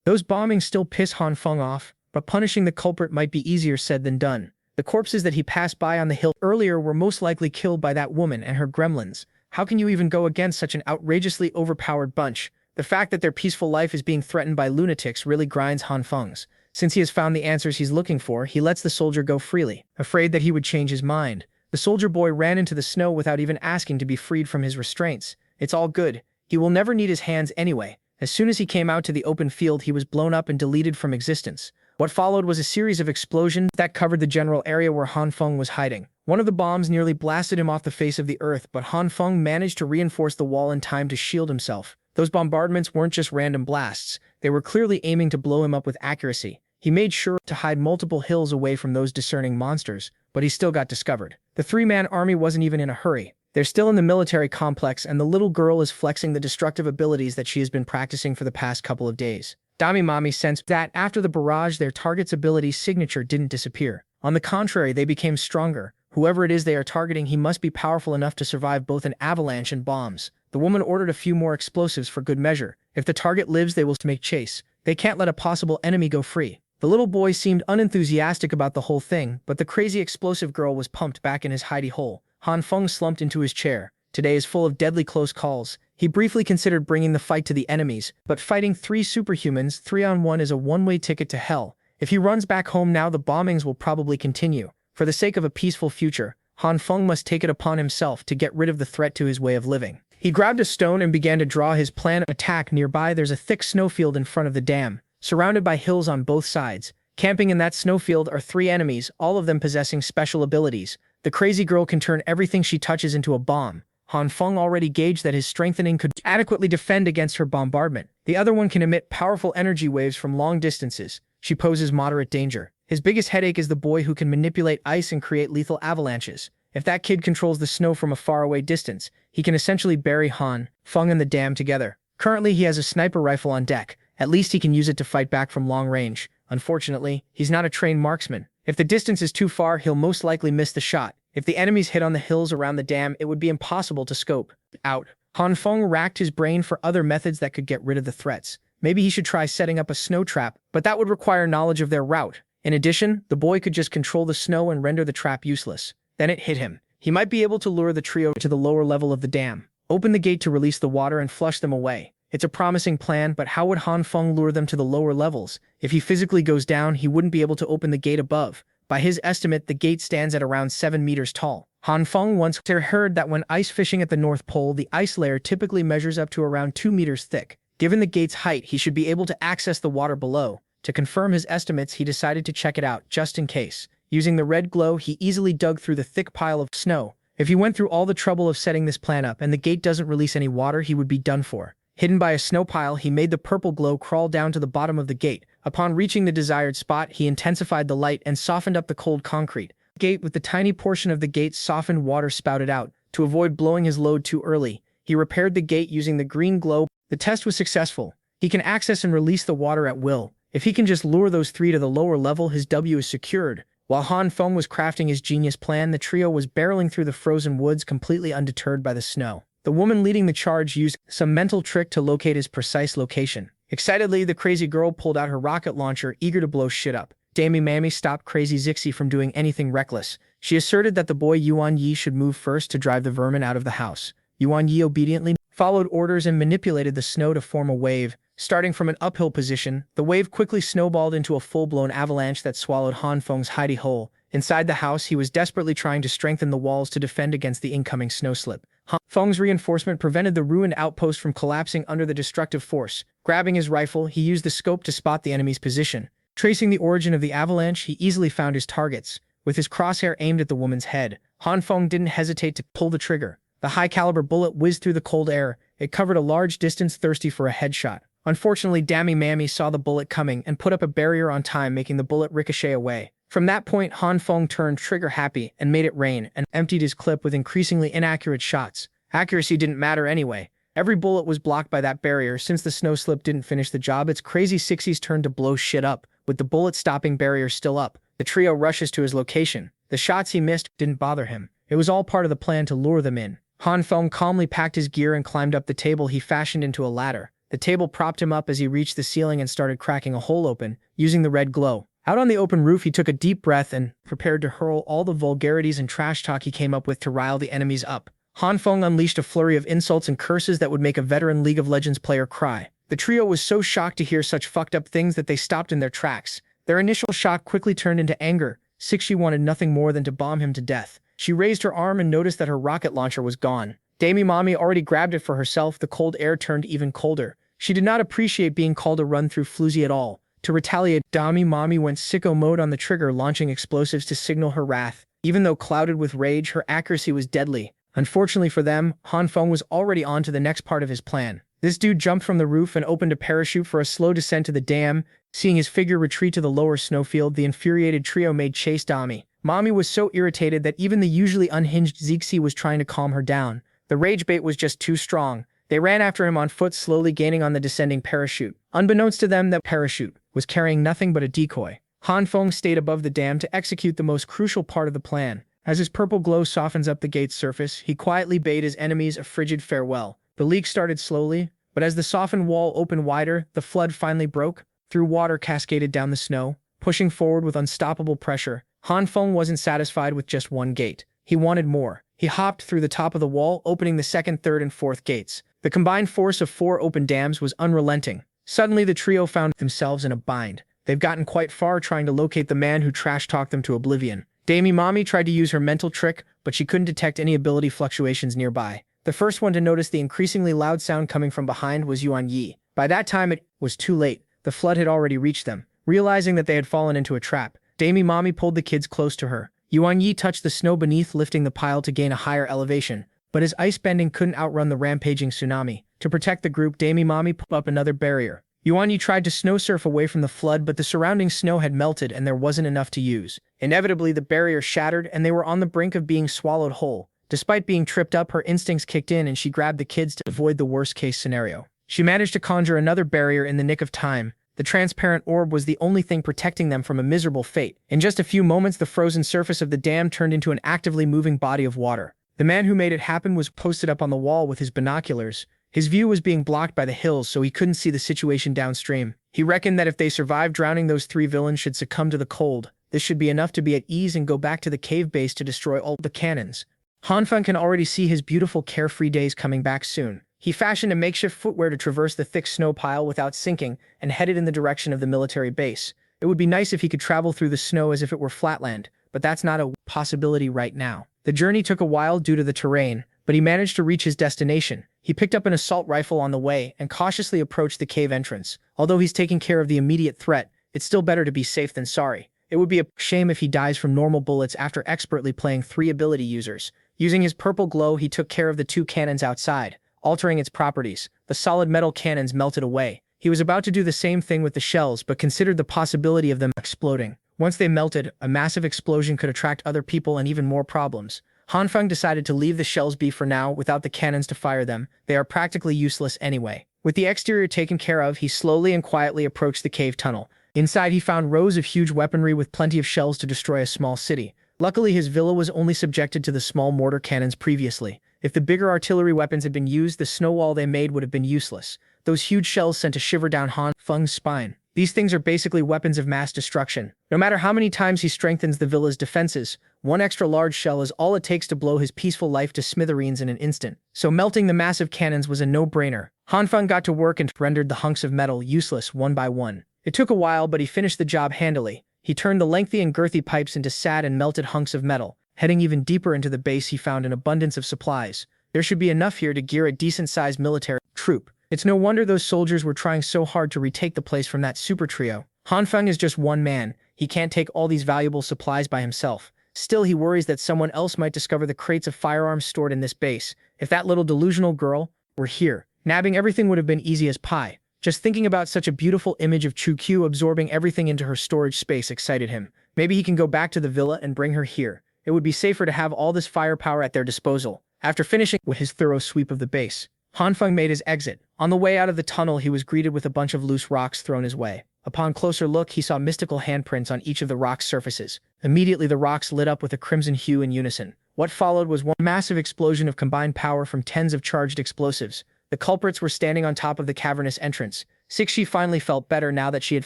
Those bombings still piss Han Feng off, but punishing the culprit might be easier said than done. The corpses that he passed by on the hill earlier were most likely killed by that woman and her gremlins. How can you even go against such an outrageously overpowered bunch? The fact that their peaceful life is being threatened by lunatics really grinds Han Feng's. Since he has found the answers he's looking for, he lets the soldier go freely, afraid that he would change his mind. The soldier boy ran into the snow without even asking to be freed from his restraints. It's all good. He will never need his hands anyway. As soon as he came out to the open field, he was blown up and deleted from existence. What followed was a series of explosions that covered the general area where Han Feng was hiding. One of the bombs nearly blasted him off the face of the earth, but Han Feng managed to reinforce the wall in time to shield himself. Those bombardments weren't just random blasts. They were clearly aiming to blow him up with accuracy. He made sure to hide multiple hills away from those discerning monsters, but he still got discovered. The three-man army wasn't even in a hurry. They're still in the military complex, and the little girl is flexing the destructive abilities that she has been practicing for the past couple of days. Dami Mami sensed that after the barrage, their target's ability signature didn't disappear. On the contrary, they became stronger. Whoever it is they are targeting, he must be powerful enough to survive both an avalanche and bombs. The woman ordered a few more explosives for good measure. If the target lives, they will make chase. They can't let a possible enemy go free. The little boy seemed unenthusiastic about the whole thing, but the crazy explosive girl was pumped back in his hidey hole. Han Feng slumped into his chair. Today is full of deadly close calls. He briefly considered bringing the fight to the enemies, but fighting three superhumans 3-on-1 is a one-way ticket to hell. If he runs back home now, the bombings will probably continue. For the sake of a peaceful future, Han Feng must take it upon himself to get rid of the threat to his way of living. He grabbed a stone and began to draw his plan of attack. Nearby, there's a thick snowfield in front of the dam, surrounded by hills on both sides. Camping in that snowfield are three enemies, all of them possessing special abilities. The crazy girl can turn everything she touches into a bomb. Han Feng already gauged that his strengthening could adequately defend against her bombardment. The other one can emit powerful energy waves from long distances. She poses moderate danger. His biggest headache is the boy who can manipulate ice and create lethal avalanches. If that kid controls the snow from a faraway distance, he can essentially bury Han Feng and the dam together. Currently, he has a sniper rifle on deck. At least he can use it to fight back from long range. Unfortunately, he's not a trained marksman. If the distance is too far, he'll most likely miss the shot. If the enemies hit on the hills around the dam, it would be impossible to scope out. Han Feng racked his brain for other methods that could get rid of the threats. Maybe he should try setting up a snow trap, but that would require knowledge of their route. In addition, the boy could just control the snow and render the trap useless. Then it hit him. He might be able to lure the trio to the lower level of the dam, open the gate to release the water and flush them away. It's a promising plan, but how would Han Feng lure them to the lower levels? If he physically goes down, he wouldn't be able to open the gate above. By his estimate, the gate stands at around 7 meters tall. Han Feng once heard that when ice fishing at the North Pole, the ice layer typically measures up to around 2 meters thick. Given the gate's height, he should be able to access the water below. To confirm his estimates, he decided to check it out, just in case. Using the red glow, he easily dug through the thick pile of snow. If he went through all the trouble of setting this plan up and the gate doesn't release any water, he would be done for. Hidden by a snow pile, he made the purple glow crawl down to the bottom of the gate. Upon reaching the desired spot, he intensified the light and softened up the cold concrete. Gate with the tiny portion of the gate's softened water spouted out. To avoid blowing his load too early, he repaired the gate using the green glow. The test was successful. He can access and release the water at will. If he can just lure those three to the lower level, his W is secured. While Han Feng was crafting his genius plan, the trio was barreling through the frozen woods, completely undeterred by the snow. The woman leading the charge used some mental trick to locate his precise location. Excitedly, the crazy girl pulled out her rocket launcher, eager to blow shit up. Dami Mammy stopped Crazy Zixi from doing anything reckless. She asserted that the boy Yuan Yi should move first to drive the vermin out of the house. Yuan Yi obediently followed orders and manipulated the snow to form a wave. Starting from an uphill position, the wave quickly snowballed into a full-blown avalanche that swallowed Han Feng's hidey hole. Inside the house, he was desperately trying to strengthen the walls to defend against the incoming snowslip. Han Feng's reinforcement prevented the ruined outpost from collapsing under the destructive force. Grabbing his rifle, he used the scope to spot the enemy's position. Tracing the origin of the avalanche, he easily found his targets. With his crosshair aimed at the woman's head, Han Feng didn't hesitate to pull the trigger. The high-caliber bullet whizzed through the cold air. It covered a large distance, thirsty for a headshot. Unfortunately, Dammy Mammy saw the bullet coming and put up a barrier on time, making the bullet ricochet away. From that point, Han Feng turned trigger-happy and made it rain and emptied his clip with increasingly inaccurate shots. Accuracy didn't matter anyway. Every bullet was blocked by that barrier. Since the snow slip didn't finish the job, its crazy 60s turned to blow shit up. With the bullet-stopping barrier still up, the trio rushes to his location. The shots he missed didn't bother him. It was all part of the plan to lure them in. Han Feng calmly packed his gear and climbed up the table he fashioned into a ladder. The table propped him up as he reached the ceiling and started cracking a hole open, using the red glow. Out on the open roof, he took a deep breath and prepared to hurl all the vulgarities and trash talk he came up with to rile the enemies up. Han Feng unleashed a flurry of insults and curses that would make a veteran League of Legends player cry. The trio was so shocked to hear such fucked up things that they stopped in their tracks. Their initial shock quickly turned into anger. She wanted nothing more than to bomb him to death. She raised her arm and noticed that her rocket launcher was gone. Dammy Mommy already grabbed it for herself. The cold air turned even colder. She did not appreciate being called a run-through floozy at all. To retaliate, Dammy Mommy went sicko mode on the trigger, launching explosives to signal her wrath. Even though clouded with rage, her accuracy was deadly. Unfortunately for them, Han Feng was already on to the next part of his plan. This dude jumped from the roof and opened a parachute for a slow descent to the dam. Seeing his figure retreat to the lower snowfield, the infuriated trio made chase. Dammy Mommy was so irritated that even the usually unhinged Zixi was trying to calm her down. The rage bait was just too strong. They ran after him on foot, slowly gaining on the descending parachute. Unbeknownst to them, that parachute was carrying nothing but a decoy. Han Feng stayed above the dam to execute the most crucial part of the plan. As his purple glow softens up the gate's surface, he quietly bade his enemies a frigid farewell. The leak started slowly, but as the softened wall opened wider, the flood finally broke. Through water cascaded down the snow, pushing forward with unstoppable pressure. Han Feng wasn't satisfied with just one gate. He wanted more. He hopped through the top of the wall, opening the second, third, and fourth gates. The combined force of 4 open dams was unrelenting. Suddenly, the trio found themselves in a bind. They've gotten quite far trying to locate the man who trash-talked them to oblivion. Dammy Mommy tried to use her mental trick, but she couldn't detect any ability fluctuations nearby. The first one to notice the increasingly loud sound coming from behind was Yuan Yi. By that time, it was too late. The flood had already reached them. Realizing that they had fallen into a trap, Dammy Mommy pulled the kids close to her. Yuan Yi touched the snow beneath, lifting the pile to gain a higher elevation. But his ice bending couldn't outrun the rampaging tsunami. To protect the group, Dammy Mommy put up another barrier. Yuan Yi tried to snow surf away from the flood, but the surrounding snow had melted and there wasn't enough to use. Inevitably, the barrier shattered and they were on the brink of being swallowed whole. Despite being tripped up, her instincts kicked in and she grabbed the kids to avoid the worst-case scenario. She managed to conjure another barrier in the nick of time. The transparent orb was the only thing protecting them from a miserable fate. In just a few moments, the frozen surface of the dam turned into an actively moving body of water. The man who made it happen was posted up on the wall with his binoculars. His view was being blocked by the hills, so he couldn't see the situation downstream. He reckoned that if they survived drowning, those 3 villains should succumb to the cold. This should be enough to be at ease and go back to the cave base to destroy all the cannons. Han Feng can already see his beautiful carefree days coming back soon. He fashioned a makeshift footwear to traverse the thick snow pile without sinking and headed in the direction of the military base. It would be nice if he could travel through the snow as if it were flatland, but that's not a possibility right now. The journey took a while due to the terrain, but he managed to reach his destination. He picked up an assault rifle on the way and cautiously approached the cave entrance. Although he's taking care of the immediate threat, it's still better to be safe than sorry. It would be a shame if he dies from normal bullets after expertly playing 3 ability users. Using his purple glow, he took care of the 2 cannons outside, altering its properties. The solid metal cannons melted away. He was about to do the same thing with the shells, but considered the possibility of them exploding. Once they melted, a massive explosion could attract other people and even more problems. Han Feng decided to leave the shells be for now without the cannons to fire them. They are practically useless anyway. With the exterior taken care of, he slowly and quietly approached the cave tunnel. Inside, he found rows of huge weaponry with plenty of shells to destroy a small city. Luckily, his villa was only subjected to the small mortar cannons previously. If the bigger artillery weapons had been used, the snow wall they made would have been useless. Those huge shells sent a shiver down Han Feng's spine. These things are basically weapons of mass destruction. No matter how many times he strengthens the villa's defenses, 1 extra large shell is all it takes to blow his peaceful life to smithereens in an instant. So melting the massive cannons was a no-brainer. Han Feng got to work and rendered the hunks of metal useless one by one. It took a while, but he finished the job handily. He turned the lengthy and girthy pipes into sad and melted hunks of metal. Heading even deeper into the base, he found an abundance of supplies. There should be enough here to gear a decent-sized military troop. It's no wonder those soldiers were trying so hard to retake the place from that super trio. Han Feng is just one man. He can't take all these valuable supplies by himself. Still, he worries that someone else might discover the crates of firearms stored in this base. If that little delusional girl were here, nabbing everything would have been easy as pie. Just thinking about such a beautiful image of Chukyu absorbing everything into her storage space excited him. Maybe he can go back to the villa and bring her here. It would be safer to have all this firepower at their disposal. After finishing with his thorough sweep of the base, Hanfeng made his exit. On the way out of the tunnel, he was greeted with a bunch of loose rocks thrown his way. Upon closer look, he saw mystical handprints on each of the rock's surfaces. Immediately, the rocks lit up with a crimson hue in unison. What followed was one massive explosion of combined power from tens of charged explosives. The culprits were standing on top of the cavernous entrance. Sixi finally felt better now that she had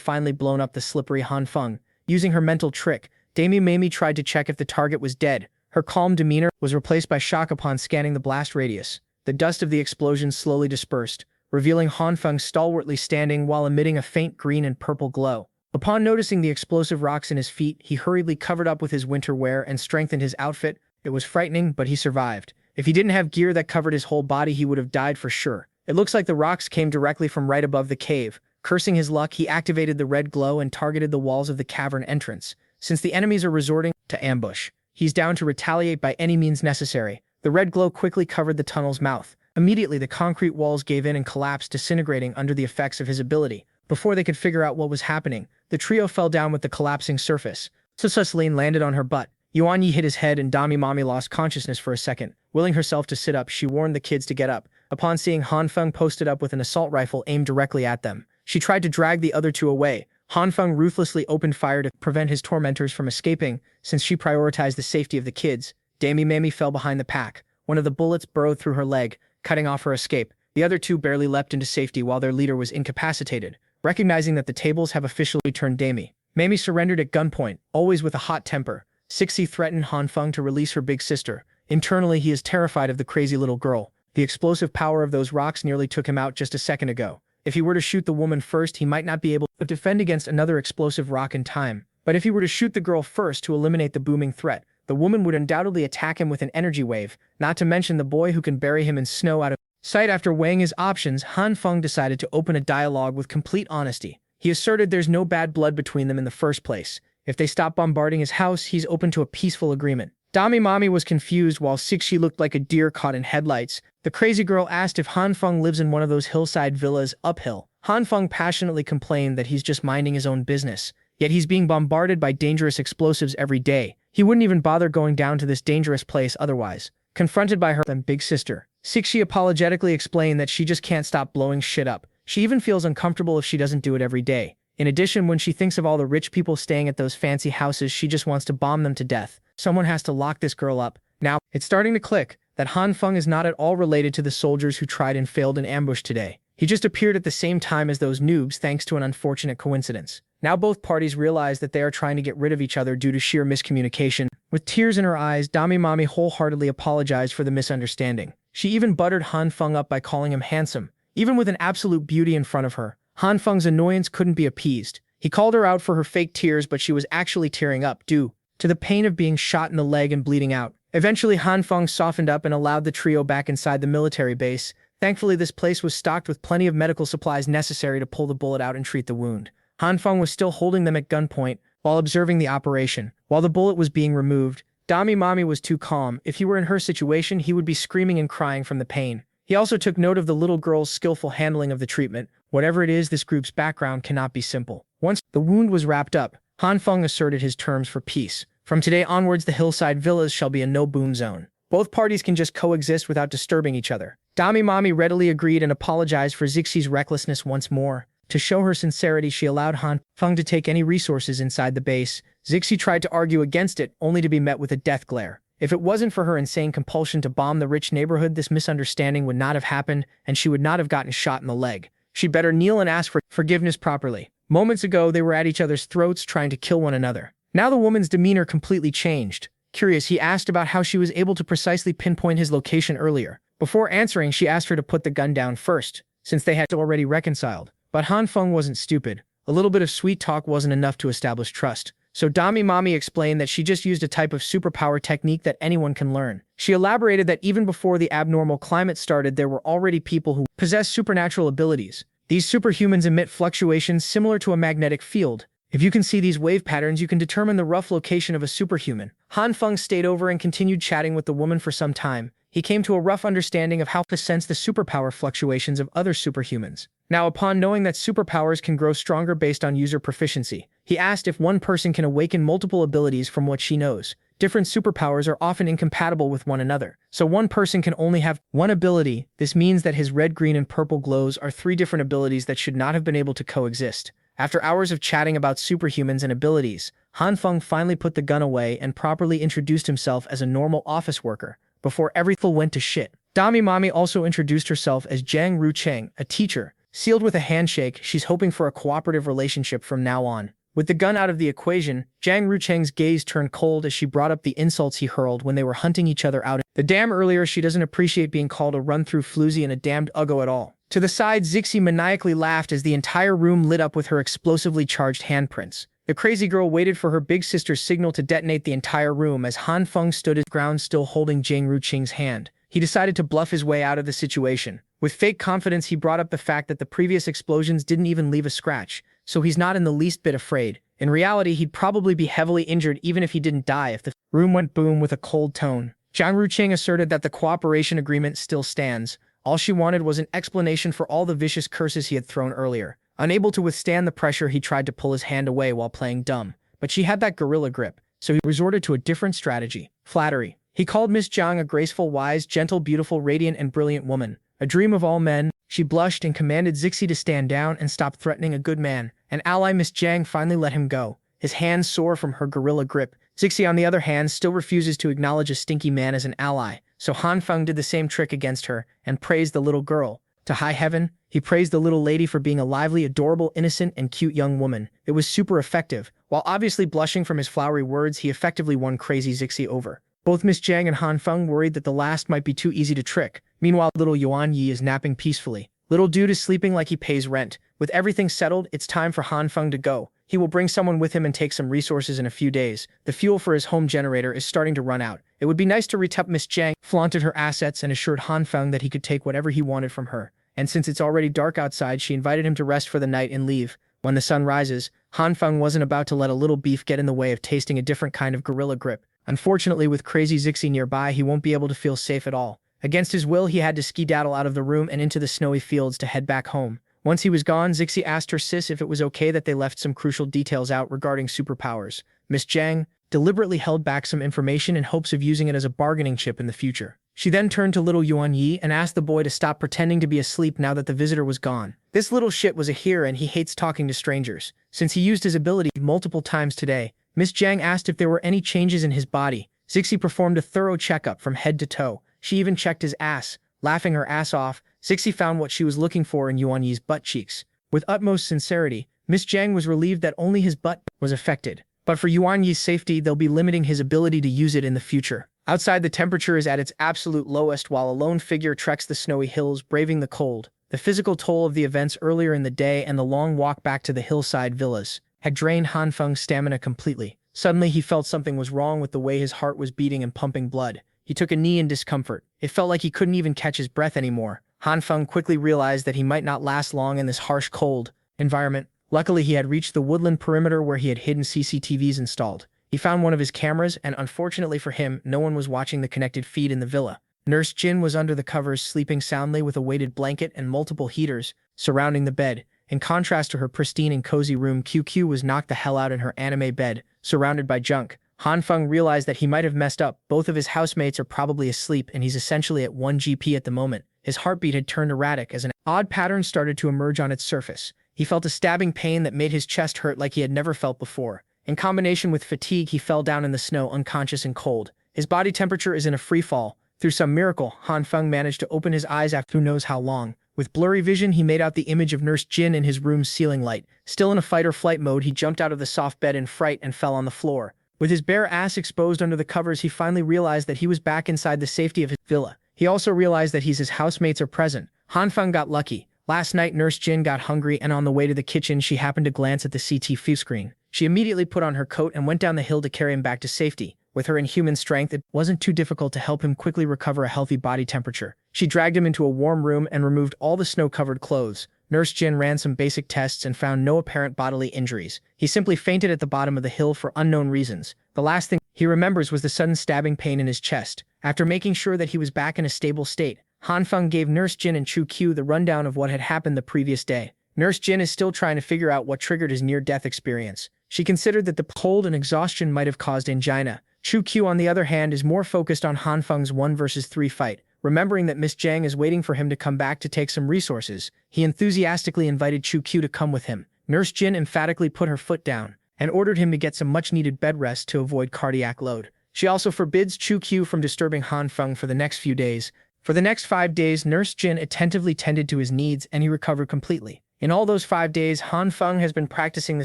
finally blown up the slippery Hanfeng. Using her mental trick, Dami Mami tried to check if the target was dead. Her calm demeanor was replaced by shock upon scanning the blast radius. The dust of the explosion slowly dispersed, revealing Hanfeng stalwartly standing while emitting a faint green and purple glow. Upon noticing the explosive rocks in his feet, he hurriedly covered up with his winter wear and strengthened his outfit. It was frightening, but he survived. If he didn't have gear that covered his whole body, he would have died for sure. It looks like the rocks came directly from right above the cave. Cursing his luck, he activated the red glow and targeted the walls of the cavern entrance. Since the enemies are resorting to ambush, he's down to retaliate by any means necessary. The red glow quickly covered the tunnel's mouth. Immediately, the concrete walls gave in and collapsed, disintegrating under the effects of his ability. Before they could figure out what was happening, the trio fell down with the collapsing surface. Sususleen landed on her butt. Yuanyi hit his head and Dami Mami lost consciousness for a second. Willing herself to sit up, she warned the kids to get up. Upon seeing Hanfeng posted up with an assault rifle aimed directly at them, she tried to drag the other two away. Hanfeng ruthlessly opened fire to prevent his tormentors from escaping. Since she prioritized the safety of the kids, Dami Mami fell behind the pack. One of the bullets burrowed through her leg, cutting off her escape. The other two barely leapt into safety while their leader was incapacitated. Recognizing that the tables have officially turned Dami Mami surrendered at gunpoint, always with a hot temper. Sixi threatened Hanfeng to release her big sister. Internally, he is terrified of the crazy little girl. The explosive power of those rocks nearly took him out just a second ago. If he were to shoot the woman first, he might not be able to defend against another explosive rock in time. But if he were to shoot the girl first to eliminate the booming threat, the woman would undoubtedly attack him with an energy wave, not to mention the boy who can bury him in snow out of sight. After weighing his options, Hanfeng decided to open a dialogue with complete honesty. He asserted there's no bad blood between them in the first place. If they stop bombarding his house, he's open to a peaceful agreement. Dami Mami was confused while Sixi looked like a deer caught in headlights. The crazy girl asked if Hanfeng lives in one of those hillside villas uphill. Hanfeng passionately complained that he's just minding his own business, yet he's being bombarded by dangerous explosives every day. He wouldn't even bother going down to this dangerous place otherwise. Confronted by her big sister, Sixi apologetically explained that she just can't stop blowing shit up. She even feels uncomfortable if she doesn't do it every day. In addition, when she thinks of all the rich people staying at those fancy houses, she just wants to bomb them to death. Someone has to lock this girl up. Now, it's starting to click that Hanfeng is not at all related to the soldiers who tried and failed in ambush today. He just appeared at the same time as those noobs thanks to an unfortunate coincidence. Now both parties realize that they are trying to get rid of each other due to sheer miscommunication. With tears in her eyes, Dami Mami wholeheartedly apologized for the misunderstanding. She even buttered Hanfeng up by calling him handsome. Even with an absolute beauty in front of her, Hanfeng's annoyance couldn't be appeased. He called her out for her fake tears, but she was actually tearing up due to the pain of being shot in the leg and bleeding out. Eventually, Hanfeng softened up and allowed the trio back inside the military base. Thankfully, this place was stocked with plenty of medical supplies necessary to pull the bullet out and treat the wound. Hanfeng was still holding them at gunpoint while observing the operation. While the bullet was being removed, Dami Mami was too calm. If he were in her situation, he would be screaming and crying from the pain. He also took note of the little girl's skillful handling of the treatment. Whatever it is, this group's background cannot be simple. Once the wound was wrapped up, Hanfeng asserted his terms for peace. From today onwards, the hillside villas shall be a no-boom zone. Both parties can just coexist without disturbing each other. Dami Mami readily agreed and apologized for Zixi's recklessness once more. To show her sincerity, she allowed Hanfeng to take any resources inside the base. Zixi tried to argue against it, only to be met with a death glare. If it wasn't for her insane compulsion to bomb the rich neighborhood, this misunderstanding would not have happened, and she would not have gotten shot in the leg. She'd better kneel and ask for forgiveness properly. Moments ago, they were at each other's throats trying to kill one another. Now the woman's demeanor completely changed. Curious, he asked about how she was able to precisely pinpoint his location earlier. Before answering, she asked her to put the gun down first, since they had already reconciled. But Hanfeng wasn't stupid. A little bit of sweet talk wasn't enough to establish trust. So Dami Mami explained that she just used a type of superpower technique that anyone can learn. She elaborated that even before the abnormal climate started, there were already people who possessed supernatural abilities. These superhumans emit fluctuations similar to a magnetic field. If you can see these wave patterns, you can determine the rough location of a superhuman. Han Feng stayed over and continued chatting with the woman for some time. He came to a rough understanding of how to sense the superpower fluctuations of other superhumans. Now, upon knowing that superpowers can grow stronger based on user proficiency, he asked if one person can awaken multiple abilities from what she knows. Different superpowers are often incompatible with one another, so one person can only have one ability. This means that his red, green, and purple glows are 3 different abilities that should not have been able to coexist. After hours of chatting about superhumans and abilities, Han Feng finally put the gun away and properly introduced himself as a normal office worker, before everything went to shit. Dami Mami also introduced herself as Jiang Rucheng, a teacher. Sealed with a handshake, she's hoping for a cooperative relationship from now on. With the gun out of the equation, Jiang Rucheng's gaze turned cold as she brought up the insults he hurled when they were hunting each other out. The damn earlier she doesn't appreciate being called a run-through floozy and a damned uggo at all. To the side, Zixi maniacally laughed as the entire room lit up with her explosively charged handprints. The crazy girl waited for her big sister's signal to detonate the entire room as Han Feng stood his ground still holding Jiang Rucheng's hand. He decided to bluff his way out of the situation. With fake confidence, he brought up the fact that the previous explosions didn't even leave a scratch, so he's not in the least bit afraid. In reality, he'd probably be heavily injured even if he didn't die if the room went boom with a cold tone. Jiang Rucheng asserted that the cooperation agreement still stands. All she wanted was an explanation for all the vicious curses he had thrown earlier. Unable to withstand the pressure, he tried to pull his hand away while playing dumb, but she had that gorilla grip, so he resorted to a different strategy: flattery. He called Miss Jiang a graceful, wise, gentle, beautiful, radiant, and brilliant woman, a dream of all men. She blushed and commanded Zixi to stand down and stop threatening a good man. An ally, Miss Jiang, finally let him go, his hands sore from her gorilla grip. Zixi, on the other hand, still refuses to acknowledge a stinky man as an ally, so Han Feng did the same trick against her and praised the little girl. To high heaven, he praised the little lady for being a lively, adorable, innocent, and cute young woman. It was super effective. While obviously blushing from his flowery words, he effectively won crazy Zixi over. Both Miss Jiang and Han Feng worried that the last might be too easy to trick. Meanwhile, little Yuan Yi is napping peacefully. Little dude is sleeping like he pays rent. With everything settled, it's time for Han Feng to go. He will bring someone with him and take some resources in a few days. The fuel for his home generator is starting to run out. It would be nice to retap. Miss Jiang flaunted her assets and assured Han Feng that he could take whatever he wanted from her. And since it's already dark outside, she invited him to rest for the night and leave. When the sun rises, Han Feng wasn't about to let a little beef get in the way of tasting a different kind of gorilla grip. Unfortunately, with crazy Zixi nearby, he won't be able to feel safe at all. Against his will, he had to skedaddle out of the room and into the snowy fields to head back home. Once he was gone, Zixi asked her sis if it was okay that they left some crucial details out regarding superpowers. Miss Jiang deliberately held back some information in hopes of using it as a bargaining chip in the future. She then turned to little Yuan Yi and asked the boy to stop pretending to be asleep now that the visitor was gone. This little shit was a hero and he hates talking to strangers. Since he used his ability multiple times today, Miss Jiang asked if there were any changes in his body. Zixi performed a thorough checkup from head to toe. She even checked his ass. Laughing her ass off, Zixi found what she was looking for in Yuan Yi's butt cheeks. With utmost sincerity, Miss Jiang was relieved that only his butt was affected. But for Yuan Yi's safety, they'll be limiting his ability to use it in the future. Outside, the temperature is at its absolute lowest while a lone figure treks the snowy hills, braving the cold. The physical toll of the events earlier in the day and the long walk back to the hillside villas had drained Han Feng's stamina completely. Suddenly, he felt something was wrong with the way his heart was beating and pumping blood. He took a knee in discomfort. It felt like he couldn't even catch his breath anymore. Han Feng quickly realized that he might not last long in this harsh, cold environment. Luckily, he had reached the woodland perimeter where he had hidden CCTVs installed. He found one of his cameras, and unfortunately for him, no one was watching the connected feed in the villa. Nurse Jin was under the covers, sleeping soundly with a weighted blanket and multiple heaters surrounding the bed. In contrast to her pristine and cozy room, QQ was knocked the hell out in her anime bed, surrounded by junk. Han Feng realized that he might have messed up. Both of his housemates are probably asleep, and he's essentially at 1 GP at the moment. His heartbeat had turned erratic as an odd pattern started to emerge on its surface. He felt a stabbing pain that made his chest hurt like he had never felt before. In combination with fatigue, he fell down in the snow, unconscious and cold. His body temperature is in a free fall. Through some miracle, Han Feng managed to open his eyes after who knows how long. With blurry vision, he made out the image of Nurse Jin in his room's ceiling light. Still in a fight-or-flight mode, he jumped out of the soft bed in fright and fell on the floor. With his bare ass exposed under the covers, he finally realized that he was back inside the safety of his villa. He also realized that his housemates are present. Han Feng got lucky. Last night, Nurse Jin got hungry, and on the way to the kitchen, she happened to glance at the CT screen. She immediately put on her coat and went down the hill to carry him back to safety. With her inhuman strength, it wasn't too difficult to help him quickly recover a healthy body temperature. She dragged him into a warm room and removed all the snow-covered clothes. Nurse Jin ran some basic tests and found no apparent bodily injuries. He simply fainted at the bottom of the hill for unknown reasons. The last thing he remembers was the sudden stabbing pain in his chest. After making sure that he was back in a stable state, Han Feng gave Nurse Jin and Chu Q the rundown of what had happened the previous day. Nurse Jin is still trying to figure out what triggered his near-death experience. She considered that the cold and exhaustion might have caused angina. Chu Q, on the other hand, is more focused on Han Feng's 1 versus 3 fight. Remembering that Miss Jiang is waiting for him to come back to take some resources, he enthusiastically invited Chu Q to come with him. Nurse Jin emphatically put her foot down and ordered him to get some much-needed bed rest to avoid cardiac load. She also forbids Chu Q from disturbing Han Feng for the next few days. For the next 5 days, Nurse Jin attentively tended to his needs and he recovered completely. In all those 5 days, Han Feng has been practicing the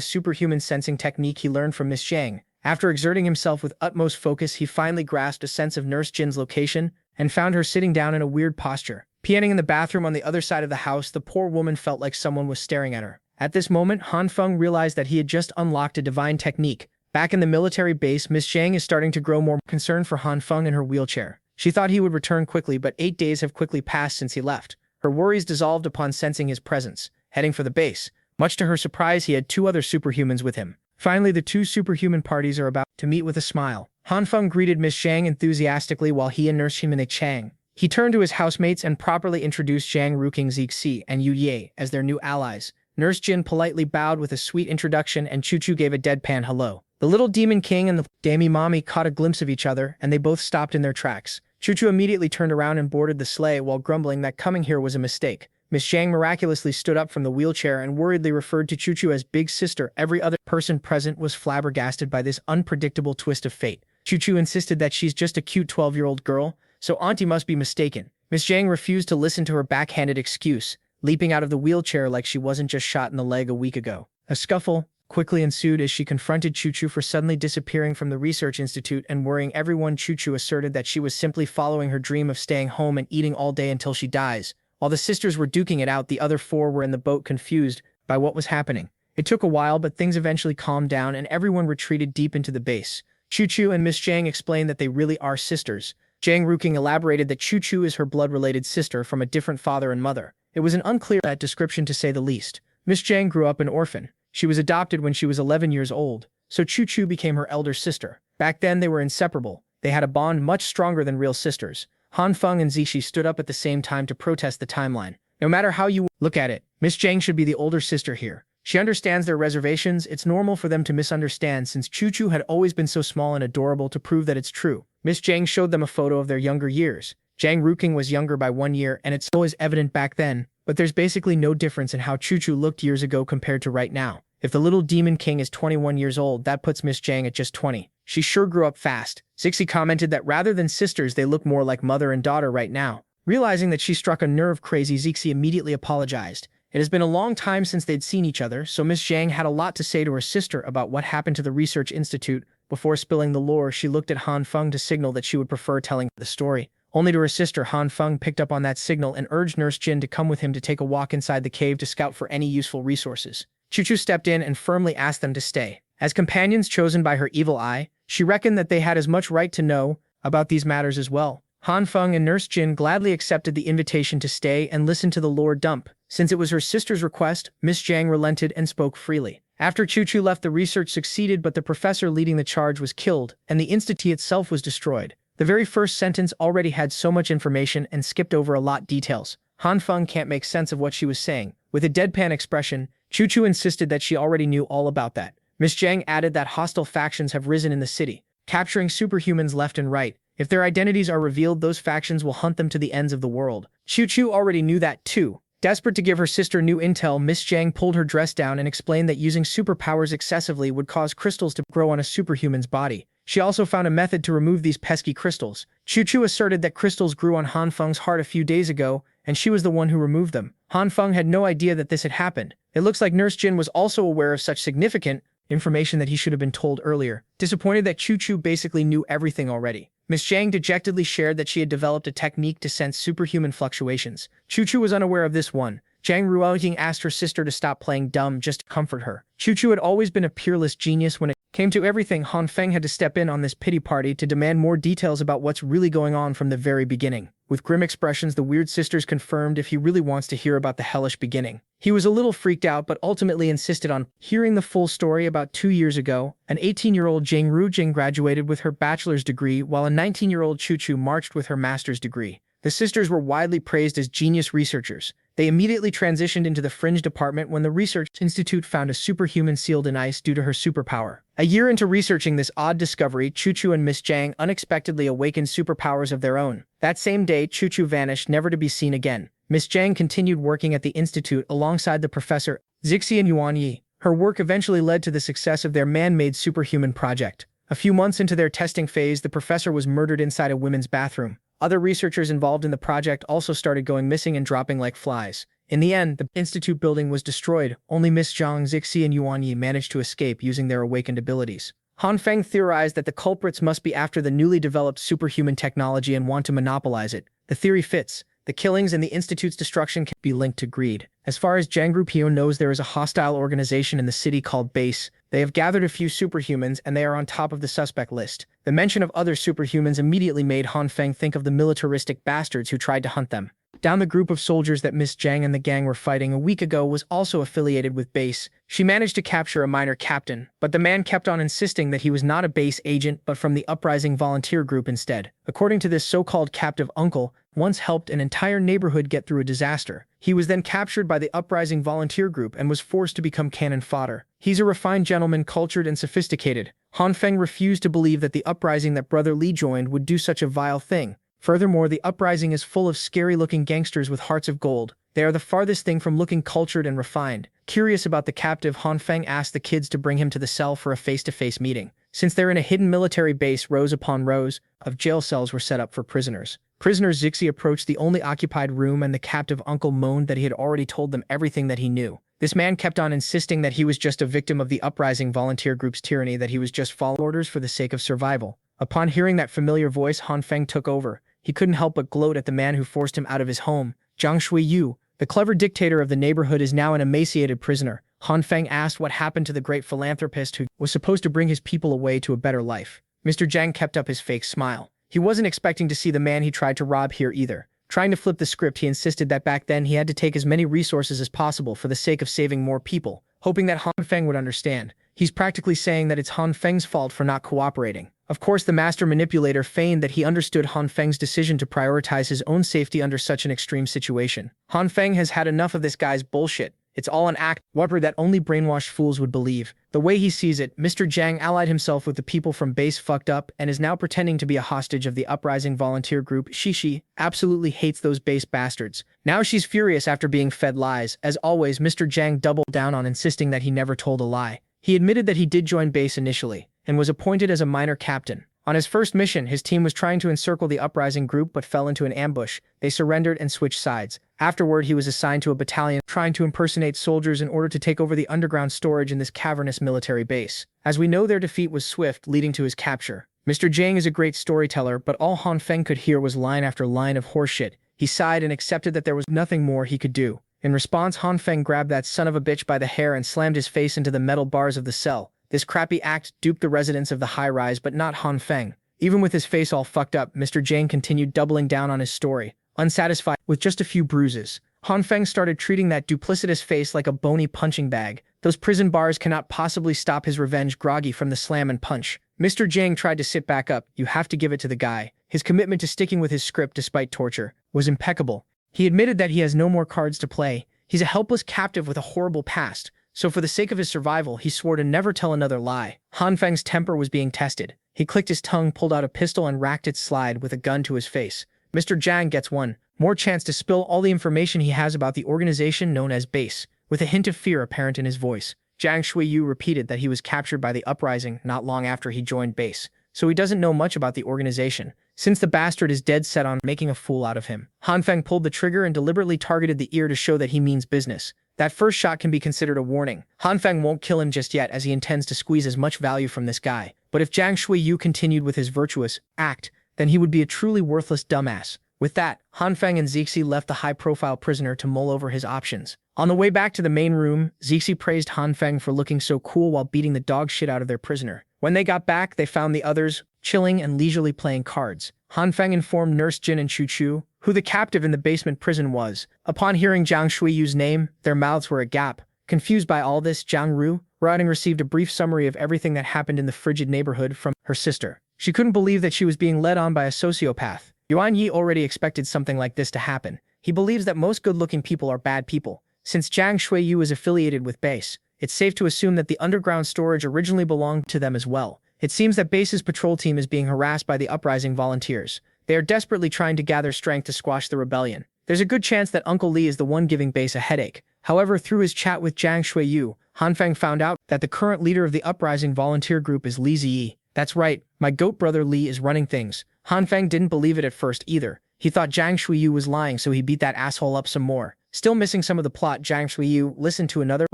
superhuman sensing technique he learned from Miss Jiang. After exerting himself with utmost focus, he finally grasped a sense of Nurse Jin's location and found her sitting down in a weird posture. Pianing in the bathroom on the other side of the house, the poor woman felt like someone was staring at her. At this moment, Han Feng realized that he had just unlocked a divine technique. Back in the military base, Miss Jiang is starting to grow more concerned for Han Feng in her wheelchair. She thought he would return quickly, but 8 days have quickly passed since he left. Her worries dissolved upon sensing his presence. Heading for the base, much to her surprise, he had 2 other superhumans with him. Finally, the 2 superhuman parties are about to meet with a smile. Han Feng greeted Miss Jiang enthusiastically while he and Nurse Jimine Chang. He turned to his housemates and properly introduced Zhang Ruking Zixi and Yu Ye as their new allies. Nurse Jin politely bowed with a sweet introduction and Chu Chu gave a deadpan hello. The little demon king and the Dami mommy caught a glimpse of each other and they both stopped in their tracks. Chu Chu immediately turned around and boarded the sleigh while grumbling that coming here was a mistake. Miss Zhang miraculously stood up from the wheelchair and worriedly referred to Chu Chu as Big Sister. Every other person present was flabbergasted by this unpredictable twist of fate. Chu Chu insisted that she's just a cute 12-year-old girl, so Auntie must be mistaken. Miss Zhang refused to listen to her backhanded excuse, leaping out of the wheelchair like she wasn't just shot in the leg a week ago. A scuffle quickly ensued as she confronted Chu Chu for suddenly disappearing from the research institute and worrying everyone. Chu Chu asserted that she was simply following her dream of staying home and eating all day until she dies. While the sisters were duking it out, the other 4 were in the boat confused by what was happening. It took a while, but things eventually calmed down and everyone retreated deep into the base. Chu Chu and Miss Jiang explained that they really are sisters. Zhang Ruking elaborated that Chu Chu is her blood-related sister from a different father and mother. It was an unclear description to say the least. Miss Jiang grew up an orphan. She was adopted when she was 11 years old, so Chu Chu became her elder sister. Back then they were inseparable. They had a bond much stronger than real sisters. Han Feng and Zixi stood up at the same time to protest the timeline. No matter how you look at it, Miss Jiang should be the older sister here. She understands their reservations. It's normal for them to misunderstand since Chu Chu had always been so small and adorable. To prove that it's true, Miss Jiang showed them a photo of their younger years. Zhang Ruking was younger by 1 year and it's always evident back then, but there's basically no difference in how Chu Chu looked years ago compared to right now. If the little demon king is 21 years old, that puts Miss Jiang at just 20. She sure grew up fast. Zixi commented that rather than sisters, they look more like mother and daughter right now. Realizing that she struck a nerve, crazy Zixi immediately apologized. It has been a long time since they'd seen each other, so Miss Jiang had a lot to say to her sister about what happened to the research institute. Before spilling the lore, she looked at Han Feng to signal that she would prefer telling the story. Only to her sister, Han Feng picked up on that signal and urged Nurse Jin to come with him to take a walk inside the cave to scout for any useful resources. Chu Chu stepped in and firmly asked them to stay. As companions chosen by her evil eye, she reckoned that they had as much right to know about these matters as well. Han Feng and Nurse Jin gladly accepted the invitation to stay and listen to the lore dump. Since it was her sister's request, Miss Jiang relented and spoke freely. After Chu Chu left, the research succeeded, but the professor leading the charge was killed, and the institute itself was destroyed. The very first sentence already had so much information and skipped over a lot details. Han Feng can't make sense of what she was saying. With a deadpan expression, Chu Chu insisted that she already knew all about that. Miss Jiang added that hostile factions have risen in the city, capturing superhumans left and right. If their identities are revealed, those factions will hunt them to the ends of the world. Chu Chu already knew that too. Desperate to give her sister new intel, Miss Jiang pulled her dress down and explained that using superpowers excessively would cause crystals to grow on a superhuman's body. She also found a method to remove these pesky crystals. Chu Chu asserted that crystals grew on Han Feng's heart a few days ago, and she was the one who removed them. Han Feng had no idea that this had happened. It looks like Nurse Jin was also aware of such significant information that he should have been told earlier. Disappointed that Chu Chu basically knew everything already, Miss Jiang dejectedly shared that she had developed a technique to sense superhuman fluctuations. Chu Chu was unaware of this one. Zhang Ruoying asked her sister to stop playing dumb just to comfort her. Chu had always been a peerless genius when it came to everything. Han Feng had to step in on this pity party to demand more details about what's really going on from the very beginning. With grim expressions, the weird sisters confirmed if he really wants to hear about the hellish beginning. He was a little freaked out, but ultimately insisted on hearing the full story. About 2 years ago, an 18-year-old Zhang Rujing graduated with her bachelor's degree, while a 19-year-old Chu marched with her master's degree. The sisters were widely praised as genius researchers. They immediately transitioned into the fringe department when the research institute found a superhuman sealed in ice due to her superpower. A year into researching this odd discovery, Chu and Miss Zhang unexpectedly awakened superpowers of their own. That same day, Chu vanished, never to be seen again. Miss Zhang continued working at the institute alongside the professor, Zixi and Yuan Yi. Her work eventually led to the success of their man-made superhuman project. A few months into their testing phase, the professor was murdered inside a women's bathroom. Other researchers involved in the project also started going missing and dropping like flies. In the end, the institute building was destroyed. Only Miss Zhang, Zixi, and Yuan Yi managed to escape using their awakened abilities. Han Feng theorized that the culprits must be after the newly developed superhuman technology and want to monopolize it. The theory fits. The killings and the institute's destruction can be linked to greed. As far as Zhang Rupio knows, there is a hostile organization in the city called Base. They have gathered a few superhumans, and they are on top of the suspect list. The mention of other superhumans immediately made Han Feng think of the militaristic bastards who tried to hunt them down. The group of soldiers that Miss Zhang and the gang were fighting a week ago was also affiliated with Base. She managed to capture a minor captain, but the man kept on insisting that he was not a Base agent but from the uprising volunteer group instead. According to this so-called captive uncle, once helped an entire neighborhood get through a disaster. He was then captured by the uprising volunteer group and was forced to become cannon fodder. He's a refined gentleman, cultured and sophisticated. Han Feng refused to believe that the uprising that Brother Li joined would do such a vile thing. Furthermore, the uprising is full of scary-looking gangsters with hearts of gold. They are the farthest thing from looking cultured and refined. Curious about the captive, Han Feng asked the kids to bring him to the cell for a face-to-face meeting. Since they're in a hidden military base, rows upon rows of jail cells were set up for prisoners. Prisoner Zixi approached the only occupied room, and the captive uncle moaned that he had already told them everything that he knew. This man kept on insisting that he was just a victim of the uprising volunteer group's tyranny, that he was just following orders for the sake of survival. Upon hearing that familiar voice, Han Feng took over. He couldn't help but gloat at the man who forced him out of his home. Zhang Shuiyu, the clever dictator of the neighborhood, is now an emaciated prisoner. Han Feng asked what happened to the great philanthropist who was supposed to bring his people away to a better life. Mr. Zhang kept up his fake smile. He wasn't expecting to see the man he tried to rob here either. Trying to flip the script, he insisted that back then he had to take as many resources as possible for the sake of saving more people, hoping that Han Feng would understand. He's practically saying that it's Han Feng's fault for not cooperating. Of course, the master manipulator feigned that he understood Han Feng's decision to prioritize his own safety under such an extreme situation. Han Feng has had enough of this guy's bullshit. It's all an act, whatever that only brainwashed fools would believe. The way he sees it, Mr. Zhang allied himself with the people from Base fucked up and is now pretending to be a hostage of the uprising volunteer group. Shishi absolutely hates those Base bastards. Now she's furious after being fed lies. As always, Mr. Zhang doubled down on insisting that he never told a lie. He admitted that he did join Base initially and was appointed as a minor captain. On his first mission, his team was trying to encircle the uprising group but fell into an ambush. They surrendered and switched sides. Afterward, he was assigned to a battalion trying to impersonate soldiers in order to take over the underground storage in this cavernous military base. As we know, their defeat was swift, leading to his capture. Mr. Zhang is a great storyteller, but all Han Feng could hear was line after line of horseshit. He sighed and accepted that there was nothing more he could do. In response, Han Feng grabbed that son of a bitch by the hair and slammed his face into the metal bars of the cell. This crappy act duped the residents of the high-rise, but not Han Feng. Even with his face all fucked up, Mr. Zhang continued doubling down on his story. Unsatisfied with just a few bruises, Han Feng started treating that duplicitous face like a bony punching bag. Those prison bars cannot possibly stop his revenge, groggy from the slam and punch. Mr. Zhang tried to sit back up. You have to give it to the guy. His commitment to sticking with his script despite torture was impeccable. He admitted that he has no more cards to play. He's a helpless captive with a horrible past. So for the sake of his survival, he swore to never tell another lie. Han Feng's temper was being tested. He clicked his tongue, pulled out a pistol, and racked its slide with a gun to his face. Mr. Zhang gets one more chance to spill all the information he has about the organization known as Base, with a hint of fear apparent in his voice. Zhang Shuiyu repeated that he was captured by the uprising not long after he joined Base, so he doesn't know much about the organization, since the bastard is dead set on making a fool out of him. Han Feng pulled the trigger and deliberately targeted the ear to show that he means business. That first shot can be considered a warning. Han Feng won't kill him just yet, as he intends to squeeze as much value from this guy. But if Zhang Shuiyu continued with his virtuous act, then he would be a truly worthless dumbass. With that, Hanfeng and Zixi left the high-profile prisoner to mull over his options. On the way back to the main room, Zixi praised Hanfeng for looking so cool while beating the dog shit out of their prisoner. When they got back, they found the others chilling and leisurely playing cards. Hanfeng informed Nurse Jin and Chu Chu who the captive in the basement prison was. Upon hearing Jiang Shuiyu's name, their mouths were agape. Confused by all this, Jiang Ru received a brief summary of everything that happened in the frigid neighborhood from her sister. She couldn't believe that she was being led on by a sociopath. Yuan Yi already expected something like this to happen. He believes that most good-looking people are bad people. Since Jiang Shuiyu is affiliated with Base, it's safe to assume that the underground storage originally belonged to them as well. It seems that Base's patrol team is being harassed by the uprising volunteers. They are desperately trying to gather strength to squash the rebellion. There's a good chance that Uncle Li is the one giving Base a headache. However, through his chat with Jiang Shuiyu, Hanfeng found out that the current leader of the uprising volunteer group is Li Ziyi. That's right, my goat brother Li is running things. Hanfeng didn't believe it at first either. He thought Jiang Shuiyu was lying, so he beat that asshole up some more. Still missing some of the plot, Jiang Shuiyu listened to another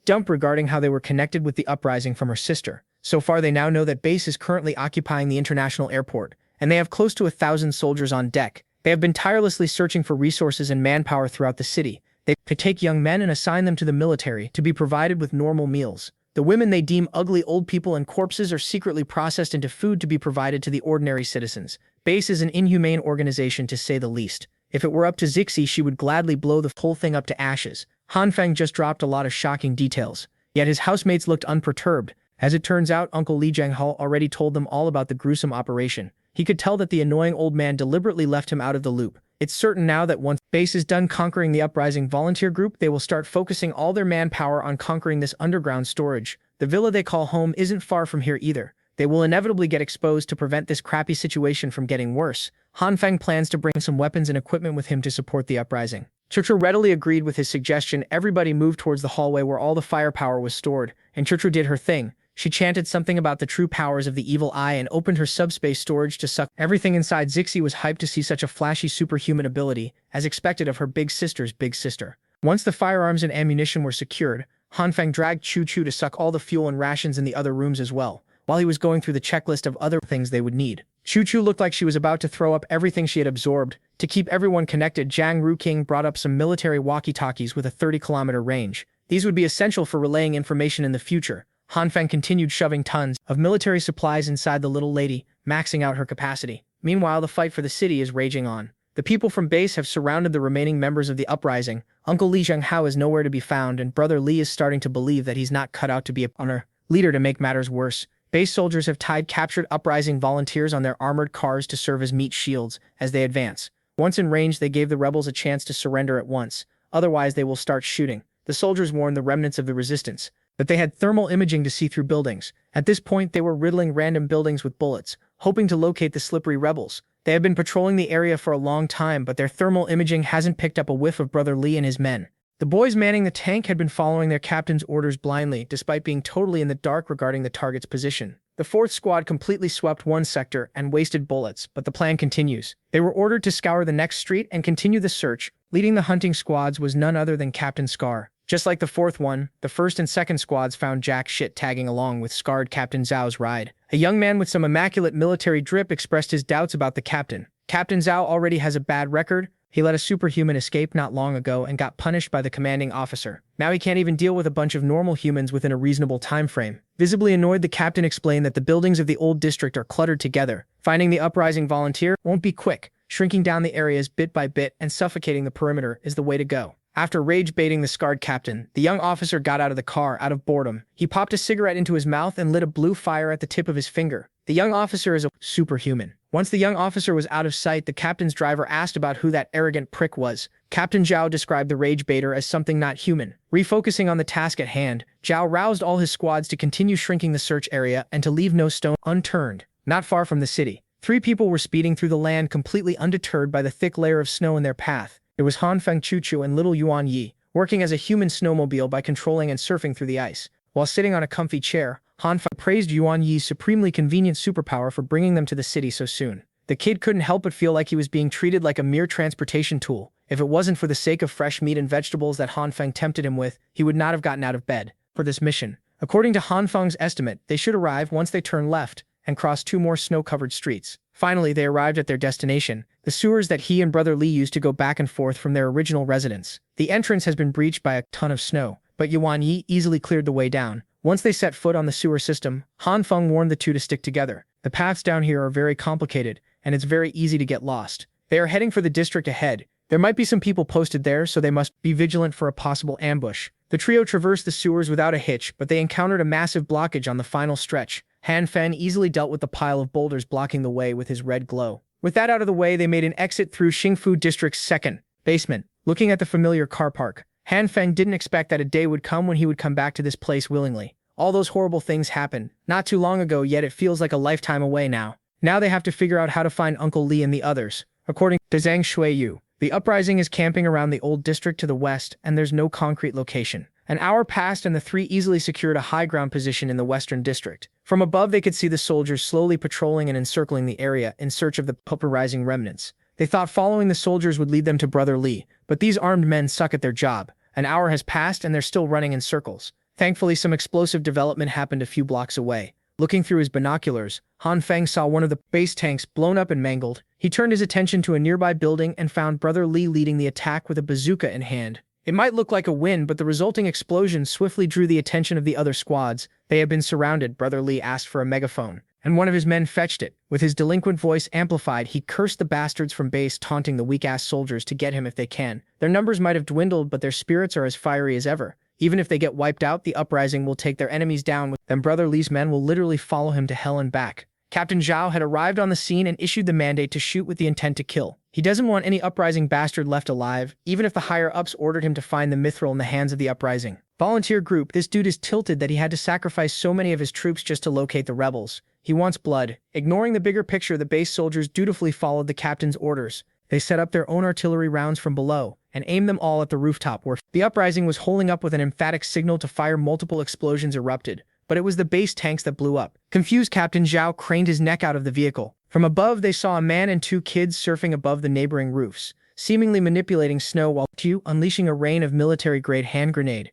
dump regarding how they were connected with the uprising from her sister. So far, they now know that Base is currently occupying the international airport, and they have close to 1,000 soldiers on deck. They have been tirelessly searching for resources and manpower throughout the city. They could take young men and assign them to the military to be provided with normal meals. The women they deem ugly old people and corpses are secretly processed into food to be provided to the ordinary citizens. Base is an inhumane organization, to say the least. If it were up to Zixi, she would gladly blow the whole thing up to ashes. Hanfeng just dropped a lot of shocking details. Yet his housemates looked unperturbed. As it turns out, Uncle Li Jianghao already told them all about the gruesome operation. He could tell that the annoying old man deliberately left him out of the loop. It's certain now that once Base is done conquering the uprising volunteer group, they will start focusing all their manpower on conquering this underground storage. The villa they call home isn't far from here either. They will inevitably get exposed to prevent this crappy situation from getting worse. Hanfeng plans to bring some weapons and equipment with him to support the uprising. Chuchu readily agreed with his suggestion. Everybody moved towards the hallway where all the firepower was stored, and Chuchu did her thing. She chanted something about the true powers of the evil eye and opened her subspace storage to suck everything inside. Zixi was hyped to see such a flashy superhuman ability, as expected of her big sister's big sister. Once the firearms and ammunition were secured, Hanfeng dragged Chu Chu to suck all the fuel and rations in the other rooms as well, while he was going through the checklist of other things they would need. Chu Chu looked like she was about to throw up everything she had absorbed. To keep everyone connected, Jiang Ruking brought up some military walkie-talkies with a 30-kilometer range. These would be essential for relaying information in the future. Hanfeng continued shoving tons of military supplies inside the little lady, maxing out her capacity. Meanwhile, the fight for the city is raging on. The people from Base have surrounded the remaining members of the uprising. Uncle Li Zhenghao is nowhere to be found, and Brother Li is starting to believe that he's not cut out to be a honor leader. To make matters worse, Base soldiers have tied captured uprising volunteers on their armored cars to serve as meat shields as they advance. Once in range, they gave the rebels a chance to surrender at once. Otherwise, they will start shooting. The soldiers warned the remnants of the resistance that they had thermal imaging to see through buildings. At this point, they were riddling random buildings with bullets, hoping to locate the slippery rebels. They have been patrolling the area for a long time, but their thermal imaging hasn't picked up a whiff of Brother Li and his men. The boys manning the tank had been following their captain's orders blindly, despite being totally in the dark regarding the target's position. The 4th squad completely swept one sector and wasted bullets, but the plan continues. They were ordered to scour the next street and continue the search. Leading the hunting squads was none other than Captain Scar. Just like the 4th one, the 1st and 2nd squads found jack shit tagging along with scarred Captain Zhao's ride. A young man with some immaculate military drip expressed his doubts about the captain. Captain Zhao already has a bad record. He let a superhuman escape not long ago and got punished by the commanding officer. Now he can't even deal with a bunch of normal humans within a reasonable time frame. Visibly annoyed, the captain explained that the buildings of the old district are cluttered together. Finding the uprising volunteer won't be quick. Shrinking down the areas bit by bit and suffocating the perimeter is the way to go. After rage-baiting the scarred captain, the young officer got out of the car out of boredom. He popped a cigarette into his mouth and lit a blue fire at the tip of his finger. The young officer is a superhuman. Once the young officer was out of sight, the captain's driver asked about who that arrogant prick was. Captain Zhao described the rage baiter as something not human. Refocusing on the task at hand, Zhao roused all his squads to continue shrinking the search area and to leave no stone unturned. Not far from the city, 3 people were speeding through the land completely undeterred by the thick layer of snow in their path. It was Hanfeng Chuchu and little Yuan Yi, working as a human snowmobile by controlling and surfing through the ice. While sitting on a comfy chair, Hanfeng praised Yuan Yi's supremely convenient superpower for bringing them to the city so soon. The kid couldn't help but feel like he was being treated like a mere transportation tool. If it wasn't for the sake of fresh meat and vegetables that Hanfeng tempted him with, he would not have gotten out of bed for this mission. According to Hanfeng's estimate, they should arrive once they turn left and cross 2 more snow-covered streets. Finally, they arrived at their destination, the sewers that he and Brother Lee used to go back and forth from their original residence. The entrance has been breached by a ton of snow, but Yuan Yi easily cleared the way down. Once they set foot on the sewer system, Han Feng warned the two to stick together. The paths down here are very complicated, and it's very easy to get lost. They are heading for the district ahead. There might be some people posted there, so they must be vigilant for a possible ambush. The trio traversed the sewers without a hitch, but they encountered a massive blockage on the final stretch. Han Feng easily dealt with the pile of boulders blocking the way with his red glow. With that out of the way, they made an exit through Xingfu District's second basement. Looking at the familiar car park, Han Feng didn't expect that a day would come when he would come back to this place willingly. All those horrible things happened not too long ago, yet it feels like a lifetime away now. Now they have to figure out how to find Uncle Lee and the others. According to Zhang Shuiyu, the uprising is camping around the old district to the west, and there's no concrete location. An hour passed and the three easily secured a high ground position in the western district. From above they could see the soldiers slowly patrolling and encircling the area in search of the uprising remnants. They thought following the soldiers would lead them to Brother Lee, but these armed men suck at their job. An hour has passed and they're still running in circles. Thankfully, some explosive development happened a few blocks away. Looking through his binoculars, Han Feng saw one of the base tanks blown up and mangled. He turned his attention to a nearby building and found Brother Lee leading the attack with a bazooka in hand. It might look like a win, but the resulting explosion swiftly drew the attention of the other squads. They had been surrounded. Brother Lee asked for a megaphone, and one of his men fetched it. With his delinquent voice amplified, he cursed the bastards from base, taunting the weak-ass soldiers to get him if they can. Their numbers might have dwindled, but their spirits are as fiery as ever. Even if they get wiped out, the uprising will take their enemies down, then Brother Lee's men will literally follow him to hell and back. Captain Zhao had arrived on the scene and issued the mandate to shoot with the intent to kill. He doesn't want any uprising bastard left alive, even if the higher-ups ordered him to find the mithril in the hands of the uprising. Volunteer group, this dude is tilted that he had to sacrifice so many of his troops just to locate the rebels. He wants blood. Ignoring the bigger picture, the base soldiers dutifully followed the captain's orders. They set up their own artillery rounds from below and aimed them all at the rooftop where the uprising was holding up. With an emphatic signal to fire, multiple explosions erupted, but it was the base tanks that blew up. Confused, Captain Zhao craned his neck out of the vehicle. From above, they saw a man and two kids surfing above the neighboring roofs, seemingly manipulating snow while Q unleashing a rain of military-grade hand grenade.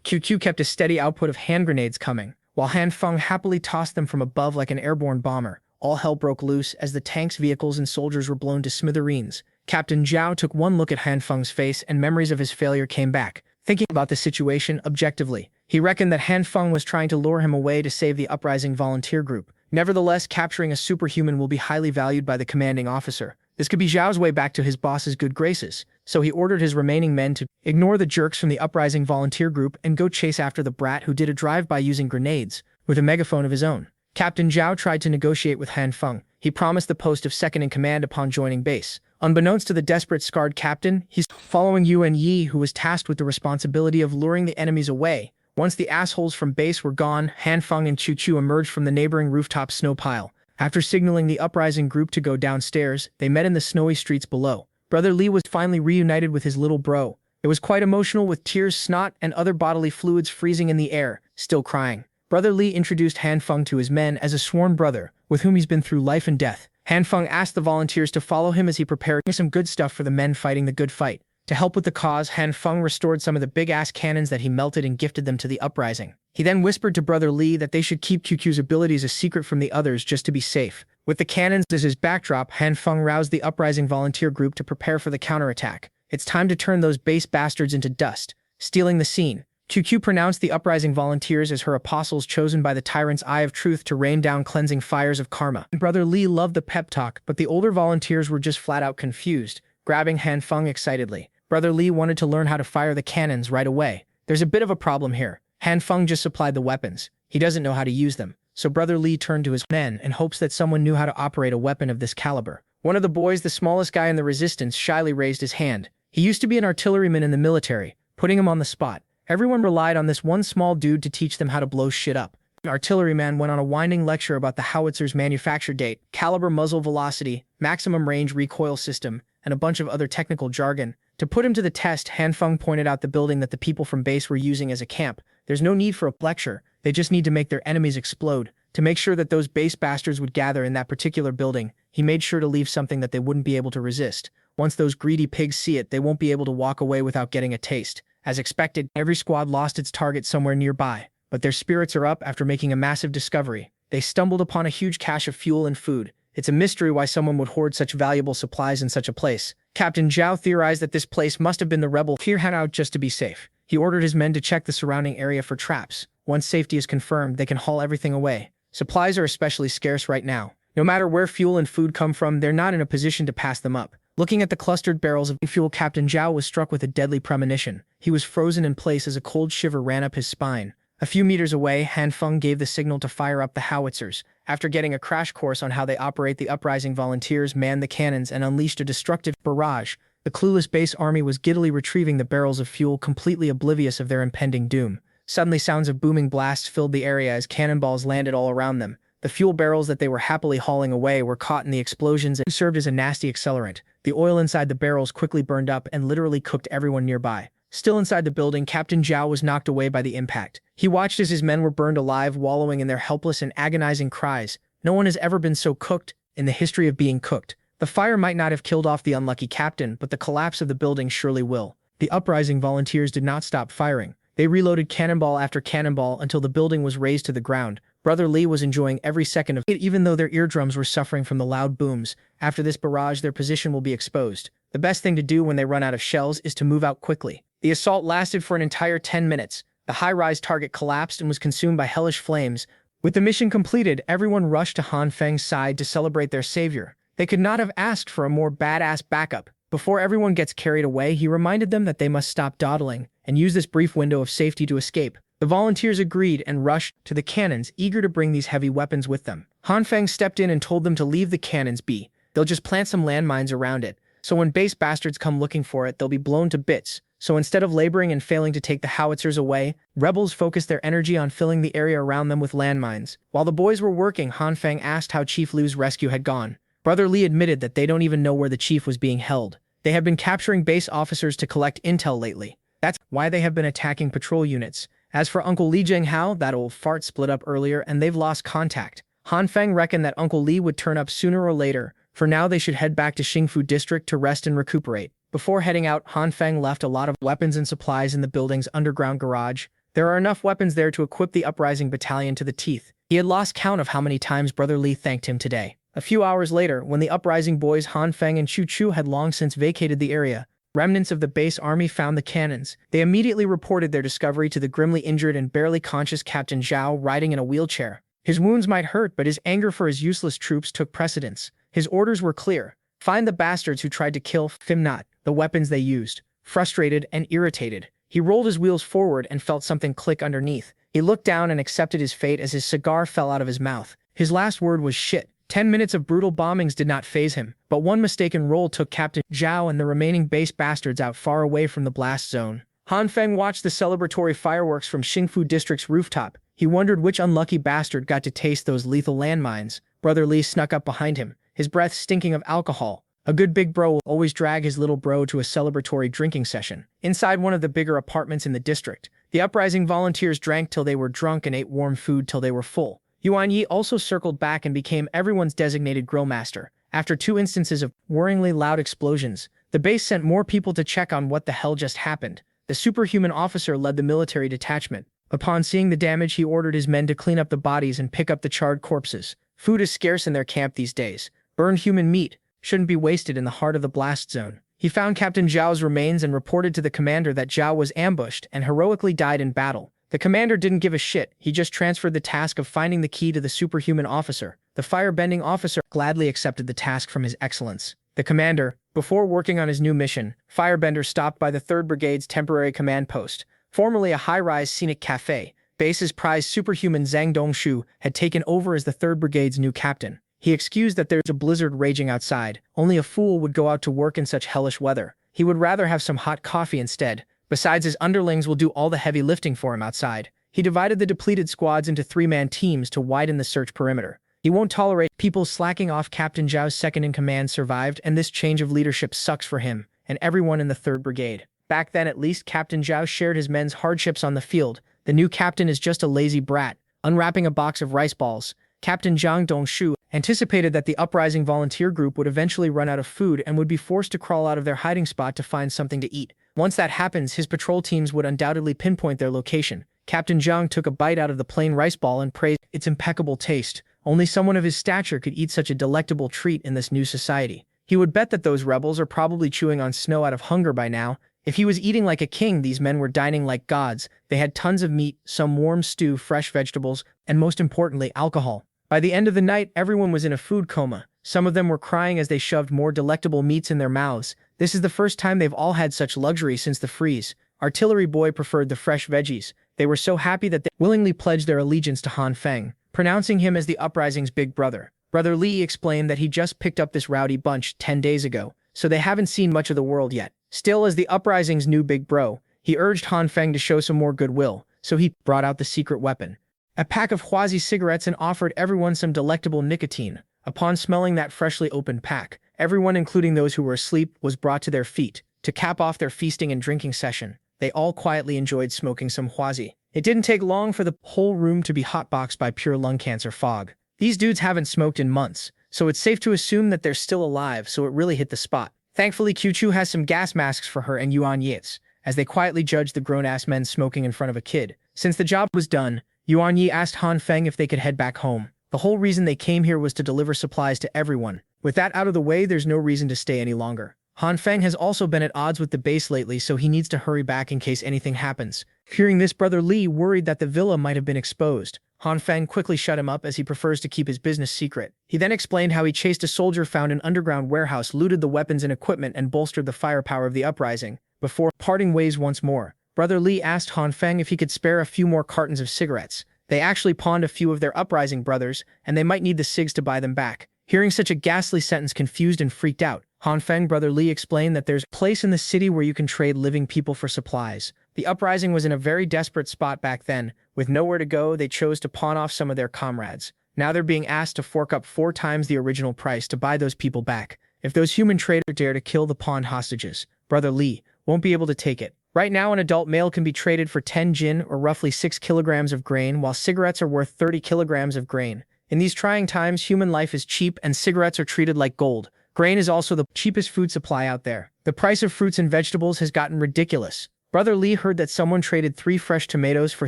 QQ kept a steady output of hand grenades coming, while Han Feng happily tossed them from above like an airborne bomber. All hell broke loose as the tanks, vehicles, and soldiers were blown to smithereens. Captain Zhao took one look at Han Feng's face and memories of his failure came back. Thinking about the situation objectively, he reckoned that Han Feng was trying to lure him away to save the uprising volunteer group. Nevertheless, capturing a superhuman will be highly valued by the commanding officer. This could be Zhao's way back to his boss's good graces, so he ordered his remaining men to ignore the jerks from the uprising volunteer group and go chase after the brat who did a drive-by using grenades with a megaphone of his own. Captain Zhao tried to negotiate with Han Feng. He promised the post of second-in-command upon joining base. Unbeknownst to the desperate, scarred captain, he's following Yuan Yi, who was tasked with the responsibility of luring the enemies away. Once the assholes from base were gone, Han Feng and Chu Chu emerged from the neighboring rooftop snow pile. After signaling the uprising group to go downstairs, they met in the snowy streets below. Brother Lee was finally reunited with his little bro. It was quite emotional, with tears, snot, and other bodily fluids freezing in the air, still crying. Brother Lee introduced Han Feng to his men as a sworn brother, with whom he's been through life and death. Han Feng asked the volunteers to follow him as he prepared some good stuff for the men fighting the good fight. To help with the cause, Han Feng restored some of the big-ass cannons that he melted and gifted them to the uprising. He then whispered to Brother Lee that they should keep QQ's abilities a secret from the others just to be safe. With the cannons as his backdrop, Han Feng roused the uprising volunteer group to prepare for the counterattack. It's time to turn those base bastards into dust. Stealing the scene, QQ pronounced the uprising volunteers as her apostles chosen by the tyrant's eye of truth to rain down cleansing fires of karma. Brother Lee loved the pep talk, but the older volunteers were just flat out confused, grabbing Han Feng excitedly. Brother Lee wanted to learn how to fire the cannons right away. There's a bit of a problem here. Han Feng just supplied the weapons. He doesn't know how to use them. So Brother Lee turned to his men in hopes that someone knew how to operate a weapon of this caliber. One of the boys, the smallest guy in the resistance, shyly raised his hand. He used to be an artilleryman in the military, putting him on the spot. Everyone relied on this one small dude to teach them how to blow shit up. The artilleryman went on a winding lecture about the howitzer's manufacture date, caliber, muzzle velocity, maximum range recoil system, and a bunch of other technical jargon. To put him to the test, Han Feng pointed out the building that the people from base were using as a camp. There's no need for a lecture, they just need to make their enemies explode. To make sure that those base bastards would gather in that particular building, he made sure to leave something that they wouldn't be able to resist. Once those greedy pigs see it, they won't be able to walk away without getting a taste. As expected, every squad lost its target somewhere nearby, but their spirits are up after making a massive discovery. They stumbled upon a huge cache of fuel and food. It's a mystery why someone would hoard such valuable supplies in such a place. Captain Zhao theorized that this place must have been the rebel fear hangout just to be safe. He ordered his men to check the surrounding area for traps. Once safety is confirmed, they can haul everything away. Supplies are especially scarce right now. No matter where fuel and food come from, they're not in a position to pass them up. Looking at the clustered barrels of fuel, Captain Zhao was struck with a deadly premonition. He was frozen in place as a cold shiver ran up his spine. A few meters away, Han Feng gave the signal to fire up the howitzers. After getting a crash course on how they operate, the uprising volunteers manned the cannons and unleashed a destructive barrage. The clueless base army was giddily retrieving the barrels of fuel, completely oblivious of their impending doom. Suddenly, sounds of booming blasts filled the area as cannonballs landed all around them. The fuel barrels that they were happily hauling away were caught in the explosions and served as a nasty accelerant. The oil inside the barrels quickly burned up and literally cooked everyone nearby. Still inside the building, Captain Zhao was knocked away by the impact. He watched as his men were burned alive, wallowing in their helpless and agonizing cries. No one has ever been so cooked in the history of being cooked. The fire might not have killed off the unlucky captain, but the collapse of the building surely will. The uprising volunteers did not stop firing. They reloaded cannonball after cannonball until the building was razed to the ground. Brother Lee was enjoying every second of it, even though their eardrums were suffering from the loud booms. After this barrage, their position will be exposed. The best thing to do when they run out of shells is to move out quickly. The assault lasted for an entire 10 minutes. The high-rise target collapsed and was consumed by hellish flames. With the mission completed, everyone rushed to Han Feng's side to celebrate their savior. They could not have asked for a more badass backup. Before everyone gets carried away, he reminded them that they must stop dawdling and use this brief window of safety to escape. The volunteers agreed and rushed to the cannons, eager to bring these heavy weapons with them. Han Feng stepped in and told them to leave the cannons be. They'll just plant some landmines around it, so when base bastards come looking for it, they'll be blown to bits. So instead of laboring and failing to take the howitzers away, rebels focused their energy on filling the area around them with landmines. While the boys were working, Han Feng asked how Chief Lu's rescue had gone. Brother Lee admitted that they don't even know where the chief was being held. They have been capturing base officers to collect intel lately. That's why they have been attacking patrol units. As for Uncle Li Jinghao, that old fart split up earlier and they've lost contact. Han Feng reckoned that Uncle Li would turn up sooner or later. For now, they should head back to Xingfu District to rest and recuperate. Before heading out, Han Feng left a lot of weapons and supplies in the building's underground garage. There are enough weapons there to equip the uprising battalion to the teeth. He had lost count of how many times Brother Lee thanked him today. A few hours later, when the uprising boys Han Feng and Chu Chu had long since vacated the area, remnants of the base army found the cannons. They immediately reported their discovery to the grimly injured and barely conscious Captain Zhao riding in a wheelchair. His wounds might hurt, but his anger for his useless troops took precedence. His orders were clear. Find the bastards who tried to kill Fimnot, the weapons they used. Frustrated and irritated, he rolled his wheels forward and felt something click underneath. He looked down and accepted his fate as his cigar fell out of his mouth. His last word was shit. 10 minutes of brutal bombings did not faze him, but one mistaken roll took Captain Zhao and the remaining base bastards out far away from the blast zone. Han Feng watched the celebratory fireworks from Xingfu District's rooftop. He wondered which unlucky bastard got to taste those lethal landmines. Brother Lee snuck up behind him, his breath stinking of alcohol. A good big bro will always drag his little bro to a celebratory drinking session. Inside one of the bigger apartments in the district, the uprising volunteers drank till they were drunk and ate warm food till they were full. Yuan Yi also circled back and became everyone's designated grillmaster. After 2 instances of worryingly loud explosions, the base sent more people to check on what the hell just happened. The superhuman officer led the military detachment. Upon seeing the damage, he ordered his men to clean up the bodies and pick up the charred corpses. Food is scarce in their camp these days. Burned human meat shouldn't be wasted in the heart of the blast zone. He found Captain Zhao's remains and reported to the commander that Zhao was ambushed and heroically died in battle. The commander didn't give a shit. He just transferred the task of finding the key to the superhuman officer. The firebending officer gladly accepted the task from his excellence. The commander, before working on his new mission, Firebender stopped by the 3rd Brigade's temporary command post, formerly a high-rise scenic cafe. Base's prized superhuman Zhang Dongshu had taken over as the 3rd Brigade's new captain. He excused that there's a blizzard raging outside. Only a fool would go out to work in such hellish weather. He would rather have some hot coffee instead. Besides, his underlings will do all the heavy lifting for him outside. He divided the depleted squads into 3-man teams to widen the search perimeter. He won't tolerate people slacking off. Captain Zhao's second-in-command survived, and this change of leadership sucks for him and everyone in the 3rd Brigade. Back then, at least, Captain Zhao shared his men's hardships on the field. The new captain is just a lazy brat. Unwrapping a box of rice balls, Captain Zhang Dongshu anticipated that the uprising volunteer group would eventually run out of food and would be forced to crawl out of their hiding spot to find something to eat. Once that happens, his patrol teams would undoubtedly pinpoint their location. Captain Zhang took a bite out of the plain rice ball and praised its impeccable taste. Only someone of his stature could eat such a delectable treat in this new society. He would bet that those rebels are probably chewing on snow out of hunger by now. If he was eating like a king, these men were dining like gods. They had tons of meat, some warm stew, fresh vegetables, and most importantly, alcohol. By the end of the night, everyone was in a food coma. Some of them were crying as they shoved more delectable meats in their mouths. This is the first time they've all had such luxury since the freeze. Artillery Boy preferred the fresh veggies. They were so happy that they willingly pledged their allegiance to Han Feng, pronouncing him as the uprising's big brother. Brother Li explained that he just picked up this rowdy bunch 10 days ago, so they haven't seen much of the world yet. Still, as the uprising's new big bro, he urged Han Feng to show some more goodwill, so he brought out the secret weapon. A pack of Huazi cigarettes and offered everyone some delectable nicotine. Upon smelling that freshly opened pack, everyone, including those who were asleep, was brought to their feet. To cap off their feasting and drinking session, they all quietly enjoyed smoking some Huazi. It didn't take long for the whole room to be hotboxed by pure lung cancer fog. These dudes haven't smoked in months, so it's safe to assume that they're still alive, so it really hit the spot. Thankfully, Q-Chu has some gas masks for her and Yuan Yitz, as they quietly judged the grown-ass men smoking in front of a kid. Since the job was done, Yuan Yi asked Han Feng if they could head back home. The whole reason they came here was to deliver supplies to everyone. With that out of the way, there's no reason to stay any longer. Han Feng has also been at odds with the base lately, so he needs to hurry back in case anything happens. Hearing this, Brother Li worried that the villa might have been exposed. Han Feng quickly shut him up as he prefers to keep his business secret. He then explained how he chased a soldier found an underground warehouse, looted the weapons and equipment, and bolstered the firepower of the uprising. Before parting ways once more, Brother Li asked Han Feng if he could spare a few more cartons of cigarettes. They actually pawned a few of their uprising brothers, and they might need the cigs to buy them back. Hearing such a ghastly sentence, confused and freaked out, Han Feng Brother Li explained that there's a place in the city where you can trade living people for supplies. The uprising was in a very desperate spot back then. With nowhere to go, they chose to pawn off some of their comrades. Now they're being asked to fork up 4 times the original price to buy those people back. If those human traders dare to kill the pawned hostages, Brother Li won't be able to take it. Right now, an adult male can be traded for 10 jin, or roughly 6 kilograms of grain, while cigarettes are worth 30 kilograms of grain. In these trying times, human life is cheap and cigarettes are treated like gold. Grain is also the cheapest food supply out there. The price of fruits and vegetables has gotten ridiculous. Brother Li heard that someone traded 3 fresh tomatoes for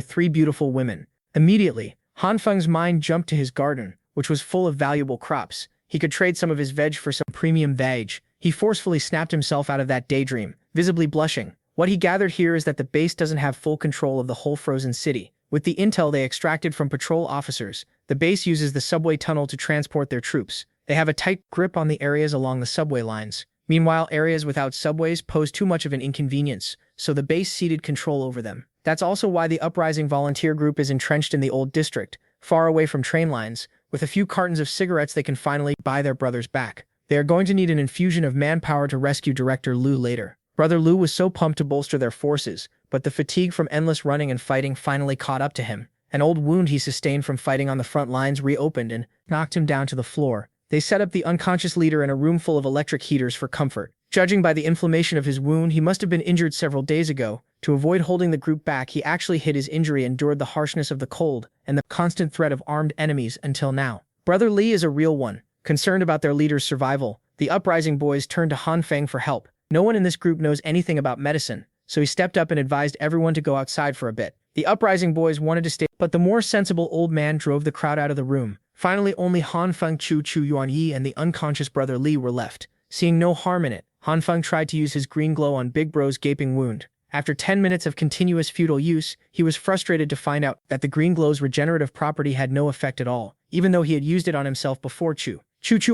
3 beautiful women. Immediately, Han Feng's mind jumped to his garden, which was full of valuable crops. He could trade some of his veg for some premium veg. He forcefully snapped himself out of that daydream, visibly blushing. What he gathered here is that the base doesn't have full control of the whole frozen city. With the intel they extracted from patrol officers, the base uses the subway tunnel to transport their troops. They have a tight grip on the areas along the subway lines. Meanwhile, areas without subways pose too much of an inconvenience, so the base ceded control over them. That's also why the uprising volunteer group is entrenched in the old district, far away from train lines. With a few cartons of cigarettes, they can finally buy their brothers back. They are going to need an infusion of manpower to rescue Director Lu later. Brother Lu was so pumped to bolster their forces, but the fatigue from endless running and fighting finally caught up to him. An old wound he sustained from fighting on the front lines reopened and knocked him down to the floor. They set up the unconscious leader in a room full of electric heaters for comfort. Judging by the inflammation of his wound, he must have been injured several days ago. To avoid holding the group back, he actually hid his injury and endured the harshness of the cold and the constant threat of armed enemies until now. Brother Li is a real one. Concerned about their leader's survival, the uprising boys turned to Han Feng for help. No one in this group knows anything about medicine, so he stepped up and advised everyone to go outside for a bit. The uprising boys wanted to stay, but the more sensible old man drove the crowd out of the room. Finally, only Han Feng, Chu Yuan Yi, and the unconscious Brother Li were left. Seeing no harm in it, Han Feng tried to use his green glow on Big Bro's gaping wound. After 10 minutes of continuous futile use, he was frustrated to find out that the green glow's regenerative property had no effect at all, even though he had used it on himself before. Chu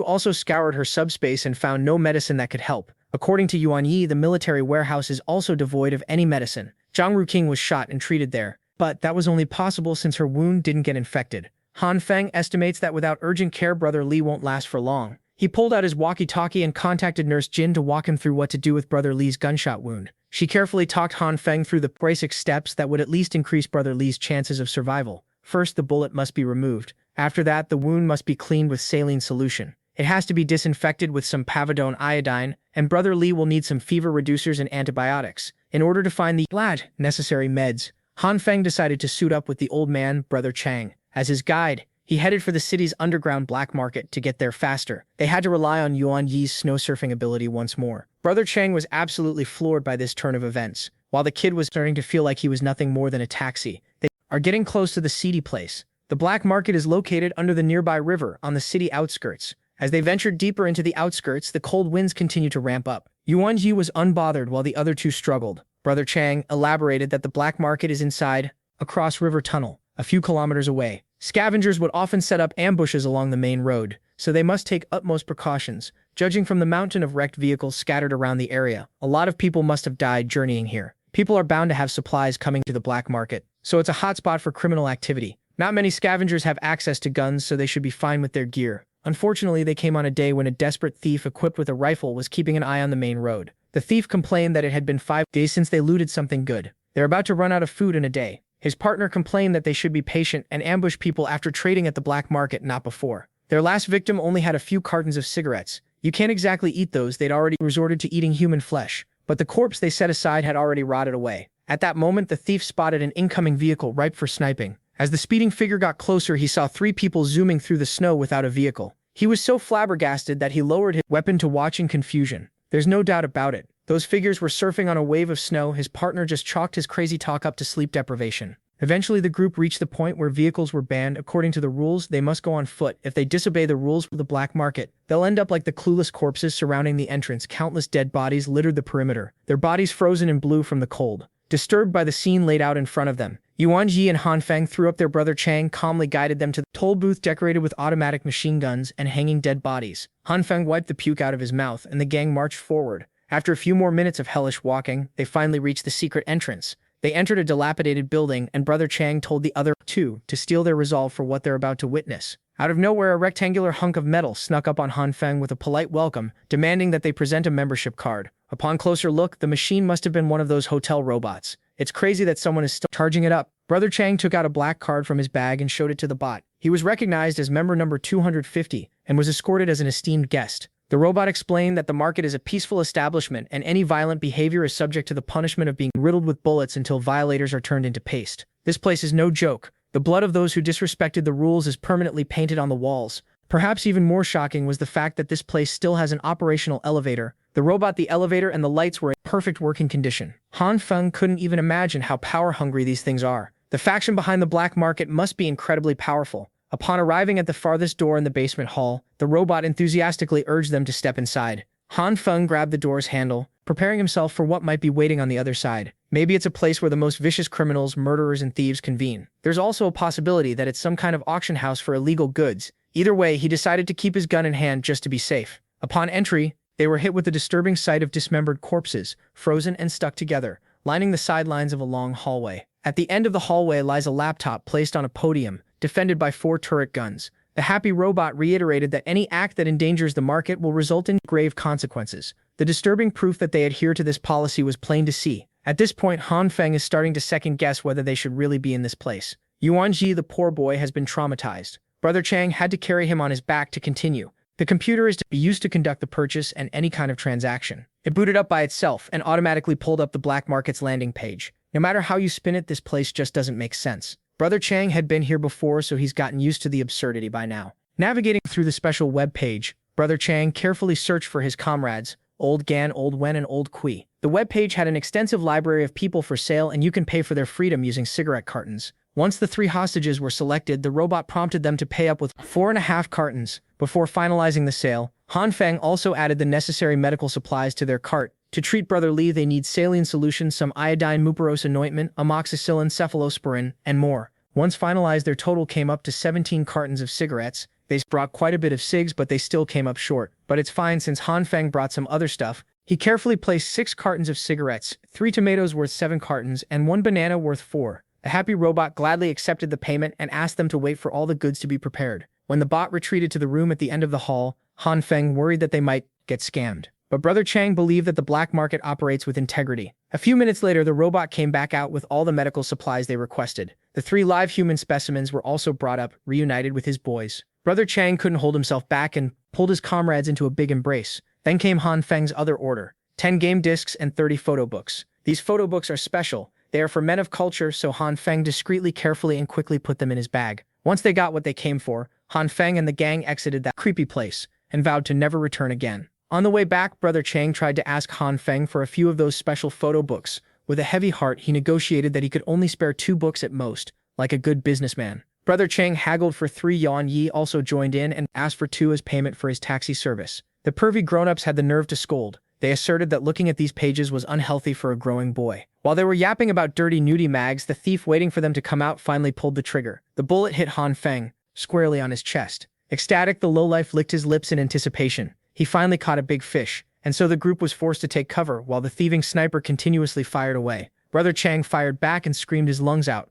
also scoured her subspace and found no medicine that could help. According to Yuan Yi, the military warehouse is also devoid of any medicine. Zhang Ruqing was shot and treated there, but that was only possible since her wound didn't get infected. Han Feng estimates that without urgent care, Brother Li won't last for long. He pulled out his walkie-talkie and contacted Nurse Jin to walk him through what to do with Brother Li's gunshot wound. She carefully talked Han Feng through the basic steps that would at least increase Brother Li's chances of survival. First, the bullet must be removed. After that, the wound must be cleaned with saline solution. It has to be disinfected with some povidone iodine, and Brother Li will need some fever reducers and antibiotics. In order to find the necessary meds, Han Feng decided to suit up with the old man, Brother Chang. As his guide, he headed for the city's underground black market to get there faster. They had to rely on Yuan Yi's snow surfing ability once more. Brother Chang was absolutely floored by this turn of events, while the kid was starting to feel like he was nothing more than a taxi. They are getting close to the seedy place. The black market is located under the nearby river on the city outskirts. As they ventured deeper into the outskirts, the cold winds continued to ramp up. Yuanji was unbothered while the other two struggled. Brother Chang elaborated that the black market is inside a cross-river tunnel, a few kilometers away. Scavengers would often set up ambushes along the main road, so they must take utmost precautions. Judging from the mountain of wrecked vehicles scattered around the area, a lot of people must have died journeying here. People are bound to have supplies coming to the black market, so it's a hotspot for criminal activity. Not many scavengers have access to guns, so they should be fine with their gear. Unfortunately, they came on a day when a desperate thief equipped with a rifle was keeping an eye on the main road. The thief complained that it had been 5 days since they looted something good. They're about to run out of food in a day. His partner complained that they should be patient and ambush people after trading at the black market, not before. Their last victim only had a few cartons of cigarettes. You can't exactly eat those, they'd already resorted to eating human flesh. But the corpse they set aside had already rotted away. At that moment, the thief spotted an incoming vehicle ripe for sniping. As the speeding figure got closer, he saw 3 people zooming through the snow without a vehicle. He was so flabbergasted that he lowered his weapon to watch in confusion. There's no doubt about it. Those figures were surfing on a wave of snow. His partner just chalked his crazy talk up to sleep deprivation. Eventually, the group reached the point where vehicles were banned. According to the rules, they must go on foot. If they disobey the rules of the black market, they'll end up like the clueless corpses surrounding the entrance. Countless dead bodies littered the perimeter, their bodies frozen in blue from the cold. Disturbed by the scene laid out in front of them, Yuanji and Hanfeng threw up their brother Chang, calmly guided them to the toll booth decorated with automatic machine guns and hanging dead bodies. Hanfeng wiped the puke out of his mouth, and the gang marched forward. After a few more minutes of hellish walking, they finally reached the secret entrance. They entered a dilapidated building, and Brother Chang told the other two to steel their resolve for what they're about to witness. Out of nowhere, a rectangular hunk of metal snuck up on Hanfeng with a polite welcome, demanding that they present a membership card. Upon closer look, the machine must have been one of those hotel robots. It's crazy that someone is still charging it up. Brother Chang took out a black card from his bag and showed it to the bot. He was recognized as member number 250 and was escorted as an esteemed guest. The robot explained that the market is a peaceful establishment and any violent behavior is subject to the punishment of being riddled with bullets until violators are turned into paste. This place is no joke. The blood of those who disrespected the rules is permanently painted on the walls. Perhaps even more shocking was the fact that this place still has an operational elevator. The robot, the elevator, and the lights were in perfect working condition. Han Feng couldn't even imagine how power-hungry these things are. The faction behind the black market must be incredibly powerful. Upon arriving at the farthest door in the basement hall, the robot enthusiastically urged them to step inside. Han Feng grabbed the door's handle, preparing himself for what might be waiting on the other side. Maybe it's a place where the most vicious criminals, murderers, and thieves convene. There's also a possibility that it's some kind of auction house for illegal goods. Either way, he decided to keep his gun in hand just to be safe. Upon entry, they were hit with the disturbing sight of dismembered corpses, frozen and stuck together, lining the sidelines of a long hallway. At the end of the hallway lies a laptop placed on a podium, defended by 4 turret guns. The happy robot reiterated that any act that endangers the market will result in grave consequences. The disturbing proof that they adhere to this policy was plain to see. At this point, Han Feng is starting to second-guess whether they should really be in this place. Yuanji, the poor boy, has been traumatized. Brother Chang had to carry him on his back to continue. The computer is to be used to conduct the purchase and any kind of transaction. It booted up by itself and automatically pulled up the black market's landing page. No matter how you spin it, this place just doesn't make sense. Brother Chang had been here before, so he's gotten used to the absurdity by now. Navigating through the special web page, Brother Chang carefully searched for his comrades, Old Gan, Old Wen, and Old Kui. The web page had an extensive library of people for sale, and you can pay for their freedom using cigarette cartons. Once the 3 hostages were selected, the robot prompted them to pay up with 4.5 cartons. Before finalizing the sale, Han Feng also added the necessary medical supplies to their cart. To treat Brother Lee, they need saline solution, some iodine muparos anointment, amoxicillin, cephalosporin, and more. Once finalized, their total came up to 17 cartons of cigarettes. They brought quite a bit of cigs, but they still came up short. But it's fine since Han Feng brought some other stuff. He carefully placed 6 cartons of cigarettes, 3 tomatoes worth 7 cartons, and 1 banana worth 4. The happy robot gladly accepted the payment and asked them to wait for all the goods to be prepared. When the bot retreated to the room at the end of the hall, Han Feng worried that they might get scammed. But Brother Chang believed that the black market operates with integrity. A few minutes later, the robot came back out with all the medical supplies they requested. The 3 live human specimens were also brought up, reunited with his boys. Brother Chang couldn't hold himself back and pulled his comrades into a big embrace. Then came Han Feng's other order: 10 game discs and 30 photo books. These photo books are special. They are for men of culture, so Han Feng discreetly, carefully, and quickly put them in his bag. Once they got what they came for, Han Feng and the gang exited that creepy place and vowed to never return again. On the way back, Brother Chang tried to ask Han Feng for a few of those special photo books. With a heavy heart, he negotiated that he could only spare 2 books at most, like a good businessman. Brother Chang haggled for 3 yuan. Yi also joined in and asked for 2 as payment for his taxi service. The pervy grown-ups had the nerve to scold. They asserted that looking at these pages was unhealthy for a growing boy. While they were yapping about dirty nudie mags, the thief waiting for them to come out finally pulled the trigger. The bullet hit Han Feng squarely on his chest. Ecstatic, the lowlife licked his lips in anticipation. He finally caught a big fish, and so the group was forced to take cover while the thieving sniper continuously fired away. Brother Chang fired back and screamed his lungs out,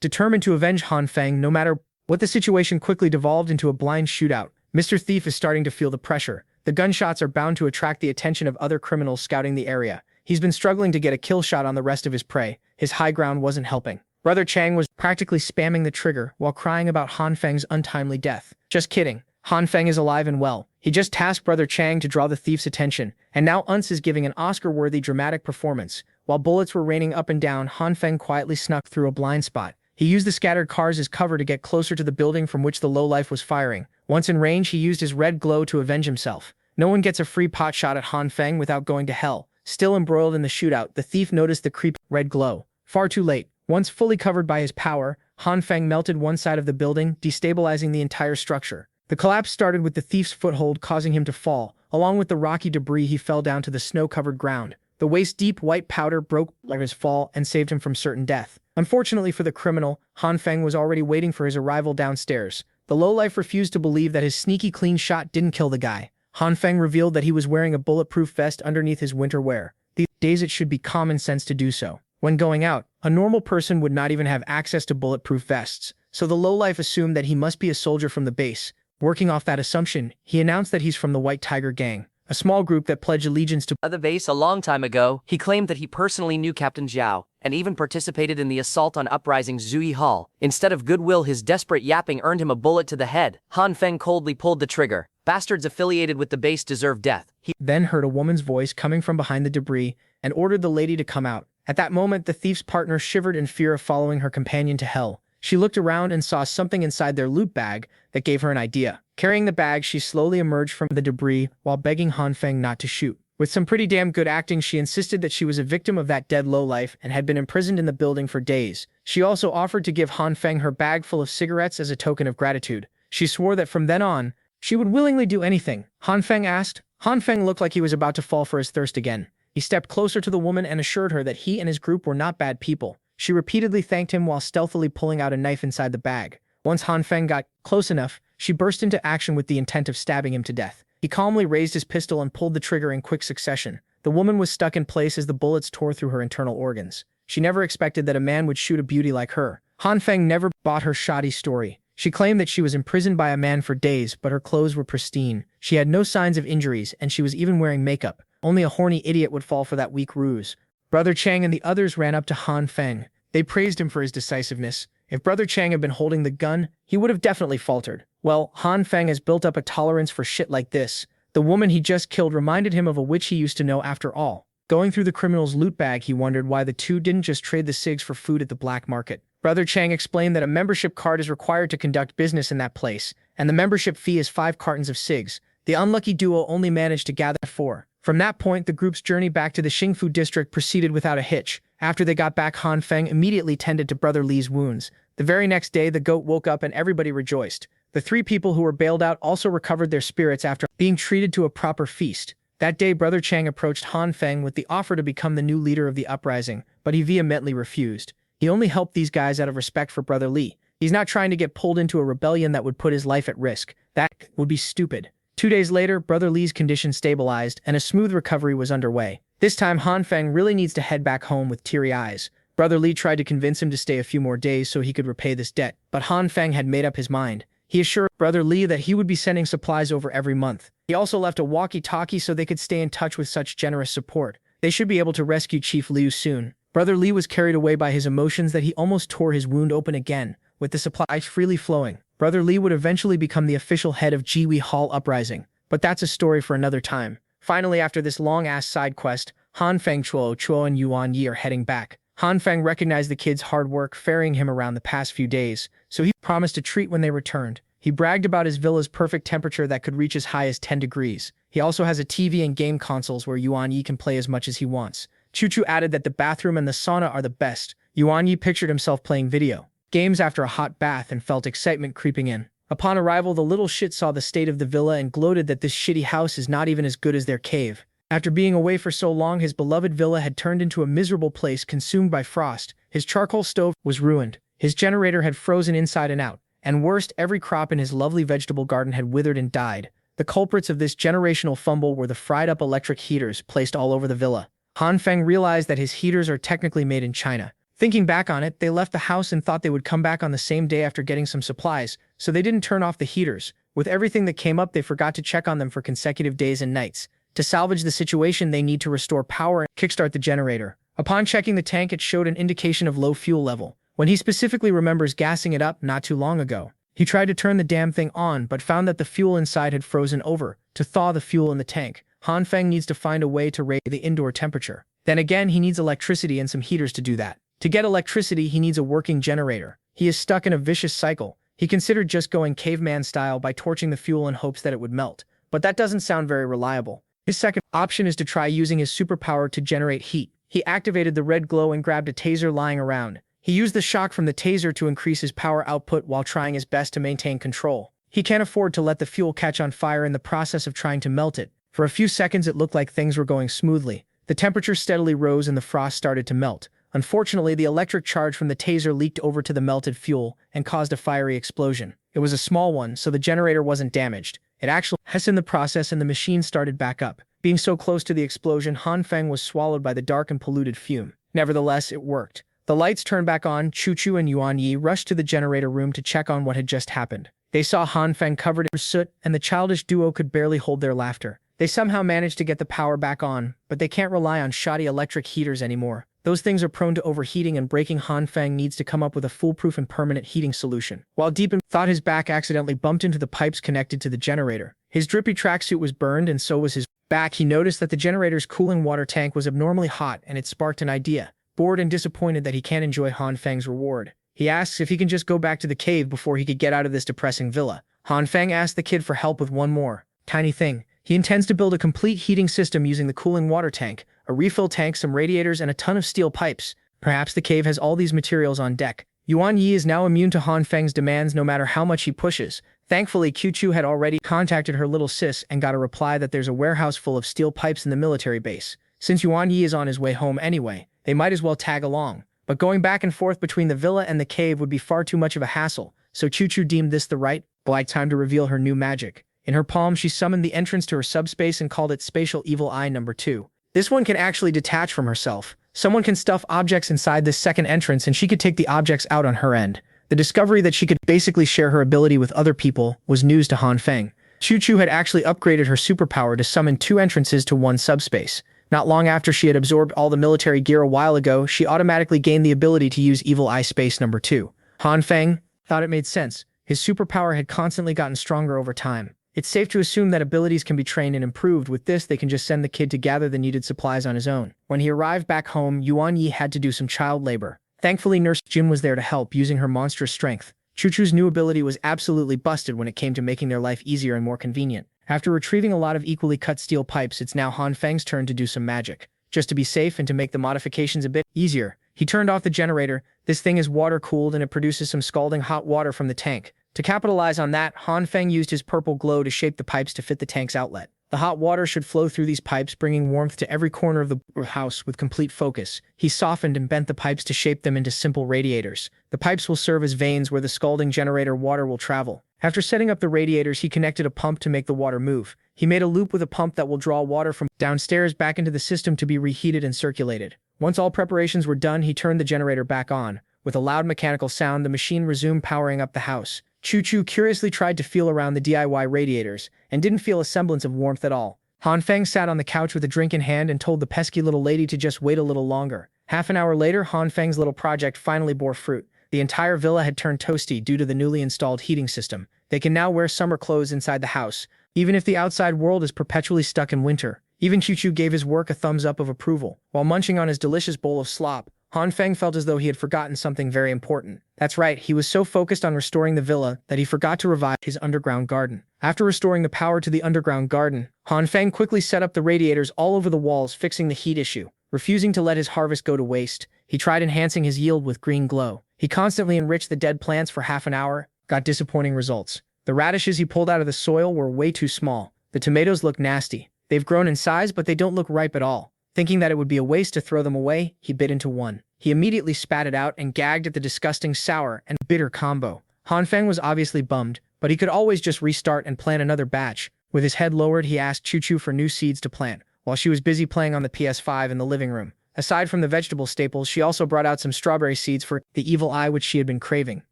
determined to avenge Han Feng no matter what. The situation quickly devolved into a blind shootout. Mr. Thief is starting to feel the pressure. The gunshots are bound to attract the attention of other criminals scouting the area. He's been struggling to get a kill shot on the rest of his prey. His high ground wasn't helping. Brother Chang was practically spamming the trigger while crying about Han Feng's untimely death. Just kidding. Han Feng is alive and well. He just tasked Brother Chang to draw the thief's attention, and now Uns is giving an Oscar-worthy dramatic performance. While bullets were raining up and down, Han Feng quietly snuck through a blind spot. He used the scattered cars as cover to get closer to the building from which the lowlife was firing. Once in range, he used his red glow to avenge himself. No one gets a free pot shot at Han Feng without going to hell. Still embroiled in the shootout, the thief noticed the creepy red glow. Far too late. Once fully covered by his power, Han Feng melted one side of the building, destabilizing the entire structure. The collapse started with the thief's foothold causing him to fall. Along with the rocky debris, he fell down to the snow-covered ground. The waist-deep white powder broke like his fall and saved him from certain death. Unfortunately for the criminal, Han Feng was already waiting for his arrival downstairs. The lowlife refused to believe that his sneaky clean shot didn't kill the guy. Han Feng revealed that he was wearing a bulletproof vest underneath his winter wear. These days it should be common sense to do so. When going out, a normal person would not even have access to bulletproof vests, so the lowlife assumed that he must be a soldier from the base. Working off that assumption, he announced that he's from the White Tiger Gang, a small group that pledged allegiance to the base a long time ago. He claimed that he personally knew Captain Zhao, and even participated in the assault on uprising Zui Hall. Instead of goodwill, his desperate yapping earned him a bullet to the head. Han Feng coldly pulled the trigger. Bastards affiliated with the base deserve death. He then heard a woman's voice coming from behind the debris and ordered the lady to come out. At that moment, the thief's partner shivered in fear of following her companion to hell. She looked around and saw something inside their loot bag that gave her an idea. Carrying the bag, she slowly emerged from the debris while begging Han Feng not to shoot. With some pretty damn good acting, she insisted that she was a victim of that dead lowlife and had been imprisoned in the building for days. She also offered to give Han Feng her bag full of cigarettes as a token of gratitude. She swore that from then on, she would willingly do anything Han Feng asked. Han Feng looked like he was about to fall for his thirst again. He stepped closer to the woman and assured her that he and his group were not bad people. She repeatedly thanked him while stealthily pulling out a knife inside the bag. Once Han Feng got close enough, she burst into action with the intent of stabbing him to death. He calmly raised his pistol and pulled the trigger in quick succession. The woman was stuck in place as the bullets tore through her internal organs. She never expected that a man would shoot a beauty like her. Han Feng never bought her shoddy story. She claimed that she was imprisoned by a man for days, but her clothes were pristine. She had no signs of injuries, and she was even wearing makeup. Only a horny idiot would fall for that weak ruse. Brother Chang and the others ran up to Han Feng. They praised him for his decisiveness. If Brother Chang had been holding the gun, he would have definitely faltered. Well, Han Feng has built up a tolerance for shit like this. The woman he just killed reminded him of a witch he used to know after all. Going through the criminal's loot bag, he wondered why the two didn't just trade the cigs for food at the black market. Brother Chang explained that a membership card is required to conduct business in that place, and the membership fee is 5 cartons of cigs. The unlucky duo only managed to gather 4. From that point, the group's journey back to the Xingfu district proceeded without a hitch. After they got back, Han Feng immediately tended to Brother Li's wounds. The very next day, the goat woke up and everybody rejoiced. The 3 people who were bailed out also recovered their spirits after being treated to a proper feast. That day, Brother Chang approached Han Feng with the offer to become the new leader of the uprising, but he vehemently refused. He only helped these guys out of respect for Brother Li. He's not trying to get pulled into a rebellion that would put his life at risk. That would be stupid. 2 days later, Brother Li's condition stabilized and a smooth recovery was underway. This time, Han Feng really needs to head back home with teary eyes. Brother Li tried to convince him to stay a few more days so he could repay this debt, but Han Feng had made up his mind. He assured Brother Li that he would be sending supplies over every month. He also left a walkie-talkie so they could stay in touch with such generous support. They should be able to rescue Chief Liu soon. Brother Li was carried away by his emotions that he almost tore his wound open again. With the supplies freely flowing, Brother Li would eventually become the official head of Jiwi Hall Uprising. But that's a story for another time. Finally, after this long-ass side quest, Han Feng, Chuo, and Yuan Yi are heading back. Han Feng recognized the kid's hard work ferrying him around the past few days, so he promised a treat when they returned. He bragged about his villa's perfect temperature that could reach as high as 10 degrees. He also has a TV and game consoles where Yuan Yi can play as much as he wants. Chu Chu added that the bathroom and the sauna are the best. Yuan Yi pictured himself playing video games after a hot bath and felt excitement creeping in. Upon arrival, the little shit saw the state of the villa and gloated that this shitty house is not even as good as their cave. After being away for so long, his beloved villa had turned into a miserable place consumed by frost. His charcoal stove was ruined. His generator had frozen inside and out. And worst, every crop in his lovely vegetable garden had withered and died. The culprits of this generational fumble were the fried-up electric heaters placed all over the villa. Han Feng realized that his heaters are technically made in China. Thinking back on it, they left the house and thought they would come back on the same day after getting some supplies, so they didn't turn off the heaters. With everything that came up, they forgot to check on them for consecutive days and nights. To salvage the situation, they need to restore power and kickstart the generator. Upon checking the tank, it showed an indication of low fuel level, when he specifically remembers gassing it up not too long ago. He tried to turn the damn thing on, but found that the fuel inside had frozen over. To thaw the fuel in the tank, Han Feng needs to find a way to raise the indoor temperature. Then again, he needs electricity and some heaters to do that. To get electricity, he needs a working generator. He is stuck in a vicious cycle. He considered just going caveman style by torching the fuel in hopes that it would melt, but that doesn't sound very reliable. His second option is to try using his superpower to generate heat. He activated the red glow and grabbed a taser lying around. He used the shock from the taser to increase his power output while trying his best to maintain control. He can't afford to let the fuel catch on fire in the process of trying to melt it. For a few seconds it looked like things were going smoothly. The temperature steadily rose and the frost started to melt. Unfortunately, the electric charge from the taser leaked over to the melted fuel and caused a fiery explosion. It was a small one, so the generator wasn't damaged. It actually hissed in the process and the machine started back up. Being so close to the explosion, Han Feng was swallowed by the dark and polluted fume. Nevertheless, it worked. The lights turned back on. Chu and Yuan Yi rushed to the generator room to check on what had just happened. They saw Han Feng covered in soot, and the childish duo could barely hold their laughter. They somehow managed to get the power back on, but they can't rely on shoddy electric heaters anymore. Those things are prone to overheating and breaking. Han Feng needs to come up with a foolproof and permanent heating solution. While deep in thought, his back accidentally bumped into the pipes connected to the generator. His drippy tracksuit was burned and so was his back. He noticed that the generator's cooling water tank was abnormally hot and it sparked an idea. Bored and disappointed that he can't enjoy Han Feng's reward, he asks if he can just go back to the cave before he could get out of this depressing villa. Han Feng asks the kid for help with one more tiny thing. He intends to build a complete heating system using the cooling water tank, a refill tank, some radiators, and a ton of steel pipes. Perhaps the cave has all these materials on deck. Yuan Yi is now immune to Han Feng's demands no matter how much he pushes. Thankfully, Qiu had already contacted her little sis and got a reply that there's a warehouse full of steel pipes in the military base. Since Yuan Yi is on his way home anyway, they might as well tag along. But going back and forth between the villa and the cave would be far too much of a hassle, so Qiu deemed this the right time to reveal her new magic. In her palm, she summoned the entrance to her subspace and called it Spatial Evil Eye number 2. This one can actually detach from herself. Someone can stuff objects inside this second entrance and she could take the objects out on her end. The discovery that she could basically share her ability with other people was news to Han Feng. Qiu had actually upgraded her superpower to summon 2 entrances to one subspace. Not long after she had absorbed all the military gear a while ago, she automatically gained the ability to use Evil Eye Space number 2. Han Feng thought it made sense. His superpower had constantly gotten stronger over time. It's safe to assume that abilities can be trained and improved. With this, they can just send the kid to gather the needed supplies on his own. When he arrived back home, Yuan Yi had to do some child labor. Thankfully, Nurse Jin was there to help, using her monstrous strength. Chuchu's new ability was absolutely busted when it came to making their life easier and more convenient. After retrieving a lot of equally cut steel pipes, it's now Han Feng's turn to do some magic. Just to be safe and to make the modifications a bit easier, he turned off the generator. This thing is water-cooled and it produces some scalding hot water from the tank. To capitalize on that, Han Feng used his purple glow to shape the pipes to fit the tank's outlet. The hot water should flow through these pipes, bringing warmth to every corner of the house with complete focus. He softened and bent the pipes to shape them into simple radiators. The pipes will serve as veins where the scalding generator water will travel. After setting up the radiators, he connected a pump to make the water move. He made a loop with a pump that will draw water from downstairs back into the system to be reheated and circulated. Once all preparations were done, he turned the generator back on. With a loud mechanical sound, the machine resumed powering up the house. Qiu curiously tried to feel around the DIY radiators, and didn't feel a semblance of warmth at all. Han Feng sat on the couch with a drink in hand and told the pesky little lady to just wait a little longer. Half an hour later, Han Feng's little project finally bore fruit. The entire villa had turned toasty due to the newly installed heating system. They can now wear summer clothes inside the house, even if the outside world is perpetually stuck in winter. Even Qiu gave his work a thumbs up of approval. While munching on his delicious bowl of slop, Han Feng felt as though he had forgotten something very important. That's right, he was so focused on restoring the villa that he forgot to revive his underground garden. After restoring the power to the underground garden, Han Feng quickly set up the radiators all over the walls, fixing the heat issue. Refusing to let his harvest go to waste, he tried enhancing his yield with green glow. He constantly enriched the dead plants for half an hour, got disappointing results. The radishes he pulled out of the soil were way too small. The tomatoes look nasty. They've grown in size, but they don't look ripe at all. Thinking that it would be a waste to throw them away, he bit into one. He immediately spat it out and gagged at the disgusting sour and bitter combo. Hanfeng was obviously bummed, but he could always just restart and plant another batch. With his head lowered, he asked Choo Choo for new seeds to plant, while she was busy playing on the PS5 in the living room. Aside from the vegetable staples, she also brought out some strawberry seeds for the evil eye which she had been craving.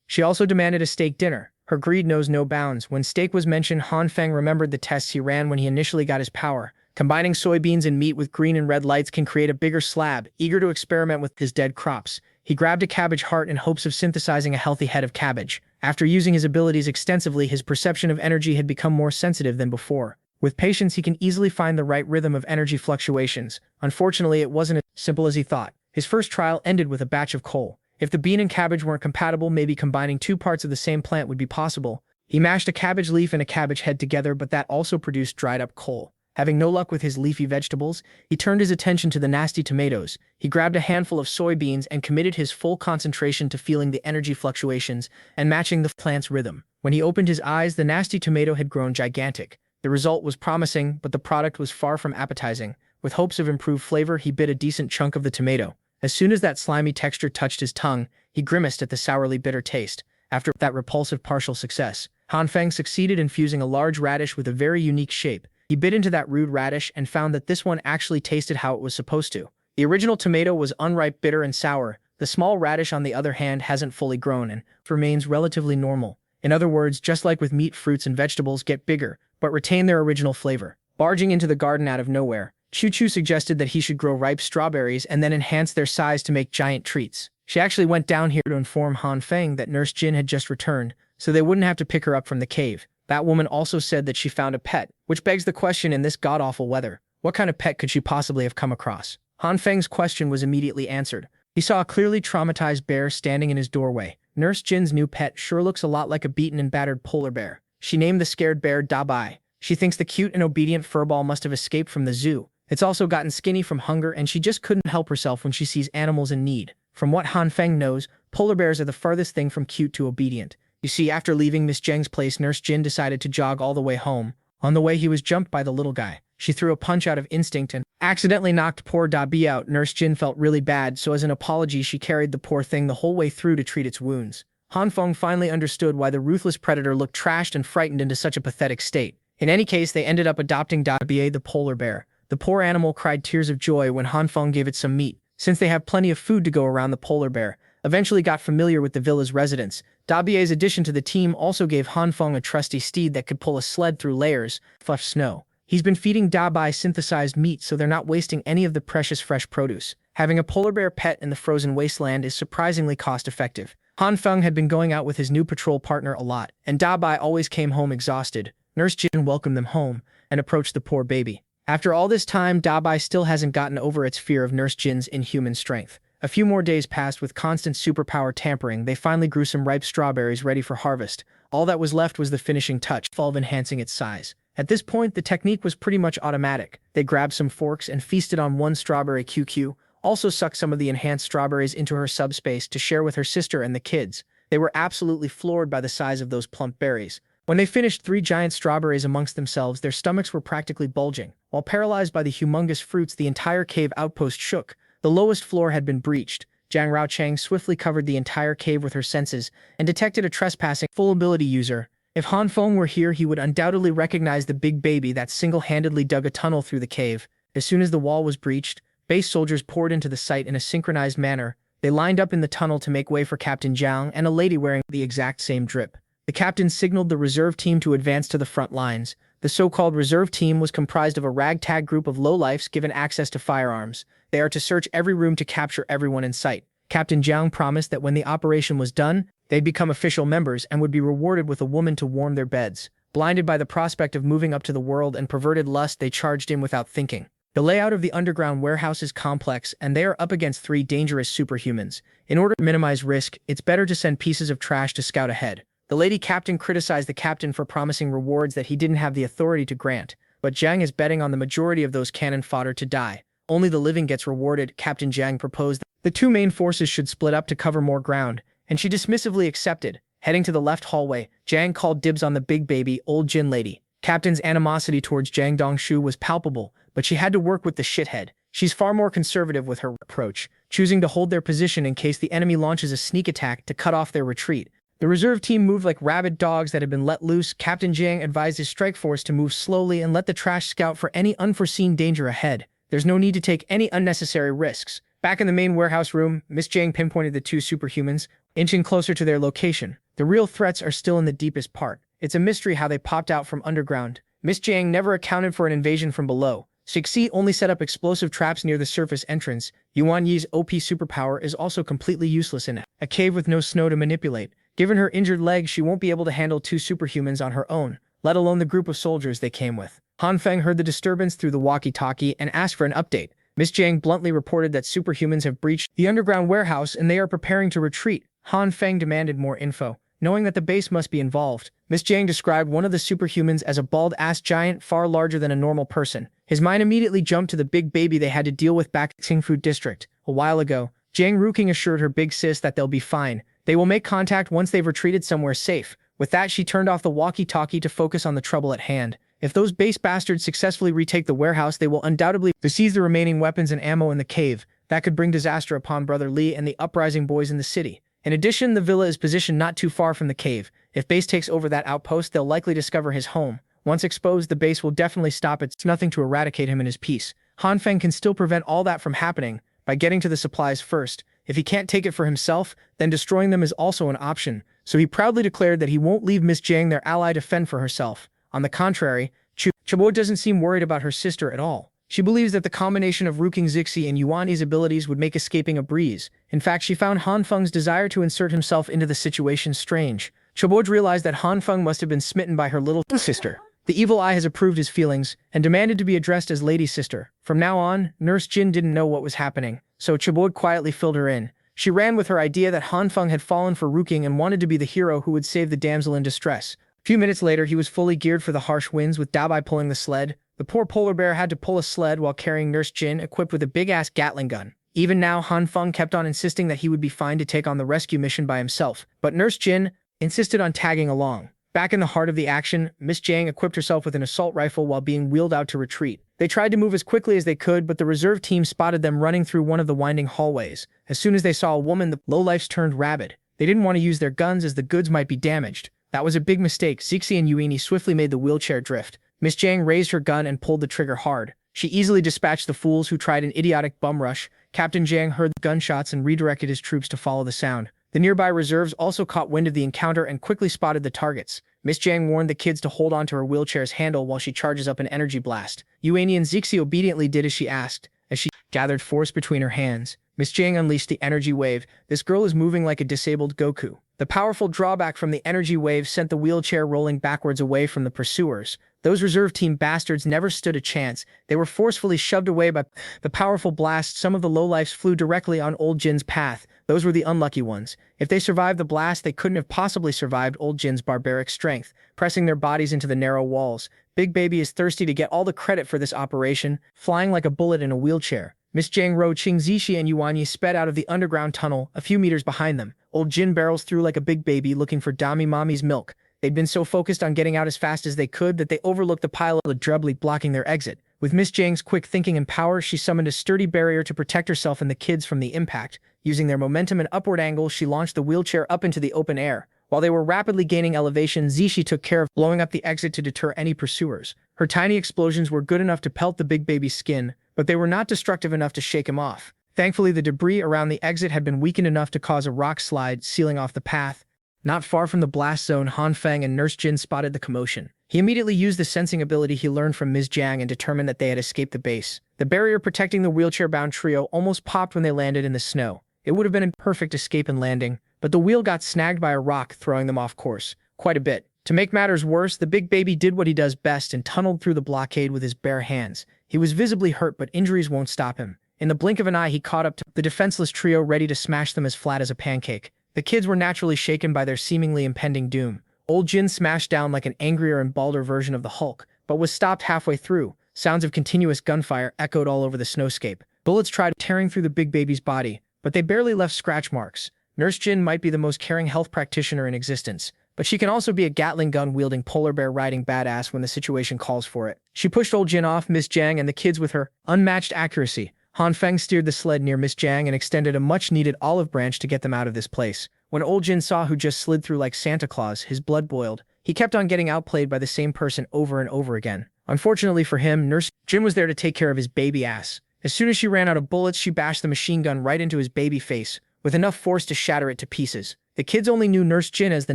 She also demanded a steak dinner. Her greed knows no bounds. When steak was mentioned, Hanfeng remembered the tests he ran when he initially got his power. Combining soybeans and meat with green and red lights can create a bigger slab. Eager to experiment with his dead crops, he grabbed a cabbage heart in hopes of synthesizing a healthy head of cabbage. After using his abilities extensively, his perception of energy had become more sensitive than before. With patience, he can easily find the right rhythm of energy fluctuations. Unfortunately, it wasn't as simple as he thought. His first trial ended with a batch of coal. If the bean and cabbage weren't compatible, maybe combining two parts of the same plant would be possible. He mashed a cabbage leaf and a cabbage head together, but that also produced dried-up coal. Having no luck with his leafy vegetables, he turned his attention to the nasty tomatoes. He grabbed a handful of soybeans and committed his full concentration to feeling the energy fluctuations and matching the plant's rhythm. When he opened his eyes, the nasty tomato had grown gigantic. The result was promising, but the product was far from appetizing. With hopes of improved flavor, he bit a decent chunk of the tomato. As soon as that slimy texture touched his tongue, he grimaced at the sourly bitter taste. After that repulsive partial success, Hanfeng succeeded in fusing a large radish with a very unique shape. He bit into that rude radish and found that this one actually tasted how it was supposed to. The original tomato was unripe, bitter, and sour. The small radish, on the other hand, hasn't fully grown and remains relatively normal. In other words, just like with meat, fruits and vegetables get bigger, but retain their original flavor. Barging into the garden out of nowhere, Choo Choo suggested that he should grow ripe strawberries and then enhance their size to make giant treats. She actually went down here to inform Hanfeng that Nurse Jin had just returned, so they wouldn't have to pick her up from the cave. That woman also said that she found a pet, which begs the question, in this god-awful weather, what kind of pet could she possibly have come across? Hanfeng's question was immediately answered. He saw a clearly traumatized bear standing in his doorway. Nurse Jin's new pet sure looks a lot like a beaten and battered polar bear. She named the scared bear Dabai. She thinks the cute and obedient furball must have escaped from the zoo. It's also gotten skinny from hunger, and she just couldn't help herself when she sees animals in need. From what Hanfeng knows, polar bears are the farthest thing from cute to obedient. You see, after leaving Miss Zheng's place, Nurse Jin decided to jog all the way home. On the way, he was jumped by the little guy. She threw a punch out of instinct and accidentally knocked poor Dabi out. Nurse Jin felt really bad, so as an apology, she carried the poor thing the whole way through to treat its wounds. Hanfeng finally understood why the ruthless predator looked trashed and frightened into such a pathetic state. In any case, they ended up adopting Dabi, the polar bear. The poor animal cried tears of joy when Hanfeng gave it some meat. Since they have plenty of food to go around, the polar bear eventually got familiar with the villa's residents. Dabie's addition to the team also gave Hanfeng a trusty steed that could pull a sled through layers of snow. He's been feeding Dabai synthesized meat, so they're not wasting any of the precious fresh produce. Having a polar bear pet in the frozen wasteland is surprisingly cost-effective. Hanfeng had been going out with his new patrol partner a lot, and Dabai always came home exhausted. Nurse Jin welcomed them home and approached the poor baby. After all this time, Dabai still hasn't gotten over its fear of Nurse Jin's inhuman strength. A few more days passed. With constant superpower tampering, they finally grew some ripe strawberries ready for harvest. All that was left was the finishing touch of enhancing its size. At this point, the technique was pretty much automatic. They grabbed some forks and feasted on one strawberry. QQ also sucked some of the enhanced strawberries into her subspace to share with her sister and the kids. They were absolutely floored by the size of those plump berries. When they finished 3 giant strawberries amongst themselves, their stomachs were practically bulging. While paralyzed by the humongous fruits, the entire cave outpost shook. The lowest floor had been breached. Zhang Raochang swiftly covered the entire cave with her senses and detected a trespassing full ability user. If Hanfeng were here, he would undoubtedly recognize the big baby that single-handedly dug a tunnel through the cave. As soon as the wall was breached, base soldiers poured into the site in a synchronized manner. They lined up in the tunnel to make way for Captain Zhang and a lady wearing the exact same drip. The captain signaled the reserve team to advance to the front lines. The so-called reserve team was comprised of a ragtag group of lowlifes given access to firearms. They are to search every room to capture everyone in sight. Captain Zhang promised that when the operation was done, they'd become official members and would be rewarded with a woman to warm their beds. Blinded by the prospect of moving up to the world and perverted lust, they charged in without thinking. The layout of the underground warehouse is complex, and they are up against 3 dangerous superhumans. In order to minimize risk, it's better to send pieces of trash to scout ahead. The lady captain criticized the captain for promising rewards that he didn't have the authority to grant, but Zhang is betting on the majority of those cannon fodder to die. Only the living gets rewarded. Captain Jiang proposed that the two main forces should split up to cover more ground, and she dismissively accepted. Heading to the left hallway, Jiang called dibs on the big baby, old Jin lady. Captain's animosity towards Jiang Dongshu was palpable, but she had to work with the shithead. She's far more conservative with her approach, choosing to hold their position in case the enemy launches a sneak attack to cut off their retreat. The reserve team moved like rabid dogs that had been let loose. Captain Jiang advised his strike force to move slowly and let the trash scout for any unforeseen danger ahead. There's no need to take any unnecessary risks. Back in the main warehouse room, Miss Jiang pinpointed the two superhumans, inching closer to their location. The real threats are still in the deepest part. It's a mystery how they popped out from underground. Miss Jiang never accounted for an invasion from below. Sixi only set up explosive traps near the surface entrance. Yuan Yi's OP superpower is also completely useless in a cave with no snow to manipulate. Given her injured legs, she won't be able to handle two superhumans on her own, let alone the group of soldiers they came with. Han Feng heard the disturbance through the walkie-talkie and asked for an update. Miss Jiang bluntly reported that superhumans have breached the underground warehouse and they are preparing to retreat. Han Feng demanded more info. Knowing that the base must be involved, Miss Jiang described one of the superhumans as a bald-ass giant far larger than a normal person. His mind immediately jumped to the big baby they had to deal with back in Xingfu district. A while ago, Jiang Ruking assured her big sis that they'll be fine. They will make contact once they've retreated somewhere safe. With that, she turned off the walkie-talkie to focus on the trouble at hand. If those base bastards successfully retake the warehouse, they will undoubtedly seize the remaining weapons and ammo in the cave. That could bring disaster upon Brother Li and the uprising boys in the city. In addition, the villa is positioned not too far from the cave. If base takes over that outpost, they'll likely discover his home. Once exposed, the base will definitely stop. It's nothing to eradicate him in his peace. Han Feng can still prevent all that from happening by getting to the supplies first. If he can't take it for himself, then destroying them is also an option. So he proudly declared that he won't leave Miss Jiang, their ally, to fend for herself. On the contrary, Chabo doesn't seem worried about her sister at all. She believes that the combination of Ruking Zixi and Yuan Yi's abilities would make escaping a breeze. In fact, she found Han Feng's desire to insert himself into the situation strange. Chabo realized that Han Feng must have been smitten by her little sister. The evil eye has approved his feelings and demanded to be addressed as Lady Sister. From now on, Nurse Jin didn't know what was happening, so Chabo quietly filled her in. She ran with her idea that Han Feng had fallen for Ruking and wanted to be the hero who would save the damsel in distress. A few minutes later, he was fully geared for the harsh winds, with Dabai pulling the sled. The poor polar bear had to pull a sled while carrying Nurse Jin, equipped with a big-ass Gatling gun. Even now, Han Feng kept on insisting that he would be fine to take on the rescue mission by himself, but Nurse Jin insisted on tagging along. Back in the heart of the action, Miss Jiang equipped herself with an assault rifle while being wheeled out to retreat. They tried to move as quickly as they could, but the reserve team spotted them running through one of the winding hallways. As soon as they saw a woman, the lowlifes turned rabid. They didn't want to use their guns as the goods might be damaged. That was a big mistake. Zixi and Yuini swiftly made the wheelchair drift. Miss Jiang raised her gun and pulled the trigger hard. She easily dispatched the fools who tried an idiotic bum rush. Captain Jiang heard the gunshots and redirected his troops to follow the sound. The nearby reserves also caught wind of the encounter and quickly spotted the targets. Miss Jiang warned the kids to hold on to her wheelchair's handle while she charges up an energy blast. Yuani and Zixi obediently did as she asked. As she gathered force between her hands, Miss Jiang unleashed the energy wave. This girl is moving like a disabled Goku. The powerful drawback from the energy wave sent the wheelchair rolling backwards away from the pursuers. Those reserve team bastards never stood a chance. They were forcefully shoved away by the powerful blast. Some of the lowlifes flew directly on Old Jin's path. Those were the unlucky ones. If they survived the blast, they couldn't have possibly survived Old Jin's barbaric strength, pressing their bodies into the narrow walls. Big Baby is thirsty to get all the credit for this operation, flying like a bullet in a wheelchair. Miss Jiang rode Qing Zishi and Yuan Yi sped out of the underground tunnel a few meters behind them. Old Jin barrels through like a big baby looking for Dami Mommy's milk. They'd been so focused on getting out as fast as they could that they overlooked the pile of debris blocking their exit. With Miss Jiang's quick thinking and power, she summoned a sturdy barrier to protect herself and the kids from the impact. Using their momentum and upward angle, she launched the wheelchair up into the open air. While they were rapidly gaining elevation, Zishi took care of blowing up the exit to deter any pursuers. Her tiny explosions were good enough to pelt the big baby's skin, but they were not destructive enough to shake him off. Thankfully, the debris around the exit had been weakened enough to cause a rock slide, sealing off the path. Not far from the blast zone, Han Feng and Nurse Jin spotted the commotion. He immediately used the sensing ability he learned from Ms. Jiang and determined that they had escaped the base. The barrier protecting the wheelchair-bound trio almost popped when they landed in the snow. It would have been a perfect escape and landing, but the wheel got snagged by a rock, throwing them off course. Quite a bit. To make matters worse, the big baby did what he does best and tunneled through the blockade with his bare hands. He was visibly hurt, but injuries won't stop him. In the blink of an eye, he caught up to the defenseless trio, ready to smash them as flat as a pancake. The kids were naturally shaken by their seemingly impending doom. Old Jin smashed down like an angrier and balder version of the Hulk, but was stopped halfway through. Sounds of continuous gunfire echoed all over the snowscape. Bullets tried tearing through the big baby's body, but they barely left scratch marks. Nurse Jin might be the most caring health practitioner in existence, but she can also be a Gatling gun-wielding polar bear-riding badass when the situation calls for it. She pushed old Jin off Miss Jiang and the kids with her unmatched accuracy. Han Feng steered the sled near Miss Jiang and extended a much-needed olive branch to get them out of this place. When old Jin saw who just slid through like Santa Claus, his blood boiled. He kept on getting outplayed by the same person over and over again. Unfortunately for him, Nurse Jin was there to take care of his baby ass. As soon as she ran out of bullets, she bashed the machine gun right into his baby face, with enough force to shatter it to pieces. The kids only knew Nurse Jin as the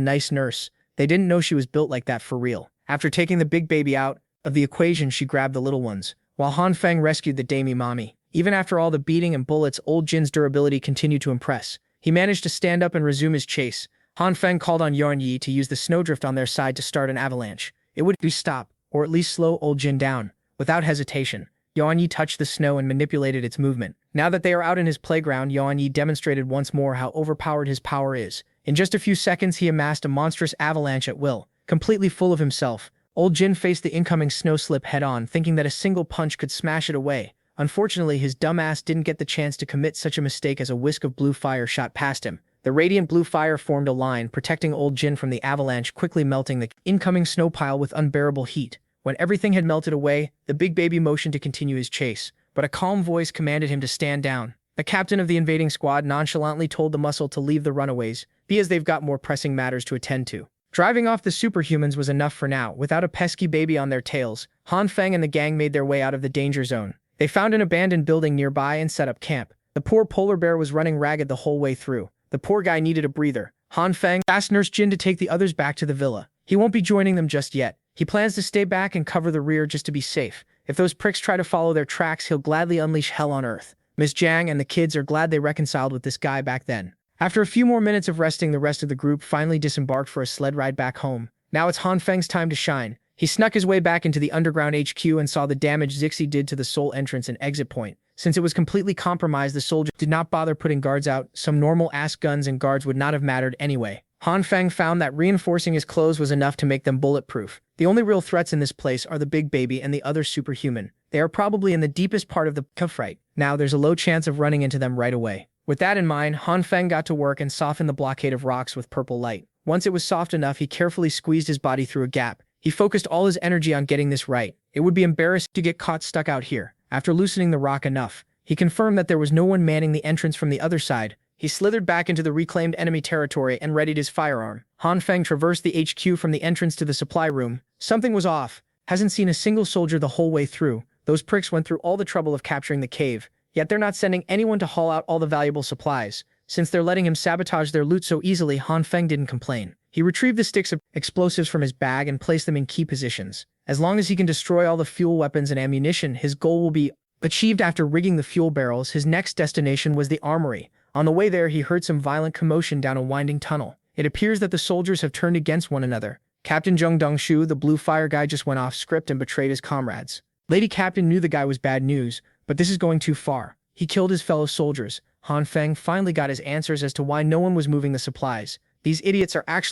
nice nurse. They didn't know she was built like that for real. After taking the big baby out of the equation, she grabbed the little ones, while Han Feng rescued the daimy mommy. Even after all the beating and bullets, old Jin's durability continued to impress. He managed to stand up and resume his chase. Han Feng called on Yuan Yi to use the snowdrift on their side to start an avalanche. It would stop, or at least slow old Jin down. Without hesitation, Yuan Yi touched the snow and manipulated its movement. Now that they are out in his playground, Yuan Yi demonstrated once more how overpowered his power is. In just a few seconds, he amassed a monstrous avalanche at will, completely full of himself. Old Jin faced the incoming snow slip head-on, thinking that a single punch could smash it away. Unfortunately, his dumbass didn't get the chance to commit such a mistake as a whisk of blue fire shot past him. The radiant blue fire formed a line, protecting old Jin from the avalanche, quickly melting the incoming snow pile with unbearable heat. When everything had melted away, the big baby motioned to continue his chase, but a calm voice commanded him to stand down. The captain of the invading squad nonchalantly told the muscle to leave the runaways, as they've got more pressing matters to attend to. Driving off the superhumans was enough for now. Without a pesky baby on their tails, Han Feng and the gang made their way out of the danger zone. They found an abandoned building nearby and set up camp. The poor polar bear was running ragged the whole way through. The poor guy needed a breather. Han Feng asked Nurse Jin to take the others back to the villa. He won't be joining them just yet. He plans to stay back and cover the rear just to be safe. If those pricks try to follow their tracks, he'll gladly unleash hell on earth. Miss Jiang and the kids are glad they reconciled with this guy back then. After a few more minutes of resting, the rest of the group finally disembarked for a sled ride back home. Now it's Han Feng's time to shine. He snuck his way back into the underground HQ and saw the damage Zixi did to the sole entrance and exit point. Since it was completely compromised, the soldiers did not bother putting guards out. Some normal-ass guns and guards would not have mattered anyway. Han Feng found that reinforcing his clothes was enough to make them bulletproof. The only real threats in this place are the big baby and the other superhuman. They are probably in the deepest part of the cave. Now there's a low chance of running into them right away. With that in mind, Han Feng got to work and softened the blockade of rocks with purple light. Once it was soft enough, he carefully squeezed his body through a gap. He focused all his energy on getting this right. It would be embarrassing to get caught stuck out here. After loosening the rock enough, he confirmed that there was no one manning the entrance from the other side. He slithered back into the reclaimed enemy territory and readied his firearm. Han Feng traversed the HQ from the entrance to the supply room. Something was off. Hasn't seen a single soldier the whole way through. Those pricks went through all the trouble of capturing the cave, yet they're not sending anyone to haul out all the valuable supplies. Since they're letting him sabotage their loot so easily, Han Feng didn't complain. He retrieved the sticks of explosives from his bag and placed them in key positions. As long as he can destroy all the fuel weapons and ammunition, his goal will be achieved. After rigging the fuel barrels, his next destination was the armory. On the way there, he heard some violent commotion down a winding tunnel. It appears that the soldiers have turned against one another. Captain Zheng Dongshu, the blue fire guy, just went off script and betrayed his comrades. Lady Captain knew the guy was bad news, but this is going too far. He killed his fellow soldiers. Han Feng finally got his answers as to why no one was moving the supplies. These idiots are actually